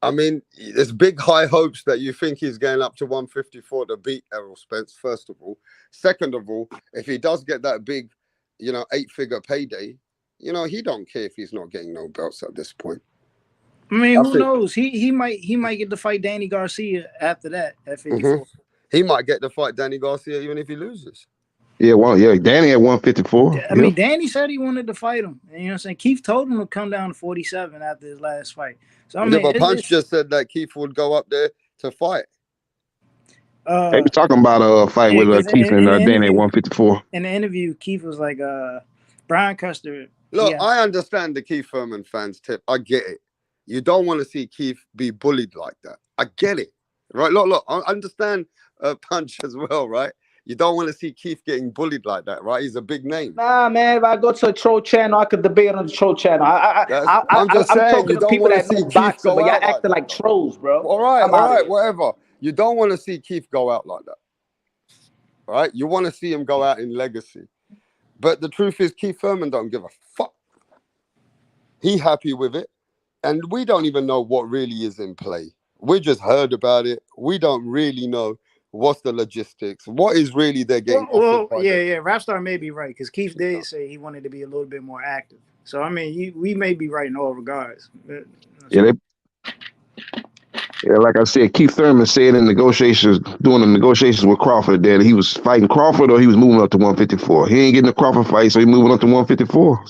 I mean, there's big high hopes that you think he's going up to 154 to beat Errol Spence, first of all. Second of all, if he does get that big, 8-figure payday, he don't care if he's not getting no belts at this point. I mean, who knows? He might get to fight Danny Garcia after that at 54. Mm-hmm. He might get to fight Danny Garcia even if he loses. Yeah, Danny at 154. I mean, Danny said he wanted to fight him. And, you know what I'm saying? Keith told him to come down to 47 after his last fight. So I mean, but Punch just said that Keith would go up there to fight. They were talking about a fight with Keith and Danny at 154. In the interview, Keith was like, Brian Custer. Look, I understand the Keith Thurman fans tip. I get it. You don't want to see Keith be bullied like that. I get it. Right? Look, I understand Punch as well, right? You don't want to see Keith getting bullied like that, right? He's a big name. Nah, man. If I go to a troll channel, I could debate on the troll channel. I'm just saying, talking you to don't people want to that see know Keith boxing, go but y'all out acting like trolls, bro. All right, whatever. You don't want to see Keith go out like that. All right? You want to see him go out in legacy. But the truth is, Keith Thurman don't give a fuck. He happy with it. And we don't even know what really is in play. We just heard about it. We don't really know what's the logistics. What is really they're getting offered? Yeah. Rapstar may be right because Keith did say he wanted to be a little bit more active. So I mean, we may be right in all regards. Yeah, like I said, Keith Thurman said in doing the negotiations with Crawford, that he was fighting Crawford or he was moving up to 154. He ain't getting the Crawford fight, so he's moving up to 154.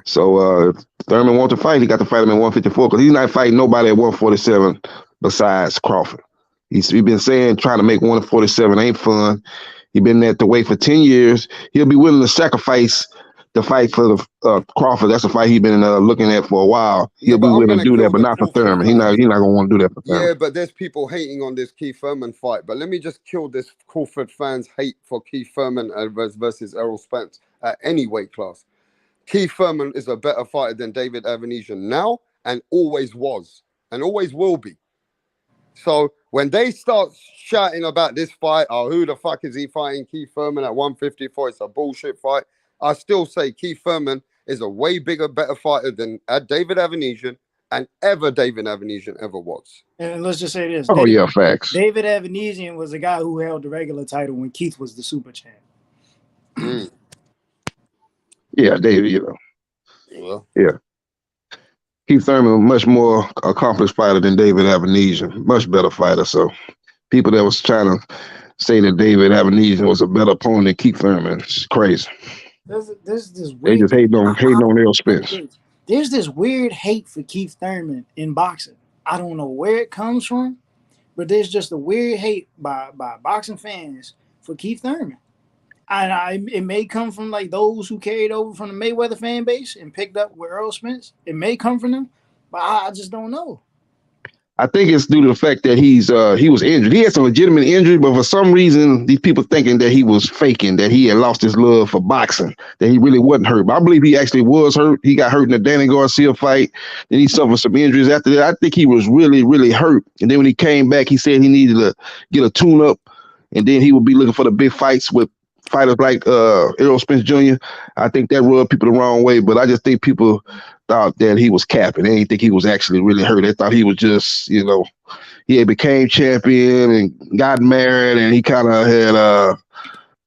So Thurman wants to fight. He got to fight him at 154 because he's not fighting nobody at 147 besides Crawford. He's been saying trying to make 147 ain't fun. He's been at the weight for 10 years. He'll be willing to sacrifice the fight for the Crawford. That's a fight he's been looking at for a while. He'll be willing to do that, but not for Thurman. He's not gonna want to do that for Thurman. Yeah, but there's people hating on this Keith Thurman fight. But let me just kill this Crawford fans' hate for Keith Thurman versus Errol Spence at any weight class. Keith Thurman is a better fighter than David Avanesian now and always was and always will be. So when they start shouting about this fight, who the fuck is he fighting Keith Thurman at 154? It's a bullshit fight. I still say Keith Thurman is a way bigger, better fighter than David Avanesian and David Avanesian ever was. And let's just say this. Facts. David Avanesian was a guy who held the regular title when Keith was the super champ. Yeah, David, Yeah. Keith Thurman, much more accomplished fighter than David Avanesian, much better fighter. So people that was trying to say that David Avanesian was a better opponent than Keith Thurman, it's crazy. There's this weird, they just hating on Errol Spence. There's this weird hate for Keith Thurman in boxing. I don't know where it comes from, but there's just a weird hate by boxing fans for Keith Thurman. And it may come from like those who carried over from the Mayweather fan base and picked up with Errol Spence. It may come from them, but I just don't know. I think it's due to the fact that he was injured. He had some legitimate injury, but for some reason, these people thinking that he was faking, that he had lost his love for boxing, that he really wasn't hurt. But I believe he actually was hurt. He got hurt in the Danny Garcia fight. Then he suffered some injuries after that. I think he was really, really hurt. And then when he came back, he said he needed to get a tune-up, and then he would be looking for the big fights with fighters like Errol Spence Jr. I think that rubbed people the wrong way, but I just think people thought that he was capping. They didn't think he was actually really hurt. They thought he was just, he had became champion and got married, and he kind of had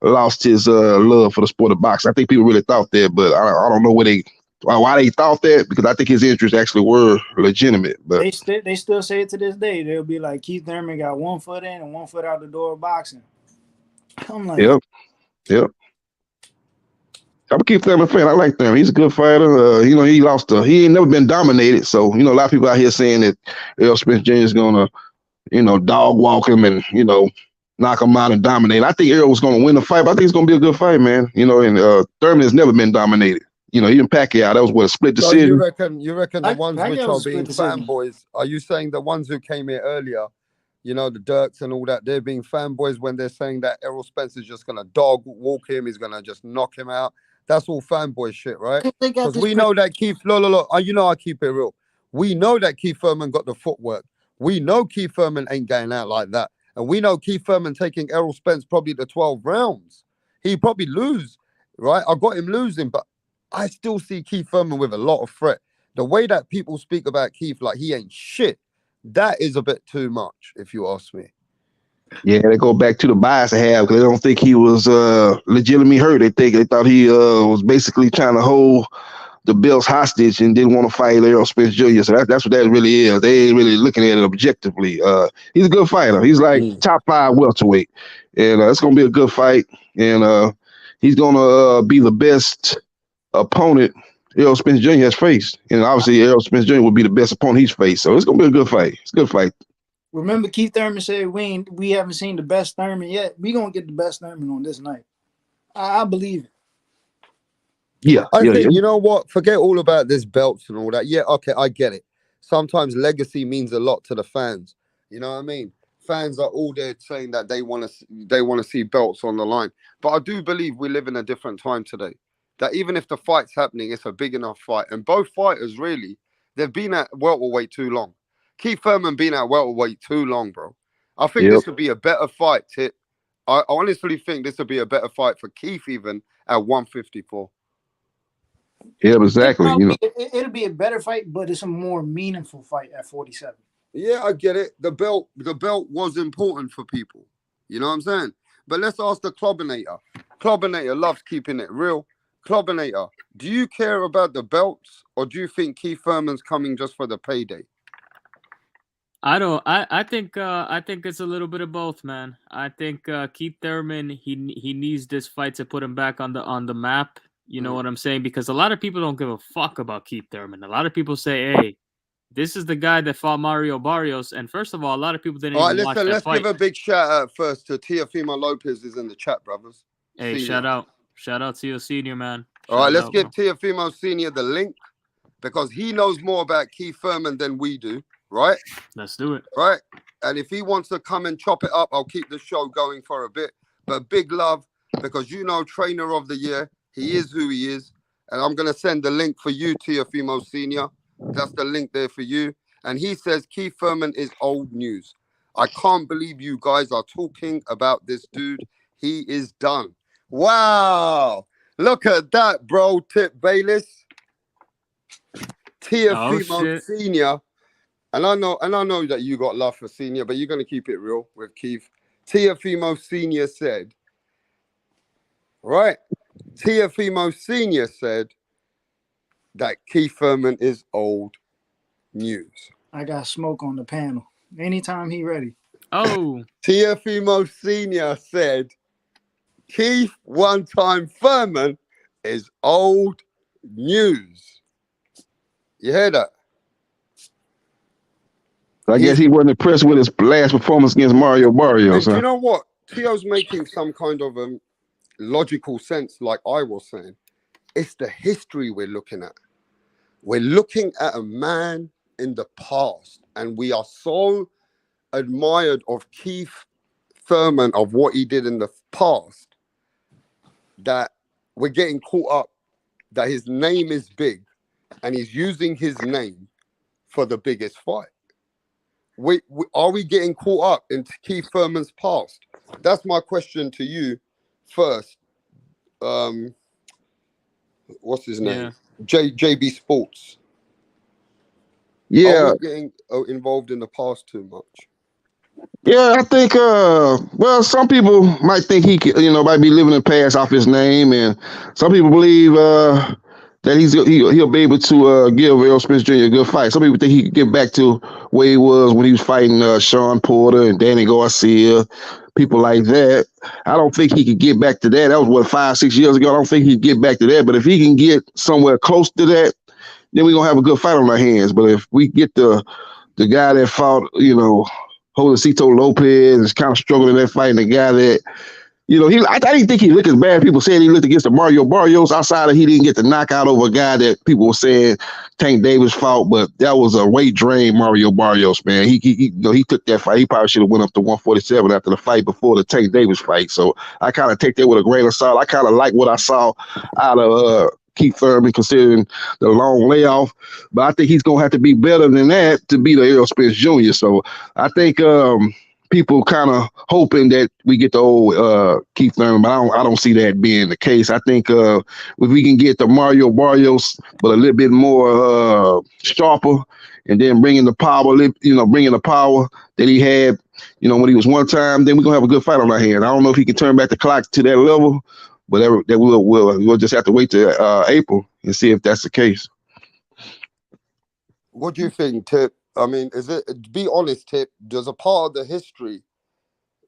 lost his love for the sport of boxing. I think people really thought that, but I don't know why they thought that, because I think his interests actually were legitimate. But they still say it to this day. They'll be like, Keith Thurman got 1 foot in and 1 foot out the door of boxing. I'm like, Yep. I'm a Keith Thurman fan. I like Thurman. He's a good fighter. He ain't never been dominated. So, a lot of people out here saying that Errol Spence Jr. is going to, dog walk him and, knock him out and dominate. I think Errol was going to win the fight, but I think it's going to be a good fight, man. And Thurman has never been dominated. Even Pacquiao, that was a split decision. So you reckon the ones which are being fanboys, are you saying the ones who came here earlier, the Dirks and all that, they're being fanboys when they're saying that Errol Spence is just going to dog walk him, he's going to just knock him out? That's all fanboy shit, right? Because we know that Keith, I keep it real. We know that Keith Thurman got the footwork. We know Keith Thurman ain't going out like that. And we know Keith Thurman taking Errol Spence probably to 12 rounds. He probably lose, right? I got him losing, but I still see Keith Thurman with a lot of threat. The way that people speak about Keith like he ain't shit, that is a bit too much, if you ask me. Yeah, they go back to the bias they have, because they don't think he was legitimately hurt. They thought he was basically trying to hold the Bills hostage and didn't want to fight Errol Spence Jr. So that's what that really is. They ain't really looking at it objectively. He's a good fighter. He's like top 5 welterweight, and it's gonna be a good fight. And he's gonna be the best opponent Errol Spence Jr. has faced, and obviously Errol Spence Jr. will be the best opponent he's faced. So it's gonna be a good fight. It's a good fight. Remember, Keith Thurman said we haven't seen the best Thurman yet. We gonna get the best Thurman on this night. I believe it. Yeah, I think, you know what? Forget all about this belts and all that. Yeah, okay, I get it. Sometimes legacy means a lot to the fans. You know what I mean? Fans are all there saying that they want to see belts on the line. But I do believe we live in a different time today. That even if the fight's happening, it's a big enough fight. And both fighters, really, they've been at welterweight too long. Keith Thurman been at welterweight too long, bro. I think this would be a better fight, Tip. I honestly think this would be a better fight for Keith even at 154. Yeah, exactly. It'll be a better fight, but it's a more meaningful fight at 47. Yeah, I get it. The belt was important for people. You know what I'm saying? But let's ask the Clubinator. Clubinator loves keeping it real. Clubinator, do you care about the belts, or do you think Keith Thurman's coming just for the payday? I don't. I think it's a little bit of both, man. I think Keith Thurman he needs this fight to put him back on the map. You know what I'm saying? Because a lot of people don't give a fuck about Keith Thurman. A lot of people say, "Hey, this is the guy that fought Mario Barrios." And first of all, a lot of people didn't even watch that let's fight. give a big shout out first to TEOFIMO Lopez is in the chat, brothers. Hey, Senior. shout out to your senior, man. All right, let's give TEOFIMO Senior the link, because he knows more about Keith Thurman than we do. Right? Let's do it. Right? And if he wants to come and chop it up, I'll keep the show going for a bit. But big love, because trainer of the year, he is who he is. And I'm going to send the link for you, TEOFIMO Senior. That's the link there for you. And he says Keith Thurman is old news. I can't believe you guys are talking about this dude. He is done. Wow. Look at that, bro. Tip Bayless. TEOFIMO Senior. And I know that you got love for Senior, but you're going to keep it real with Keith. TEOFIMO Senior said, right? TEOFIMO Senior said that Keith Thurman is old news. I got smoke on the panel. Anytime he ready. Oh. TEOFIMO Senior said Keith one-time Thurman is old news. You hear that? I guess he wasn't impressed with his last performance against Mario Barrios. You know what? Tio's making some kind of logical sense, like I was saying. It's the history we're looking at. We're looking at a man in the past. and we are so admired of Keith Thurman, of what he did in the past, that we're getting caught up that his name is big and he's using his name for the biggest fight. Are we getting caught up into Keith Thurman's past? That's my question to you first. What's his name? JB Sports. Yeah. Are we getting involved in the past too much? Yeah, I think. Well, some people might think he, might be living in the past off his name, and some people believe that he'll be able to give Errol Spence Jr. a good fight. Some people think he could get back to where he was when he was fighting Sean Porter and Danny Garcia, people like that. I don't think he could get back to that. That was what, 5-6 years ago. I don't think he could get back to that. But if he can get somewhere close to that, then we're gonna have a good fight on our hands. But if we get the guy that fought, Josecito Lopez is kind of struggling in that fight, and the guy that, I didn't think he looked as bad. People said he looked against the Mario Barrios, outside of he didn't get the knockout over a guy that people were saying Tank Davis fought, but that was a weight drain Mario Barrios, man. He took that fight. He probably should have went up to 147 after the fight before the Tank Davis fight. So I kind of take that with a grain of salt. I kind of like what I saw out of Keith Thurman, considering the long layoff, but I think he's gonna have to be better than that to beat Errol Spence Jr. So I think people kind of hoping that we get the old Keith Thurman, but I don't see that being the case. I think if we can get the Mario Barrios, but a little bit more sharper, and then bringing the power, bringing the power that he had, when he was one time, then we're gonna have a good fight on our hands. I don't know if he can turn back the clock to that level, but we'll just have to wait till April and see if that's the case. What do you think, Tip? I mean, to be honest, Tip, does a part of the history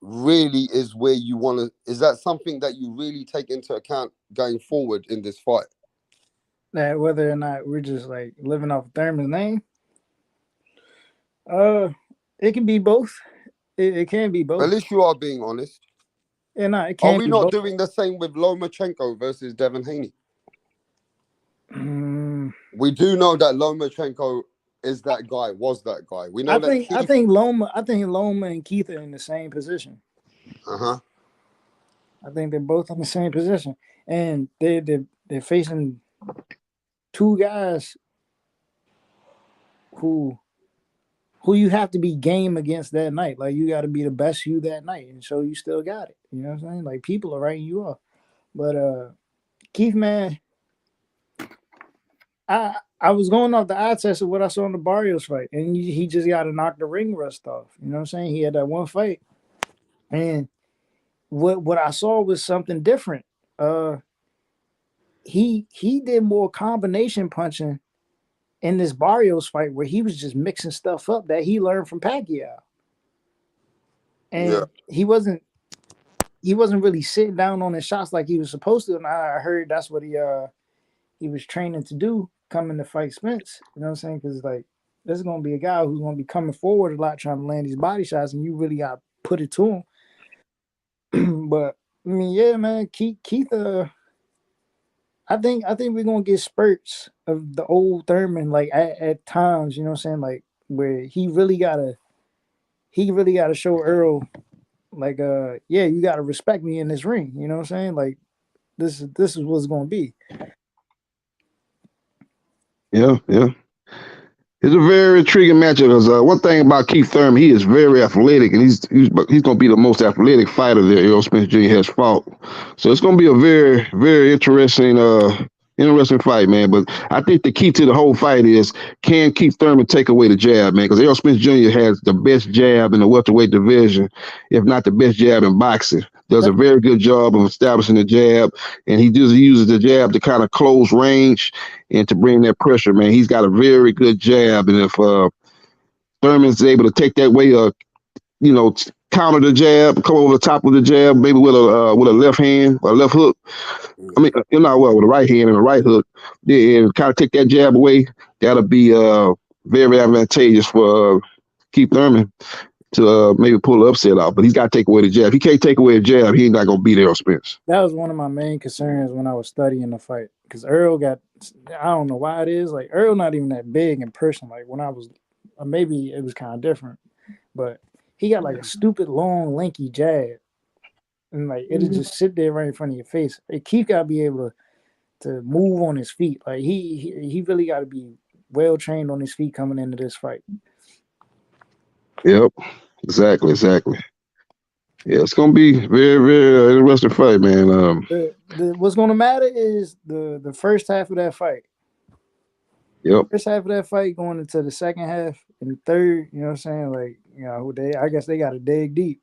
really is where you want to, is that something that you really take into account going forward in this fight? That whether or not we're just like living off Thurman's name? It can be both. It can be both. At least you are being honest. Yeah, no, it can. Are we not doing the same with Lomachenko versus Devin Haney? We do know that Lomachenko is that guy, was that guy. We know I think Loma and Keith are in the same position. I think they're both in the same position, and they're facing two guys who you have to be game against that night. Like, you got to be the best you that night, and so you still got it. You know what I'm saying? Like, people are writing you off, but Keith, man, I was going off the eye test of what I saw in the Barrios fight, and he just got to knock the ring rust off. You know what I'm saying? He had that one fight, and what I saw was something different. He did more combination punching in this Barrios fight, where he was just mixing stuff up that he learned from Pacquiao, and he wasn't really sitting down on his shots like he was supposed to. And I heard that's what he was training to do coming to fight Spence. You know what I'm saying? Because like, this is gonna be a guy who's gonna be coming forward a lot, trying to land these body shots, and you really got to put it to him. But I mean, yeah, man, Keith. I think we're gonna get spurts of the old Thurman, like at times. You know what I'm saying? Like, where he really gotta show Earl, like, yeah, you gotta respect me in this ring. You know what I'm saying? Like, this is what it's gonna be. Yeah. It's a very intriguing matchup. Because one thing about Keith Thurman, he is very athletic, and he's going to be the most athletic fighter that Errol Spence Jr. has fought. So it's going to be a very, very interesting fight, man. But I think the key to the whole fight is, can Keith Thurman take away the jab, man? Because Errol Spence Jr. has the best jab in the welterweight division, if not the best jab in boxing. Does a very good job of establishing the jab, and he uses the jab to kind of close range and to bring that pressure, man. He's got a very good jab, and if Thurman's able to take that way, counter the jab, come over the top of the jab, maybe with a left hand or left hook. I mean, with a right hand and a right hook, and kind of take that jab away, that'll be very advantageous for Keith Thurman to maybe pull the upset out. But he's got to take away the jab. If he can't take away the jab, he's not going to beat Errol Spence. That was one of my main concerns when I was studying the fight, because Earl I don't know why it is, like, Earl not even that big in person. Like, when I was or maybe it was kind of different, but he got like a stupid long lanky jab, and like it'll just sit there right in front of your face. Like, Keith got to be able to move on his feet. Like he really got to be well trained on his feet coming into this fight. Yep, exactly. Yeah, it's gonna be very, very interesting fight, man. What's gonna matter is the first half of that fight. Yep. First half of that fight going into the second half and the third. You know what I'm saying? Like, you know, I guess they got to dig deep.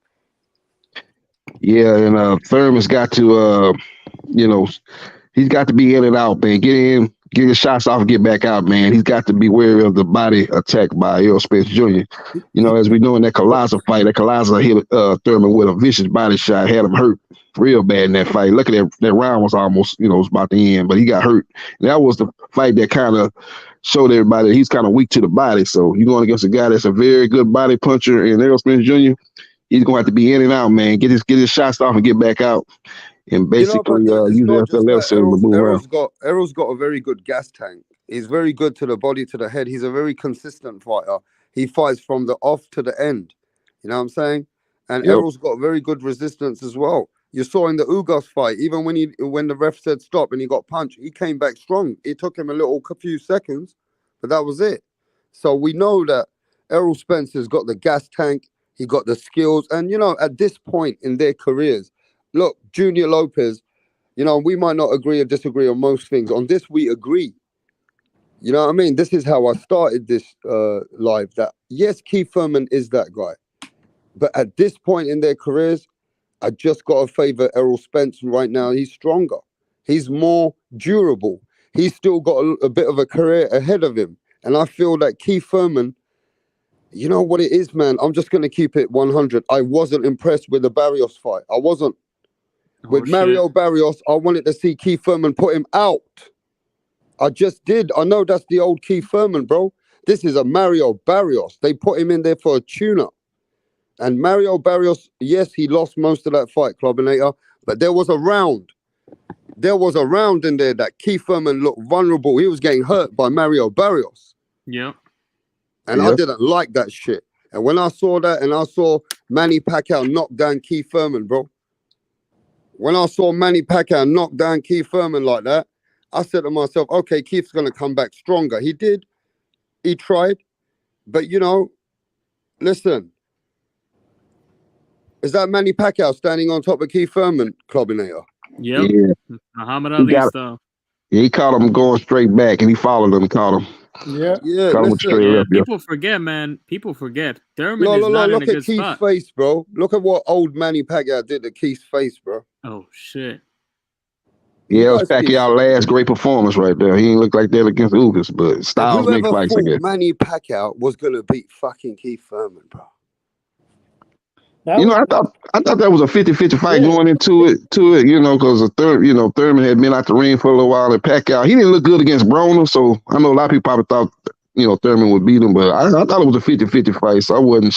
Yeah, and Thurman's got to, he's got to be in and out, man. Get in, get his shots off, and get back out, man. He's got to be wary of the body attack by Spence Jr. You know, as we know in that Colossal fight, that Colossal hit Thurman with a vicious body shot, had him hurt real bad in that fight. Look at that round was almost, was about to end, but he got hurt. And that was the fight that kind of showed everybody that he's kind of weak to the body. So you're going against a guy that's a very good body puncher, and Spence Jr., he's going to have to be in and out, man. Get his shots off and get back out. And basically, use the athleticism to move around. Errol's got a very good gas tank. He's very good to the body, to the head. He's a very consistent fighter. He fights from the off to the end. You know what I'm saying? And Errol's got very good resistance as well. You saw in the Ugas fight, even when the ref said stop and he got punched, he came back strong. It took him a few seconds, but that was it. So we know that Errol Spence has got the gas tank. He got the skills. And, at this point in their careers, look, Junior Lopez, we might not agree or disagree on most things. On this, we agree. You know what I mean? This is how I started this live, that, yes, Keith Thurman is that guy. But at this point in their careers, I just got to favor Errol Spence right now. He's stronger. He's more durable. He's still got a bit of a career ahead of him. And I feel that Keith Thurman, you know what it is, man? I'm just going to keep it 100. I wasn't impressed with the Barrios fight. I wasn't. With Mario Barrios, I wanted to see Keith Thurman put him out. I just did. I know that's the old Keith Thurman, bro. This is a Mario Barrios. They put him in there for a tune-up. And Mario Barrios, yes, he lost most of that fight, Clubinator, but there was a round. There was a round in there that Keith Thurman looked vulnerable. He was getting hurt by Mario Barrios. Yep. And I didn't like that shit. And when I saw that and I saw Manny Pacquiao knock down Keith Thurman, bro. When I saw Manny Pacquiao knock down Keith Thurman like that, I said to myself, okay, Keith's going to come back stronger. He did. He tried. But, listen. Is that Manny Pacquiao standing on top of Keith Thurman, Clubinator? Yep. Yeah. Muhammad Ali style. He caught him going straight back, and he followed him and caught him. Yeah. People forget, man. People forget. Thurman is not in a good spot. Look at Keith's face, bro. Look at what old Manny Pacquiao did to Keith's face, bro. Oh, shit. Yeah, it was Pacquiao's last great performance right there. He didn't look like that against Ugas, but Styles makes fights again. Manny Pacquiao was going to beat fucking Keith Thurman, bro. I thought that was a 50-50 fight going into it, because Thurman had been out the ring for a little while, and Pacquiao, he didn't look good against Broner, so I know a lot of people probably thought, Thurman would beat him, but I thought it was a 50-50 fight, so I wasn't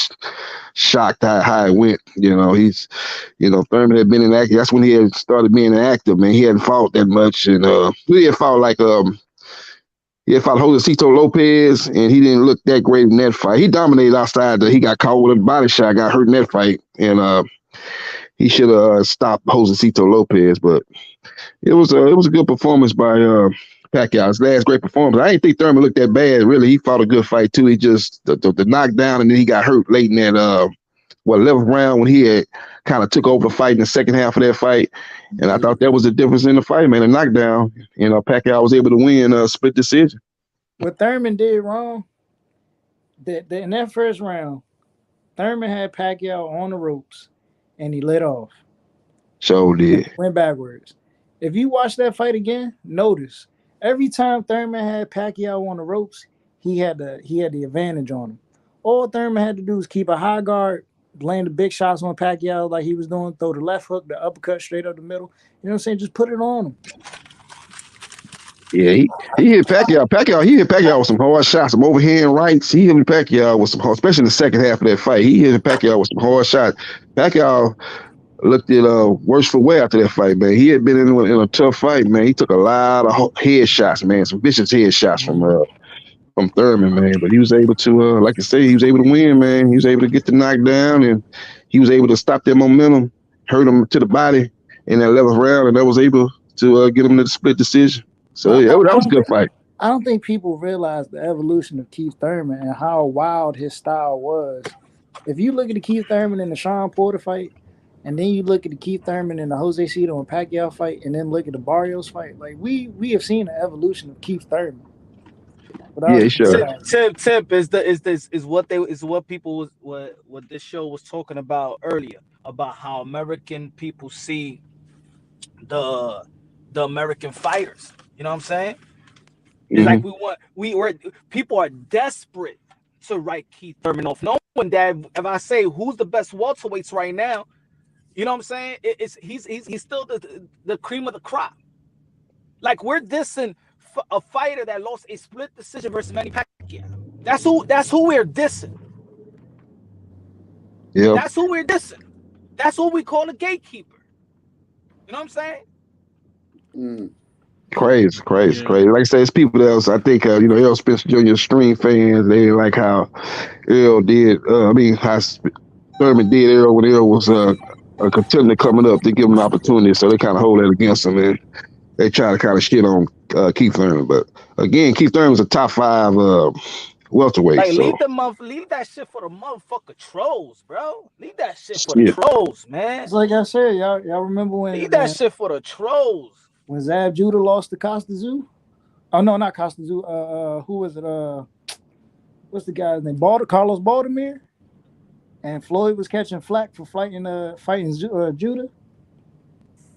shocked how it went. Thurman had been inactive. That's when he had started being inactive, man. He hadn't fought that much, and he had fought he had fought Josecito Lopez, and he didn't look that great in that fight. He dominated outside. He got caught with a body shot, got hurt in that fight, and he should have stopped Josecito Lopez. But it was a good performance by Pacquiao. His last great performance. I didn't think Thurman looked that bad. Really, he fought a good fight too. He just the knockdown, and then he got hurt late in that 11th round when he had kind of took over the fight in the second half of that fight. And I thought that was the difference in the fight, man. The knockdown. Pacquiao was able to win a split decision. What Thurman did wrong, in that first round, Thurman had Pacquiao on the ropes, and he lit off. So did. Went backwards. If you watch that fight again, notice every time Thurman had Pacquiao on the ropes, he had the advantage on him. All Thurman had to do was keep a high guard, land the big shots on Pacquiao like he was doing, throw the left hook, the uppercut straight up the middle. You know what I'm saying? Just put it on him. Yeah, he hit Pacquiao. He hit Pacquiao with some hard shots, some overhand rights. He hit Pacquiao with some, especially in the second half of that fight. He hit Pacquiao with some hard shots. Pacquiao looked at worse for wear after that fight, man. He had been in a tough fight, man. He took a lot of head shots, man. Some vicious head shots from from Thurman, man. But he was able to, like you say, he was able to win, man. He was able to get the knockdown, and he was able to stop their momentum, hurt him to the body in that 11th round, and that was able to get him to the split decision. So yeah, that was a good fight. I don't think people realize the evolution of Keith Thurman and how wild his style was. If you look at the Keith Thurman in the Sean Porter fight, and then you look at the Keith Thurman in the Jose Cito and Pacquiao fight, and then look at the Barrios fight, like we have seen the evolution of Keith Thurman. Yeah, sure. Tip is what people what this show was talking about earlier, about how American people see the American fighters. You know what I'm saying? It's like people are desperate to write Keith Thurman off, knowing that if I say who's the best welterweights right now, you know what I'm saying? He's still the cream of the crop. Like we're dissing a fighter that lost a split decision versus Manny Pacquiao. That's who we're dissing. Yeah. That's who we're dissing. That's what we call a gatekeeper. You know what I'm saying? Crazy. Like I say, it's people that else. I think Errol Spence Jr. Stream fans, they like how Errol did. How Thurman did Errol when Errol was a contender coming up to give him an opportunity. So they kind of hold that against him, and they try to kind of shit on Keith Thurman. But again, Keith Thurman's a top 5 welterweight. Like So. leave that shit for the motherfucker trolls, bro. Leave that shit for the trolls, man. It's like I said, y'all remember when leave that shit for the trolls. When Zab Judah lost to Costa Zoo? Oh no, not Costa Zoo. Who was it? What's the guy's name? Carlos Baldomir. And Floyd was catching flack for fighting Judah.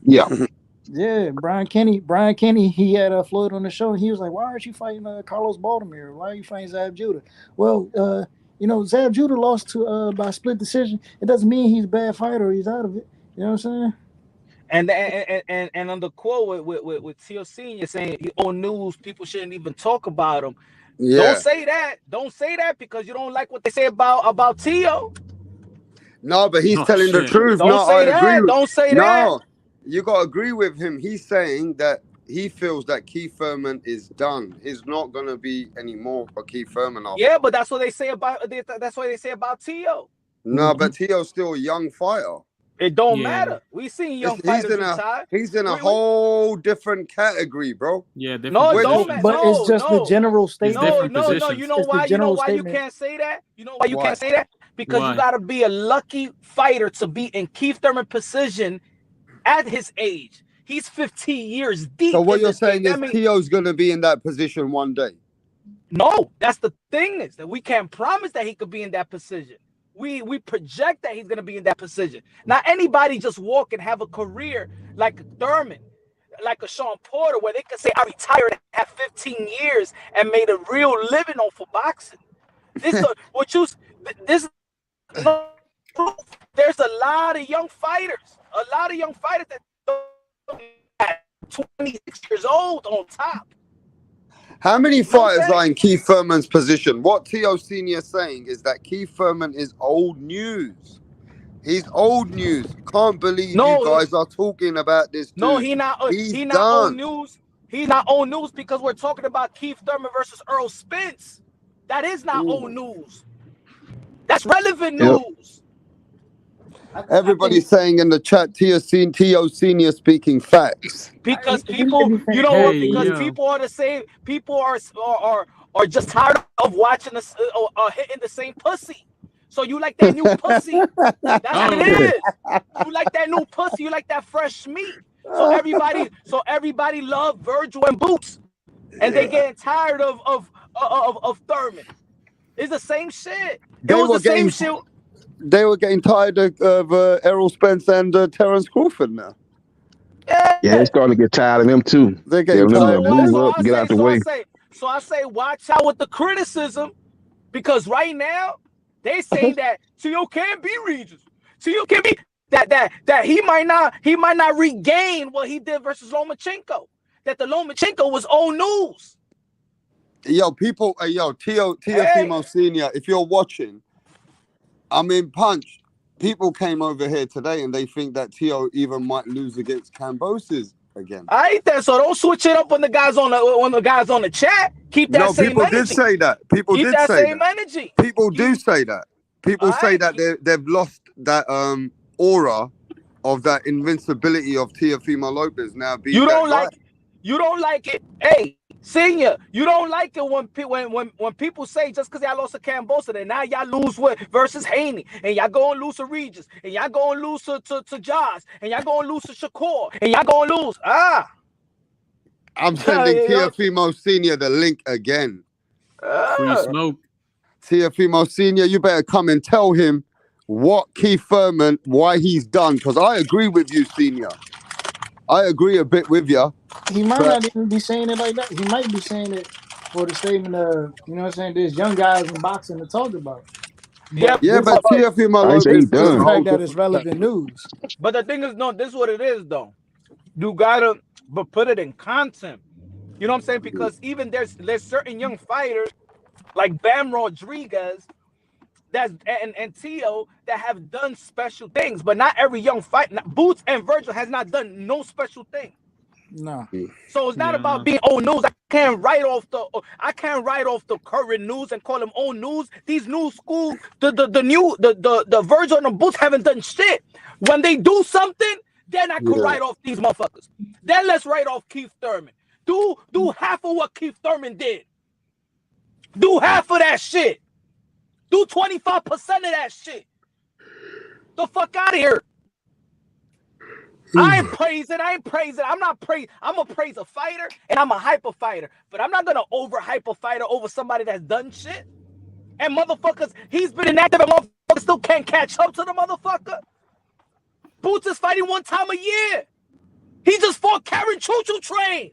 Yeah. Yeah, Brian Kenny, he had Floyd on the show, and he was like, "Why aren't you fighting Carlos Baldomir? Why are you fighting Zab Judah?" Well, Zab Judah lost to by split decision. It doesn't mean he's a bad fighter or he's out of it. You know what I'm saying? And on the quote with Tio Senior saying he old news, people shouldn't even talk about him. Yeah. Don't say that because you don't like what they say about Tio. No, but he's telling the truth. Don't say that. No, you gotta agree with him. He's saying that he feels that Keith Thurman is done. He's not gonna be anymore for Keith Thurman. Yeah, but that's what they say about Tio. No, but Tio's still a young fighter. It don't matter. We seen young fighters retire. He's in a whole different category, bro. Yeah, but it's just the general statement. No. You know why? You can't say that? You know why you can't say that? Because you got to be a lucky fighter to be in Keith Thurman position at his age. He's 15 years deep. So what you're saying is Tio's going to be in that position one day? No, that's the thing is that we can't promise that he could be in that position. We project that he's going to be in that position. Not anybody just walk and have a career like Thurman, like a Sean Porter, where they can say, I retired and have 15 years and made a real living off of boxing. There's a lot of young fighters. That at 26 years old on top. How many fighters are in Keith Thurman's position? What Tio Senior is saying is that Keith Thurman is old news. He's old news. Can't believe you guys are talking about this dude. No, he's not old news. He's not old news because we're talking about Keith Thurman versus Earl Spence. That is not old news. That's relevant news. Everybody's saying in the chat, Tio Senior speaking facts. Because people, people are the same. People are just tired of watching us hitting the same pussy. So you like that new pussy? That's what it is. You like that new pussy. You like that fresh meat. So everybody love Virgil and Boots, and they getting tired of Thurman. It's the same shit. Same shit. They were getting tired of Errol Spence and Terence Crawford now. Yeah, they're starting to get tired of them too. They're getting tired. Get out the way. So I say, watch out with the criticism, because right now they say that Tio can't be Regis. Tio can be that he might not regain what he did versus Lomachenko. That the Lomachenko was old news. Tio Teofimo Senior, if you're watching. Punch, people came over here today and they think that Tio even might lose against Kambosos again. I ain't that. So don't switch it up when the guys on the chat. Keep that same people energy. did say that. People Keep did that say same that. energy. People do say that. People say that they've lost that aura of that invincibility of Teofimo Lopez now being that guy. You don't like it. Hey, senior, you don't like it when people say just because y'all lost to Kambosos, then now y'all lose versus Haney, and y'all go and lose to Regis, and y'all go and lose to Josh, and y'all go and lose to Shakur, and y'all go and lose. I'm sending Teofimo Senior the link again. Free smoke. Teofimo Senior, you better come and tell him what Keith Thurman, why he's done. Because I agree with you, Senior. I agree a bit with you. He might not even be saying it like that. He might be saying it for the statement of, you know what I'm saying, there's young guys in boxing to talk about. But Teofimo Lopez is the fact that it's relevant news. But the thing is, no, this is what it is, though. You gotta put it in content. You know what I'm saying? Because even there's certain young fighters like Bam Rodriguez and Tio that have done special things, but not every young fighter. Boots and Virgil has not done no special thing. No. So it's not about being old news. I can't write off the current news and call them old news. These new school, the Virgil and the Boots haven't done shit. When they do something, then I could write off these motherfuckers. Then let's write off Keith Thurman. Do half of what Keith Thurman did. Do half of that shit. Do 25% of that shit. The fuck out of here. I ain't praising. I'm not praising. I'm gonna praise a fighter and I'm a hype a fighter. But I'm not gonna overhype a fighter over somebody that's done shit. And motherfuckers, he's been inactive and motherfuckers still can't catch up to the motherfucker. Boots is fighting one time a year. He just fought Karen Choo Choo Train.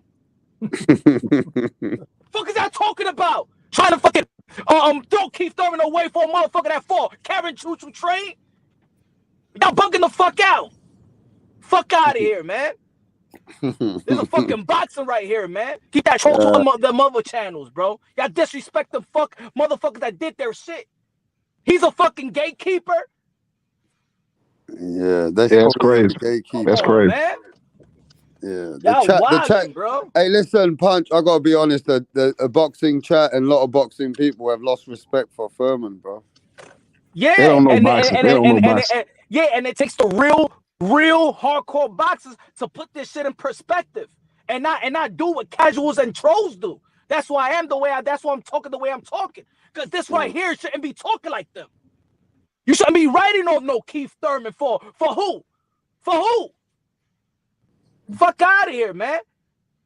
Fuck is that talking about? Trying to fucking throw Keith Thurman away for a motherfucker that fought Karen Choo Choo Train. Y'all bugging the fuck out. Fuck out of here, man. There's a fucking boxing right here, man. Keep that troll to the mother channels, bro. Y'all disrespect the fuck motherfuckers that did their shit. He's a fucking gatekeeper. Yeah, that's crazy. That's crazy. Man. Yeah, the chat, bro. Hey, listen, Punch. I gotta be honest. The boxing chat and a lot of boxing people have lost respect for Thurman, bro. Yeah, they don't know boxing. They don't know boxing. And it takes the real hardcore boxers to put this shit in perspective and not do what casuals and trolls do. That's why I am the way that's why I'm talking the way I'm talking. Because this right here shouldn't be talking like them. You shouldn't be writing on no Keith Thurman for who? For who? Fuck out of here, man.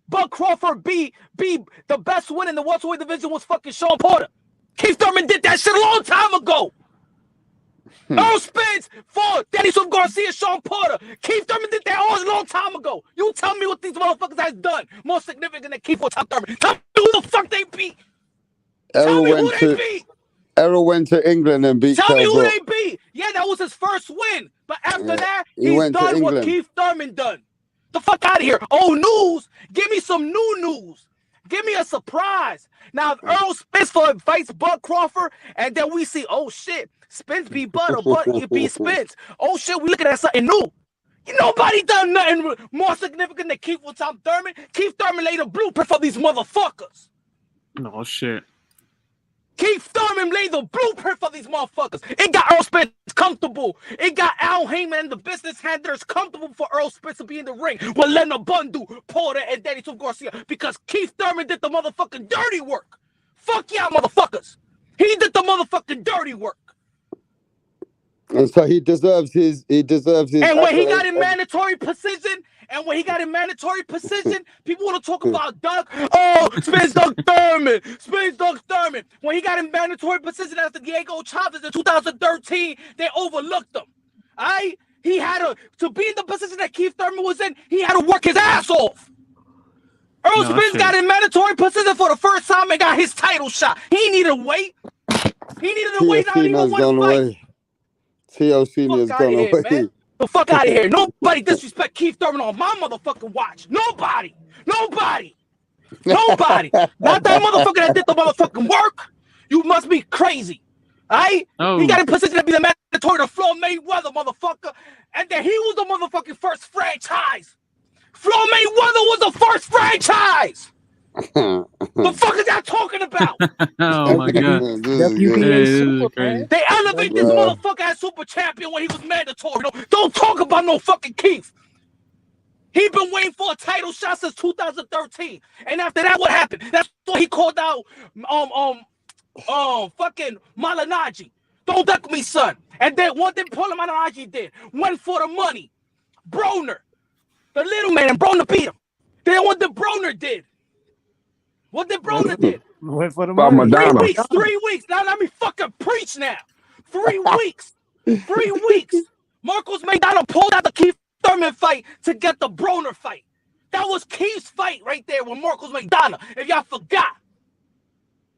Bud Crawford be the best win in the welterweight division was fucking Sean Porter. Keith Thurman did that shit a long time ago. Earl Spence fought Dennis Garcia, Sean Porter. Keith Thurman did that a long time ago. You tell me what these motherfuckers has done more significant than Keith or Tom Thurman. Tell me who the fuck they beat. Tell me who they beat. Errol went to England and beat Tell me who Brook. they beat. Yeah, that was his first win. But after that, he's done what Keith Thurman done. The fuck out of here. Oh, news. Give me some new news. Give me a surprise. Now, if Earl Spence fights Bud Crawford, and then we see, oh shit, Spence beat Bud or Bud beat Spence. Oh shit, we looking at something new. Nobody done nothing more significant than Keith or Tom Thurman. Keith Thurman laid a blueprint for these motherfuckers. No shit. Keith Thurman laid the blueprint for these motherfuckers. It got Earl Spence comfortable. It got Al Heyman and the business handlers comfortable for Earl Spence to be in the ring with Leonard Bundu, Porter, and Danny Garcia because Keith Thurman did the motherfucking dirty work. Fuck y'all motherfuckers. He did the motherfucking dirty work. And so he deserves his And when he got in mandatory precision, people want to talk about Doug. Oh, Spence Doug Thurman. When he got in mandatory precision after Diego Chavez in 2013, they overlooked him. He had to be in the position that Keith Thurman was in, he had to work his ass off. Earl Spence got in mandatory precision for the first time and got his title shot. He needed to wait. He needed to wait. Not even want to fight. T.O. Senior's gone away. Man. The fuck out of here. Nobody disrespect Keith Thurman on my motherfucking watch. Nobody. Not that motherfucker that did the motherfucking work. You must be crazy. Alright? He got in position to be the mandatory to Floyd Mayweather, motherfucker. And then he was the motherfucking first Floyd Mayweather was the first franchise. The fuck is y'all talking about? Oh my god. WBA Super, man. They elevate this motherfucker as super champion when he was mandatory. Don't talk about no fucking Keith. He been waiting for a title shot since 2013. And after that, what happened? That's why he called out fucking Malignaggi. Don't duck me, son. And then one thing Paul Malignaggi did, went for the money. Broner, the little man, and Broner beat him. Then what the Broner did? What did Broner did? Went for the money. 3 weeks. Now let me fucking preach now. 3 weeks. 3 weeks. Marcos Maidana pulled out the Keith Thurman fight to get the Broner fight. That was Keith's fight right there with Marcos Maidana, if y'all forgot.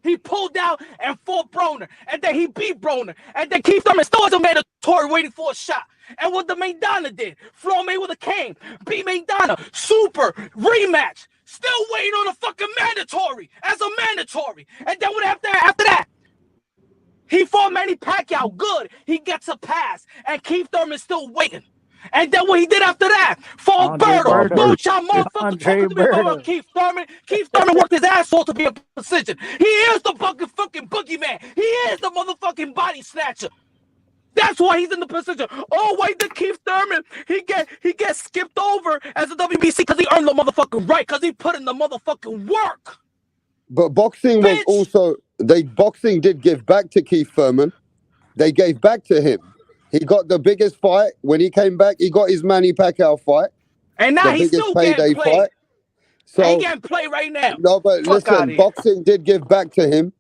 He pulled out and fought Broner, and then he beat Broner, and then Keith Thurman still was a mandatory waiting for a shot. And what the Maidana did, Floyd Mayweather came, beat Maidana, super rematch, still waiting on a fucking mandatory as a mandatory. And then what after that? He fought Manny Pacquiao, good. He gets a pass, and Keith Thurman's still waiting. And then what he did after that, fought Berto. Don't y'all motherfuckers talking to me about Keith Thurman. Keith Thurman worked his ass off to be a precision. He is the fucking boogeyman. He is the motherfucking body snatcher. That's why he's in the position. Oh, wait, the Keith Thurman, he gets skipped over as a WBC because he earned the motherfucking right, because he put in the motherfucking work. But boxing was also, boxing did give back to Keith Thurman. They gave back to him. He got the biggest fight. When he came back, he got his Manny Pacquiao fight. And now he's still getting played. Fight. So, he getting played right now. No, but listen, boxing did give back to him.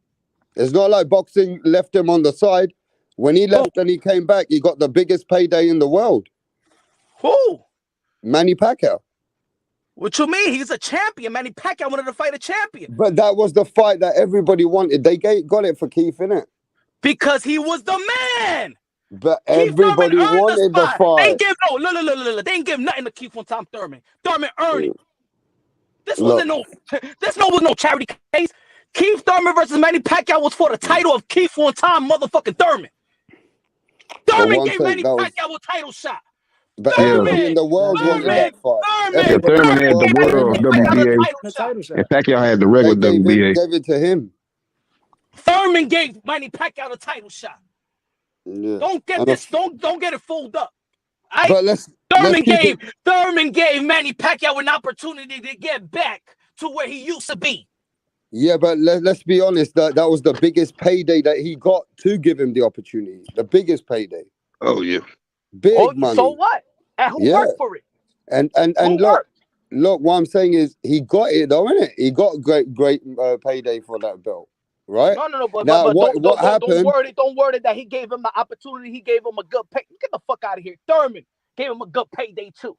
It's not like boxing left him on the side. When he left and he came back, he got the biggest payday in the world. Who? Manny Pacquiao. What you mean? He's a champion. Manny Pacquiao wanted to fight a champion. But that was the fight that everybody wanted. They got it for Keith, innit? Because he was the man. But everybody wanted the fight. They ain't give they didn't give nothing to Keith on Tom Thurman. Thurman earned it. This was no charity case. Keith Thurman versus Manny Pacquiao was for the title of Keith on Tom motherfucking Thurman. Thurman gave Manny Pacquiao a title shot. But everybody in the world wanted that fight. Thurman had the world WBA. And Pacquiao had the regular WBA. Gave it to him. Thurman gave Manny Pacquiao the title shot. Yeah. Don't get this. Don't get it fooled up. Thurman gave Manny Pacquiao an opportunity to get back to where he used to be. Yeah, but let's be honest. That was the biggest payday that he got to give him the opportunity. The biggest payday. Oh yeah, big money. So what? And who worked for it? And look. What I'm saying is he got it though, innit? He got great payday for that belt. Right? No. But what happened? Don't word it that he gave him the opportunity. He gave him a good pay. Get the fuck out of here. Thurman gave him a good payday too.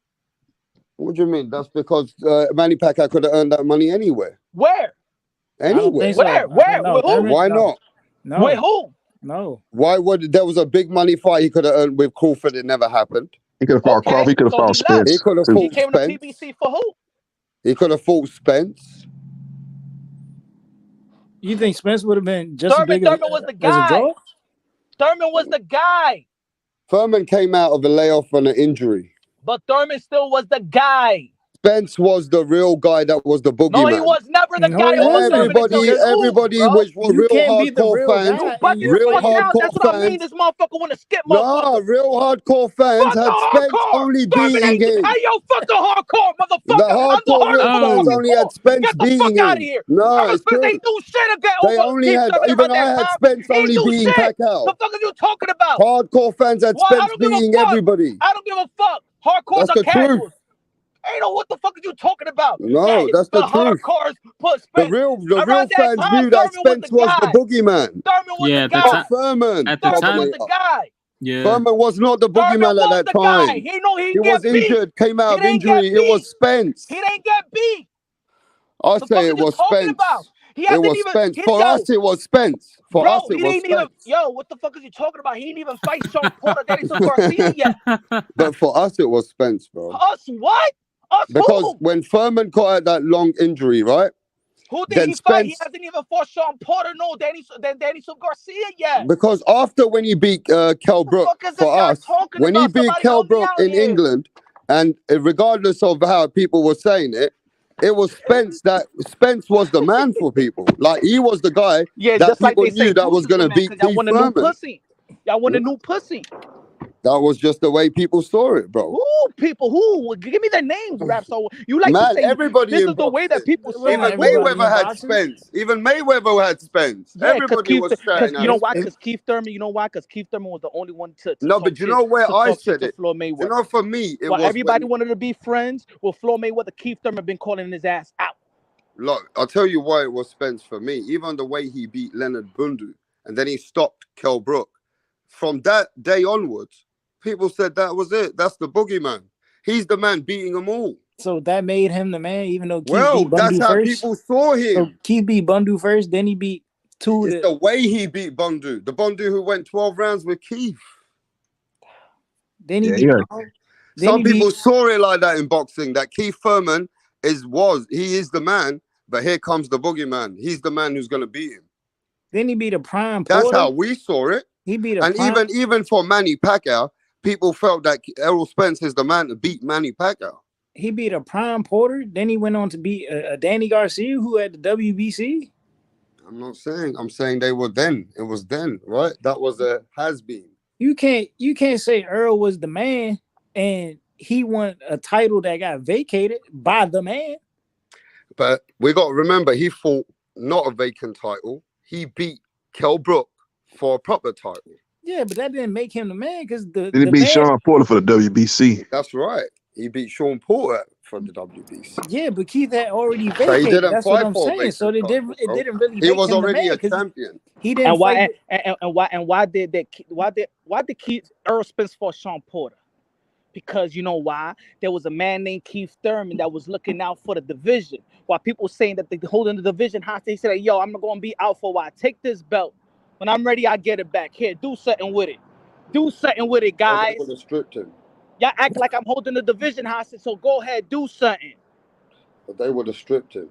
What do you mean? That's because Manny Pacquiao could have earned that money anywhere. Where? Anywhere. Where? With who? Why not? No. With who? No. Why would there was a big money fight he could have earned with Crawford? It never happened. He could have fought Crawford. He could have fought Spence. He could have fought Spence. He came to PBC for who? He could have fought Spence. You think Spence would have been just as big Thurman was the guy. Thurman was the guy. Thurman came out of a layoff on an injury. But Thurman still was the guy. Spence was the real guy that was the boogeyman. No, he was never the guy. Everybody which was real hardcore fans. Real hardcore fans. This motherfucker want to skip motherfucker. No, real hardcore fans had Spence only beating him. Hey, yo, fuck the hardcore, motherfucker. The hardcore real fans only had Spence beating him. No, it's true. They do shit again. They only had, even I had Spence only beating Pacquiao. What the fuck are you talking about? Hardcore fans had Spence beating everybody. I don't give a fuck. Hardcores are casuals. Ain't know what the fuck are you talking about? No, that's the truth. The real fans knew that Spence was the boogeyman. Thurman was the guy. Thurman. At the time, was the guy. Yeah. Thurman was not the boogeyman at that time. He was injured, came out of injury. It was Spence. He didn't get beat. I say it was Spence. It was Spence. For us, it was Spence. For us, it was Spence. Yo, what the fuck is you talking about? He didn't even fight Sean Porter, Danielson Garcia yet. But for us, it was Spence, bro. Us what? Us because when Thurman caught out that long injury, right? Who did he fight? He hasn't even fought Sean Porter, no, Danielson Garcia yet. Because after when he beat Kell Brook for us, when he beat Kell Brook in England, And regardless of how people were saying it, it was Spence was the man for people. Like, he was the guy Yeah, that just like people they say knew that Deuce was is going the to man beat because y'all Keith want a new Thurman. pussy. Y'all want a new pussy. That was just the way people saw it, bro. Who? Give me their names, rap. So you like to Man, say everybody this in is the way that boxing. people saw Even it. Mayweather had Spence. Even Mayweather had Spence. Yeah, Everybody was because shouting you out know why? Spence. Because Keith Thurman. You know why? Because Keith Thurman was the only one to No, talk but you shit know where to I talk shit said to it? Floyd Mayweather. You know, for me, it While was everybody when... wanted to be friends with Floyd Mayweather, Keith Thurman been calling his ass out. Look, I'll tell you why it was Spence for me. Even the way he beat Leonard Bundu, and then he stopped Kell Brook. From that day onwards, people said that was it. That's the boogeyman. He's the man beating them all. So that made him the man, even though Keith Well, beat that's Bundu how first. people saw him. So Keith beat Bundu first, then he beat two. It's the way he beat Bundu. The Bundu who went 12 rounds with Keith. Then he beat. Some people saw it like that in boxing, that Keith Thurman is the man, but here comes the boogeyman. He's the man who's going to beat him. Then he beat a prime That's Porter. how we saw it. He beat a and prime. even for Manny Pacquiao, people felt that Errol Spence is the man to beat Manny Pacquiao. He beat a prime Porter. Then he went on to beat Danny Garcia, who had the WBC. I'm not saying. I'm saying they were then. It was then, right? That was a has-been. You can't say Earl was the man and he won a title that got vacated by the man. But we got to remember, he fought not a vacant title. He beat Kell Brook for a proper title. Yeah, but that didn't make him the man because Did he beat Sean Porter for the WBC? That's right. He beat Sean Porter for the WBC. Yeah, but Keith had already vacated. So he didn't That's fight what I'm for saying. So it didn't really. He make was him already the man a champion. He didn't fight. Why did Keith Earl Spence fought Sean Porter? Because you know why? There was a man named Keith Thurman that was looking out for the division. While people saying that they holding the division hostage, they said, "Yo, I'm going to be out for a while. Take this belt. When I'm ready, I get it back. Here, do something with it. Do something with it, guys." They would have stripped him. Y'all act like I'm holding the division hostage, so go ahead, do something. But they would have stripped him.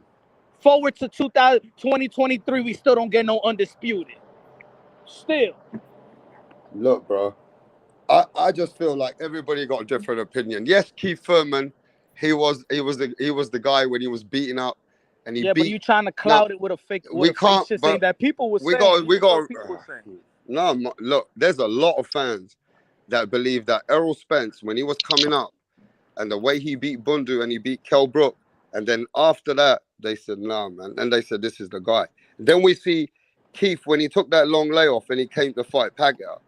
Forward to 2023, we still don't get no undisputed. Still. Look, bro. I just feel like everybody got a different opinion. Yes, Keith Thurman, he was the guy when he was beating up, and he beat. But you trying to cloud it with a fake. We can't. Shit But saying that people were we saying. got. No, look. There's a lot of fans that believe that Errol Spence, when he was coming up, and the way he beat Bundu and he beat Kell Brook, and then after that they said, "Nah, man," and they said, "This is the guy." And then we see Keith when he took that long layoff and he came to fight Pacquiao.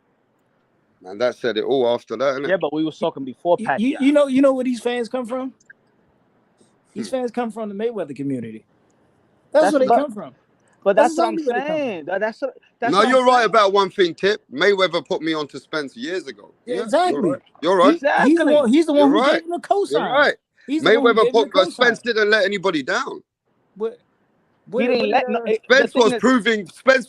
And that said it all after that, innit? Yeah, but we was talking before Pacquiao. You know where these fans come from? These fans come from the Mayweather community. That's where they come from. But that's what I'm saying. That's no, you're right about one thing, Tip. Mayweather put me onto Spence years ago. Yeah, exactly. You're right. He's the one who gave him the cosign. You're right. Mayweather put, but Spence didn't let anybody down. He didn't let Spence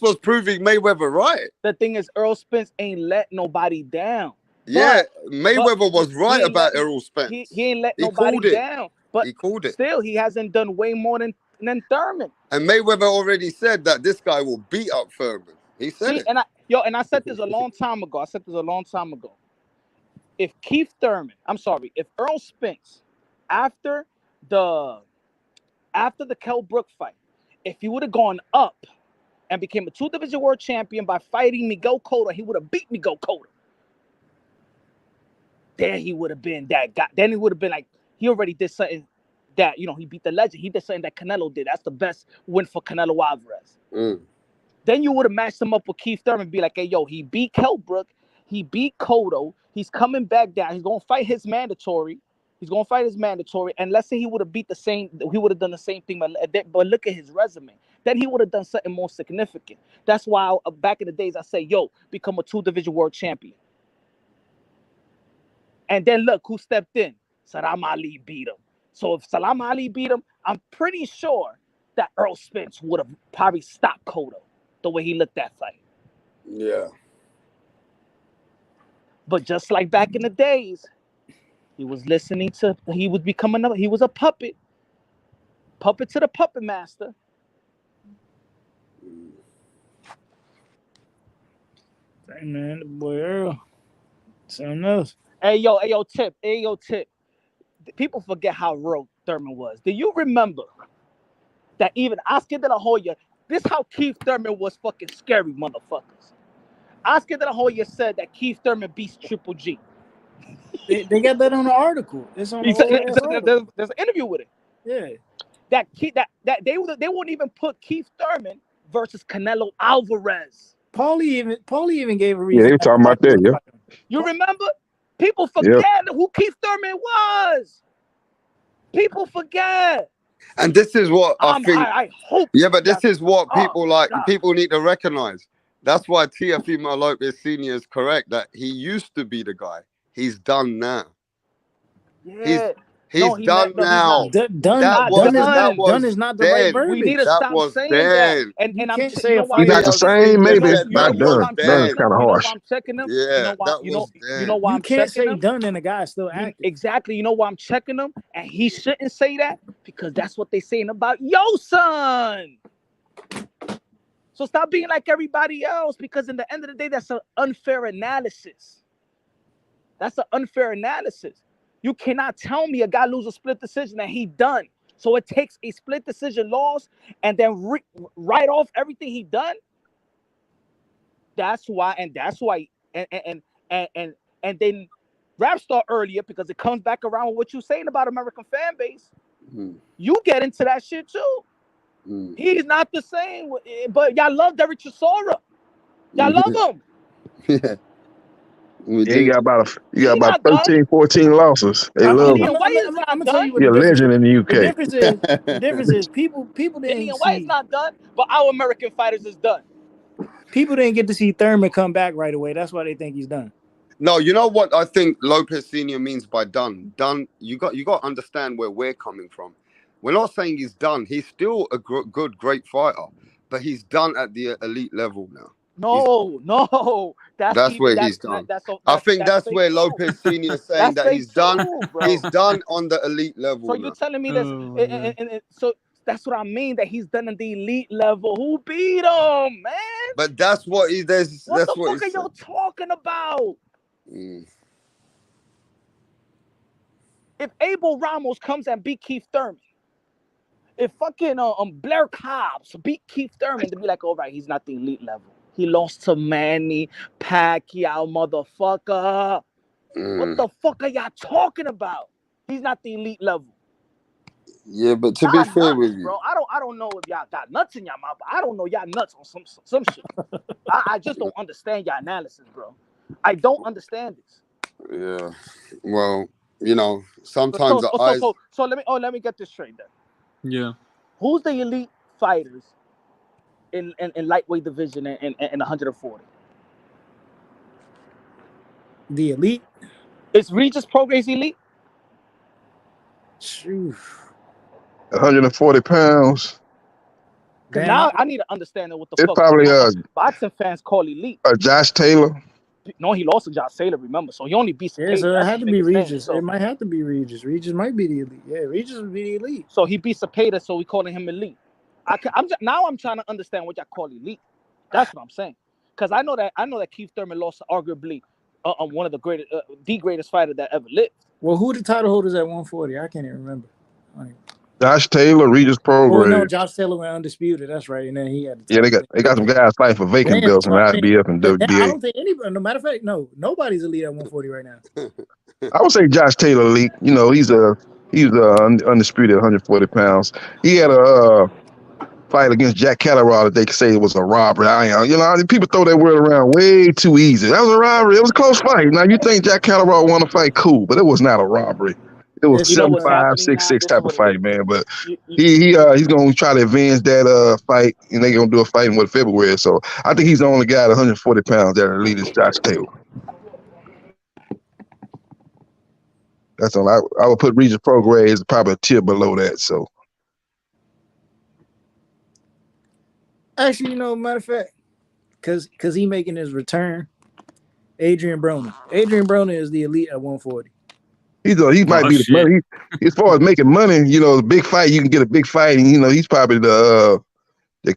was proving Mayweather right. The thing is, Earl Spence ain't let nobody down. Yeah, Mayweather was right about Errol Spence. He ain't let nobody down. But he called it. Still, he hasn't done way more than Thurman. And Mayweather already said that this guy will beat up Thurman. He said it. And I said this a long time ago. If if Earl Spence, after the Kell Brook fight, if he would have gone up and became a 2-division world champion by fighting Miguel Cotto, he would have beat Miguel Cotto. Then he would have been that guy. Then he would have been like, he already did something that, he beat the legend. He did something that Canelo did. That's the best win for Canelo Alvarez. Then you would have matched him up with Keith Thurman and be like, hey, yo, he beat Kell Brook. He beat Cotto. He's coming back down. He's going to fight his mandatory. And let's say he would have done the same thing, but look at his resume. Then he would have done something more significant. That's why back in the days I say, yo, become a 2-division world champion. And then look who stepped in. Saddam Ali beat him. So if Saddam Ali beat him, I'm pretty sure that Earl Spence would have probably stopped Cotto the way he looked that fight. Yeah. But just like back in the days, he was a puppet. Puppet to the puppet master. Hey man, the boy Earl. Something else. Hey yo, Tip. people forget how real Thurman was. Do you remember that even Oscar De La Hoya, this how Keith Thurman was fucking scary, motherfuckers. Oscar De La Hoya said that Keith Thurman beats Triple G. They got that on the article. It's on the article. There's an interview with it. Yeah. That they won't even put Keith Thurman versus Canelo Alvarez. Paulie even gave a reason. Yeah, they talking about that. Yeah. You remember? People forget who Keith Thurman was. People forget. And this is what I think. I hope. Yeah, but this is what people like. God. People need to recognize. That's why Teofimo Lopez Sr. is correct. That he used to be the guy. He's done now. Yeah. He's done now. Done is not the right verbiage. We need to stop saying that. And I'm can't say a fight. Not the same. Maybe it's not done. Done is kind of harsh. I'm checking them. Yeah, you know why I'm checking can't say them? done and the guy's still active. Exactly. You know why I'm checking them? And he shouldn't say that because that's what they're saying about yo son. So stop being like everybody else because in the end of the day, that's an unfair analysis. That's an unfair analysis. You cannot tell me a guy lose a split decision and he done. So it takes a split decision loss and then write off everything he done. That's why, and then Rap Star earlier because it comes back around with what you're saying about American fan base. You get into that shit too. He's not the same, but y'all love Derek Chisora. Y'all love him. Yeah. You got about 13, 14 losses. They love him. I'm gonna tell you He's a legend in the UK. The difference is people didn't see. It's not done, but our American fighters is done. People didn't get to see Thurman come back right away. That's why they think he's done. No, you know what I think Lopez Sr. means by done. Done. You got to understand where we're coming from. We're not saying he's done. He's still a great fighter, but he's done at the elite level now. No, that's where he's done. I think that's where Lopez Sr. is saying that he's done. He's done on the elite level. So you're telling me this, and so that's what I mean that he's done at the elite level. Who beat him, man? But that's what he does. What the fuck are y'all talking about? If Abel Ramos comes and beat Keith Thurman, if fucking Blair Cobbs beat Keith Thurman, to be like, all right, he's not the elite level. He lost to Manny Pacquiao, motherfucker. What the fuck are y'all talking about? He's not the elite level. Yeah, but to be fair with you, bro, I don't know if y'all got nuts in y'all mouth, but I don't know y'all nuts on some shit. I just don't understand y'all analysis, bro. I don't understand this. Yeah. Well, you know, sometimes so let me get this straight then. Yeah. Who's the elite fighters in lightweight division in 140? The elite? Is Regis Prograis elite? 140 pounds. Now I need to understand what the it's fuck. Probably boxing fans call elite. Josh Taylor. No, he lost to Josh Taylor, remember? So he only beat Cepeda. Yeah, so it had to be Regis. It might have to be Regis. Regis might be the elite. Yeah, Regis would be the elite. So he beat Cepeda, so we calling him elite. I'm trying to understand what y'all call elite. That's what I'm saying. Because I know that Keith Thurman lost to arguably one of the greatest fighter that ever lived. Well, who the title holders at 140? I can't even remember. Josh Taylor, Regis Prograis. Oh no, Josh Taylor went undisputed. That's right, and then he had. They got some guys fighting for vacant belts in IBF and WBA. I don't think anybody. No matter of fact, nobody's elite at 140 right now. I would say Josh Taylor elite. You know, he's undisputed 140 pounds. He had a fight against Jack Catterall that they could say it was a robbery. People throw that word around way too easy. That was a robbery. It was a close fight. Now you think Jack Catterall won a fight, cool, but it was not a robbery. It was 7-5, 6-6 type of fight, man. But he's gonna try to avenge that fight, and they're gonna do a fight in February. So I think he's the only guy at 140 pounds that elite is Josh Taylor. That's all. I would put Regis Prograis probably a tier below that. So actually, matter of fact, because he making his return, Adrian Broner. Adrian Broner is the elite at 140. He might be the money. As far as making money, the big fight, you can get a big fight, and he's probably the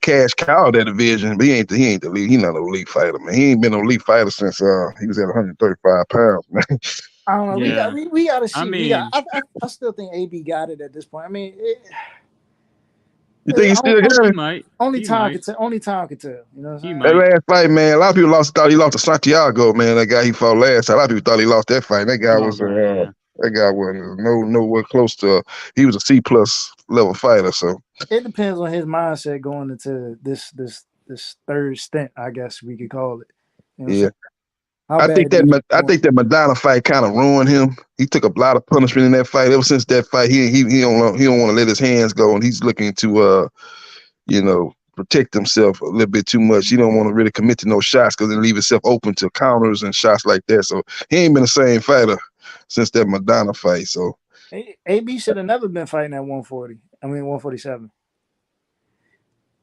cash cow of that division. But he ain't the elite. He's not an elite fighter, man. He ain't been an elite fighter since he was at 135 pounds, man. I don't know. Yeah. We got to see. I mean, I still think AB got it at this point. I mean, You think he still got he it? might. only He time might. could tell. Only time could tell. You know what I'm He saying? That might. last fight, man, a lot of people thought he lost to Santiago, man. That guy he fought last. A lot of people thought he lost that fight. That guy Oh, was right, yeah. that guy wasn't nowhere close to. He was a C+ level fighter. So It depends on his mindset going into this third stint, I guess we could call it. You know what I'm yeah, saying? How bad I think that Madonna fight kind of ruined him. He took a lot of punishment in that fight. Ever since that fight, he don't want to let his hands go, and he's looking to protect himself a little bit too much. He don't want to really commit to no shots because then leave himself open to counters and shots like that. So he ain't been the same fighter since that Madonna fight. So AB should have never been fighting at 140. I mean 147.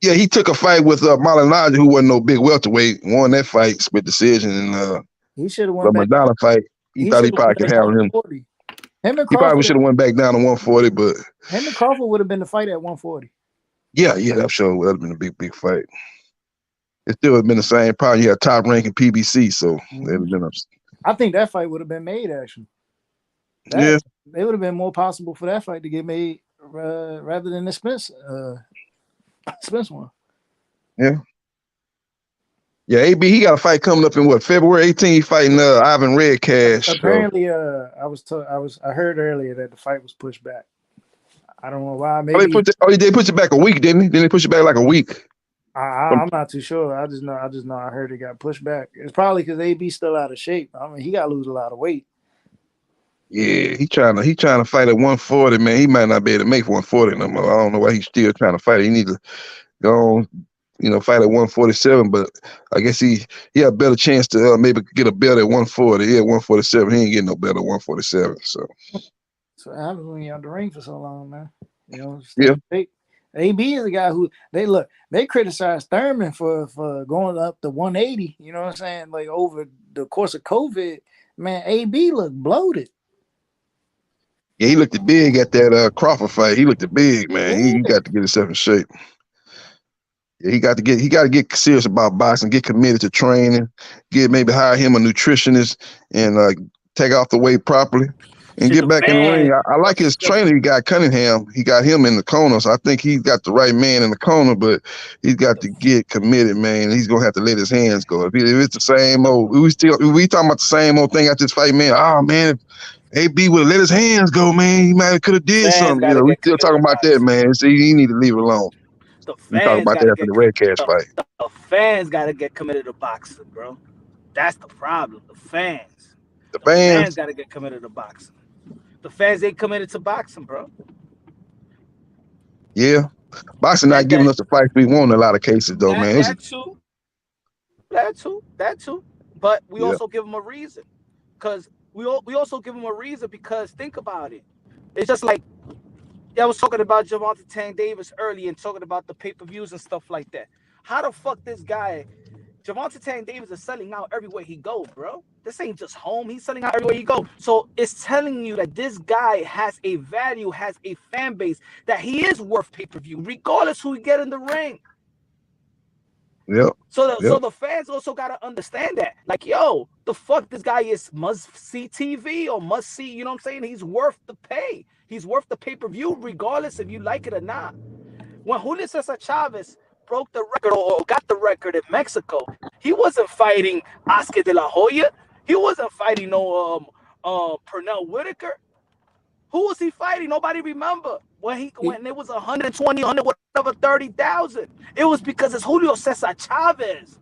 yeah, he took a fight with Malignaggi, who wasn't no big welterweight, won that fight, split decision, and He should have the went back. Madonna fight, he thought he probably could handle him. 140. Him and He probably should Crawford. have went back down to 140, but Him and Crawford would have been the fight at 140. yeah, that sure would have been a big fight. It still would have been the same problem. You had top ranking PBC, so they'd have been I think that fight would have been made actually. Yeah. It would have been more possible for that fight to get made rather than the Spence one. Yeah. Yeah, AB, he got a fight coming up in February 18th, fighting Ivan Redcash. Apparently, I heard earlier that the fight was pushed back. I don't know why. Maybe they pushed it back a week, didn't he? Didn't they push it back like a week? I'm not too sure. I just know I heard it got pushed back. It's probably because AB's still out of shape. I mean, he got to lose a lot of weight. Yeah, he trying to fight at 140, man. He might not be able to make 140 no more. I don't know why he's still trying to fight. He need to go on, fight at 147. But I guess he had a better chance to maybe get a belt at 140. Yeah, 147. He ain't getting no better at 147. So what happens when you're out the ring for so long, man. Yeah. AB is a guy who they criticized Thurman for going up to 180. You know what I'm saying? Like over the course of COVID, man, AB looked bloated. Yeah, he looked big at that Crawford fight. He looked big, man. He got to get himself in shape. Yeah, he got to get serious about boxing, get committed to training, maybe hire him a nutritionist and take off the weight properly and get back in the ring. I like his trainer. He got Cunningham. He got him in the corner. So I think he's got the right man in the corner, but he's got to get committed, man. He's gonna have to let his hands go. If it's the same old, we talking about the same old thing at this fight, man. Oh man, if AB would have let his hands go, man, he might could have did something. We still talking about that, man. See, he need to leave it alone. We talk about that after the Redcash fight. The fans got to get committed to boxing, bro. That's the problem. The fans. The fans got to get committed to boxing. The fans ain't committed to boxing, bro. Yeah. Boxing not giving us the fights we want in a lot of cases, though, man. That too. But we also give them a reason. Because we also give them a reason because think about it. It's just like, I was talking about Gervonta Tank Davis earlier and talking about the pay-per-views and stuff like that. How the fuck this guy, Gervonta Tank Davis, is selling out everywhere he go, bro? This ain't just home. He's selling out everywhere he go. So it's telling you that this guy has a value, has a fan base, that he is worth pay-per-view, regardless who he get in the ring. Yep. So the fans also got to understand that. Like, yo, the fuck this guy is must-see TV or must-see, you know what I'm saying? He's worth the pay. He's worth the pay-per-view, regardless if you like it or not. When Julio Cesar Chavez broke the record or got the record in Mexico, he wasn't fighting Oscar de la Hoya. He wasn't fighting no Pernell Whitaker. Who was he fighting? Nobody remember. When it was 120, 100, whatever, 30,000. It was because it's Julio Cesar Chavez.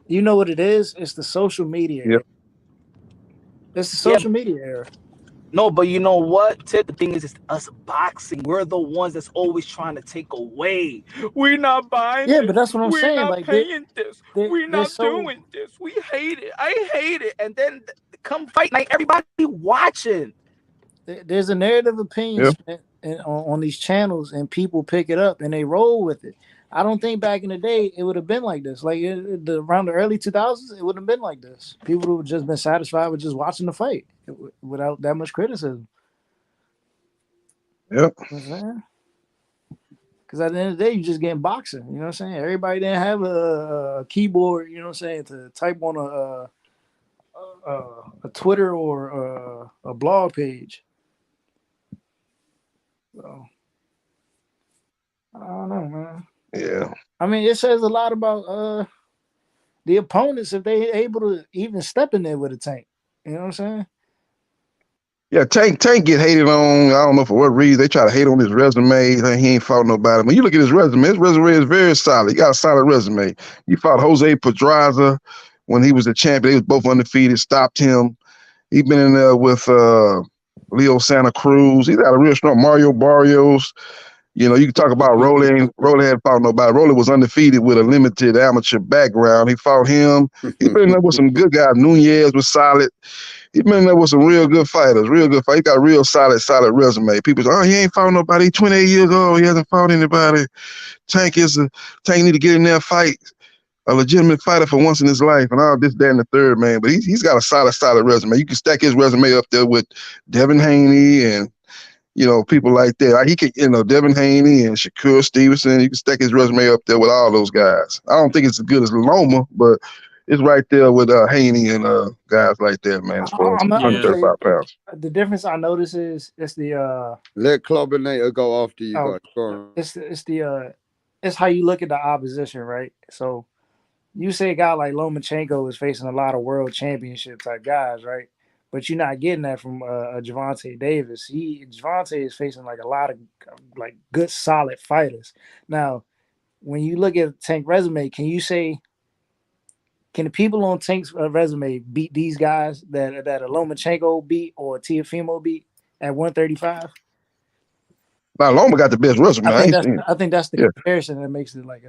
You know what it is? It's the social media. Yep. It's the social media era. No, but you know what, Ted? The thing is, it's us boxing. We're the ones that's always trying to take away. We're not buying this. But that's what I'm saying. We're not like paying this. We're not doing this. We hate it. I hate it. And then come fight night, everybody watching. There's a narrative opinion on these channels, and people pick it up and they roll with it. I don't think back in the day it would have been like this. Like around the early 2000s, it wouldn't have been like this. People would have just been satisfied with just watching the fight without that much criticism. Yep. Because at the end of the day, you're just getting boxing. You know what I'm saying? Everybody didn't have a keyboard, you know what I'm saying, to type on a Twitter or a blog page. So I don't know, man. Yeah. I mean, it says a lot about the opponents if they able to even step in there with a Tank. You know what I'm saying? Yeah, Tank get hated on. I don't know for what reason. They try to hate on his resume. He ain't fought nobody. When you look at his resume is very solid. He got a solid resume. He fought Jose Pedraza when he was the champion. They was both undefeated, stopped him. He been in there with Leo Santa Cruz. He got a real strong Mario Barrios. You know, you can talk about Roland. Roland hadn't fought nobody. Roland was undefeated with a limited amateur background. He fought him. He been in there with some good guys. Nunez was solid. He been in there with some real good fighters, real good fight. He got a real solid resume. People say, oh, he ain't fought nobody. He's 28 years old. He hasn't fought anybody. Tank need to get in there, fight a legitimate fighter for once in his life, and all this, that, and the third, man. But he's got a solid resume. You can stack his resume up there with Devin Haney and, you know, people like that. He could, you know, Devin Haney and Shakur Stevenson. You can stack his resume up there with all those guys. I don't think it's as good as Loma, but it's right there with Haney and guys like that, man, as far as 135 pounds. The difference I notice is it's the let Clubinator go after you guys. Go on. It's how you look at the opposition, right? So you say a guy like Lomachenko is facing a lot of world championship type guys, right? But you're not getting that from Gervonta Davis. Gervonta is facing like a lot of like good solid fighters. Now, when you look at Tank resume, can the people on Tank's resume beat these guys that a Lomachenko beat or Teofimo beat at 135? Now Loma got the best resume. I think that's the comparison that makes it like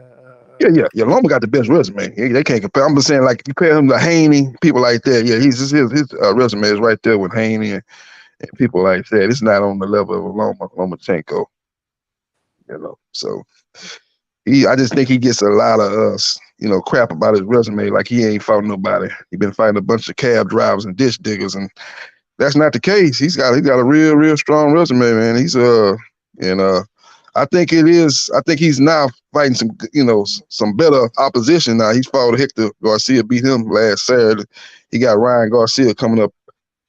yeah. Loma got the best resume. They can't compare. I'm just saying, like, compare him to Haney, people like that. Yeah, his resume is right there with Haney and people like that. It's not on the level of Lomachenko. You know, so I just think he gets a lot of crap about his resume. Like, he ain't fought nobody. He been fighting a bunch of cab drivers and ditch diggers, and that's not the case. He's got a real strong resume, man. He's I think it is. I think he's now fighting some better opposition now. He's fought Hector Garcia, beat him last Saturday. He got Ryan Garcia coming up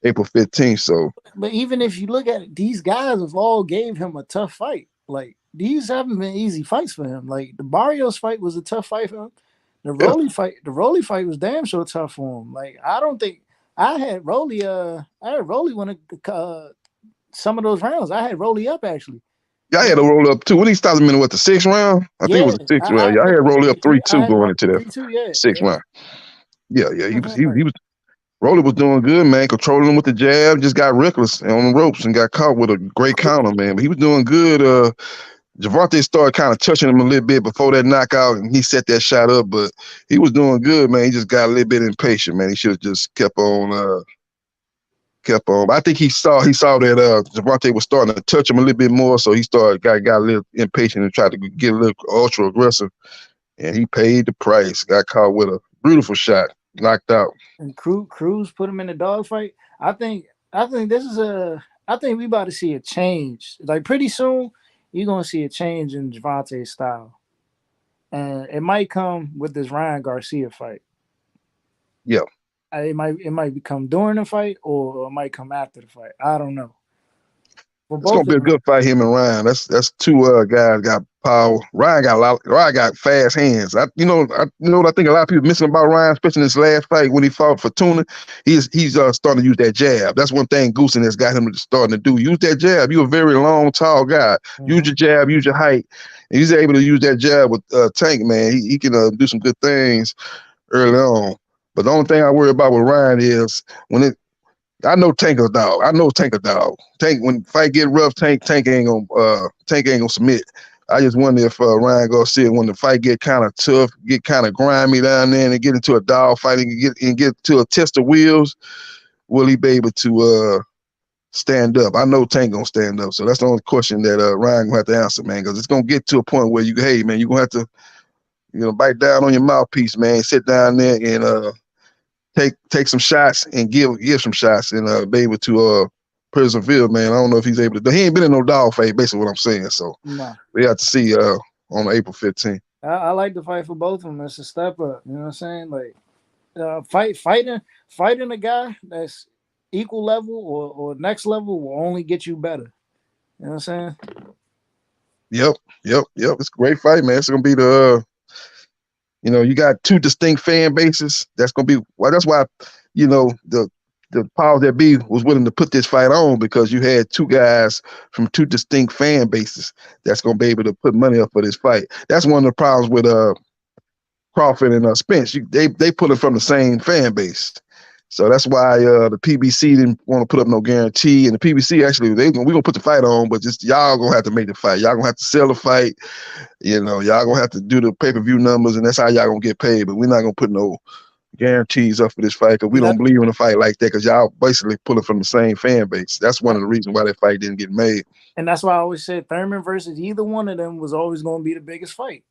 April 15th. So, but even if you look at it, these guys have all gave him a tough fight. Like, these haven't been easy fights for him. Like, the Barrios fight was a tough fight for him. The Rolly fight was damn sure tough for him. Like, I don't think I had Rolly win some of those rounds. I had Rolly up actually. Yeah, I had to roll up too. When he stopped him in the 6th round? I think it was the 6th round. Yeah, I had Rolly up 3-2 going into that 6th round. Yeah. He was Rolly was doing good, man. Controlling him with the jab, just got reckless on the ropes and got caught with a great counter, man. But he was doing good. Gervonta started kind of touching him a little bit before that knockout, and he set that shot up. But he was doing good, man. He just got a little bit impatient, man. He should have just kept on. I think he saw that Gervonta was starting to touch him a little bit more, so he got a little impatient and tried to get a little ultra aggressive, and he paid the price. Got caught with a beautiful shot, knocked out. And Cruz put him in a dogfight. I think we about to see a change. Like, pretty soon, you're gonna see a change in Gervonta's style, and it might come with this Ryan Garcia fight. Yeah. It might become during the fight, or it might come after the fight. I don't know. It's gonna be a good fight, him and Ryan. That's two guys got power. Ryan got fast hands. I think a lot of people missing about Ryan, especially in his last fight when he fought for Tuna. He's starting to use that jab. That's one thing Goosen has got him starting to do. Use that jab. You're a very long, tall guy. Mm-hmm. Use your jab. Use your height. And he's able to use that jab with Tank, man. He can do some good things early on. But the only thing I worry about with Ryan is I know Tank a dog. Tank, when fight get rough, Tank ain't gonna submit. I just wonder if Ryan Garcia, when the fight get kind of tough, get kind of grimy down there, and get into a dog fight and get to a test of wheels, will he be able to stand up? I know Tank gonna stand up, so that's the only question that Ryan gonna have to answer, man, because it's gonna get to a point where you're gonna have to, bite down on your mouthpiece, man. Sit down there and take some shots and give some shots and be able to persevere, man. I don't know if he's able to. He ain't been in no dog fight, basically what I'm saying. So we have to see on April 15th. I like the fight for both of them. It's a step up. You know what I'm saying? Like, Fighting a guy that's equal level or next level will only get you better. You know what I'm saying? Yep. It's a great fight, man. It's gonna be the you got two distinct fan bases. That's gonna be that's why, the powers that be was willing to put this fight on, because you had two guys from two distinct fan bases that's gonna be able to put money up for this fight. That's one of the problems with Crawford and Spence. They put it from the same fan base. So that's why the PBC didn't want to put up no guarantee, and the PBC actually we're gonna put the fight on, but just y'all gonna have to make the fight. Y'all gonna have to sell the fight. Y'all gonna have to do the pay-per-view numbers, and that's how y'all gonna get paid. But we're not gonna put no guarantees up for this fight, because we don't believe in a fight like that, because y'all basically pulling from the same fan base. That's one of the reasons why that fight didn't get made. And that's why I always said Thurman versus either one of them was always going to be the biggest fight.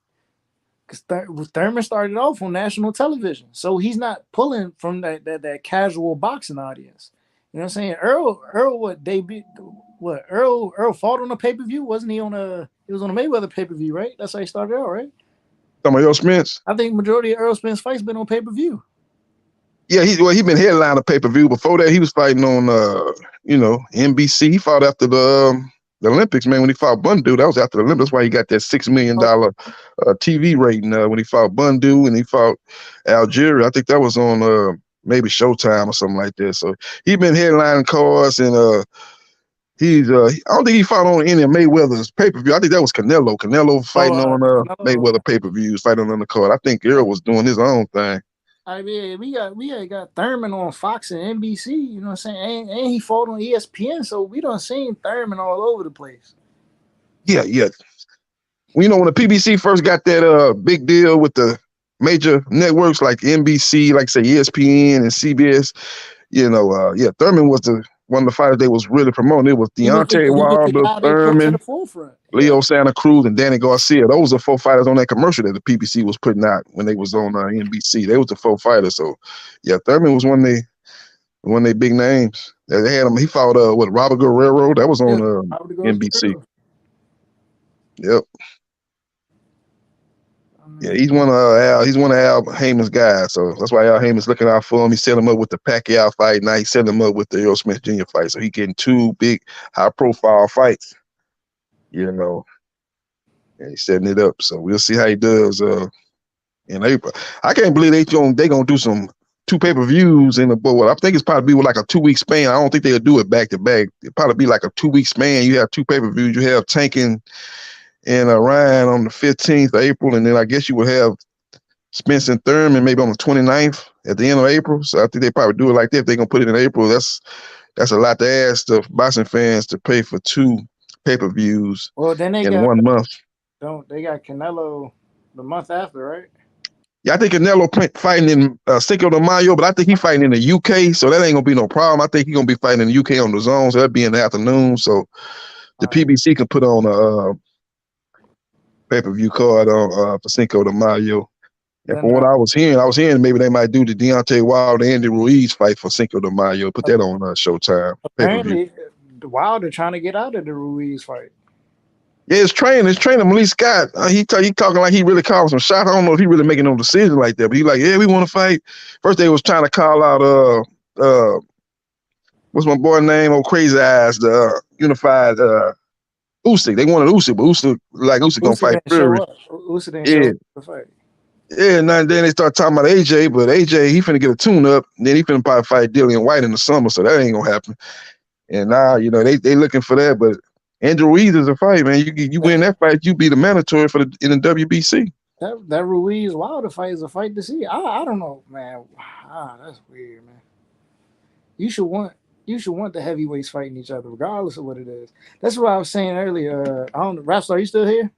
Because Thurman started off on national television, so he's not pulling from that casual boxing audience. You know what I'm saying? Earl Earl fought on a pay-per-view, wasn't he? He was on a Mayweather pay-per-view, right? That's how he started out, right? Somebody else, Spence? I think majority of Earl Spence fights been on pay-per-view. Yeah, he been headlining a pay-per-view. Before that, he was fighting on NBC. He fought after the Olympics, man. When he fought Bundu, that was after the Olympics. That's why he got that $6 million TV rating when he fought Bundu and he fought Algeria. I think that was on maybe Showtime or something like that. So he been headlining cards, and I don't think he fought on any of Mayweather's pay-per-view. I think that was Canelo. Canelo fighting on Mayweather pay-per-views, fighting on the card. I think Earl was doing his own thing. I mean, we got Thurman on Fox and NBC, you know what I'm saying? And he fought on ESPN, so we done seen Thurman all over the place. Yeah. When the PBC first got that big deal with the major networks like NBC, like say ESPN and CBS, Thurman was one of the fighters they was really promoting. It was Deontay Wilder, Thurman, Leo Santa Cruz, and Danny Garcia. Those are 4 fighters on that commercial that the PBC was putting out when they was on NBC. They was the 4 fighters. So, yeah, Thurman was one of their big names. They had him. He fought with Robert Guerrero. That was on NBC. Yep. Yeah, he's one of Al Heyman's guys, so that's why Al Heyman's looking out for him. He set him up with the Pacquiao fight. Now he's setting him up with the Earl Smith Jr. fight. So he getting 2 big, high-profile fights, and he's setting it up. So we'll see how he does in April. I can't believe they gonna do some 2 pay-per-views in the bowl. I think it's probably be like a 2-week span. I don't think they'll do it back to back. It'll probably be like a 2-week span. You have 2 pay-per-views. You have Tank and Ryan on the 15th of April, and then I guess you would have Spence and Thurman maybe on the 29th at the end of April. So I think they probably do it like that. If they're gonna put it in April, that's a lot to ask the boxing fans to pay for 2 pay-per-views in 1 month. They got Canelo the month after, right? Yeah, I think Canelo fighting in Cinco de Mayo, but I think he's fighting in the UK, so that ain't gonna be no problem. I think he's gonna be fighting in the UK on the zone, so that'd be in the afternoon. So the PBC can put on a pay-per-view card on for Cinco de Mayo. And from what I was hearing maybe they might do the Deontay Wilder Andy Ruiz fight for Cinco de Mayo. Put that on Showtime. Apparently, Wilder trying to get out of the Ruiz fight. Yeah, his trainer, Malik Scott. He talking like he really called some shots. I don't know if he really making no decision like that, but he like, yeah, we want to fight. First they was trying to call out what's my boy name? Oh, Crazy Eyes, the unified Usyk. They wanted Usyk, but Usyk gonna fight Fury. Usyk didn't show up to fight. Yeah, and then they start talking about AJ, but AJ, he finna get a tune-up, and then he finna probably fight Dillian White in the summer, so that ain't gonna happen. And now, they looking for that, but Andrew Ruiz is a fight, man. You win that fight, you be the mandatory in the WBC. That Ruiz Wilder fight is a fight to see. I don't know, man. That's weird, man. You should want the heavyweights fighting each other, regardless of what it is. That's what I was saying earlier. I don't know, Rapstar, are you still here?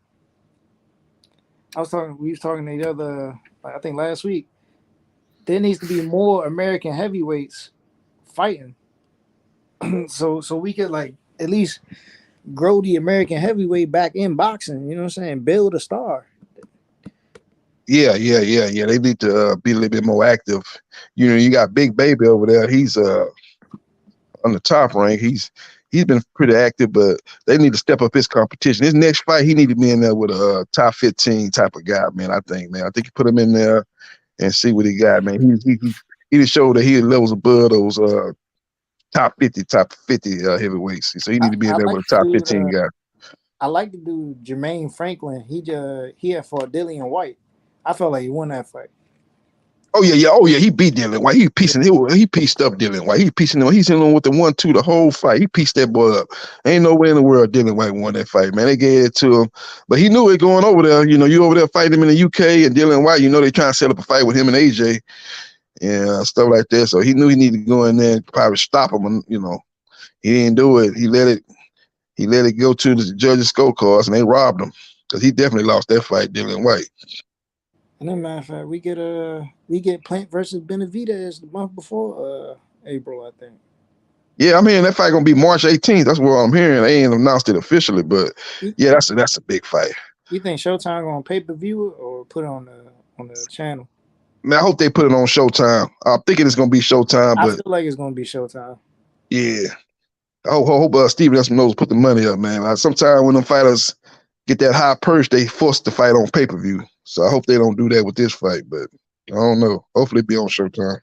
We was talking to each other, I think last week. There needs to be more American heavyweights fighting. so we could at least grow the American heavyweight back in boxing, you know what I'm saying? Build a star. Yeah. They need to be a little bit more active. You got Big Baby over there. He's on the top rank. He's been pretty active, but they need to step up his competition. His next fight, he need to be in there with a top 15 type of guy, man. I think you put him in there and see what he got, man. He just showed that he levels above those top 50 heavyweights. So he need to be in there with a top 15 guy. I like the dude Jermaine Franklin. He had fought Dillian White. I felt like he won that fight. Oh yeah. He beat Dillian White. He pieced up Dillian White. He piecing him. He's in on with the 1-2 the whole fight. He pieced that boy up. Ain't no way in the world Dillian White won that fight, man. They gave it to him, but he knew it going over there. You know, you over there fighting him in the UK and Dillian White. You know they trying to set up a fight with him and AJ and stuff like that. So he knew he needed to go in there and probably stop him. And you know, he didn't do it. He let it go to the judges' scorecards, and they robbed him because he definitely lost that fight, Dillian White. And then, matter of fact, we get Plant versus Benavidez the month before April, I think. Yeah, I'm hearing that fight gonna be March 18th. That's what I'm hearing. They ain't announced it officially, but yeah, that's a big fight. You think Showtime gonna pay-per-view it or put it on the channel? Man, I hope they put it on Showtime. I'm thinking it's gonna be Showtime, but I feel like it's gonna be Showtime. Yeah, I hope Steven Espinosa put the money up, man. Sometimes when them fighters get that high purse, they forced to fight on pay-per-view. So I hope they don't do that with this fight, but I don't know. Hopefully it be on Showtime.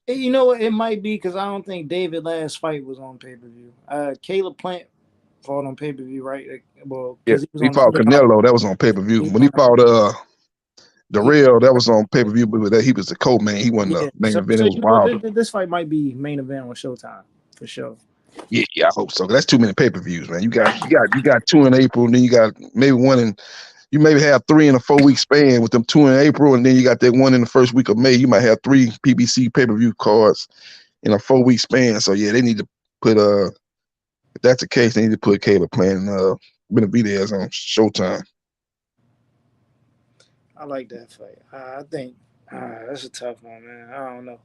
You know what? It might be because I don't think David's last fight was on pay-per-view. Caleb Plant fought on pay-per-view, right? Well, Yeah, he fought Canelo. That was on pay-per-view. When he fought Darrell, that was on pay-per-view, but he was the co-main. He wasn't the main event. It was Wilder. This fight might be main event on Showtime for sure. Yeah, I hope so. That's too many pay-per-views, man. You got 2 in April, and then you got maybe one in. You maybe have 3 in a 4-week span with them 2 in April, and then you got that one in the first week of May. You might have 3 PBC pay-per-view cards in a 4-week span. So yeah, they need to put if that's the case, they need to put Caleb Plant and Benavidez on Showtime. I like that fight. I think that's a tough one, man. I don't know.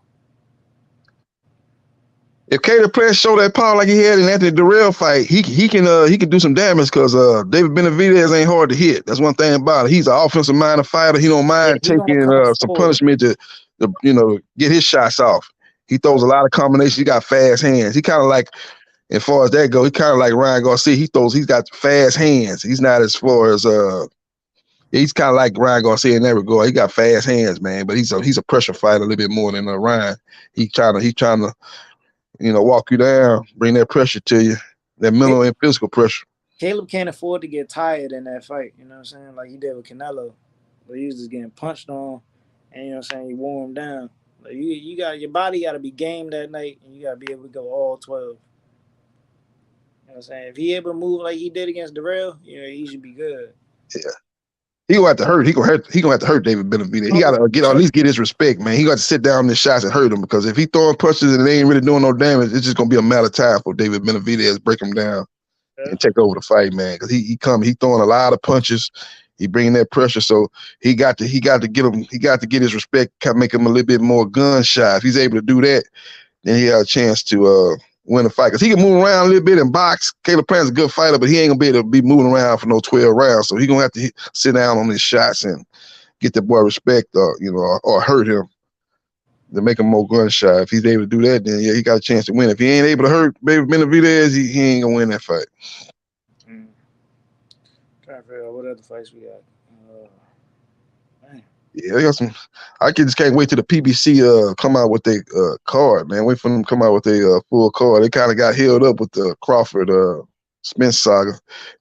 If Caleb Plant show that power like he had in Anthony Darrell fight, he can do some damage because David Benavidez ain't hard to hit. That's one thing about it. He's an offensive minded fighter. He don't mind taking some punishment to get his shots off. He throws a lot of combinations. He got fast hands. He kind of like, as far as that goes, he kind of like Ryan Garcia. He's got fast hands. He's not as far as he's kind of like Ryan Garcia in that regard. He got fast hands, man. But he's a pressure fighter a little bit more than Ryan. He's trying to walk you down, bring that pressure to you, that mental and physical pressure. Caleb can't afford to get tired in that fight, you know what I'm saying? Like he did with Canelo. But he was just getting punched on, and you know what I'm saying, he wore him down. Like you got your body gotta be game that night, and you gotta be able to go all 12. You know what I'm saying? If he able to move like he did against Darrell, he should be good. Yeah. He gonna have to hurt. He gonna have to hurt David Benavidez. He gotta at least get his respect, man. He got to sit down in the shots and hurt him, because if he throwing punches and they ain't really doing no damage, it's just gonna be a matter of time for David Benavidez break him down and take over the fight, man. Because he throwing a lot of punches. He bringing that pressure, so he got to get his respect, kind of make him a little bit more gun shy. If he's able to do that, then he has a chance to win the fight, because he can move around a little bit and box. Caleb Plant's a good fighter, but he ain't gonna be able to be moving around for no 12 rounds. So he's gonna have to sit down on his shots and get the boy respect, or hurt him to make him more gun shy. If he's able to do that, then yeah, he got a chance to win. If he ain't able to hurt David Benavidez, he ain't gonna win that fight. Trying to figure out what other fights we got. Yeah, they got some. I just can't wait till the PBC come out with their card, man. Wait for them to come out with their full card. They kind of got held up with the Crawford Spence saga.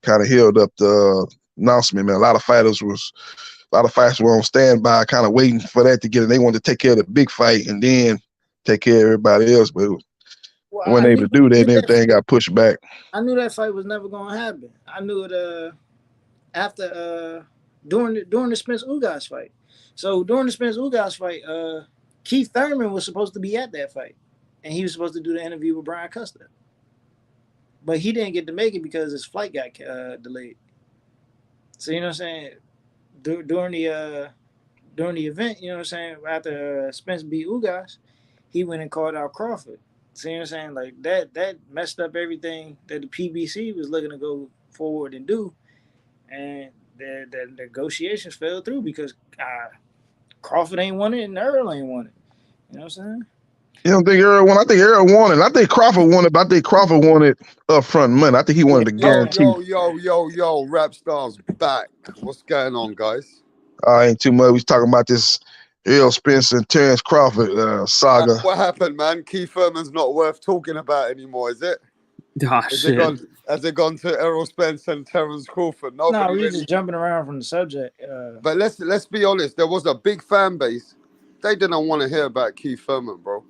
Kind of held up the announcement, man. A lot of fights were on standby, kind of waiting for that to get it. They wanted to take care of the big fight and then take care of everybody else, but weren't able to do that. And everything got pushed back. I knew that fight was never gonna happen. I knew it after during the Spence Ugas fight. So during the Spence Ugas fight, Keith Thurman was supposed to be at that fight, and he was supposed to do the interview with Brian Custer, but he didn't get to make it because his flight got delayed. So you know what I'm saying? During the event, you know what I'm saying, after Spence beat Ugas, he went and called out Crawford. So you know what I'm saying? Like that messed up everything that the PBC was looking to go forward and do, and the negotiations fell through because Crawford ain't won it and Earl ain't won it. You know what I'm saying? You don't think Earl won? I think Earl won it. I think Crawford won it, but I think Crawford wanted upfront money. I think he wanted to guarantee. Rap Star's back. What's going on, guys? Ain't too much. We was talking about this Errol Spence and Terrence Crawford saga. What happened, man? Keith Thurman's not worth talking about anymore, is it? Has it gone to Errol Spence and Terrence Crawford? No, Nobody we're really. just jumping around from the subject. But let's be honest. There was a big fan base. They didn't want to hear about Keith Thurman, bro.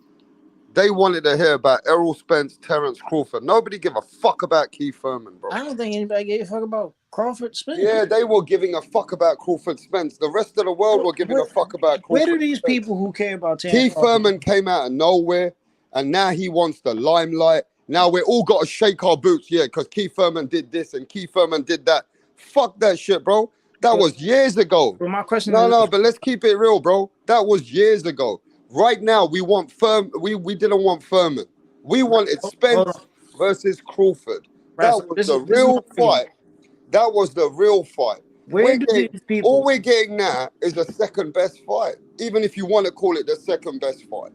They wanted to hear about Errol Spence, Terrence Crawford. Nobody give a fuck about Keith Thurman, bro. I don't think anybody gave a fuck about Crawford Spence. Yeah, they were giving a fuck about Crawford Spence. The rest of the world were giving a fuck about Crawford. Where do these people who care about Keith Thurman came out of nowhere, and now he wants the limelight. Now we all got to shake our boots, yeah, because Keith Thurman did this and Keith Thurman did that. Fuck that shit, bro. That was years ago. Well, my question No, but let's keep it real, bro. That was years ago. Right now, we want we didn't want Thurman. We wanted Spence versus Crawford. That was the real fight. That was the real fight. All we're getting now is the second best fight, even if you want to call it the second best fight.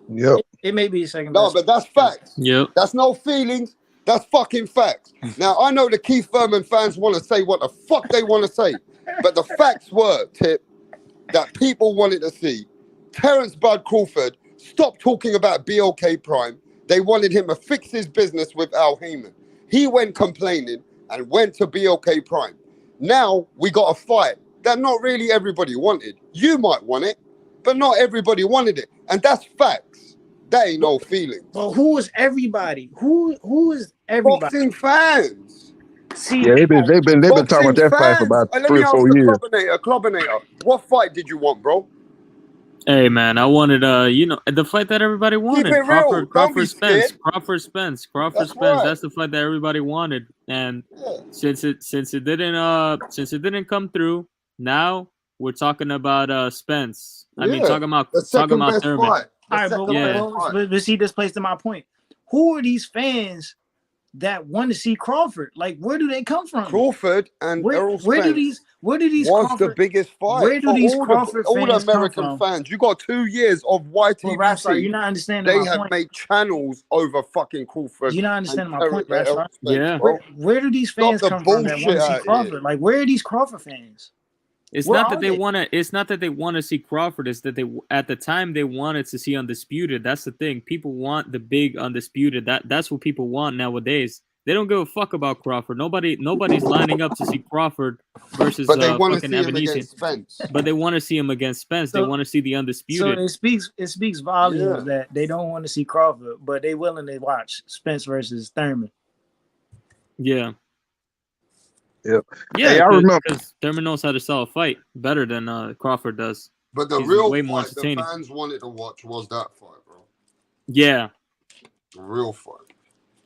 Yep. It may be the second No, best. but that's facts. Yep. That's no feelings. That's fucking facts. Now, I know the Keith Thurman fans want to say what the fuck they want to say, but the facts were, Tip, that people wanted to see Terrence Bud Crawford stop talking about BOK Prime. They wanted him to fix his business with Al Heyman. He went complaining and went to BOK Prime. Now we got a fight that not really everybody wanted. You might want it, but not everybody wanted it. And that's facts. That ain't no feelings. Well, who is everybody? Who is everybody? Boxing fans. See, Yeah, they've been talking about that fight for about Let 3 me or ask 4 the years. Clubinator, what fight did you want, bro? Hey man, I wanted the fight that everybody wanted. Keep it real. Don't be Spence. scared. Crawford Spence. That's Spence. right. That's the fight that everybody wanted. And since it didn't come through, now we're talking about Spence. I mean talking about best Thurman. fight. All right, but see, this plays to my point. Who are these fans that want to see Crawford? Like, where do they come from? Crawford and Errol Spence. Where do these was Crawford, the biggest fight? Where do these Crawford all the fans American come from? fans? You got 2 years of YTV. Well, Rashford, you're not understanding They my have point. made channels over fucking Crawford. You're not understanding my point, Rashford. Yeah. Where do these fans come from that want to see Crawford? Like, where are these Crawford fans? It's not that they want to. It's not that they want to see Crawford. It's that they, at the time, they wanted to see Undisputed. That's the thing. People want the big Undisputed. That's what people want nowadays. They don't give a fuck about Crawford. Nobody's lining up to see Crawford versus but they want to fucking see him Ebenezer. against Spence. But they want to see him against Spence. They want to see the Undisputed. So it speaks volumes that they don't want to see Crawford, but they willing to watch Spence versus Thurman. Yeah. Yep. Yeah, hey, I remember because Thurman knows how to sell a fight better than Crawford does. But the He's real way more fight the entertaining. fans wanted to watch was that fight, bro. Yeah. The real fight.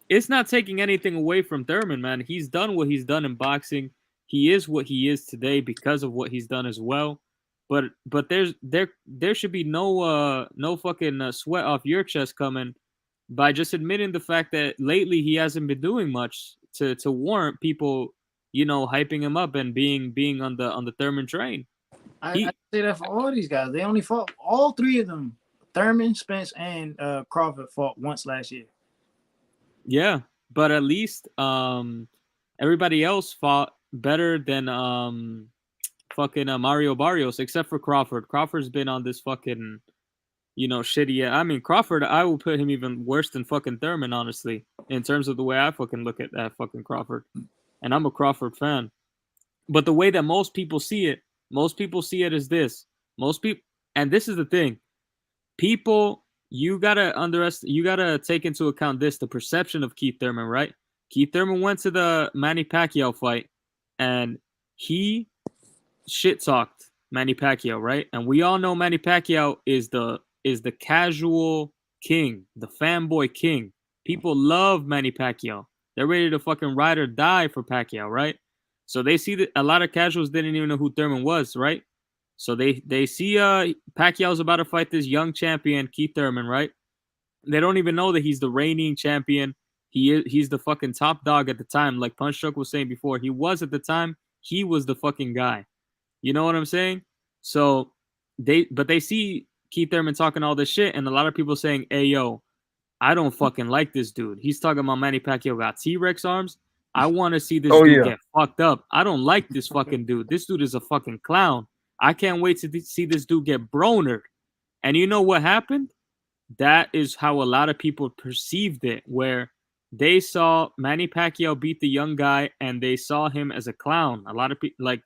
It's not taking anything away from Thurman, man. He's done what he's done in boxing. He is what he is today because of what he's done as well. But there should be no fucking sweat off your chest coming by just admitting the fact that lately he hasn't been doing much to warrant people, hyping him up and being on the Thurman train. I say that for all these guys. They only fought, all three of them, Thurman, Spence, and Crawford fought once last year. Yeah, but at least everybody else fought better than fucking Mario Barrios, except for Crawford. Crawford's been on this fucking, shitty. I mean, Crawford, I will put him even worse than fucking Thurman, honestly, in terms of the way I fucking look at that fucking Crawford. And I'm a Crawford fan. But the way that most people see it as this. Most people, and this is the thing, people. You gotta take into account the perception of Keith Thurman, right? Keith Thurman went to the Manny Pacquiao fight, and he shit-talked Manny Pacquiao, right? And we all know Manny Pacquiao is the casual king, the fanboy king. People love Manny Pacquiao. They're ready to fucking ride or die for Pacquiao, right? So they see that a lot of casuals didn't even know who Thurman was, right? So they see Pacquiao's about to fight this young champion, Keith Thurman, right? They don't even know that he's the reigning champion. He's the fucking top dog at the time. Like Punch Truck was saying before, he was at the time. He was the fucking guy. You know what I'm saying? So they see Keith Thurman talking all this shit, and a lot of people saying, "Hey yo, I don't fucking like this dude. He's talking about Manny Pacquiao got T-Rex arms. I want to see this dude get fucked up. I don't like this fucking dude. This dude is a fucking clown." I can't wait to see this dude get bronered. And you know what happened? That is how a lot of people perceived it, where they saw Manny Pacquiao beat the young guy and they saw him as a clown. A lot of people like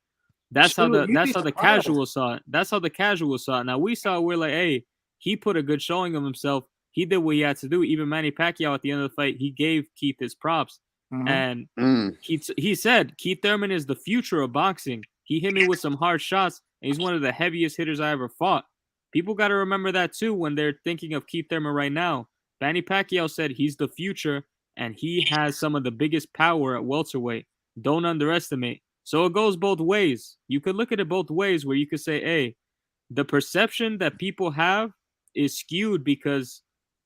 that's how the casuals saw it. That's how the casuals saw it. Now we saw, we're like, hey, he put a good showing of himself. He did what he had to do. Even Manny Pacquiao at the end of the fight, he gave Keith his props. And he said Keith Thurman is the future of boxing. He hit me with some hard shots, and he's one of the heaviest hitters I ever fought. People got to remember that too when they're thinking of Keith Thurman right now. Manny Pacquiao said he's the future, and he has some of the biggest power at welterweight. Don't underestimate. So it goes both ways. You could look at it both ways, where you could say, hey, the perception that people have is skewed because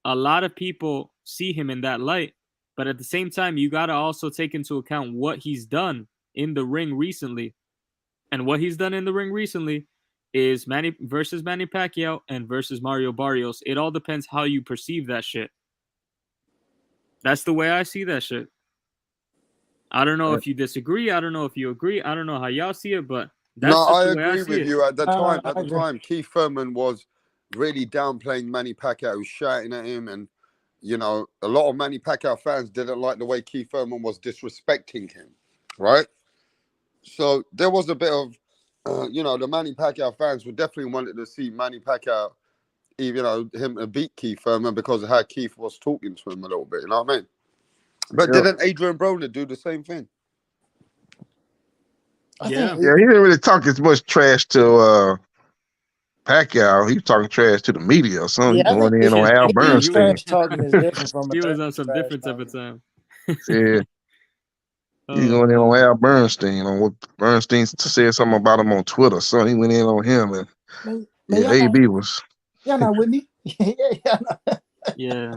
a lot of people see him in that light. But at the same time, you got to also take into account what he's done in the ring recently. And what he's done in the ring recently is Manny versus Manny Pacquiao and versus Mario Barrios. It all depends how you perceive that shit. That's the way I see that shit. I don't know if you disagree. I don't know if you agree. I don't know how y'all see it, but that's no, just I the way agree see with it. you. At the time, Keith Thurman was really downplaying Manny Pacquiao, shouting at him, and you know, a lot of Manny Pacquiao fans didn't like the way Keith Thurman was disrespecting him, right? So there was a bit of, you know, the Manny Pacquiao fans would definitely wanted to see Manny Pacquiao, you know, him to beat Keith Thurman because of how Keith was talking to him a little bit. You know what I mean? But didn't Adrian Broner do the same thing? Yeah, he didn't really talk as much trash to Pacquiao. He was talking trash to the media or something. Yeah, He going in on Al Bernstein. trash talking is different from he was on some different type of time. Yeah. He going in on Al Bernstein on what Bernstein said something about him on Twitter. So he went in on him, and AB was. Y'all not with me? Yeah.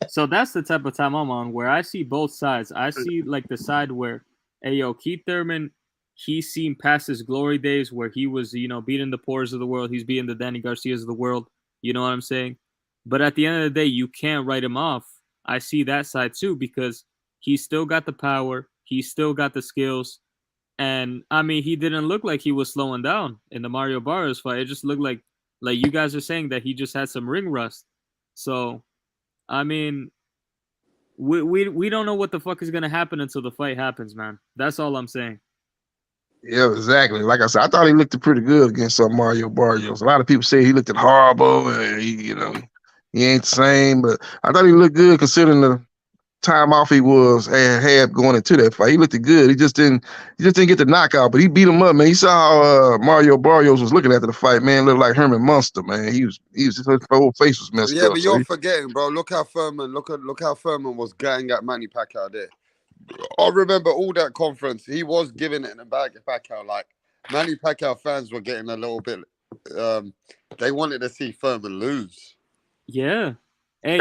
So that's the type of time I'm on, where I see both sides. I see like the side where, hey, yo, Keith Thurman, he's seen past his glory days where he was, you know, beating the Poors of the world. He's beating the Danny Garcias of the world. You know what I'm saying? But at the end of the day, you can't write him off. I see that side too, because he's still got the power. He's still got the skills. And I mean, he didn't look like he was slowing down in the Mario Barrios fight. It just looked like you guys are saying that he just had some ring rust. So, I mean, we don't know what the fuck is gonna happen until the fight happens, man. That's all I'm saying. Yeah, exactly. Like I said, I thought he looked pretty good against Mario Barrios. A lot of people say he looked horrible, and he ain't the same. But I thought he looked good considering the time off he had going into that fight. He looked good. He just didn't get the knockout, but he beat him up, man. You saw how Mario Barrios was looking after the fight, man. Looked like Herman Munster, man. His whole face was messed up. Yeah, but you're forgetting, bro. Look how Thurman was going at Manny Pacquiao there. I remember all that conference. He was giving it in the bag of Pacquiao. Like Manny Pacquiao fans were getting a little bit. They wanted to see Thurman lose. Yeah. Hey,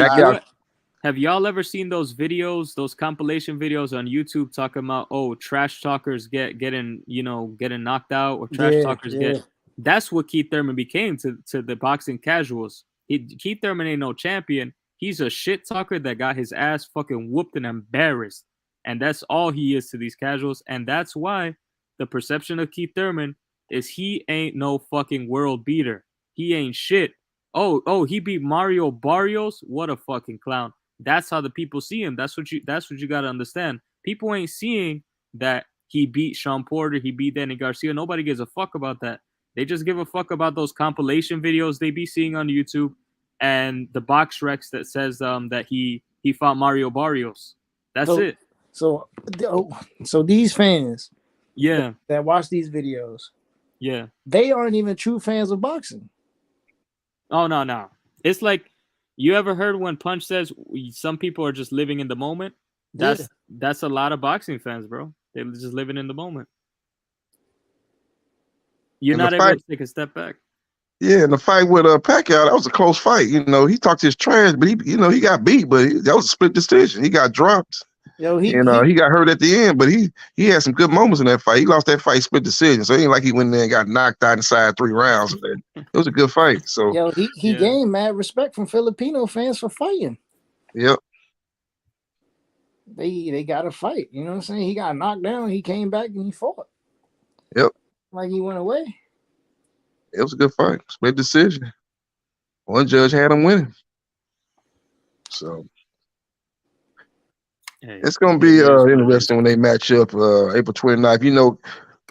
have y'all ever seen those videos, those compilation videos on YouTube talking about trash talkers getting knocked out, or trash talkers get? That's what Keith Thurman became to the boxing casuals. Keith Thurman ain't no champion. He's a shit talker that got his ass fucking whooped and embarrassed. And that's all he is to these casuals. And that's why the perception of Keith Thurman is he ain't no fucking world beater. He ain't shit. Oh, he beat Mario Barrios? What a fucking clown. That's how the people see him. That's what you got to understand. People ain't seeing that he beat Sean Porter, he beat Danny Garcia. Nobody gives a fuck about that. They just give a fuck about those compilation videos they be seeing on YouTube and the box recs that says that he fought Mario Barrios. That's it. So these fans, that watch these videos, they aren't even true fans of boxing. Oh no. It's like, you ever heard when Punch says some people are just living in the moment? That's a lot of boxing fans, bro. They're just living in the moment. You're not able to take a step back. Yeah, and the fight with Pacquiao, that was a close fight. You know, he talked his trash, but he got beat, but that was a split decision. He got dropped. He got hurt at the end, but he had some good moments in that fight. He lost that fight split decision, so it ain't like he went in there and got knocked out inside 3 rounds. It was a good fight. So he gained mad respect from Filipino fans for fighting. Yep. They got to fight. You know what I'm saying? He got knocked down. He came back and he fought. Yep. Like he went away. It was a good fight. Split decision. One judge had him winning. So it's gonna be interesting when they match up April 29th. You know,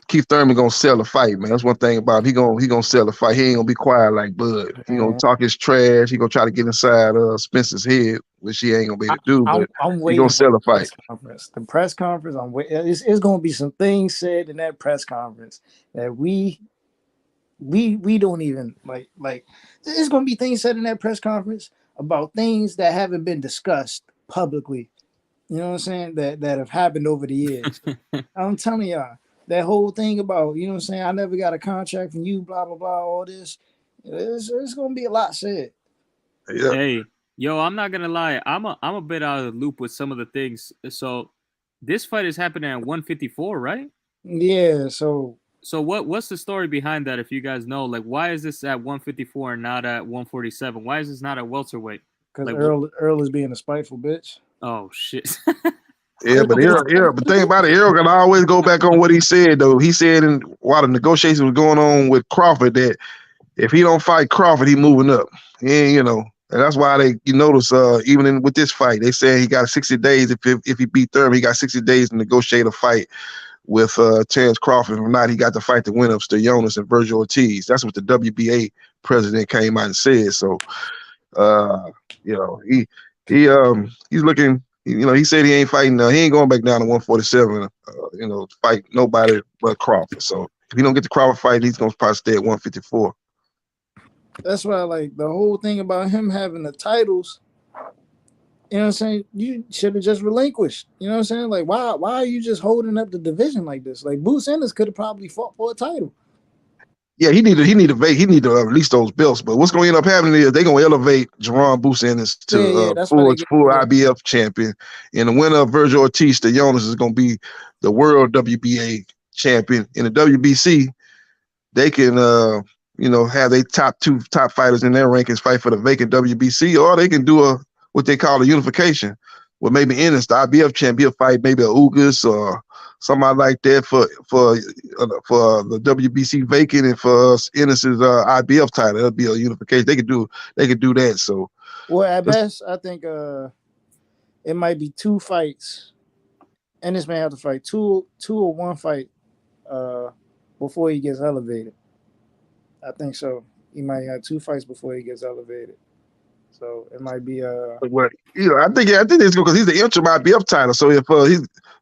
Keith Thurman gonna sell the fight, man. That's one thing about him. He gonna sell the fight. He ain't gonna be quiet like Bud. He gonna talk his trash. He gonna try to get inside Spence's head, which he ain't gonna be able to do. But I'm he waiting gonna sell the fight. press conference. The press conference. I'm waiting. It's gonna be some things said in that press conference that we don't even like. There's gonna be things said in that press conference about things that haven't been discussed publicly. You know what I'm saying? That have happened over the years. I'm telling y'all, that whole thing about, you know what I'm saying, I never got a contract from you, blah blah blah, all this. It's gonna be a lot said. Yeah. Hey, yo, I'm not gonna lie. I'm a bit out of the loop with some of the things. So this fight is happening at 154, right? Yeah. So what's the story behind that? If you guys know, like, why is this at 154 and not at 147? Why is this not at welterweight? Because like, Earl is being a spiteful bitch. Oh shit. Yeah, but but think about it. Errol can always go back on what he said though. He said while the negotiations were going on with Crawford that if he don't fight Crawford, he moving up. Yeah, you know, and that's why you notice even with this fight, they say he got 60 days. If he beat Thurman, he got 60 days to negotiate a fight with Terence Crawford. If not, he got to fight the winner of Stoyanis and Virgil Ortiz. That's what the WBA president came out and said. So, you know, he's looking. You know, he said he ain't fighting. He ain't going back down to 147. You know, fight nobody but Crawford. So if he don't get the Crawford fight, he's gonna probably stay at 154. That's why, like, the whole thing about him having the titles, you know what I'm saying? You should have just relinquished. You know what I'm saying? Like, why are you just holding up the division like this? Like, Boots Ennis could have probably fought for a title. Yeah, he need to release those belts. But what's going to end up happening is they're going to elevate Jerron Boots Ennis to full IBF champion, and the winner of Virgil Ortiz, Stoyanis, is going to be the world WBA champion. In the WBC, they can you know, have their top fighters in their rankings fight for the vacant WBC, or they can do what they call a unification, where maybe Ennis, the IBF champion, fight maybe a Ugas or somebody like that for the WBC vacant, and for Ennis's IBF title, that'll be a unification. They could do that. So, well, at best, I think it might be two fights. Ennis may have to fight two or one fight before he gets elevated. I think so. He might have two fights before he gets elevated. So it might be What I think it's because he's the interim IBF title. So if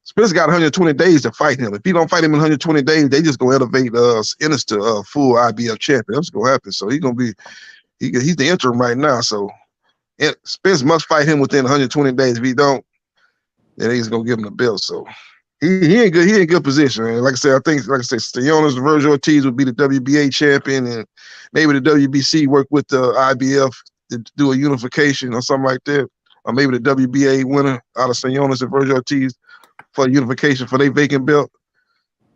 Spence got 120 days to fight him, if he don't fight him in 120 days, they just gonna elevate Ennis to full IBF champion. That's gonna happen. So he's the interim right now. So Spence must fight him within 120 days. If he don't, then he's gonna give him the belt. So he ain't good. He in good position, man. Like I said, Stoyanis and Virgil Ortiz would be the WBA champion, and maybe the WBC work with the IBF to do a unification or something like that, or maybe the WBA winner out of Stoyanis and Virgil Ortiz for unification for their vacant belt.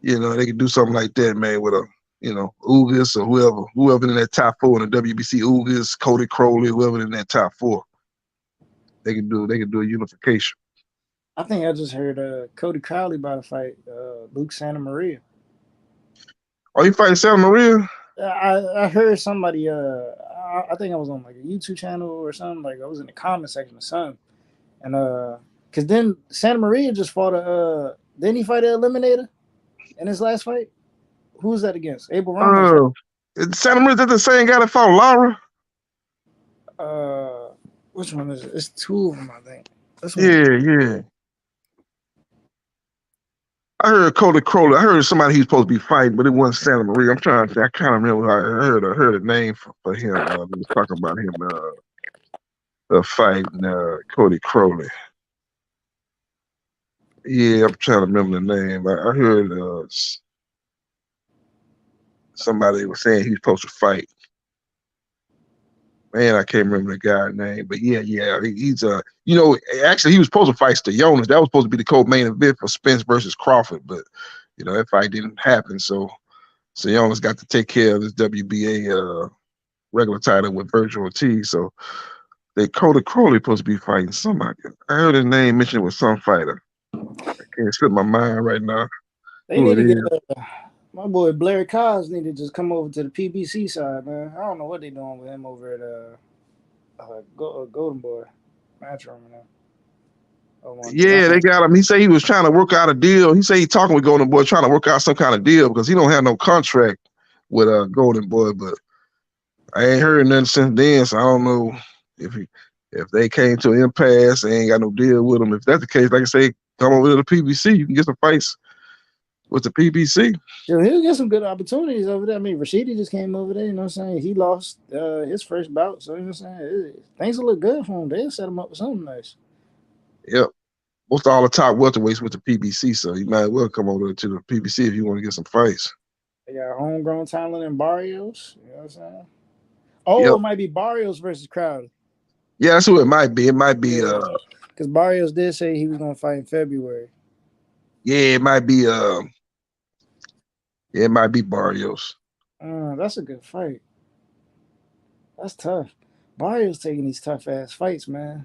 You know, they could do something like that, man, with Ugas or whoever in that top four in the WBC, Ugas, Cody Crowley, whoever in that top four. They could do a unification. I think I just heard Cody Crowley about to fight Luke Santa Maria. Oh, you fighting Santa Maria? I heard somebody. I think I was on like a YouTube channel or something. Like I was in the comment section or something, and because then Santa Maria just fought didn't he fight an eliminator in his last fight? Who was that against? Abel Ramos. Santa Maria, that's the same guy that fought Lara. Which one is it? It's two of them, I think. Yeah. I heard Cody Crowley. I heard somebody he's supposed to be fighting, but it wasn't Santa Maria. I'm trying to think. I can't remember. I heard a name for him. We was talking about him fighting Cody Crowley. Yeah, I'm trying to remember the name. I heard somebody was saying he was supposed to fight. Man, I can't remember the guy's name, but yeah, he's actually he was supposed to fight Stoyanis. That was supposed to be the co-main event for Spence versus Crawford, but that fight didn't happen. So Stoyanis got to take care of this WBA regular title with Virgil Ortiz. So Cody Crowley supposed to be fighting somebody. I heard his name mentioned with some fighter. I can't slip my mind right now. They need to get My boy Blair Cobbs need to just come over to the PBC side, man. I don't know what they doing with him over at Golden Boy Matchroom now. Yeah, they got him. He said he was trying to work out a deal. He said he talking with Golden Boy, trying to work out some kind of deal because he don't have no contract with Golden Boy. But I ain't heard nothing since then, so I don't know if they came to an impasse. They ain't got no deal with him. If that's the case, like I say, come over to the PBC. You can get some fights with the PBC. Yeah, he'll get some good opportunities over there. I mean, Rashidi just came over there. You know what I'm saying? He lost his first bout, so you know what I'm saying. Things will look good for him. They'll set him up with something nice. Yep. Most of all the top welterweights with the PBC, so you might as well come over to the PBC if you want to get some fights. They got homegrown talent in Barrios. You know what I'm saying? Oh, yep. It might be Barrios versus Crowder. Yeah, that's who it might be. It might be because Barrios did say he was gonna fight in February. Yeah, it might be it might be Barrios. That's a good fight. That's tough. Barrios taking these tough ass fights, man.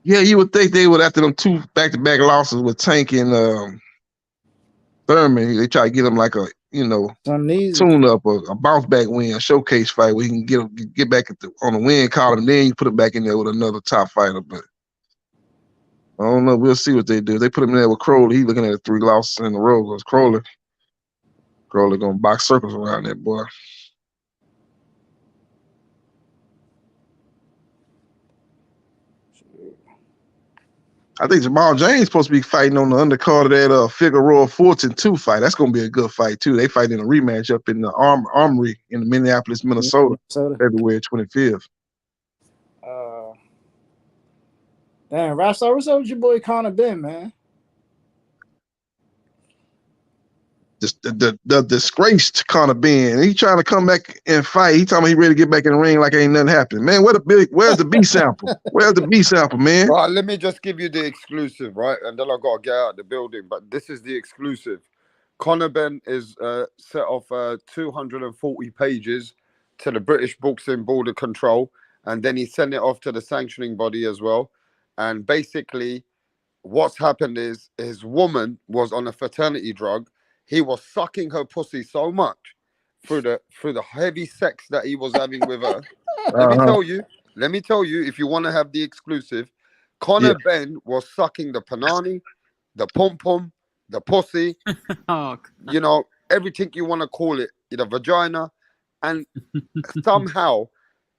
Yeah, you would think they would, after them 2 back-to-back losses with Tank and Thurman, they try to get him like a, tune up, a bounce back win, a showcase fight where he can get back on the win column, and then you put him back in there with another top fighter. But I don't know. We'll see what they do. They put him in there with Crowley. He's looking at 3 losses in a row because Crowley gonna box circles around that boy. I think Jamal James supposed to be fighting on the undercard of that Figueroa Fulton 2 fight. That's going to be a good fight, too. They fight in a rematch up in the Armory in Minneapolis, Minnesota. February 25th. Damn, Rapstar, what's up with your boy Conor Ben, man? The disgraced Conor Ben. He trying to come back and fight. He talking about he ready to get back in the ring like ain't nothing happened. Man, where's the B sample? Where's the B sample, man? Right, let me just give you the exclusive, right? And then I got to get out of the building. But this is the exclusive. Conor Ben is set off 240 pages to the British Boxing Board of Control. And then he sent it off to the sanctioning body as well. And basically, what's happened is his woman was on a fertility drug. He was sucking her pussy so much through the heavy sex that he was having with her. Let me tell you, if you want to have the exclusive, Conor Ben was sucking the panani, the pom-pom, the pussy, everything you want to call it, the vagina. And somehow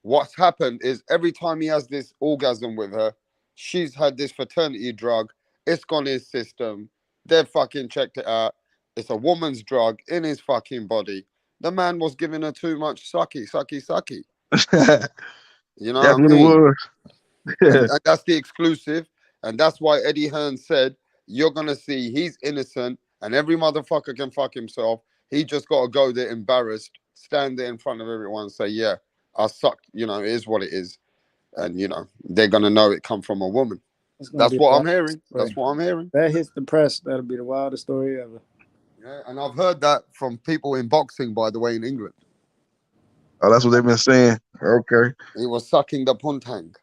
what's happened is every time he has this orgasm with her, she's had this fertility drug. It's gone in his system. They've fucking checked it out. It's a woman's drug in his fucking body. The man was giving her too much sucky. You know that's what I mean? It was. and that's the exclusive. And that's why Eddie Hearn said, you're going to see he's innocent and every motherfucker can fuck himself. He just got to go there embarrassed, stand there in front of everyone and say, yeah, I sucked. It is what it is. And, they're going to know it come from a woman. That's what I'm hearing. That's what I'm hearing. That hits the press. That'll be the wildest story ever. Yeah, and I've heard that from people in boxing, by the way, in England. Oh, that's what they've been saying. Okay. He was sucking the puntang.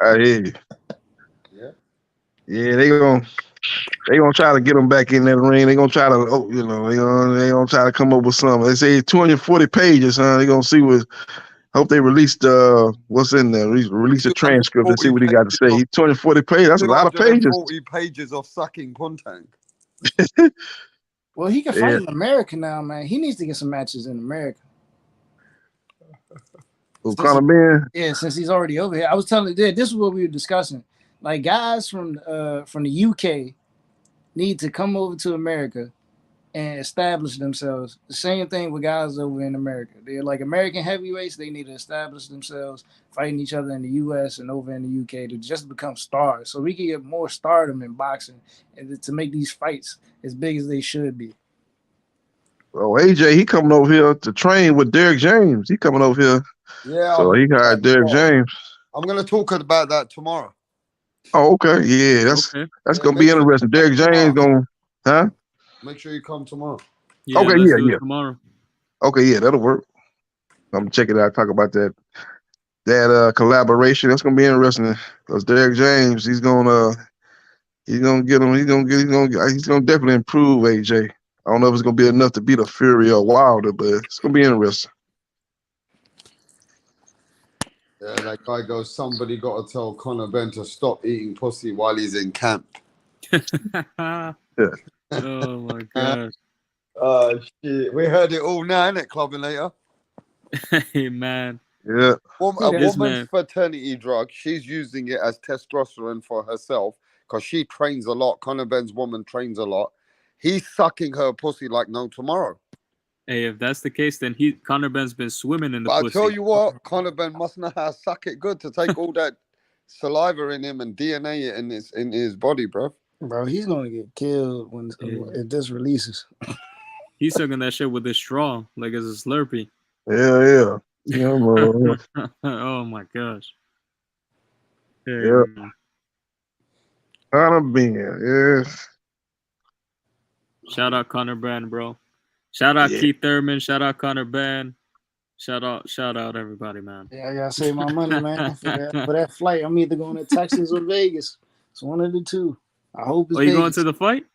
I hear you. Yeah. Yeah, they gonna try to get him back in that ring. They gonna try to, they gonna try to come up with something. They say 240 pages, huh? They gonna see what. Hope they released what's in there. Release a transcript and see what he got to say. 240 pages. That's a lot of pages. 240 pages of sucking puntang. Well, he can fight in America now, man. He needs to get some matches in America. Conor Ben? Yeah, since he's already over here. I was telling you, this is what we were discussing. Like, guys from the UK need to come over to America and establish themselves. The same thing with guys over in America. They're like American heavyweights. They need to establish themselves, fighting each other in the U.S. and over in the UK to just become stars. So we can get more stardom in boxing and to make these fights as big as they should be. Oh, AJ, he coming over here to train with Derek James. He coming over here. Yeah. So he hired Derek James. I'm going to talk about that tomorrow. Oh, okay. Yeah, that's going to be interesting. Derek James going, huh? Make sure you come tomorrow. Yeah, okay, let's do it tomorrow. Okay, yeah, that'll work. I'm gonna check it out. Talk about that collaboration. That's gonna be interesting because Derek James, he's gonna He's gonna get him. He's gonna definitely improve AJ. I don't know if it's gonna be enough to beat a Fury or Wilder, but it's gonna be interesting. Yeah, that guy goes, somebody got to tell Conor Ben to stop eating pussy while he's in camp. Oh my gosh. Shit. We heard it all now, innit, Clubbing Later? Hey, man. Yeah. A woman's fertility drug, she's using it as testosterone for herself because she trains a lot. Conor Ben's woman trains a lot. He's sucking her pussy like no tomorrow. Hey, if that's the case, then Conor Ben's been swimming in the But pussy. I tell you what, Conor Ben must know how to suck it good to take all that saliva in him and DNA it in his body, bro. Bro, he's gonna get killed when if this releases. He's sucking that shit with his straw, like it's a Slurpee. Yeah. Bro. Oh my gosh. Yeah. Conor Ben, yes. Shout out Conor Ben, bro. Shout out Keith Thurman. Shout out Conor Ben. Shout out everybody, man. Yeah, I gotta save my money, man. For that flight, I'm either going to Texas or Vegas. It's one of the two. I hope it's you Vegas. going to the fight?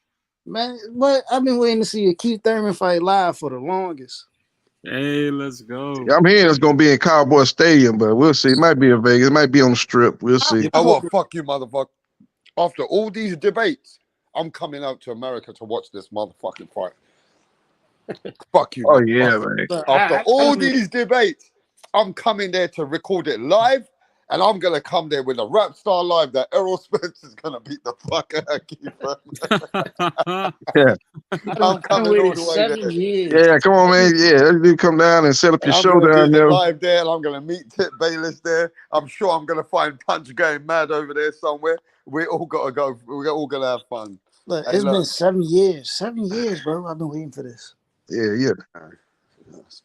Man, but I've been waiting to see a Keith Thurman fight live for the longest. Hey, let's go. I'm hearing it's gonna be in Cowboy Stadium, but we'll see. It might be in Vegas. It might be on the Strip. We'll see. You know what? Fuck you, motherfucker. After all these debates, I'm coming out to America to watch this motherfucking fight. Fuck you. Oh, yeah, man. After all these debates, I'm coming there to record it live, and I'm going to come there with a rap star live that Errol Spence is going to beat the fuck out of Keith. Yeah. I'm coming all the way there. Yeah, come on, man. Yeah, you come down and set up your show down there. Live there, and I'm going to meet Tip Bayless there. I'm sure I'm going to find Punch going mad over there somewhere. We all got to go. We're all going to have fun. Look, it's been 7 years. 7 years, bro. I've been waiting for this. Yeah.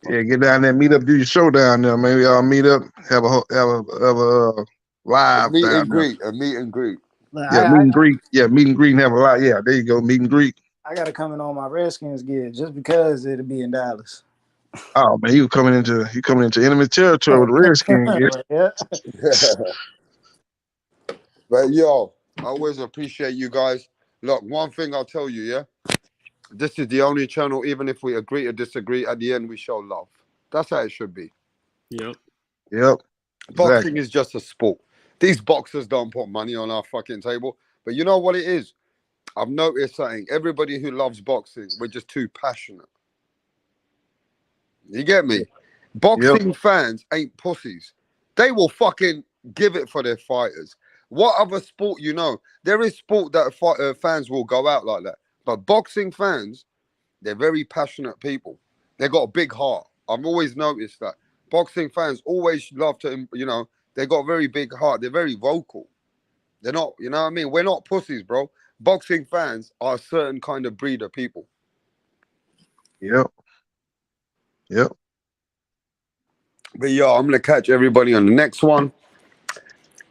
Yeah, get down there, meet up, do your show down there, man. We all meet up, have a live meet down and greet, a meet and greet. Yeah, meet and greet. Yeah, meet and greet and have a lot. Yeah, there you go, meet and greet. I gotta come in on my Redskins gear just because it'll be in Dallas. Oh man, you coming into enemy territory with the Redskins. Yeah. But yo, I always appreciate you guys. Look, one thing I'll tell you, yeah. This is the only channel, even if we agree or disagree, at the end we show love. That's how it should be. Yep. Boxing is just a sport. These boxers don't put money on our fucking table. But you know what it is? I've noticed something. Everybody who loves boxing, we're just too passionate. You get me? Boxing fans ain't pussies. They will fucking give it for their fighters. What other sport you know? There is sport that fans will go out like that. But boxing fans, they're very passionate people. They got a big heart. I've always noticed that. Boxing fans always love to, they got a very big heart. They're very vocal. They're not, you know what I mean? We're not pussies, bro. Boxing fans are a certain kind of breed of people. Yep. But yo, I'm going to catch everybody on the next one.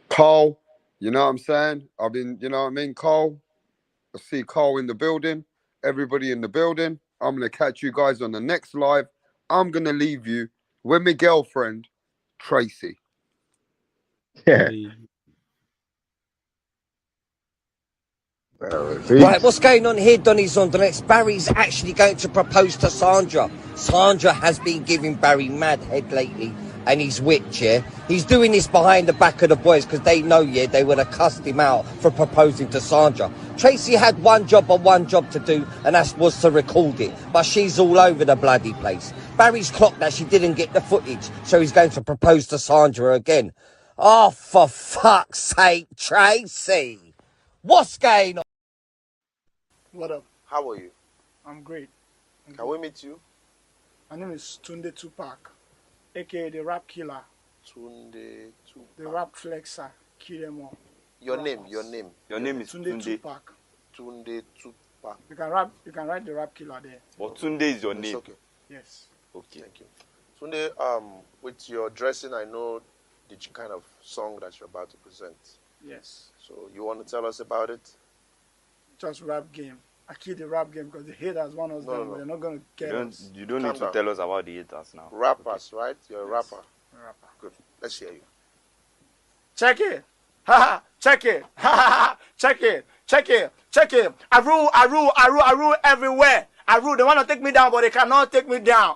Carl, you know what I'm saying? I've been, you know what I mean? Carl. I see Carl in the building, everybody in the building. I'm going to catch you guys on the next live. I'm going to leave you with my girlfriend, Tracy. Yeah. Right, what's going on here, Donny Zondernex? Barry's actually going to propose to Sandra. Sandra has been giving Barry mad head lately, and he's witch, yeah? He's doing this behind the back of the boys because they know, yeah, they would have cussed him out for proposing to Sandra. Tracy had one job to do, and that was to record it. But she's all over the bloody place. Barry's clocked that she didn't get the footage, so he's going to propose to Sandra again. Oh, for fuck's sake, Tracy! What's going on? What up? How are you? I'm great. Can we meet you? My name is Tunde Tupac, aka the Rap Killer. Tunde Tupac. The Rap Flexer. Kill them all. Your name is Tunde Tupac. Tunde Tupac. You can write the Rap Killer there. But Tunde is your name. Okay. Yes. Okay. Thank you. Tunde, with your dressing, I know the kind of song that you're about to present. Yes. So you want to tell us about it? Just rap game. I kill the rap game because the haters want us down, but they're not going to get us. You don't need to tell us about the haters now. Rappers, right? You're a rapper. Rapper. Good. Let's hear you. Check it. Ha ha. Check it. Ha ha. Check it. Check it. I rule everywhere. I rule. They want to take me down, but they cannot take me down.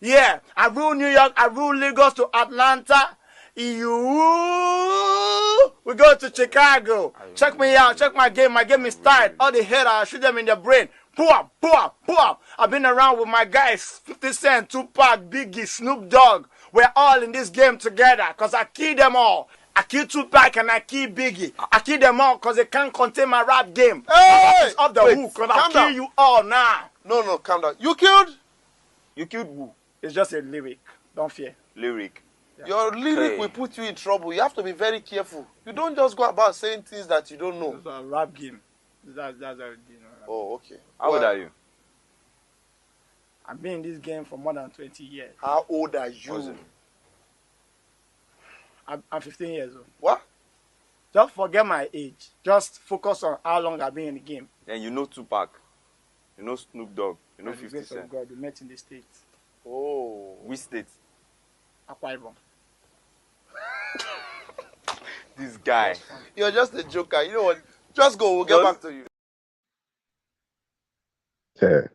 Yeah. I rule New York. I rule Lagos to Atlanta. We go to Chicago. Check me out. Check my game. My game is tired. All the haters, I shoot them in the brain. Pull up. I've been around with my guys, 50 Cent, Tupac, Biggie, Snoop Dogg. We're all in this game together because I kill them all. I kill Tupac and I kill Biggie. I kill them all because they can't contain my rap game. Hey! Off the hook because I kill you all now. No, calm down. You killed who? It's just a lyric. Don't fear. Lyric. Yeah. Your lyric will put you in trouble. You have to be very careful. You don't just go about saying things that you don't know. It's a rap game. That's Oh, okay. How old are you? I've been in this game for more than 20 years. How old are you? I'm 15 years old. What? Just forget my age. Just focus on how long I've been in the game. Then you know Tupac. You know Snoop Dogg. You know 50 Cent. Oh God, we met in the States. Oh. Which state? Akwa Ibom. This guy. You're just a joker. You know what? Just go. We'll get back to you. Yeah.